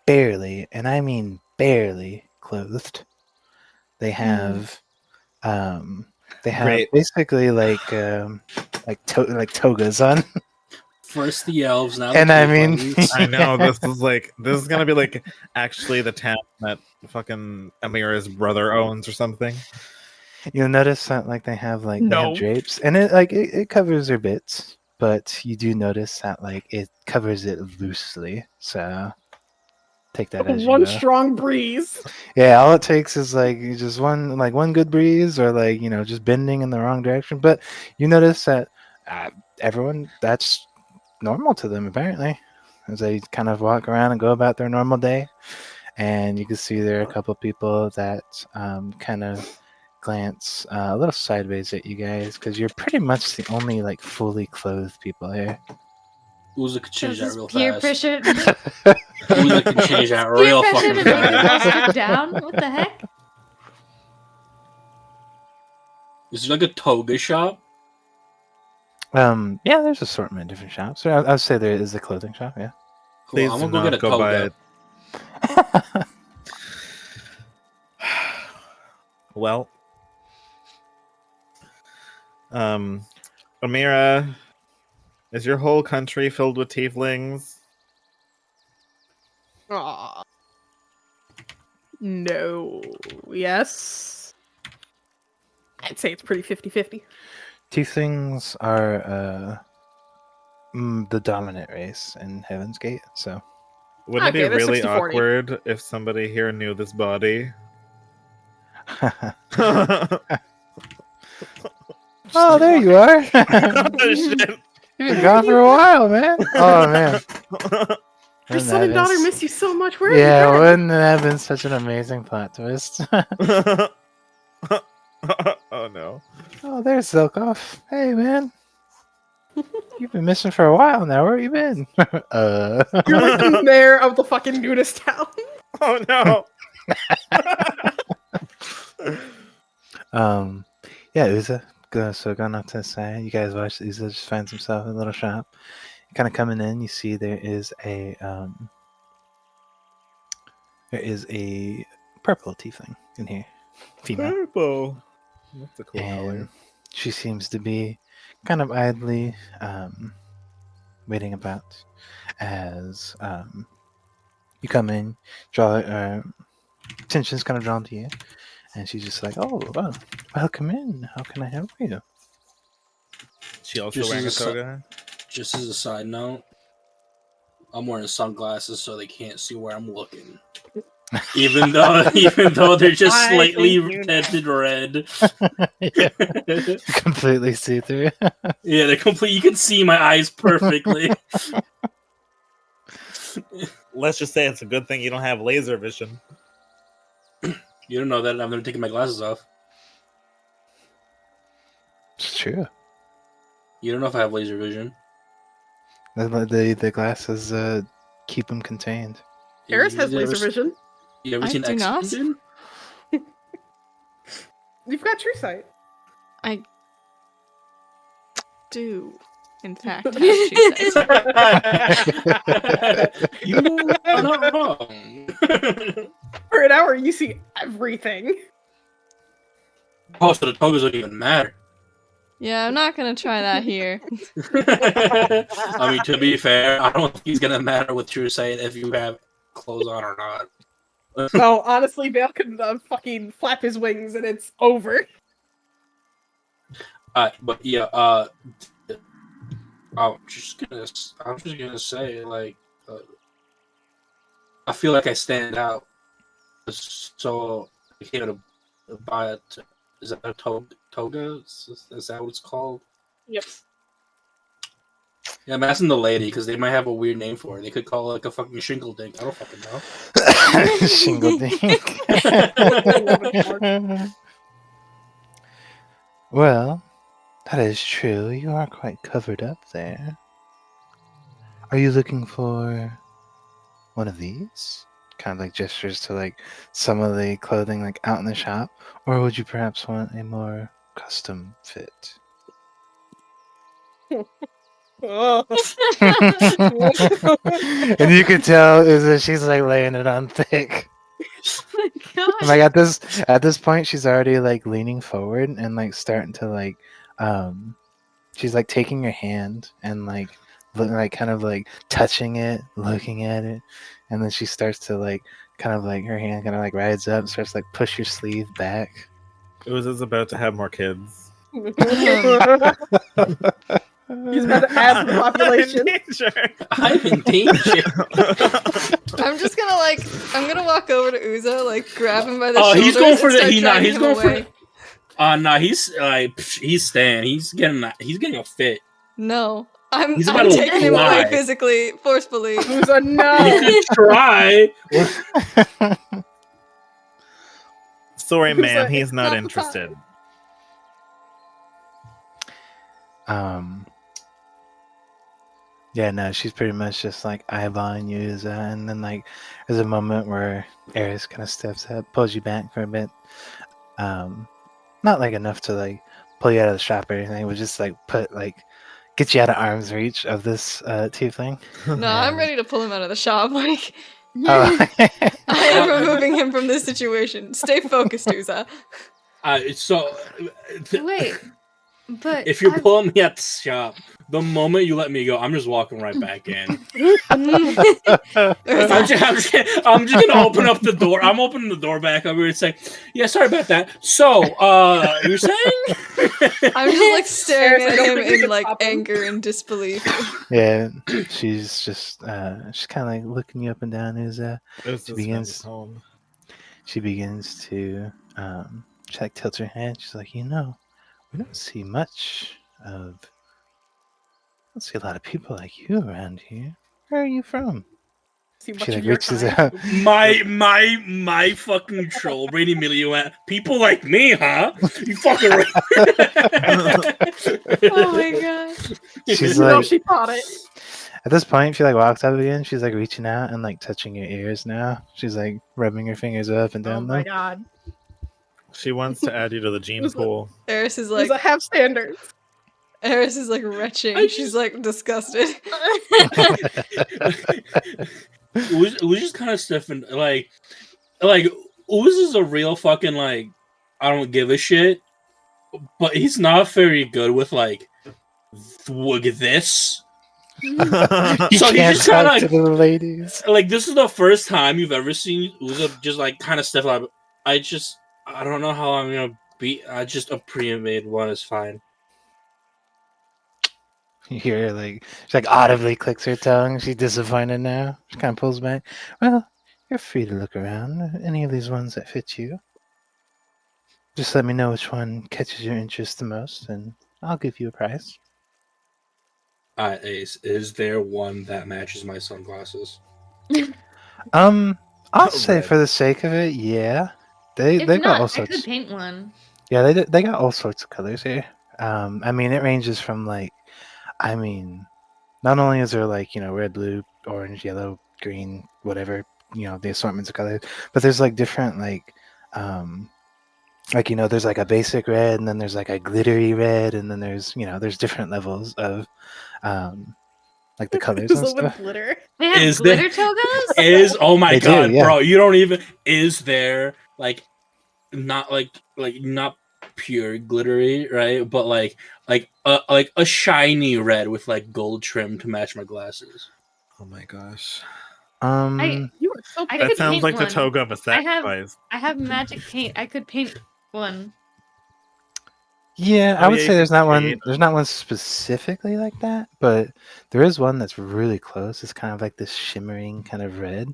barely, and I mean barely, clothed. They have, Great. basically like togas on. First the elves, now And the I mean, tieflings. I know this is gonna be like actually the town that fucking Amira's brother owns or something. You'll notice that like they have No. drapes, and it covers their bits, but you do notice that like it covers it loosely. So take that as One you strong breeze. Yeah, all it takes is like just one good breeze, or like just bending in the wrong direction. But you notice that everyone, that's normal to them apparently, as they kind of walk around and go about their normal day. And you can see there are a couple people that kind of glance a little sideways at you guys, because you're pretty much the only like fully clothed people here. Uza could change that This real peer fast. pressure. Uza can change that Peer real pressure fucking to make us all fast. strip down. What the heck? Is it like a toga shop? Yeah, there's assortment of different shops. So I would say there is a clothing shop. Yeah. Cool, Please I'm do gonna go not get a go buy toga. it. Well, Amira, is your whole country filled with tieflings? Aw. No. Yes. I'd say it's pretty 50-50. Tieflings are the dominant race in Heaven's Gate. So Wouldn't Okay, it be they're really 60-40. awkward if somebody here knew this body? oh, there you are. Shit. Been gone for a while, man. Oh man. Your son and daughter miss you so much. Where have Yeah, you been? wouldn't that have been such an amazing plot twist? Oh no. Oh, there's Silkoff. Hey, man. You've been missing for a while now. Where you been? You're like the mayor of the fucking nudist town. Oh no. Yeah, Uza. So going up to the side, you guys watch Uza just finds himself in a little shop. Kind of coming in, you see there is a purple tiefling in here, female. Purple. That's a cool And color. she seems to be kind of idly waiting about as you come in, draw attention's kind of drawn to you, and she's just like, "Oh, well, welcome in. How can I help you?" She also Just wearing a as a toga. Just as a side note, I'm wearing sunglasses so they can't see where I'm looking. Even though they're just I slightly think you know. tinted red. Yeah, completely see through. Yeah, they're complete. You can see my eyes perfectly. Let's just say it's a good thing you don't have laser vision. You don't know that I'm never taking my glasses off. It's true. You don't know if I have laser vision. The glasses keep them contained. Eris You has ever laser s- vision. You ever I seen do not. X-Men? You've got true sight. I do, in fact, have two sets. You are not wrong. For an hour, you see everything. Oh, so the togas don't even matter. Yeah, I'm not gonna try that here. I mean, to be fair, I don't think it's gonna matter what you're saying if you have clothes on or not. No, honestly, Beau can fucking flap his wings and it's over. But yeah, I'm just gonna say, like, I feel like I stand out, so I came to buy it. Is that a toga? Is that what it's called? Yep. Yeah, I'm asking the lady because they might have a weird name for it. They could call it like a fucking shingle dink. I don't fucking know. Shingle dink. Well, that is true. You are quite covered up there. Are you looking for one of these? Kind of like gestures to like some of the clothing like out in the shop, or would you perhaps want a more custom fit? Oh. And you can tell is that she's like laying it on thick. Oh my god. Like at this point, she's already like leaning forward and like starting to like, she's like taking your hand and like kind of like touching it, looking at it, and then she starts to like kind of like her hand kind of like rides up, starts to, like push your sleeve back. Uza's about to have more kids. He's about to add to the population. I'm in danger. I'm just gonna I'm gonna walk over to Uza, like grab him by the Oh, shoulders he's going for and the. start He's dragging him going away. for. Nah, he's staying. He's getting a fit. No, I'm He's about to taking him away fly. physically, forcefully. Who's a You no? could try. Sorry, Who's ma'am, like, he's "It's not not the interested. Yeah, no, she's pretty much just like eyeballing you, and then like there's a moment where Eris kind of steps up, pulls you back for a bit. Not like enough to like pull you out of the shop or anything, but just like get you out of arm's reach of this tiefling. No, I'm ready to pull him out of the shop. Like, Oh. I am removing him from this situation. Stay focused, Uza. Wait, but If you're pulling me at the shop, the moment you let me go, I'm just walking right back in. I'm just gonna open up the door. I'm opening the door back over and say, "Yeah, sorry about that." So, you're saying? I'm just like staring Eris, I at don't him think you in can like stop him. anger and disbelief. Yeah, she's just she's kind of like looking you up and down. Uza's begins- home. She begins to she like tilts her head. She's like, we don't see much of don't see a lot of people like you around here. Where are you from? See much She of like your reaches time. out. My fucking troll brain immediately went, people like me, huh? You fucking right. Oh my god. She's You know like, she thought it. at this point, she like walks up again. She's like reaching out and like touching your ears now. She's like rubbing her fingers up and Oh down my them. god. She wants to add you to the gene Was it- pool. Eris is Does like it have standards? Eris is like retching. I She's just- like disgusted. It was just kind of stiffened. Like Ooze is a real fucking like I don't give a shit, but he's not very good with like this. You So he can't just kinda, talk to the ladies. Like this is the first time you've ever seen Ooze just like kind of stiff. Like I don't know how I'm gonna be. I just a pre-made one is fine. You hear her, like she like audibly clicks her tongue. She's disappointed now. She kind of pulls back. Well, you're free to look around. Any of these ones that fit you. Just let me know which one catches your interest the most, and I'll give you a price. Ace, is there one that matches my sunglasses? I'll say Red. for the sake of it, yeah. If They've got not, all I sorts. could paint one. Yeah, they got all sorts of colors here. I mean, it ranges from like, I mean, not only is there like red, blue, orange, yellow, green, whatever the assortments of colors, but there's like different there's like a basic red, and then there's like a glittery red, and then there's different levels of like the colors and With stuff. glitter. They have Is glitter there- togas? Oh my They do, god, yeah. bro! You don't even. Is there like not not pure glittery, right? But like a shiny red with like gold trim to match my glasses. Oh my gosh. You are so I That could sounds paint like the one. toga of a I have- sacrifice. I have magic paint. I could paint one. Yeah, Oh, I would yeah, say you there's could not one. create There's not one specifically like that, but there is one that's really close. It's kind of like this shimmering kind of red,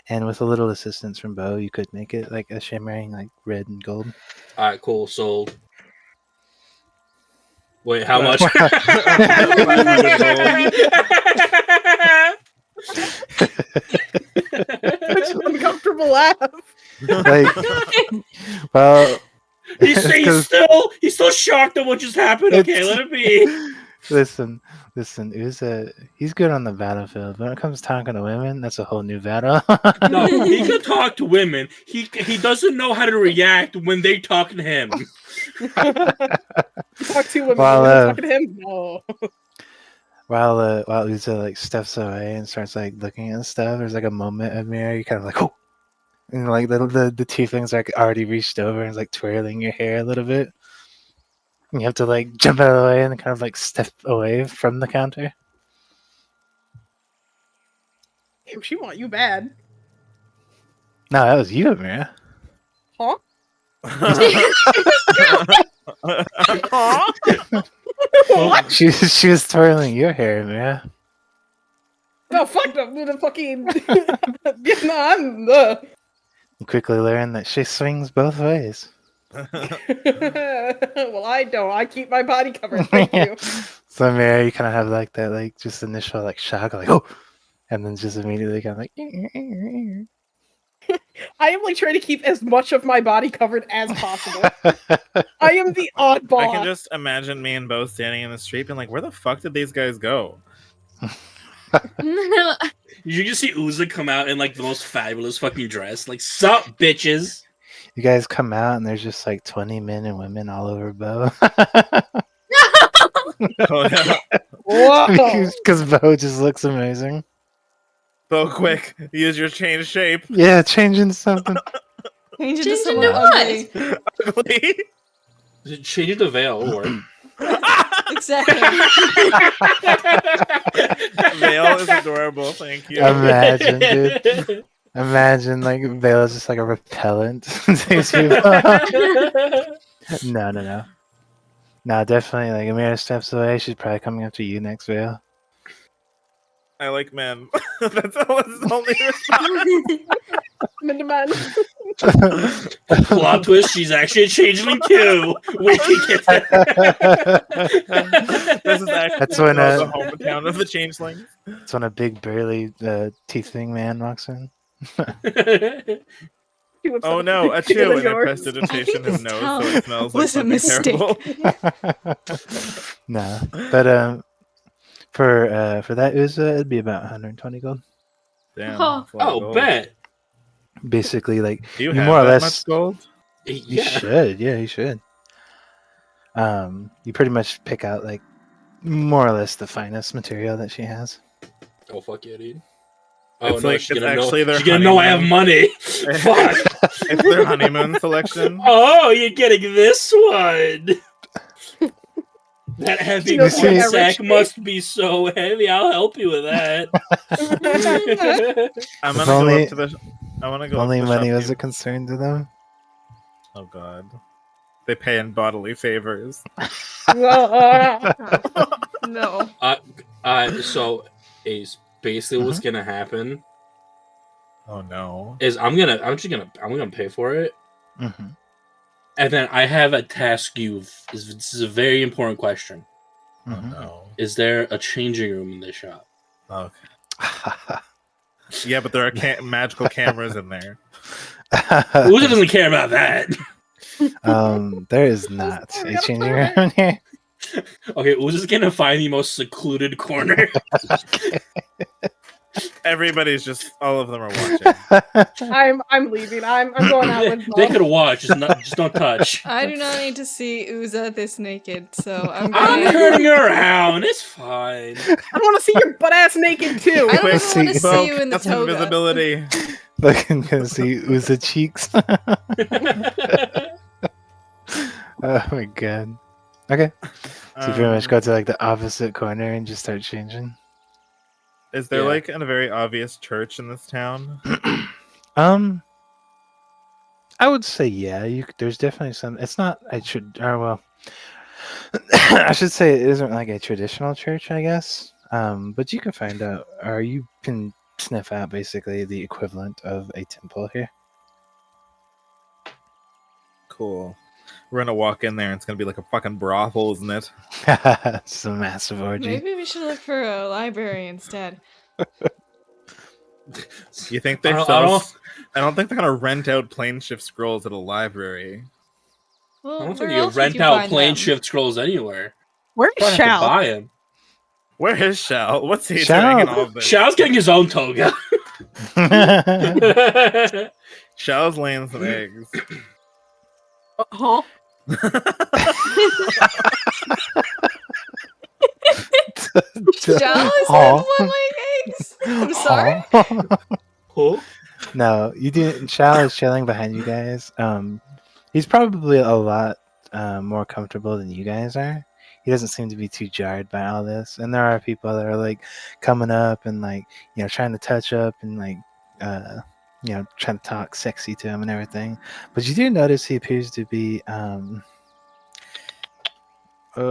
and with a little assistance from Beau, you could make it like a shimmering like red and gold. All right, cool. So, wait, how much? Such an uncomfortable laugh. Like, well, he's it's 'cause he's still shocked at what just happened. Okay, it's- let it be. listen, he's good on the battlefield. When it comes to talking to women, that's a whole new battle. No, he can talk to women. He doesn't know how to react when they talk to him. Talk to women. Well, Well, talking to him. No. while Uza like steps away and starts like looking at stuff, there's like a moment of mirror. You kind of like, oh, and like the tieflings like already reached over and is like twirling your hair a little bit. And you have to like jump out of the way and kind of like step away from the counter. Damn, she want you bad. No, that was you, Amira. Huh? What? She was twirling your hair, Amira. No, fuck them. The fucking. No, I'm. You quickly learn that she swings both ways. Well, I don't. I keep my body covered. Thank you. So Amira, you kind of have like that like just initial like shock, like oh, and then just immediately kind of like. I am like trying to keep as much of my body covered as possible. I am the oddball. I can just imagine me and Beau standing in the street and like, where the fuck did these guys go? You just see Uza come out in like the most fabulous fucking dress. Like, sup, bitches? You guys come out and there's just like 20 men and women all over Beau. Oh, yeah. Whoa. Because Beau just looks amazing. Beau, quick, use your change shape. Yeah, changing something. Change into Change someone into what? ugly. Ugly. Change the veil or Exactly. Veil is adorable, thank you. Imagine, dude. Imagine like Veil is just like a repellent. to these people. No. No, definitely like Amira steps away. She's probably coming after you next, Veil. I like men. That's the only response. Man to man. Plot twist, she's actually a changeling too. We can get that. This is actually That's when the hometown of the changelings. It's when a big burly teething man walks in. Oh no, a chew, and I pressed I think digitation his this nose, town so it smells like was a something mistake. terrible. No, but for that Uza, it'd be about 120 gold. Damn. Oh. That's a lot of Oh, gold. bet. Basically, like Do you you have more or that less much gold? you Yeah. should, yeah, you should. You pretty much pick out like more or less the finest material that she has. Oh fuck yeah, dude. Oh It's no, like- she's it's gonna know. actually their She's gonna know I have honeymoon. money. Fuck. It's their honeymoon selection. Oh, you're getting this one. That heavy She knows what that sack rich must be so heavy. I'll help you with that. I'm If gonna only- go up to the. I want to If go. only up to the money was a shopkeep- concern to them. Oh god. They pay in bodily favors. No. So Ace, basically what's gonna happen Oh no. is I'm gonna pay for it, Mm-hmm. and then I have a task you. This is a very important question. Oh Mm-hmm. no. Is there a changing room in this shop? Okay. Yeah, but there are magical cameras in there. Uza doesn't care about that. There is not a changing room here. Okay, Uza's gonna find the most secluded corner. Everybody's just. All of them are watching. I'm leaving. I'm going out with They Mom. could watch, just don't touch. I do not need to see Uza this naked, so I'm I'm gonna... turning around. It's fine. I want to see your butt ass naked too. I don't Quick, even want to Bo, see you in the That's toga. invisibility. Looking to see Uza cheeks. Oh my god. Okay. So you pretty much go to like the opposite corner and just start changing. Is there Yeah. like a very obvious church in this town? I would say yeah. There's definitely some. It's not. I should. Or well, I should say it isn't like a traditional church, I guess. But you can find out, or you can sniff out basically the equivalent of a temple here. Cool. We're gonna walk in there and it's gonna be like a fucking brothel, isn't it? It's a massive orgy. Maybe we should look for a library instead. You think they I sell? I don't think they're gonna rent out plane shift scrolls at a library. Well, I don't think where you else can rent would out find plane them? shift scrolls anywhere. Where's You have to Shao? buy them. Where is Shao? What's he Shao- doing in all of this? Shao's getting his own toga. Shao's laying some eggs. Huh? Shao is Aw. one like eggs. I'm sorry. Huh? No, you didn't. Shao is chilling behind you guys. He's probably a lot more comfortable than you guys are. He doesn't seem to be too jarred by all this. And there are people that are like coming up and like trying to touch up and like trying to talk sexy to him and everything. But you do notice he appears to be man His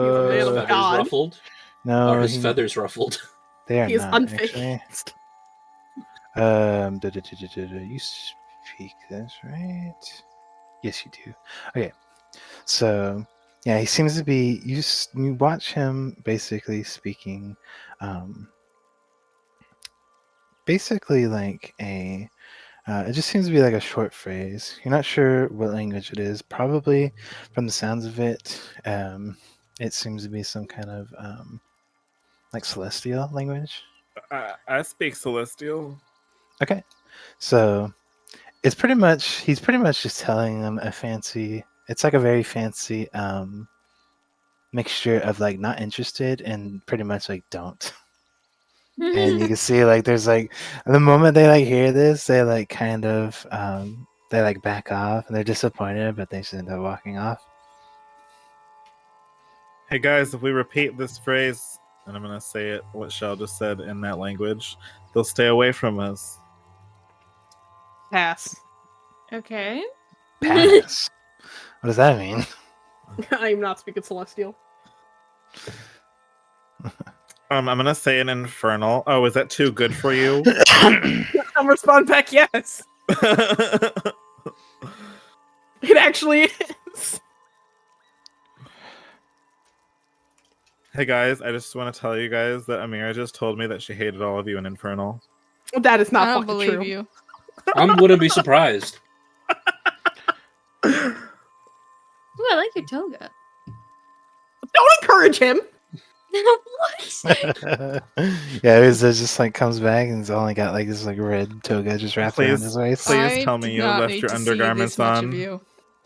of feathers God. ruffled. no, Or his feathers ruffled. they are He is not actually. unfazed. You speak this, right? Yes, you do. Okay, so yeah, he seems to be. You watch him basically speaking, basically like a. It just seems to be like a short phrase. You're not sure what language it is. Probably, from the sounds of it, it seems to be some kind of like celestial language. I speak Celestial. Okay, so he's pretty much just telling them a fancy. It's like a very fancy mixture of like not interested and pretty much like don't. And you can see like there's like the moment they like hear this, they like kind of they like back off and they're disappointed, but they just end up walking off. Hey guys, if we repeat this phrase, and I'm gonna say it what Shao just said in that language, they'll stay away from us. Pass. Okay. Pass. What does that mean? I am not speaking Celestial. I'm gonna say an infernal. Oh, is that too good for you? I'm respond back yes. It actually is. Hey guys, I just want to tell you guys that Amira just told me that she hated all of you in Infernal. That is not I don't fucking believe true. you. I wouldn't be surprised. Ooh, I like your toga. Don't encourage him. What? Yeah, it was just like comes back and he's only got like this like red toga just wrapped around his waist. Please I tell me did you not left need your to see undergarments this much on. of you.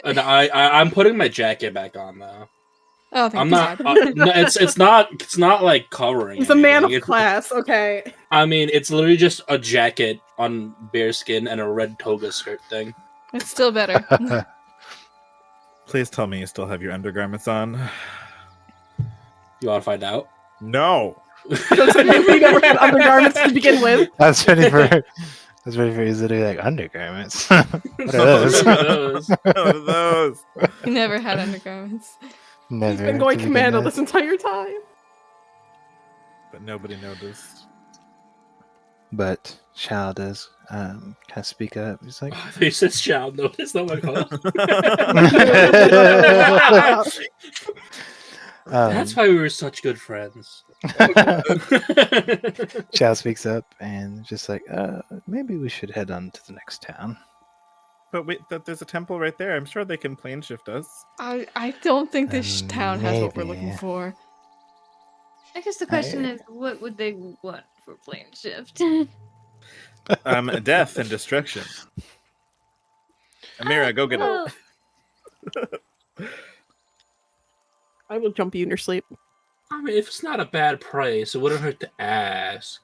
And I'm putting my jacket back on though. Oh, thank I'm not. God. No, it's not like covering. He's a man of anything. class. Okay. I mean, it's literally just a jacket on bare skin and a red toga skirt thing. It's still better. Please tell me you still have your undergarments on. You want to find out? No. So you never had undergarments to begin with. I was ready for you to do like undergarments. What are those? What are those? What are those? You never had undergarments. Never. He's been going to begin commando with. this entire time. But nobody noticed. But Shao does kind of speak up. He's like, He says child notice. Oh my god. That's why we were such good friends. Shao speaks up and just like, maybe we should head on to the next town. But wait, there's a temple right there. I'm sure they can plane shift us. I don't think this town has what we're Maybe. looking for. I guess the question is, what would they want for plane shift? Death and destruction. Amira, go get Well, it. I will jump you in your sleep. I mean, if it's not a bad price, it wouldn't hurt to ask.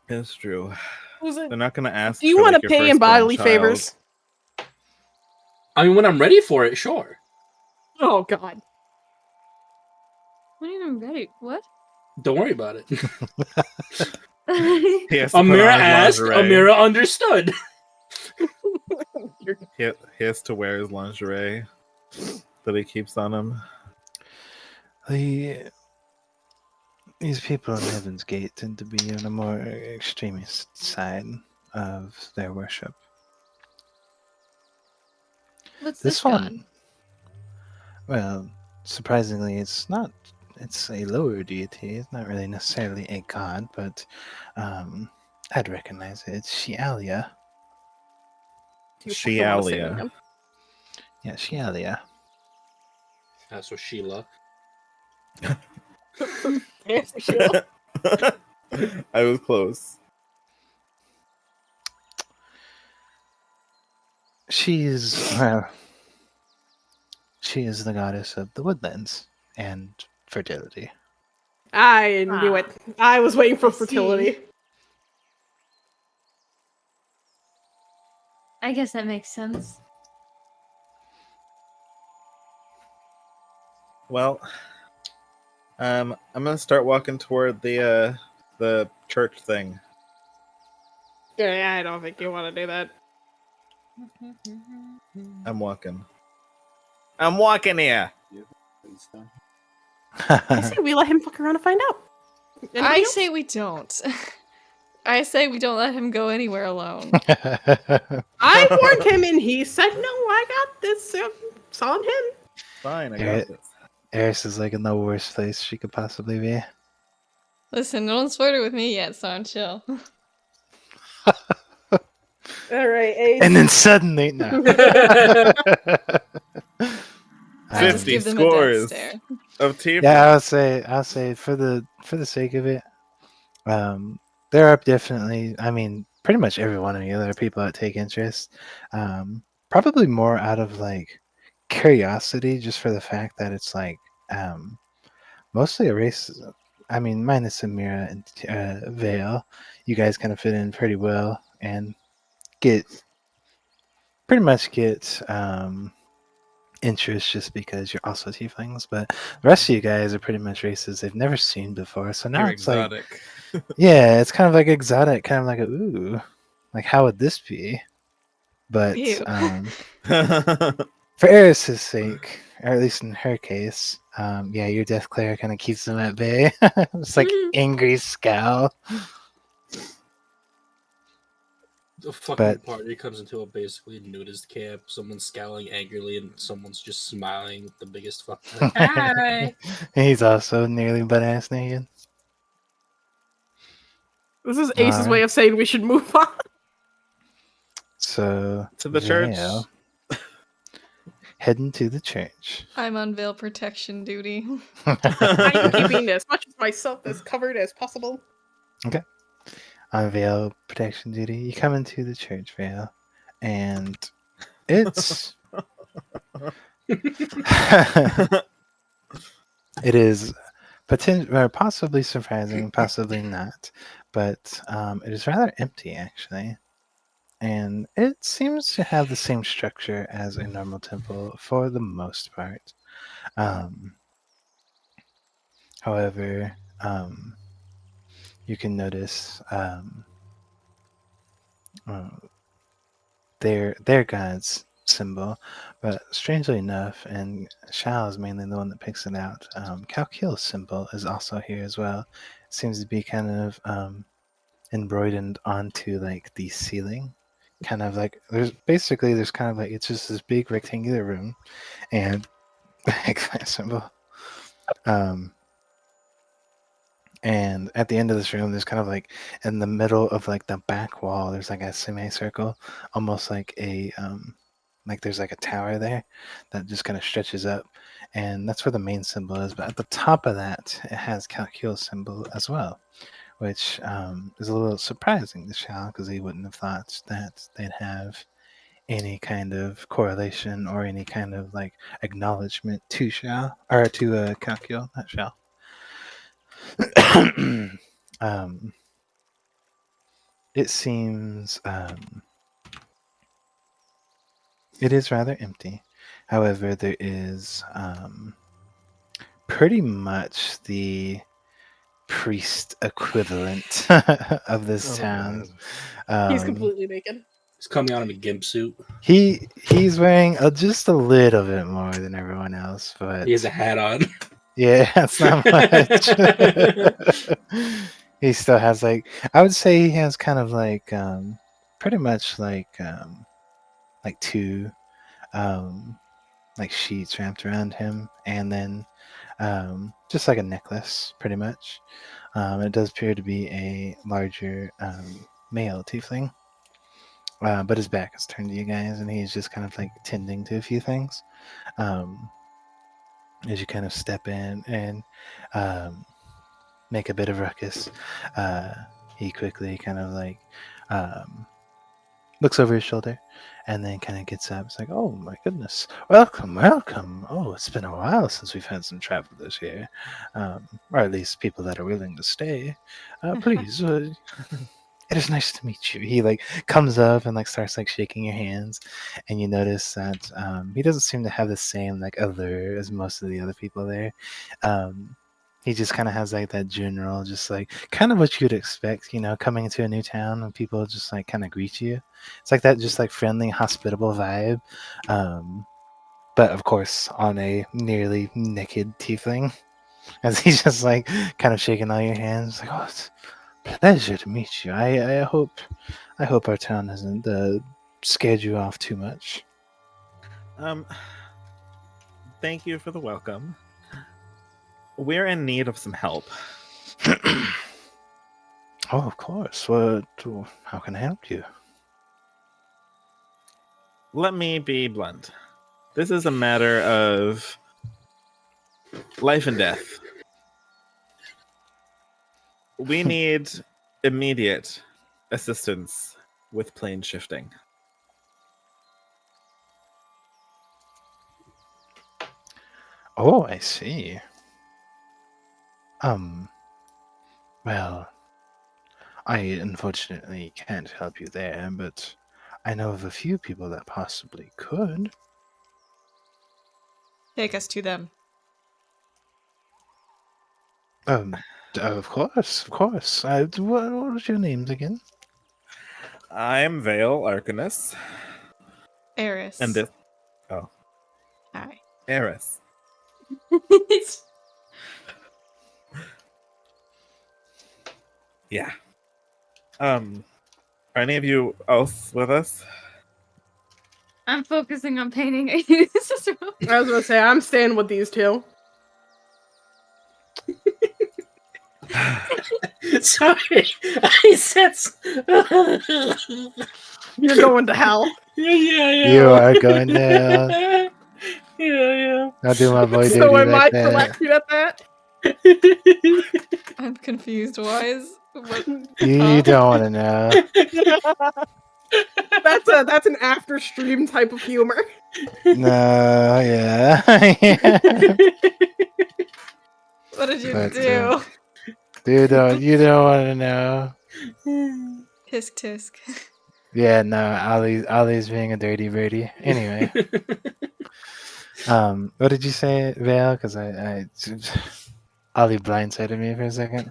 It's true. Who's it? They're not going to ask. Do you for, want like, to your pay in firstborn bodily child. favors? I mean, when I'm ready for it, sure. Oh God. What are you ready? What? Don't worry about it. He has to put Amira on his asked, lingerie. Amira understood. He has to wear his lingerie that he keeps on him. These people in Heaven's Gate tend to be on a more extremist side of their worship. What's This this god? one, well, surprisingly, it's not. It's a lower deity. It's not really necessarily a god, but I'd recognize it. It's Shialia. Do you fucking wanna say Shialia. them? Yeah, Shialia. That's what Sheila. Yes, Sheila. I was close. She is the goddess of the woodlands and fertility. I knew it. I was waiting for I see. fertility. I guess that makes sense. Well, I'm gonna start walking toward the church thing. Yeah, I don't think you want to do that. I'm walking. I'm walking here. I say we let him fuck around and find out. Anybody I else? say we don't. I say we don't let him go anywhere alone. I warned him and he said, no, I got this. It's on him. Fine, I Yeah. got this. Eris is like in the worst place she could possibly be. Listen, no one's flirted with me yet, so I'm chill. All right, Ace. And then suddenly, no. I just 50 give them a death scores stare. of team. Yeah, I'll say for the sake of it, there are definitely. I mean, pretty much every one of you, there are people that take interest. Probably more out of like curiosity, just for the fact that it's like mostly a race. I mean, minus Amira and Vale, you guys kind of fit in pretty well and pretty much get interest just because you're also tieflings, but the rest of you guys are pretty much races they've never seen before. So now You're it's like, exotic. yeah, it's kind of like exotic, kind of like a ooh, like how would this be? But Ew. for Eris's sake, or at least in her case, yeah, your Death Cleric kind of keeps them at bay. It's like angry scowl. The fucking But- party comes into a basically nudist camp. Someone's scowling angrily, and someone's just smiling with the biggest fucking. Hi. He's also nearly butt-ass naked. This is Ace's Alright. way of saying we should move on. To So the church. Vale, heading to the church. I'm on veil protection duty. I'm keeping as much of myself as covered as possible. On Vale protection duty, you come into the church, Vale, and it's it is possibly surprising, possibly not, but it is rather empty actually, and it seems to have the same structure as a normal temple for the most part. However, you can notice their god's symbol, but strangely enough, and Shao is mainly the one that picks it out. Calcul's symbol is also here as well. It seems to be kind of embroidered onto like the ceiling. Kind of like there's kind of like it's just this big rectangular room, and that symbol. And at the end of this room, there's kind of like in the middle of like the back wall, there's like a semicircle, almost like a like there's like a tower there that just kind of stretches up, and that's where the main symbol is. But at the top of that, it has Calcul's symbol as well, which is a little surprising to Shao because he wouldn't have thought that they'd have any kind of correlation or any kind of like acknowledgement to Shao or to Calcul, not Shao. It seems it is rather empty. However, there is pretty much the priest equivalent of this town. He's completely naked. He's coming out in a gimp suit. He's wearing just a little bit more than everyone else, but He has a hat on. yeah, it's not much. He still has like I would say he has kind of like pretty much like two like sheets wrapped around him, and then just like a necklace pretty much. It does appear to be a larger male tiefling, but his back is turned to you guys, and he's just kind of like tending to a few things. As you kind of step in and make a bit of ruckus, he quickly kind of like looks over his shoulder and then kind of gets up. It's like, oh my goodness, welcome. Oh, it's been a while since we've had some travelers here, or at least people that are willing to stay. Please, it is nice to meet you. He like comes up and like starts like shaking your hands, and you notice that he doesn't seem to have the same like allure as most of the other people there. He just kind of has like that general, just like kind of what you'd expect, coming into a new town and people just like kind of greet you. It's like that, just like friendly, hospitable vibe. But of course, on a nearly naked tiefling, as he's just like kind of shaking all your hands, like, oh, it's a pleasure to meet you. I hope our town hasn't scared you off too much. Thank you for the welcome. We're in need of some help. Oh, of course. How can I help you? Let me be blunt. This is a matter of life and death. We need immediate assistance with plane shifting. Oh, I see. Well, I unfortunately can't help you there, but I know of a few people that possibly could. Take us to them. Of course. What was your names again? I'm Vale Arcanus. Eris. And this... Oh. Hi. Eris. Yeah. Are any of you else with us? I'm focusing on painting. This is wrong. I was gonna say I'm staying with these two. Sorry, I said. You're going to hell. Yeah. You are going to. Yeah. I'll do my boy So dirty am like I that. selected at that? I'm confused. Why is what? You don't want to know. That's an after stream type of humor. No, yeah. What did you But, do? you don't want to know. Tisk tisk. Yeah, no, Ollie's being a dirty birdie. Anyway, what did you say, Vale? Because Ollie blindsided me for a second.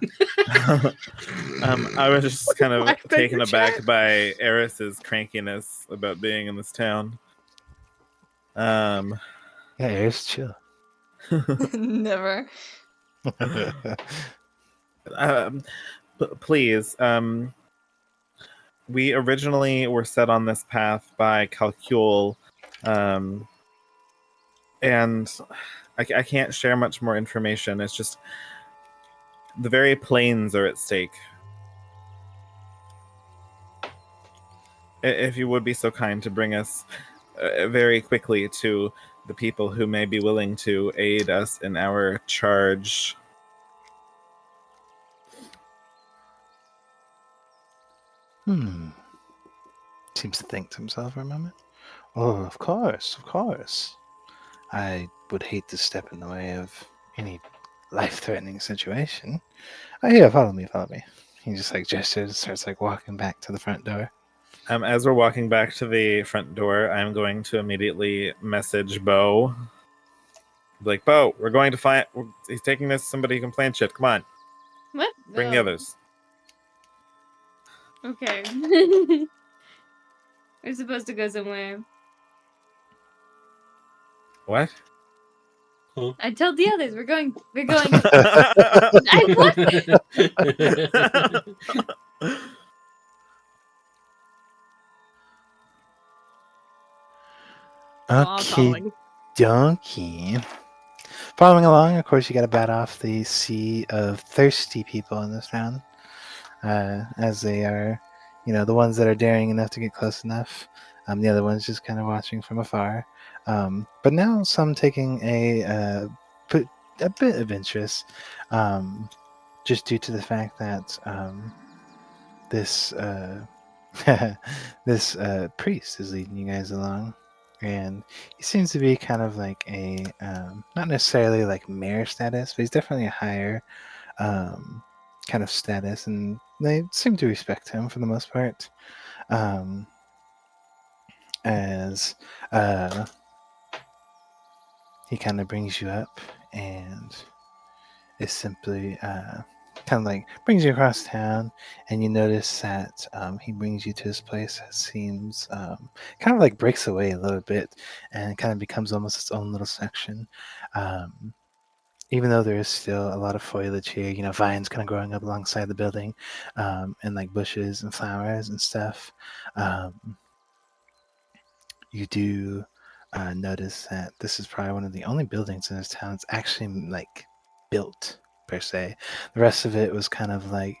I was just kind of Black taken finger aback chat. by Eris's crankiness about being in this town. Yeah, Eris, chill. Never. Please, we originally were set on this path by Calcule, and I can't share much more information. It's just the very planes are at stake. If you would be so kind to bring us very quickly to the people who may be willing to aid us in our charge. Seems to think to himself for a moment. Oh, of course, of course. I would hate to step in the way of any life-threatening situation. Oh yeah, follow me. He just like gestures and starts like walking back to the front door. As we're walking back to the front door, I'm going to immediately message Beau. Like, Beau, we're going to find. He's taking this. Somebody who can plan shit. Come on, What? bring the others. Okay. We're supposed to go somewhere. What? I told the others we're going. Okay, donkey. Following along, of course, you got to bat off the sea of thirsty people in this town, as they are, the ones that are daring enough to get close enough. The other ones just kind of watching from afar. But now some taking a bit of interest, just due to the fact that this this priest is leading you guys along, and he seems to be kind of like a not necessarily like mayor status, but he's definitely a higher kind of status, and they seem to respect him for the most part. As he kind of brings you up and is simply kind of like brings you across town, and you notice that he brings you to this place that seems kind of like breaks away a little bit and kind of becomes almost its own little section. Even though there is still a lot of foliage here, vines kind of growing up alongside the building, and like bushes and flowers and stuff. You do notice that this is probably one of the only buildings in this town that's actually like built per se. The rest of it was kind of like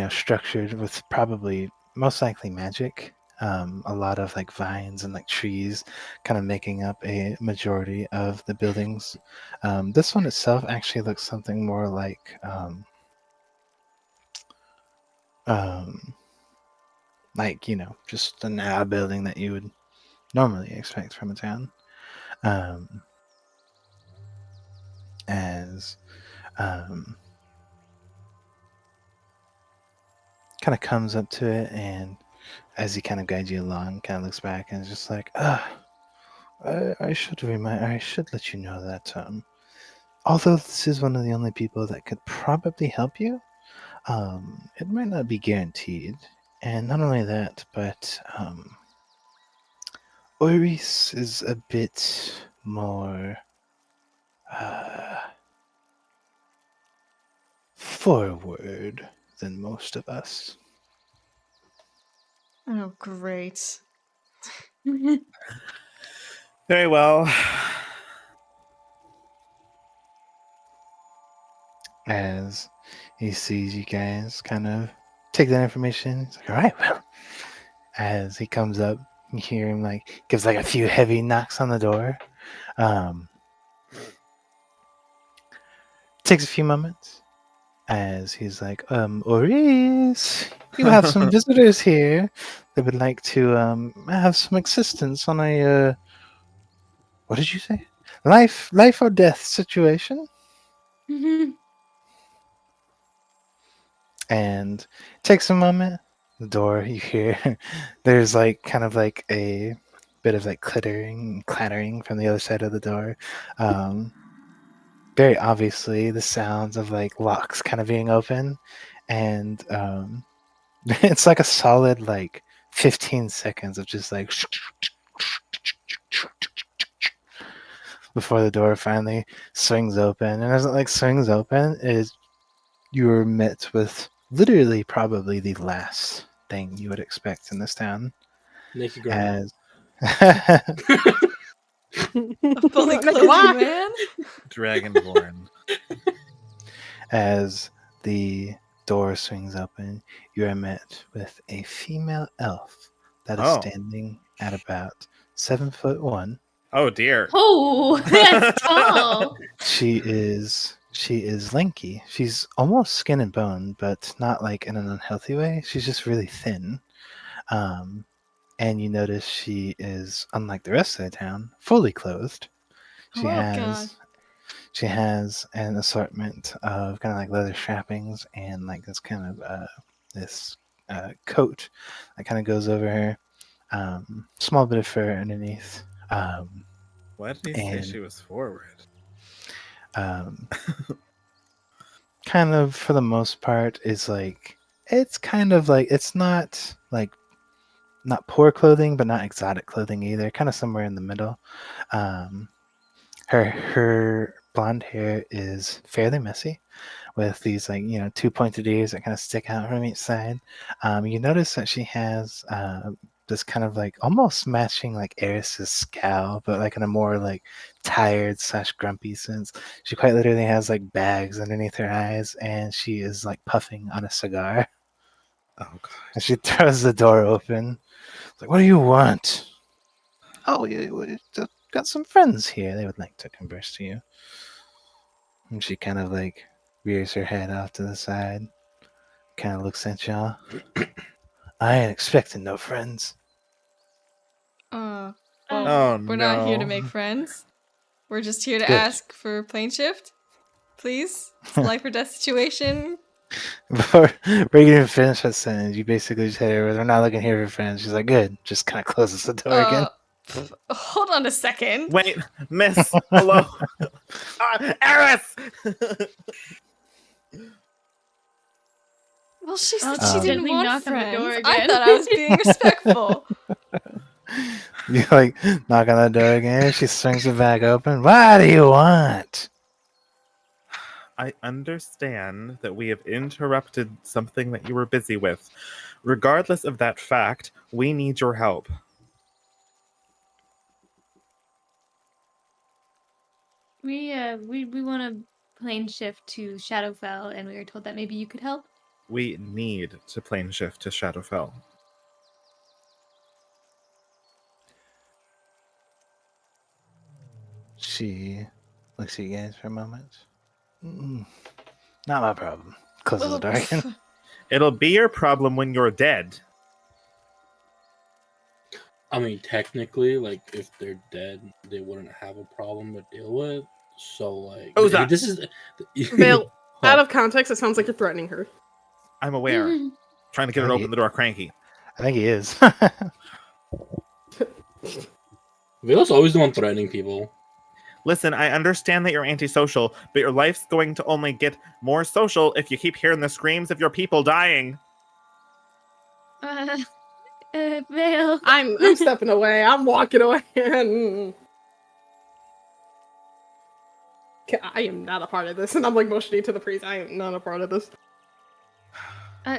structured with probably most likely magic. A lot of like vines and like trees kind of making up a majority of the buildings. This one itself actually looks something more like just a building that you would normally expect from a town. As kind of comes up to it, and as he kind of guides you along, kind of looks back and is just like, I should let you know that although this is one of the only people that could probably help you, it might not be guaranteed. And not only that, but Eris is a bit more forward than most of us. Oh, great. Very well. As he sees you guys kind of take that information, he's like, all right, well. As he comes up, you hear him like gives like a few heavy knocks on the door. Takes a few moments as he's like, Eris, you have some visitors here. They would like to have some assistance on a what did you say? Life or death situation. And takes a moment. The door, you hear there's like kind of like a bit of like clattering from the other side of the door. Very obviously the sounds of like locks kind of being open, and it's like a solid like 15 seconds of just like before the door finally swings open. And as it like swings open, is you are met with literally probably the last thing you would expect in this town. Naked grandma. A fully clothed man? Dragonborn. As the door swings open, you are met with a female elf that is standing at about 7'1". Oh dear. Oh, that's tall. She is lanky. She's almost skin and bone, but not like in an unhealthy way. She's just really thin. And you notice she is, unlike the rest of the town, fully clothed. She has an assortment of kind of like leather strappings and like this kind of this coat that kind of goes over her. Small bit of fur underneath. Why did he say she was forward? Kind of for the most part is like it's kind of like it's not like not poor clothing but not exotic clothing either, kind of somewhere in the middle. Her blonde hair is fairly messy with these like two pointed ears that kind of stick out from each side. You notice that she has this kind of like almost matching like Eris's scowl, but like in a more like tired / grumpy sense. She quite literally has like bags underneath her eyes, and she is like puffing on a cigar. Oh god! And she throws the door open. It's like, what do you want? Oh, you got some friends here. They would like to converse to you. And she kind of like rears her head off to the side, kind of looks at y'all. I ain't expecting no friends. Well, Oh, we're not here to no. make friends. We're just here to Good. ask for plane shift. Please. It's a life or death situation. Before you even finish that sentence, you basically just hit her with, we're not looking here for friends. She's like, good. Just kind of closes the door again. Hold on a second. Wait, miss. Hello. Eris! Well, she said I'll she didn't gently want knock on the friends. door I again. thought I was being respectful. You like knock on the door again. She swings it back open. What do you want? I understand that we have interrupted something that you were busy with. Regardless of that fact, we need your help. We want to plane shift to Shadowfell, and we were told that maybe you could help. We need to plane shift to Shadowfell. She looks at you guys for a moment. Not my problem. Closes the door again. It'll be your problem when you're dead. I mean, technically, like, if they're dead, they wouldn't have a problem to deal with. So, like, Who's that? This is Vale, out of context, it sounds like you're threatening her. I'm aware. Trying to get her to open the door cranky. I think he is. Vale's always the one threatening people. Listen, I understand that you're antisocial, but your life's going to only get more social if you keep hearing the screams of your people dying. Vale. I'm stepping away. I'm walking away. I am not a part of this, and I'm like motioning to the priest. I am not a part of this.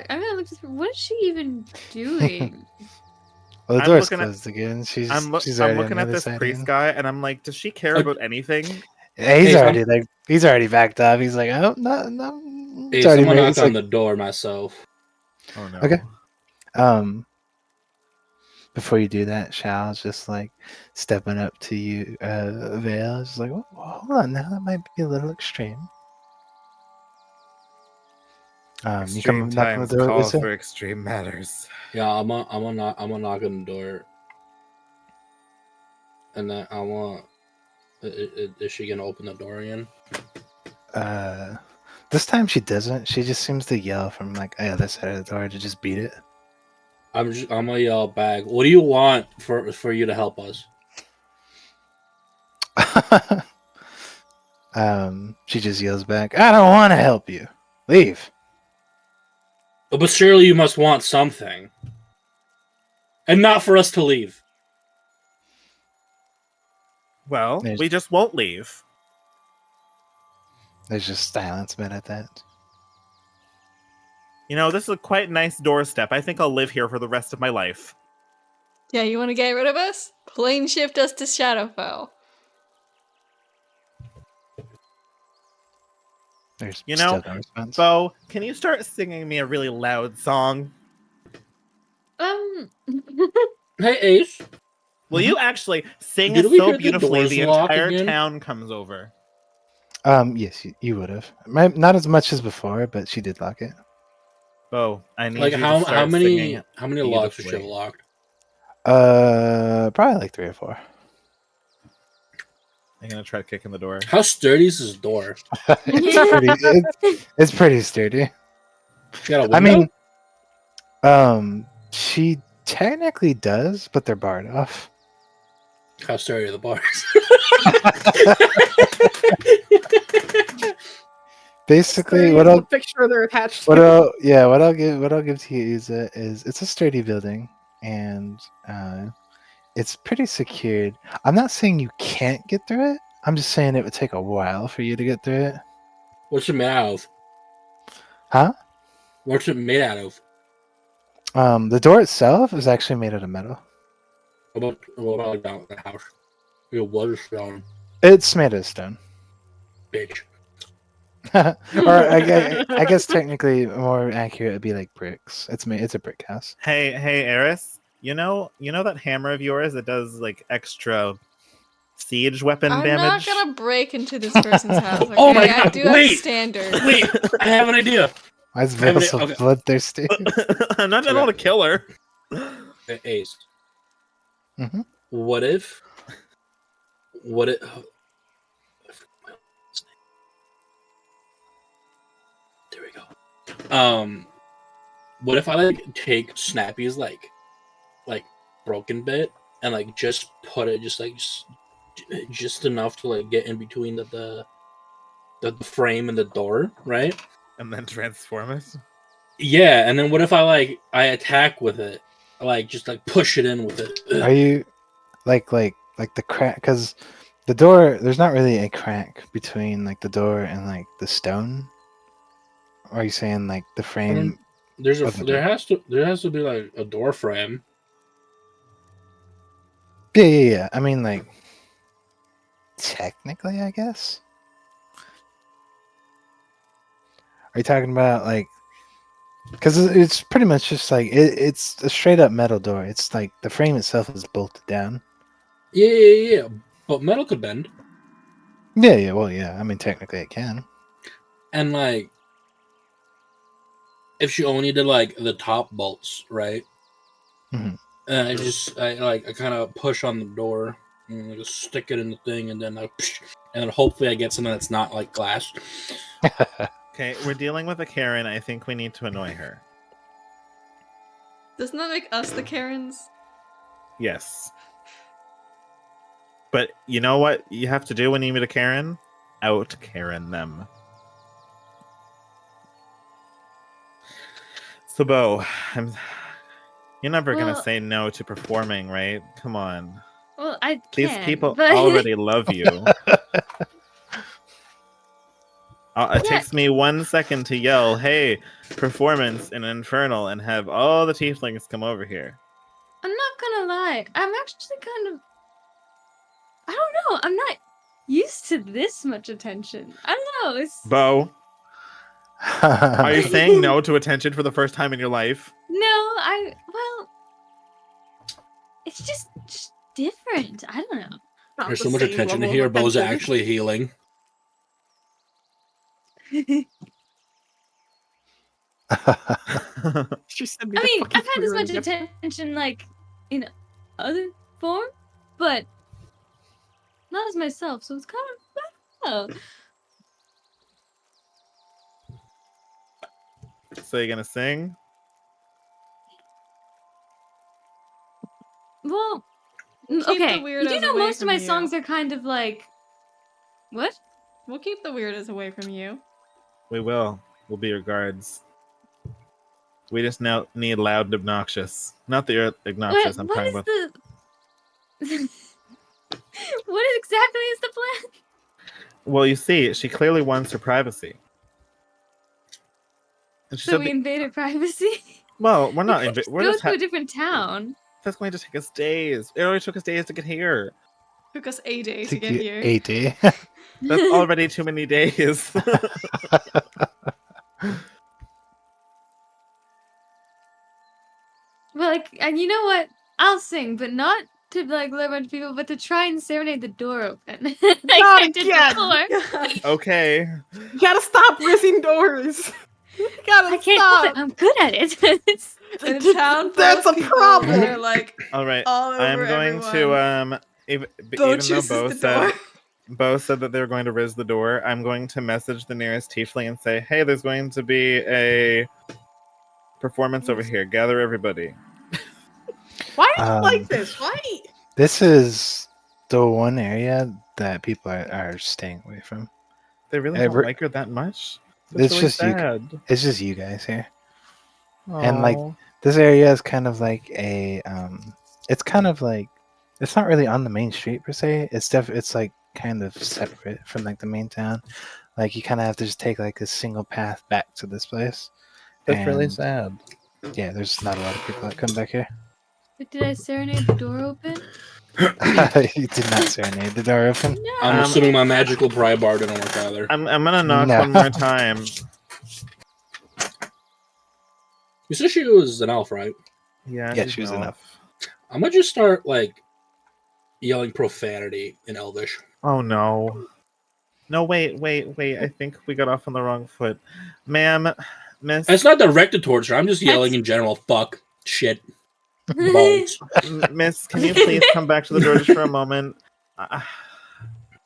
I'm gonna look. What is she even doing? Well, the I'm door's looking at- closed again. She's I'm already on looking the at other this side priest again. guy, and I'm like, does she care about anything? Yeah, he's Hey, already like he's already backed up. He's like, oh no. Hey, It's already someone made. knock It's on like, the door myself. Oh no. Okay. Before you do that, Shal's just like stepping up to you, Vale. Just like, oh, hold on now, that might be a little extreme. You Extreme come knock on the times door, call Lisa? for extreme matters. Yeah, I'm gonna knock on the door, and then I want. Is she gonna open the door again? This time she doesn't. She just seems to yell from like the other side of the door to just beat it. I'm gonna yell back. What do you want for you to help us? She just yells back, I don't want to help you. Leave. But surely you must want something, and not for us to leave. Well, There's- we just won't leave. There's just silence been at that. You know, this is a quite nice doorstep. I think I'll live here for the rest of my life. Yeah, you want to get rid of us? Plane shift us to Shadowfell. There's You know, still no response. Beau, can you start singing me a really loud song? Hey, Ace. Will you actually sing Did it we so hear the beautifully doors the lock entire again? town comes over? Yes, you would have. Not as much as before, but she did lock it. Beau, I need Like you to how start many singing locks does she have beautifully. locked? Probably like 3 or 4. I'm gonna try kicking the door. How sturdy is this door? It's pretty sturdy. She got a window? I mean, she technically does, but they're barred off. How sturdy are the bars? Basically, Sturdy what is I'll the picture they're attached to. what I'll give to you is it's a sturdy building, and it's pretty secured. I'm not saying you can't get through it. I'm just saying it would take a while for you to get through it. What's it made out of? Huh? What's it made out of? The door itself is actually made out of metal. What about like the house? It was stone, It's made of stone. bitch. Or I guess technically more accurate would be like bricks. It's a brick house. Hey, Eris, you know that hammer of yours that does like extra siege weapon I'm damage? not gonna break into this person's house. Okay? Oh my I God, do have wait! standards. Wait, I have an idea. Why is Vale so Okay. bloodthirsty? I'm not gonna kill her. Hey, Ace. Mhm. What if? There we go. What if I like take Snappy's like broken bit and like just put it just enough to like get in between the frame and the door, right? And then transform it. Yeah, and then what if I attack with it, just push it in with it? Are you like the crack? Because the door, there's not really a crack between like the door and like the stone. Or are you saying like the frame? There has to be like a door frame. Yeah. I mean, like technically, I guess. Are you talking about like? Because it's pretty much just like it's a straight up metal door. It's like the frame itself is bolted down. Yeah. But metal could bend. Yeah. Well, yeah. I mean, technically, it can. And like, if she only did like the top bolts, right? Mhm. And I kind of push on the door and just stick it in the thing, and then and then hopefully I get something that's not like glass. Okay, we're dealing with a Karen. I think we need to annoy her. Doesn't that make us the Karens? Yes. But you know what you have to do when you meet a Karen? Out Karen them. So, Beau, you're never gonna Well- say no to performing, right? Come on. Well, I These can, people but... already love you. It takes me 1 second to yell, "Hey, performance in Infernal," and have all the tieflings come over here. I'm not gonna lie. I'm actually kind of. I don't know. I'm not used to this much attention. I don't know. It's Beau, are you saying no to attention for the first time in your life? no. Well, it's just different. I don't know. Not There's the so much same attention level of here. Beau's attention. actually healing. She said I mean, fucking I've had this much queer again. attention, like, in other form, but not as myself, so it's kind of. So you gonna sing? Well, We'll keep okay. the You do weirdos know away most of from my you. songs are kind of like. What? We'll keep the weirdos away from you. We will. We'll be your guards. We just now need loud and obnoxious. Not that you're obnoxious, I'm What talking is about... the. What exactly is the plan? Well, you see, she clearly wants her privacy. And she So said, we invaded privacy? well, we're not... We could we're go just to a different town. That's going to take us days. It already took us days to get here. Took us a day to Took get you here. 80. That's already too many days. But like, and you know what? I'll sing, but not to like lure a bunch of people, but to try and serenade the door open. Like Not I did again! before. Okay. You gotta stop rizzing doors. You gotta I can't help stop. it. I'm good at it. In a town full That's of a people problem. that are like All right. all over I'm going everyone. to even Beau though chooses Beau the said door. Beau said that they were going to riz the door, I'm going to message the nearest tiefling and say, "Hey, there's going to be a performance over here. Gather everybody." Why do you like this? Why? This is the one area that people are staying away from. They really Ever- don't like her that much. That's It's really just you. sad. It's just you guys here. And like Aw. this area is kind of like it's kind of like it's not really on the main street per se. It's like kind of separate from like the main town. Like you kind of have to just take like a single path back to this place. That's really And, sad. Yeah, there's not a lot of people that come back here. But did I serenade the door open? You did not serenade the door open. No. I'm assuming my magical pry bar didn't work either. I'm gonna knock No. one more time. You said she was an elf, right? Yeah, Yeah, she's she was an an elf. I'm gonna just start like yelling profanity in Elvish. Oh no. No, wait. I think we got off on the wrong foot. Ma'am, miss, It's not directed towards her. I'm just yelling in general. Fuck, shit, balls. miss, can you please come back to the door just for a moment?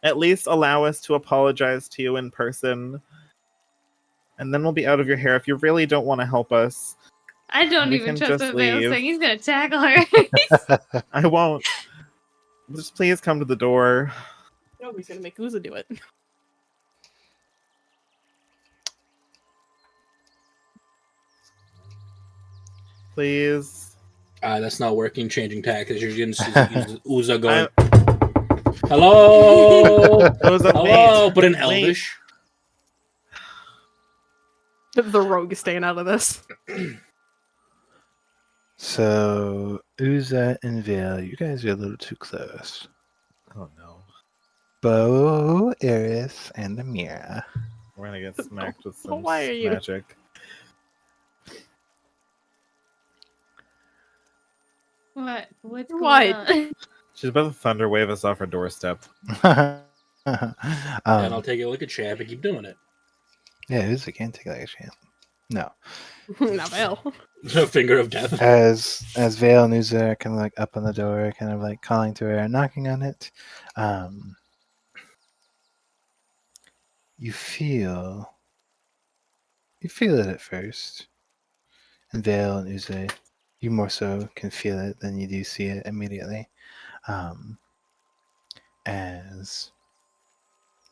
At least allow us to apologize to you in person. And then we'll be out of your hair if you really don't want to help us. I don't We even can trust just what Beo's leave. saying. He's gonna tackle her. I won't. Just please come to the door. Nobody's gonna make Uza do it. Please. That's not working. Changing tactics. You're getting Uza going. I- Hello, Uza, hello, wait. but in Wait. Elvish. The rogue is staying out of this. So Uza and Vale, you guys are a little too close. Oh no. Beau, Eris, and Amira. We're gonna get smacked with some Why are you- magic. What? What's going What? on? She's about to thunder wave us off her doorstep. And I'll take a look at Chap and keep doing it. Yeah, Uza can't take like a chance. No. Not Val. Finger of death. As Vale and Uza are kind of like up on the door, kind of like calling to her and knocking on it, you feel it at first. And Vale and Uza, you more so can feel it than you do see it immediately. As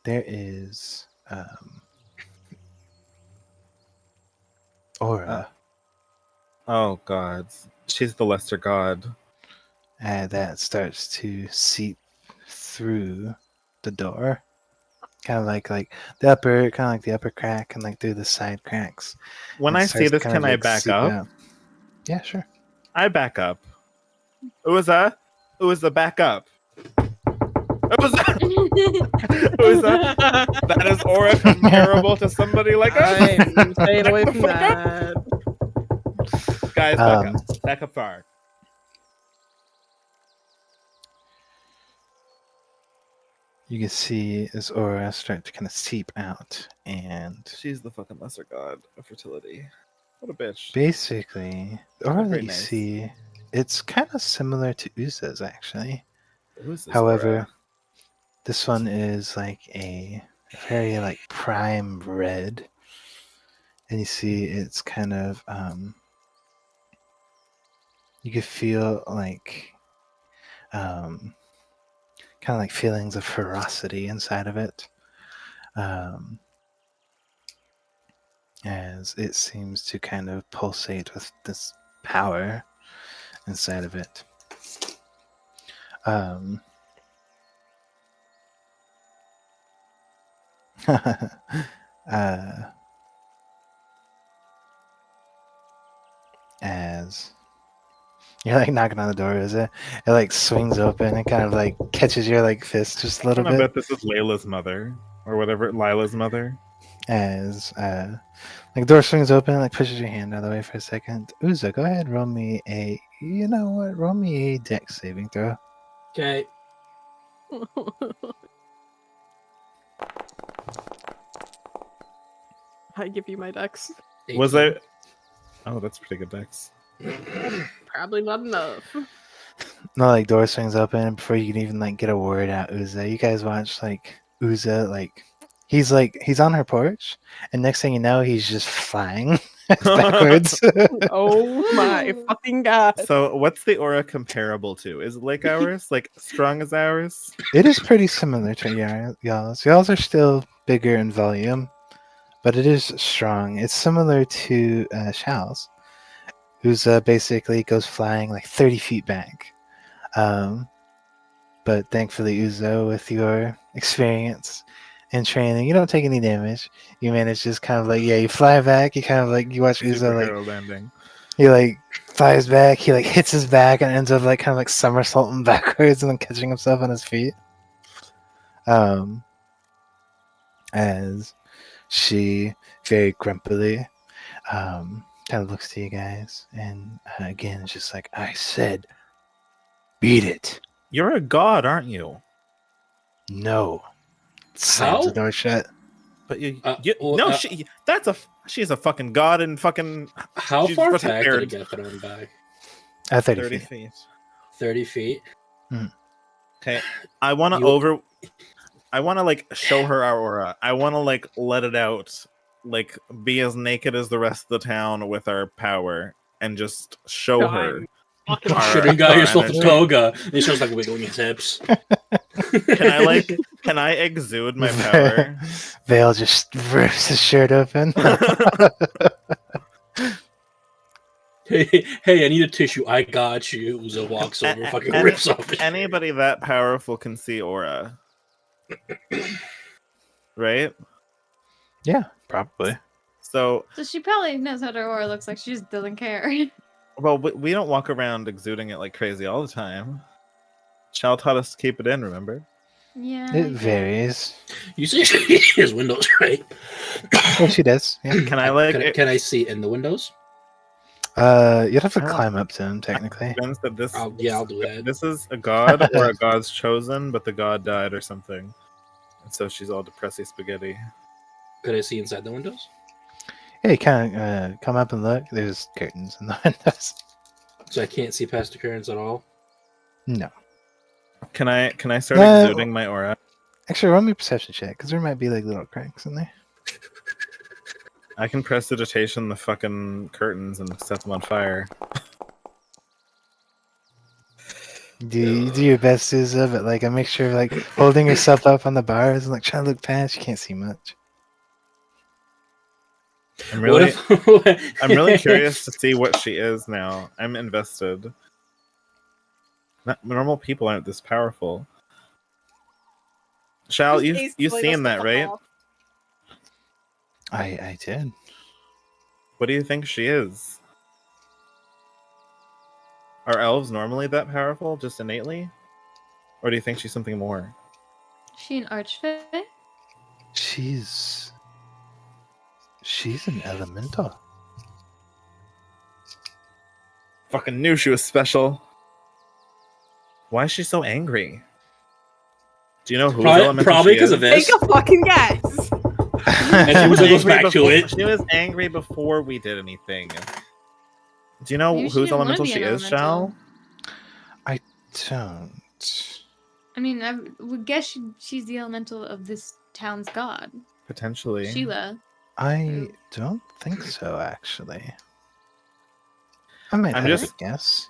there is aura Oh god. She's the lesser god. that starts to seep through the door. kind of like the upper crack and like through the side cracks. When It I see starts this, kind can of, I like, back seep up? out. Yeah, sure. I back up. Uza, back up. Uza, that is aura comparable to somebody like us. I'm staying away Back from the fuck up. that. Guys, back up. Back up far. You can see his aura start to kind of seep out, and She's the fucking lesser god of fertility. What a bitch. basically, the aura Very that you nice. see, it's kind of similar to Uza's actually. Who's this However, aura? this one is like a very like prime red, and you see it's kind of you could feel like kind of like feelings of ferocity inside of it, as it seems to kind of pulsate with this power inside of it. As you're like knocking on the door, is it? It like swings open and kind of like catches your like fist just a little I bit. bet this is Layla's mother. Or whatever, Lila's mother. As like door swings open and like pushes your hand out of the way for a second. Uza, go ahead, roll me a roll me a dex saving throw. Okay. I give you my dex. Was I? Oh, that's pretty good dex. Probably not enough. No, like door swings open and before you can even like get a word out, Uza. You guys watch like Uza he's on her porch and next thing you know he's just flying backwards. Oh my fucking god. So, what's the aura comparable to? Is it like ours? Like strong as ours? It is pretty similar to y'all's. Y'all's are still bigger in volume, but it is strong. It's similar to Shal's, who's basically goes flying like 30 feet back. But thankfully, Uzo, with your experience and training, you don't take any damage. You manage just kind of like, you fly back. You kind of like, you watch Uzo Superhero landing. he like flies back. He like hits his back and ends up like kind of like somersaulting backwards and then catching himself on his feet. As she very grumpily kind of looks to you guys and again it's just like, I said, beat it. You're a god, aren't you? No. Slams the door shut. But well, she's a fucking god and fucking. How she's far fucking back did nerd. it get thrown back? 30 feet. 30 feet. Okay, I want to like show her our aura. I want to like let it out, like be as naked as the rest of the town with our power, and just show her. Should have got yourself energy. a toga. And he starts like wiggling his hips. Can I exude my power? Vale just rips his shirt open. Hey, I need a tissue. I got you. Uzo walks over, fucking rips off his Anybody that powerful can see aura. Right? Yeah, probably. So she probably knows what her aura looks like. She just doesn't care. well, we don't walk around exuding it like crazy all the time. Shal taught us to keep it in, remember? Yeah. It varies. You see his windows, right? Yeah, she does. Yeah. Can I like? Can I see in the windows? You'd have to climb up to him technically. That this, I'll do that. This is a god or a god's chosen, but the god died or something, and so she's all depressy spaghetti. Could I see inside the windows? Yeah, you kind of come up and look. There's curtains in the windows. So I can't see past the curtains at all? No. Can I start exuding my aura? Actually, roll me a perception check because there might be like little cracks in there. I can prestidigitation the fucking curtains and set them on fire. You do your best, Suza, but like a mixture of like holding yourself up on the bars and like trying to look past. You can't see much. I'm really curious to see what she is now. I'm invested. Normal people aren't this powerful. Shal, Just you hastily seen that, dust right? off. I did. What do you think she is? Are elves normally that powerful, just innately? Or do you think she's something more? She an archfey? She's an elemental. Fucking knew she was special. Why is she so angry? Do you know whose elemental Probably she because is? of this. Take a fucking guess. And She was Uzo goes angry back to before, it. She was angry before we did anything. Do you know Maybe she whose didn't wanna elemental be she an is, Shal? elemental. Don't. I mean, I would guess she's the elemental of this town's god, Potentially. Sheila. I don't think so, actually. I might I'm have just- a guess.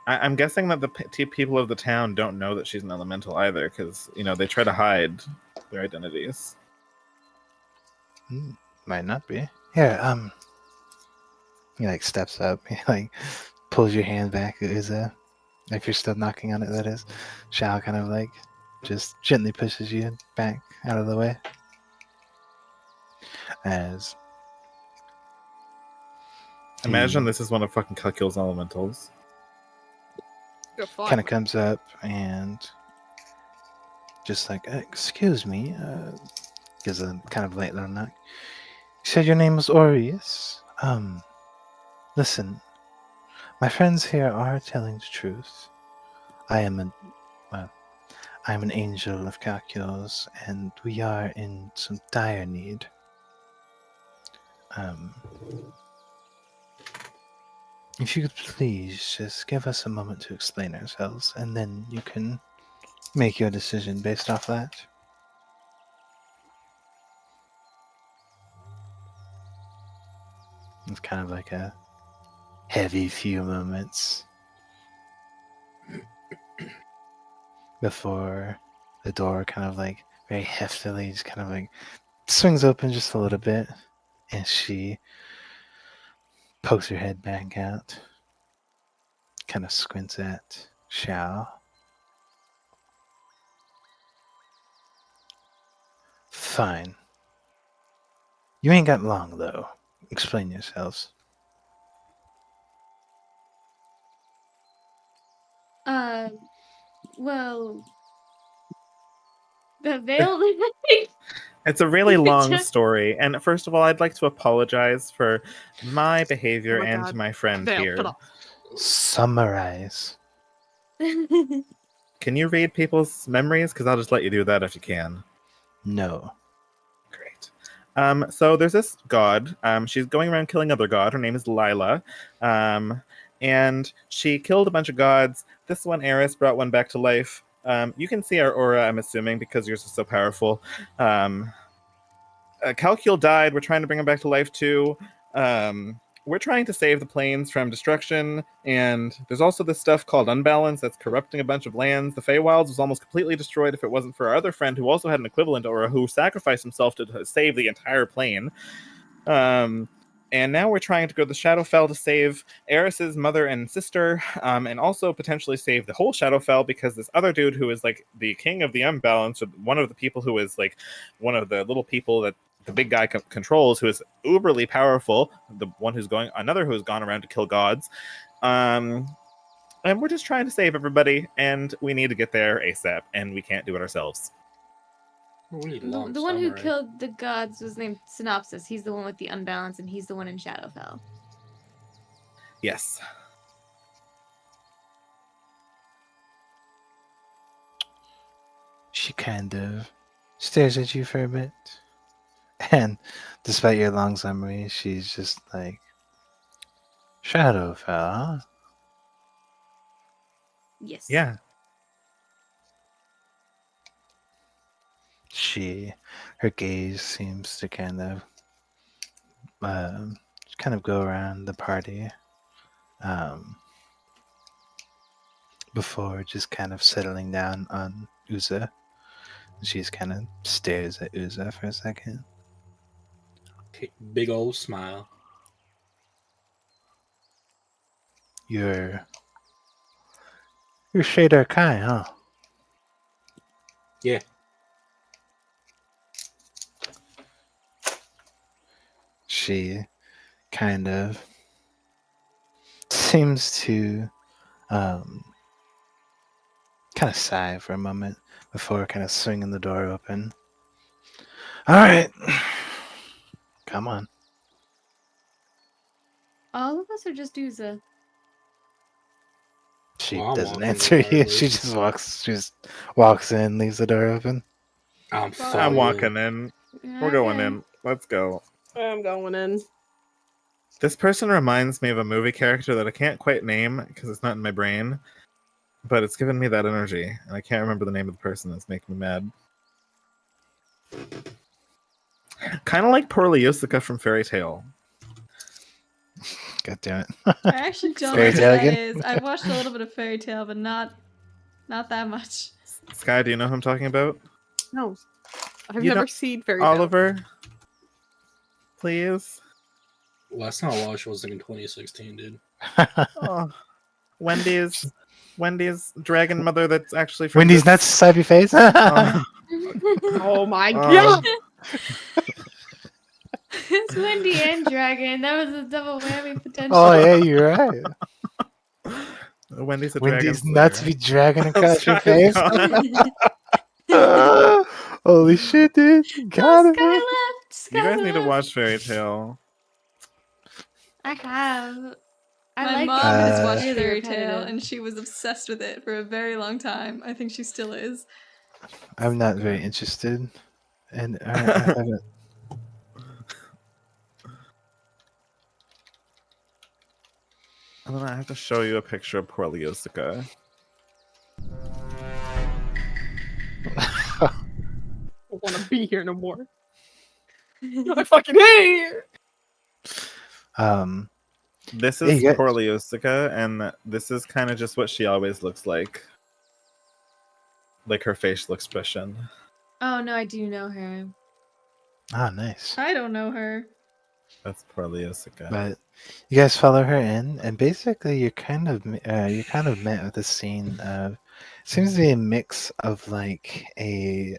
I'm guessing that the people of the town don't know that she's an elemental either, because they try to hide their identities. Might not be. Here, he like steps up, he like pulls your hand back. If you're still knocking on it, that is. Shao kind of like just gently pushes you back out of the way. As Imagine this is one of fucking Kalkil's elementals. kind of comes up and just like, excuse me, gives a kind of light little knock. You said your name was Aureus. Listen, my friends here are telling the truth. I'm an angel of Calculus, and we are in some dire need. If you could please just give us a moment to explain ourselves, and then you can make your decision based off that. It's kind of like a heavy few moments before the door kind of like very heftily just kind of like swings open just a little bit, and she pokes her head back out, kind of squints at Xiao. Fine. You ain't got long, though. Explain yourselves. Well, the veil. It's a really long story, and first of all, I'd like to apologize for my behavior Oh my and God. my friend Veil, here. shut up. Summarize. Can you read people's memories? Because I'll just let you do that if you can. No. Great. So there's this god. She's going around killing other god. Her name is Lila. And she killed a bunch of gods. This one, Eris, brought one back to life. You can see our aura, I'm assuming, because yours is so powerful. Calcul died. We're trying to bring him back to life, too. We're trying to save the plains from destruction, and there's also this stuff called Unbalance that's corrupting a bunch of lands. The Feywilds was almost completely destroyed if it wasn't for our other friend who also had an equivalent aura who sacrificed himself to save the entire plane. And now we're trying to go to the Shadowfell to save Eris's mother and sister, and also potentially save the whole Shadowfell, because this other dude who is like the king of the Unbalance, or one of the people who is like one of the little people that the big guy controls, who is uberly powerful, another who's gone around to kill gods. And we're just trying to save everybody, and we need to get there ASAP, and we can't do it ourselves. The one who killed the gods was named Synopsis. He's the one with the unbalance, and he's the one in Shadowfell. Yes. She kind of stares at you for a bit. And despite your long summary, she's just like, Shadowfell, huh? Yes. Yeah. Her gaze seems to kind of go around the party before just kind of settling down on Uza. She's kind of stares at Uza for a second. Big old smile. You're Shadar Kai, huh? Yeah. she kind of seems to kind of sigh for a moment before kind of swinging the door open. All right, come on. All of us are just Uza. She Well, I'm doesn't walking answer you. regardless. She just walks in, leaves the door open. I'm I'm following. walking in. We're going in. Let's go. I'm going in. This person reminds me of a movie character that I can't quite name because it's not in my brain, but it's given me that energy, and I can't remember the name of the person that's making me mad. Kind of like poor Lyusica from Fairy Tale. God damn it. I actually don't know Fairy who Tale that again? is. I've watched a little bit of Fairy Tale, but not that much. Sky, do you know who I'm talking about? No, I've You never don't- seen Fairy Tale. Oliver? Please? Last time I watched was like in 2016, dude. Oh. Wendy's dragon mother that's actually from Wendy's this- nuts slap your face. Oh. Oh my Oh. god! It's Wendy and Dragon. That was a double whammy potential. Oh yeah, you're right. Wendy's a dragon Wendy's slayer. nuts be dragging across your Sky's face. gone. Holy shit, dude! Got it. Sky left. Sky You guys need to left. watch Fairy Tale. I have. I My like mom it. has Uh, watched Really Fairy Tale, repetitive. and she was obsessed with it for a very long time. I think she still is. I'm not very interested, and I haven't. And then I have to show you a picture of poor Lyusica. I don't want to be here no more. I fucking hate it! This Hey, is you guys- poor Lyusica, and this is kind of just what she always looks like. Like her facial expression. Oh no, I do know her. Oh, nice. I don't know her. That's poor Lyusica. But you guys follow her in, and basically you're kind of met with a scene of seems to be a mix of like a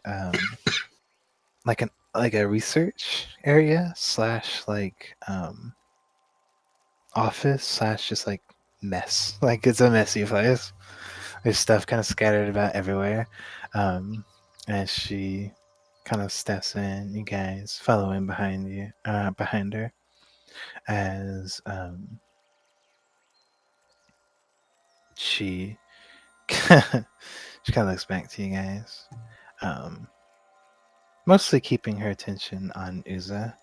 like a research area slash like office slash just like mess. Like it's a messy place. There's stuff kind of scattered about everywhere. As she kind of steps in, you guys follow in behind you, behind her, as she she kind of looks back to you guys, mostly keeping her attention on Uza,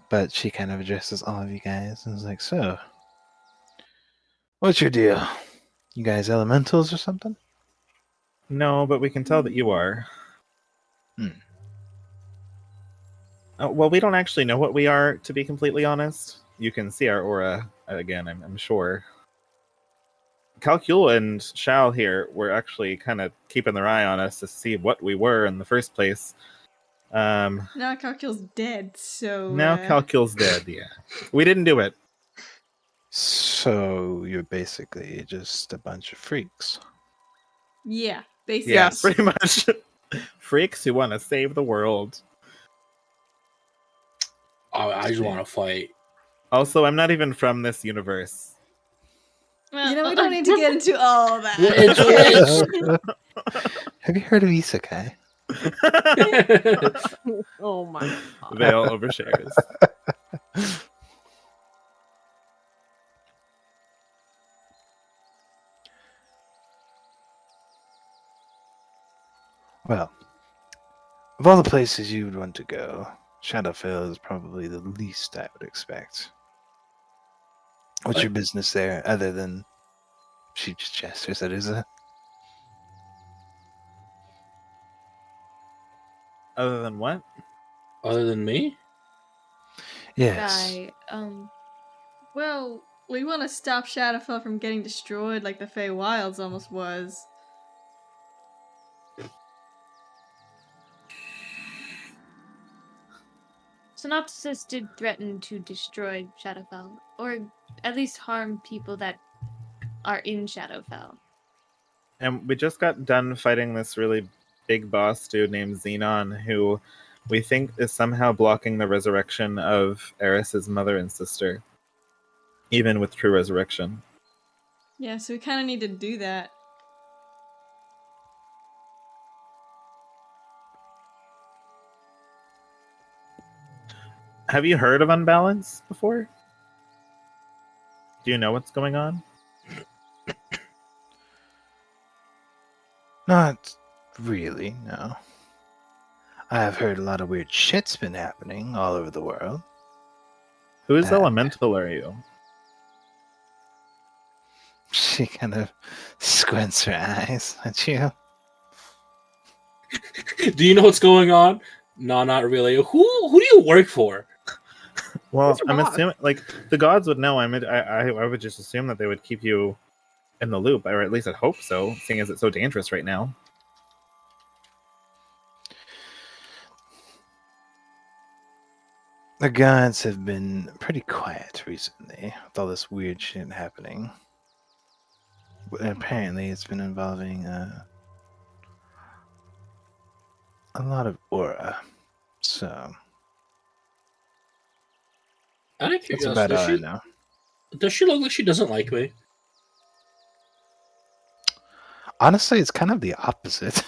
but she kind of addresses all of you guys and is like, "So, what's your deal? You guys elementals or something?" No, but we can tell that you are. Hmm. Well, we don't actually know what we are, to be completely honest. You can see our aura again, I'm sure. Calcul and Shao here were actually kind of keeping their eye on us to see what we were in the first place. Now Calcul's dead, so... Now Calcul's dead, yeah. We didn't do it. So you're basically just a bunch of freaks. Yeah, basically. Yeah, Yes. pretty much. Freaks who want to save the world. I just want to fight. Also, I'm not even from this universe. You know, we don't need to get into all that. Have you heard of isekai? Oh my god. Veil overshares. Well, of all the places you would want to go, Shadowfell is probably the least I would expect. What's your business there, other than she just gestures at Uza? Other than what? Other than me? Yes. Guy, Well, we want to stop Shadowfell from getting destroyed like the Fey Wilds almost was. Synopsis did threaten to destroy Shadowfell, or at least harm people that are in Shadowfell. And we just got done fighting this really big boss dude named Xenon, who we think is somehow blocking the resurrection of Eris's mother and sister, even with true resurrection. Yeah, so we kind of need to do that. Have you heard of Unbalance before? Do you know what's going on? Not really, no. I have heard a lot of weird shit's been happening all over the world. Whose elemental are you? She kind of squints her eyes at you. Do you know what's going on? No, not really. Who do you work for? Well, What's I'm wrong? assuming like the gods would know. I would just assume that they would keep you in the loop, or at least I'd hope so, seeing as it's so dangerous right now. The gods have been pretty quiet recently with all this weird shit happening. But apparently it's been involving a lot of aura. So Out of that's about all I curiosity, know. does she look like she doesn't like me? Honestly, it's kind of the opposite.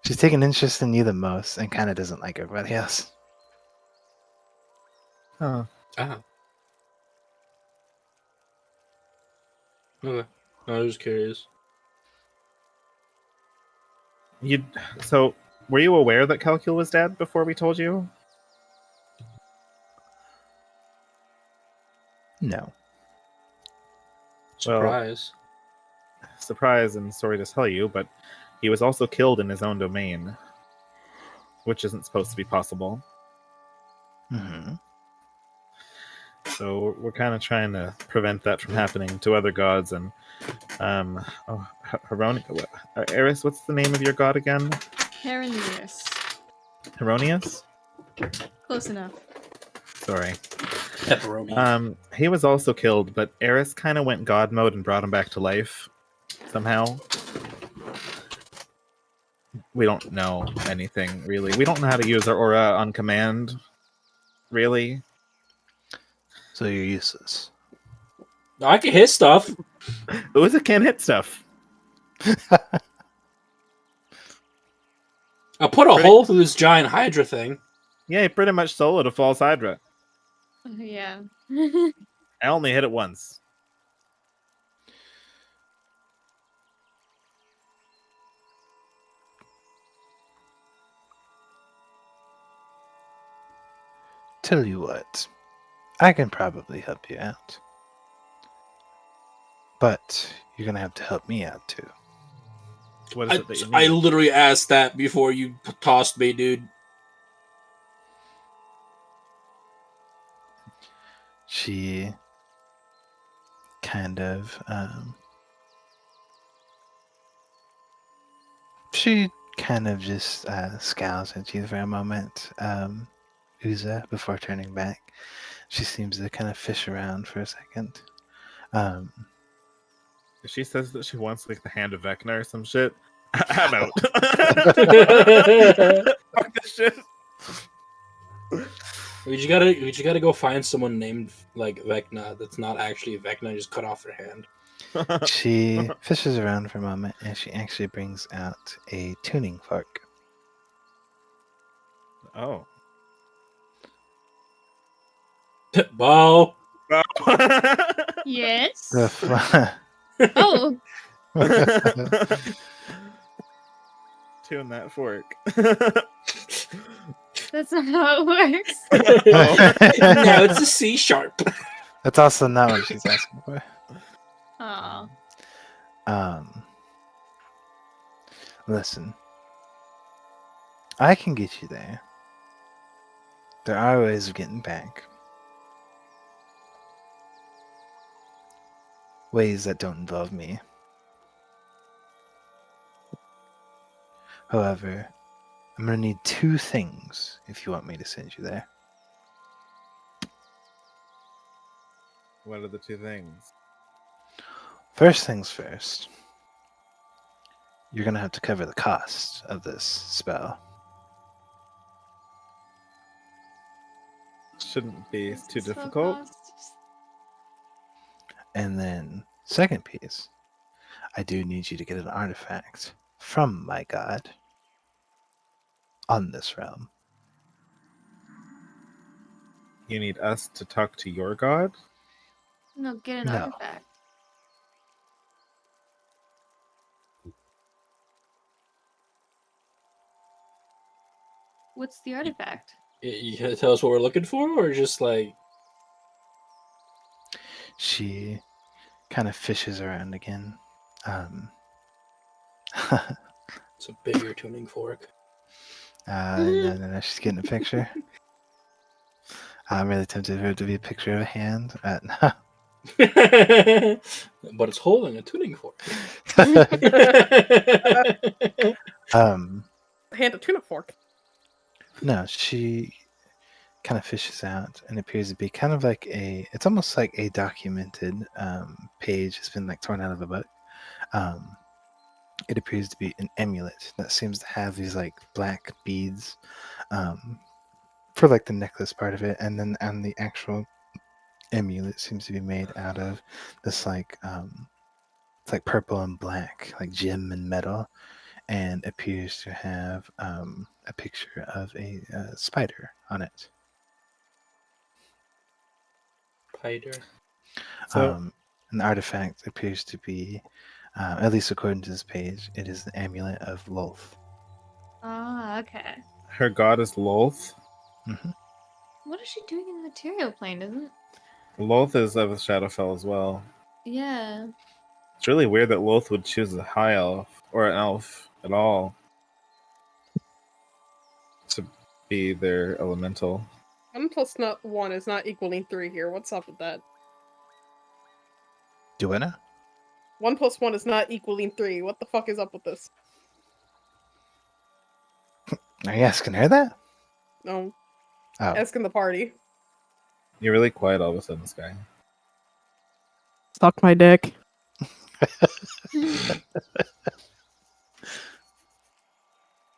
She's taken interest in you the most and kind of doesn't like everybody else. Huh. Ah. Okay. I was just curious. So were you aware that Calcul was dead before we told you? No. Surprise. Surprise, and sorry to tell you, but he was also killed in his own domain, which isn't supposed to be possible. Mm-hmm. So we're kind of trying to prevent that from happening to other gods. And Eris, what's the name of your god again? Heronius. Heronius? Close enough. Sorry. Pepperoni. He was also killed, but Eris kind of went god mode and brought him back to life somehow. We don't know anything really. We don't know how to use our aura on command, really. So you're useless. I can hit stuff. Uza can't hit stuff. I put a hole through this giant Hydra thing. Yeah, he pretty much soloed a false Hydra. Yeah. I only hit it once. Tell you what, I can probably help you out. But you're gonna have to help me out too. What is it that you need? I literally asked that before you tossed me, dude. She kind of just scowls at you for a moment, Uza, before turning back. She seems to kind of fish around for a second. She says that she wants like the hand of Vecna or some shit. I'm out. Fuck this shit. We just gotta go find someone named like Vecna that's not actually Vecna. Just cut off their hand. She fishes around for a moment, and she actually brings out a tuning fork. Oh. Beau. Yes. The fly. Oh, Tune that fork. that's not how it works. No, it's a C sharp. That's also not what she's asking for. Oh. Listen, I can get you there. There are ways of getting back. Ways that don't involve me. However, I'm gonna need two things if you want me to send you there. What are the two things? First things first. You're gonna have to cover the cost of this spell. Shouldn't be too So difficult. cost- And then, second piece, I do need you to get an artifact from my god on this realm. You need us to talk to your god? No, get an No. artifact. What's the artifact? You gonna tell us what we're looking for, or just like She kind of fishes around again. it's a bigger tuning fork? No, she's getting a picture. I'm really tempted for it to be a picture of a hand. No. But it's holding a tuning fork. Hand a tuna fork. No, she kind of fishes out and appears to be kind of like it's almost like a documented page has been like torn out of a book. It appears to be an amulet that seems to have these like black beads for like the necklace part of it, and then on the actual amulet seems to be made out of this like it's like purple and black, like gem and metal, and appears to have a picture of a spider on it. Spider. So An artifact appears to be, at least according to this page, it is the amulet of Lolth. Ah, okay. her god is Lolth. Hmm. What is she doing in the material plane, isn't it? Lolth is of Shadowfell as well. Yeah. It's really weird that Lolth would choose a high elf or an elf at all to be their elemental. 1 plus 1 is not equaling 3 here. What's up with that? Do I know? 1 plus 1 is not equaling 3. What the fuck is up with this? Are you asking her that? No. Oh, Asking the party. You're really quiet all of a sudden, Sky. Suck my dick.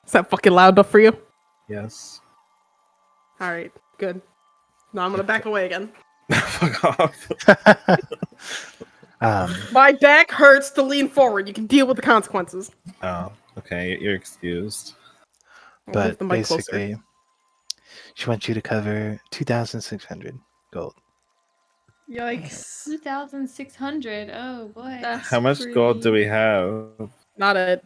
Is that fucking loud enough for you? Yes. Alright, good. Now I'm gonna back away again. Fuck off. My back hurts to lean forward. You can deal with the consequences. Oh, okay. You're excused. I'll but move the mic closer. basically, she wants you to cover 2,600 gold. Yikes. 2,600. Oh boy. That's How much gold do pretty- we have? Not it.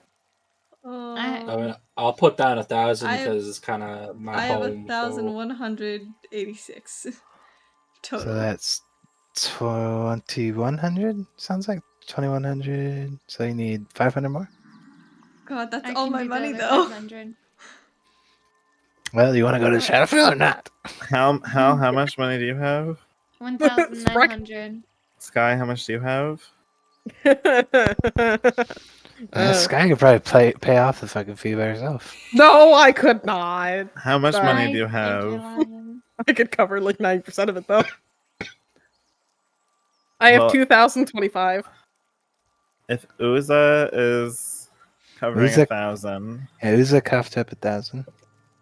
I mean, I'll put down 1,000 I have- because it's kind of my I have home. 1,186 total. So that's 2,100? Sounds like 2,100. So you need 500 more? God, that's I all can my do money the though. 500. Well, you want to go to Shadowfell or not? How much money do you have? 1,900. Sky, how much do you have? Sky could probably pay off the fucking fee by herself. No, I could not. How much Sorry. money do you I think you're have? lying. I could cover like 90% of it though. I have Well- 2,025. If Uza is covering Uza- 1,000, Yeah, Uza coughed up 1,000.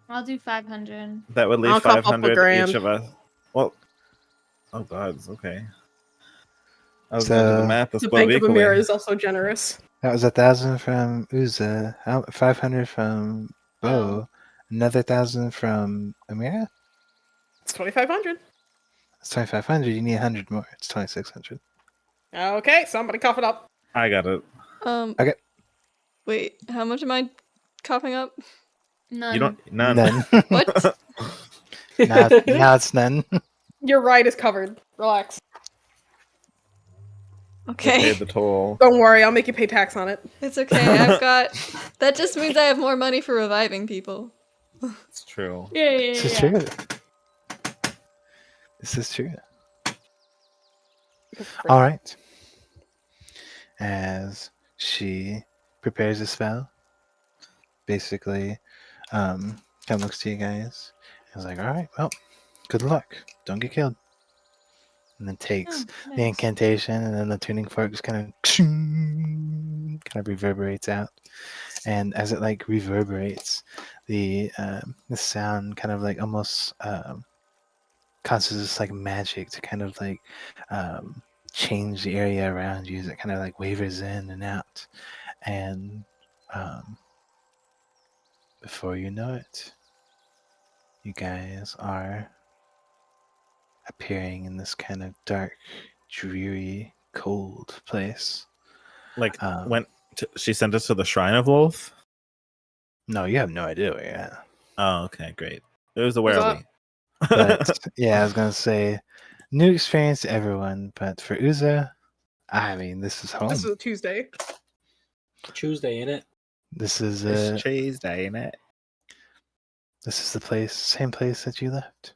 I'll do 500. that would leave I'll cough up a 500 grand. each of us. Well, oh god, it's okay. I was gonna do the So- math. The Split Bank it of equally. Amira is also generous. That was 1,000 from Uza, 500 from Beau, another 1,000 from Amira. It's 2,500. It's 2,500. You need 100 more. It's 2,600. Okay, somebody cough it up. I got it. Okay. Wait, how much am I coughing up? None. You don't none. None. What? now it's none. Your right is covered. Relax. They Okay. paid the toll. Don't worry, I'll make you pay tax on it. It's okay. I've got. That just means I have more money for reviving people. It's true. Yeah. This is true. This is true. All right. As she prepares a spell, basically, kind of looks to you guys and is like, "All right, well, good luck. Don't get killed." And then takes Oh, the nice. incantation, and then the tuning fork just kind of reverberates out. And as it like reverberates, the sound kind of like almost causes this like magic to kind of like change the area around you as it kind of like wavers in and out. And before you know it, you guys are appearing in this kind of dark, dreary, cold place. Like she sent us to the Shrine of Lolth. No, you have no idea where you're at. Oh, okay, great. It was where are we? But yeah, I was gonna say, new experience to everyone. But for Uza, I mean, this is home. This is a Tuesday. Tuesday, ain't it? This is It's Tuesday, ain't it? This is the place, same place that you left.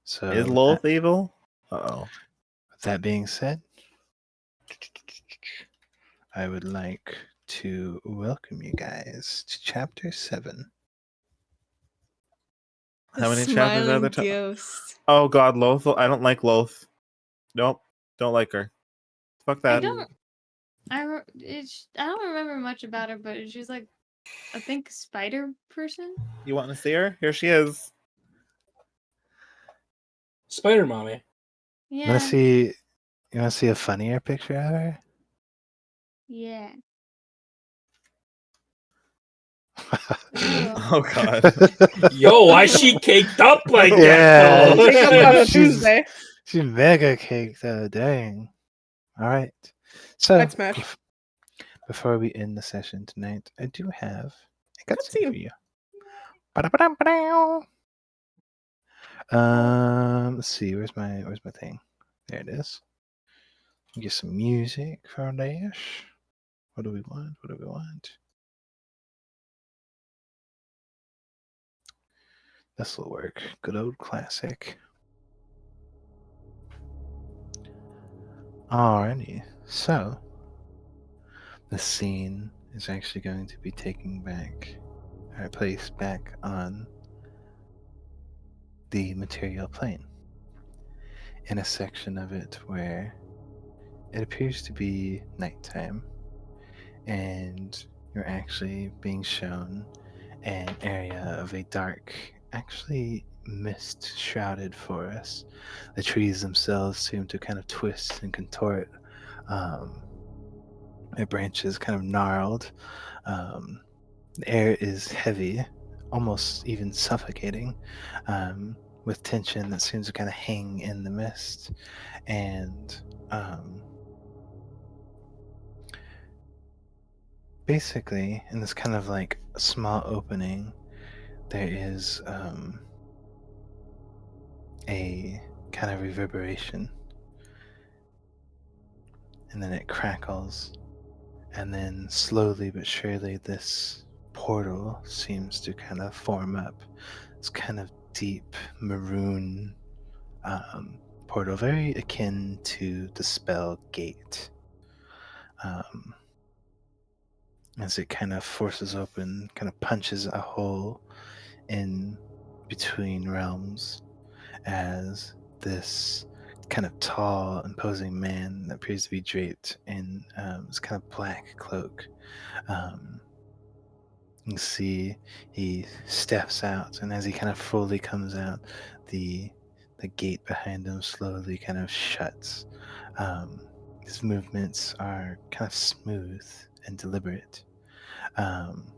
So Is Lolth evil? Uh-oh. with that being said, I would like to welcome you guys to Chapter 7. How many chapters are there? Ghost. Oh God, Lolth. I don't like Lolth. Nope, don't like her. Fuck that. I don't remember much about her, but she's like, I think spider person. You want to see her? Here she is. Spider Mommy. Yeah. You wanna see a funnier picture of her? Yeah. Oh God. Yo, why she caked up like Yeah, that? Though? Wake up on a she's- Tuesday. She's mega cake though, dang. Alright. So I'd smash. before we end the session tonight, I do have a cutscene Cutscene. for you. Ba-da-ba-dum-ba-dow. Let's see, where's my thing? There it is. Get some music for this. What do we want? What do we want? This will work. Good old classic. Alrighty. So the scene is actually going to be taking back our place back on the material plane. In a section of it where it appears to be nighttime, and you're actually being shown an area of a dark, actually mist shrouded forest. The trees themselves seem to kind of twist and contort. Their branches kind of gnarled. The air is heavy, almost even suffocating, with tension that seems to kind of hang in the mist. And basically, in this kind of like small opening, there is a kind of reverberation, and then it crackles, and then slowly but surely this portal seems to kind of form up. It's kind of deep maroon portal, very akin to the spell Gate. As it kind of forces open, kind of punches a hole in between realms, as this kind of tall, imposing man that appears to be draped in this kind of black cloak. You can see he steps out, and as he kind of fully comes out, the gate behind him slowly kind of shuts. His movements are kind of smooth and deliberate. And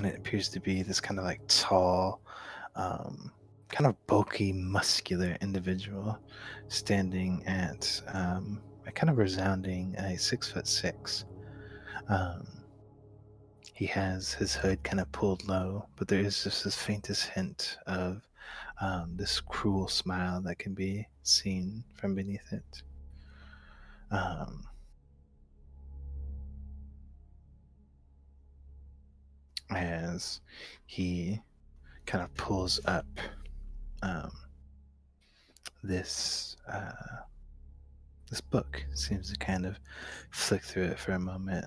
it appears to be this kind of like tall, kind of bulky, muscular individual standing at a kind of resounding 6'6". He has his hood kind of pulled low, but there is just this faintest hint of this cruel smile that can be seen from beneath it. As he kind of pulls up this book, seems to kind of flick through it for a moment.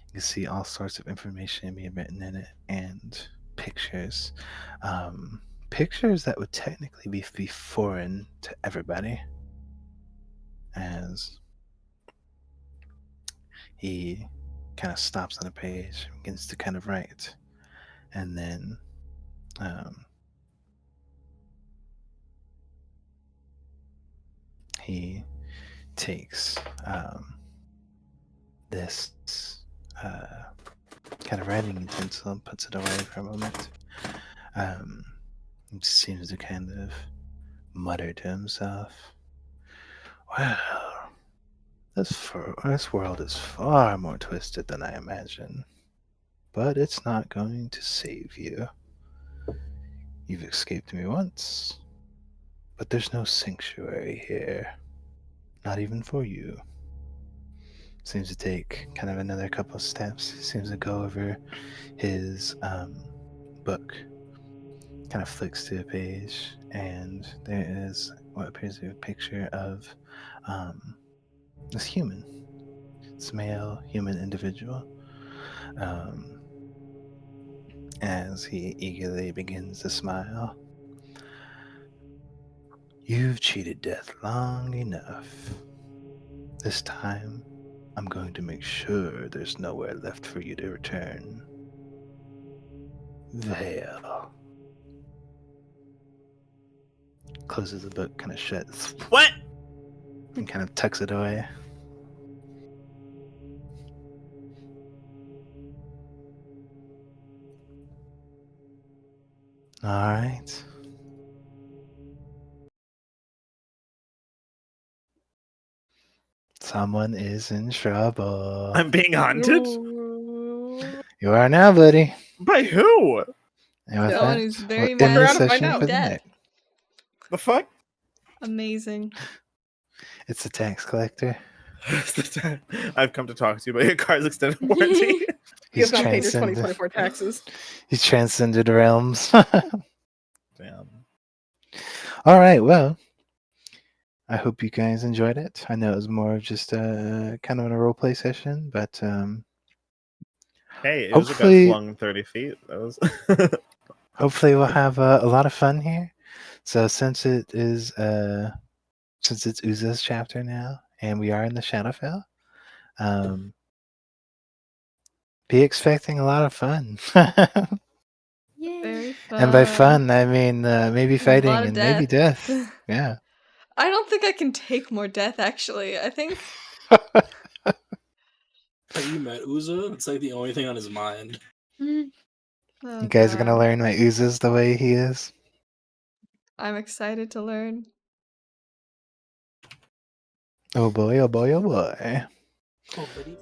You can see all sorts of information being written in it, and pictures. Pictures that would technically be foreign to everybody. As he kind of stops on a page, begins to kind of write, and then he takes this kind of writing utensil and puts it away for a moment. He seems to kind of mutter to himself. Well, this world is far more twisted than I imagine, but it's not going to save you. You've escaped me once, but there's no sanctuary here, not even for you. Seems to take kind of another couple of steps. Seems to go over his book. Kind of flicks to a page, and there is what appears to be a picture of this human. This male human individual. As he eagerly begins to smile. You've cheated death long enough. This time, I'm going to make sure there's nowhere left for you to return. Veil. Closes the book, kind of shuts. What? And kind of tucks it away. All right. Someone is in trouble. I'm being hunted? You are now, buddy. By who? And with Someone that, who's very we'll end mad the at session find out. for the Death. night. The fuck? Amazing. It's the tax collector. I've come to talk to you about your car's extended warranty. You He's have not paid your transcended. 2024 taxes. He's transcended realms. Damn. All right. Well, I hope you guys enjoyed it. I know it was more of just a kind of a role play session, but Hey, it was Hopefully- got flung 30 feet. That was. hopefully we'll have a lot of fun here. So since it is since it's Uza's chapter now, and we are in the Shadowfell, be expecting a lot of fun. Yay. Very fun. And by fun, I mean maybe A lot fighting of and maybe death. Yeah. I don't think I can take more death, actually. I think Have you met Uza? It's like the only thing on his mind. Mm. oh, You guys are gonna God. learn my Uza's the way he is. I'm excited to learn. Oh boy, oh boy, oh boy. Oh, buddy.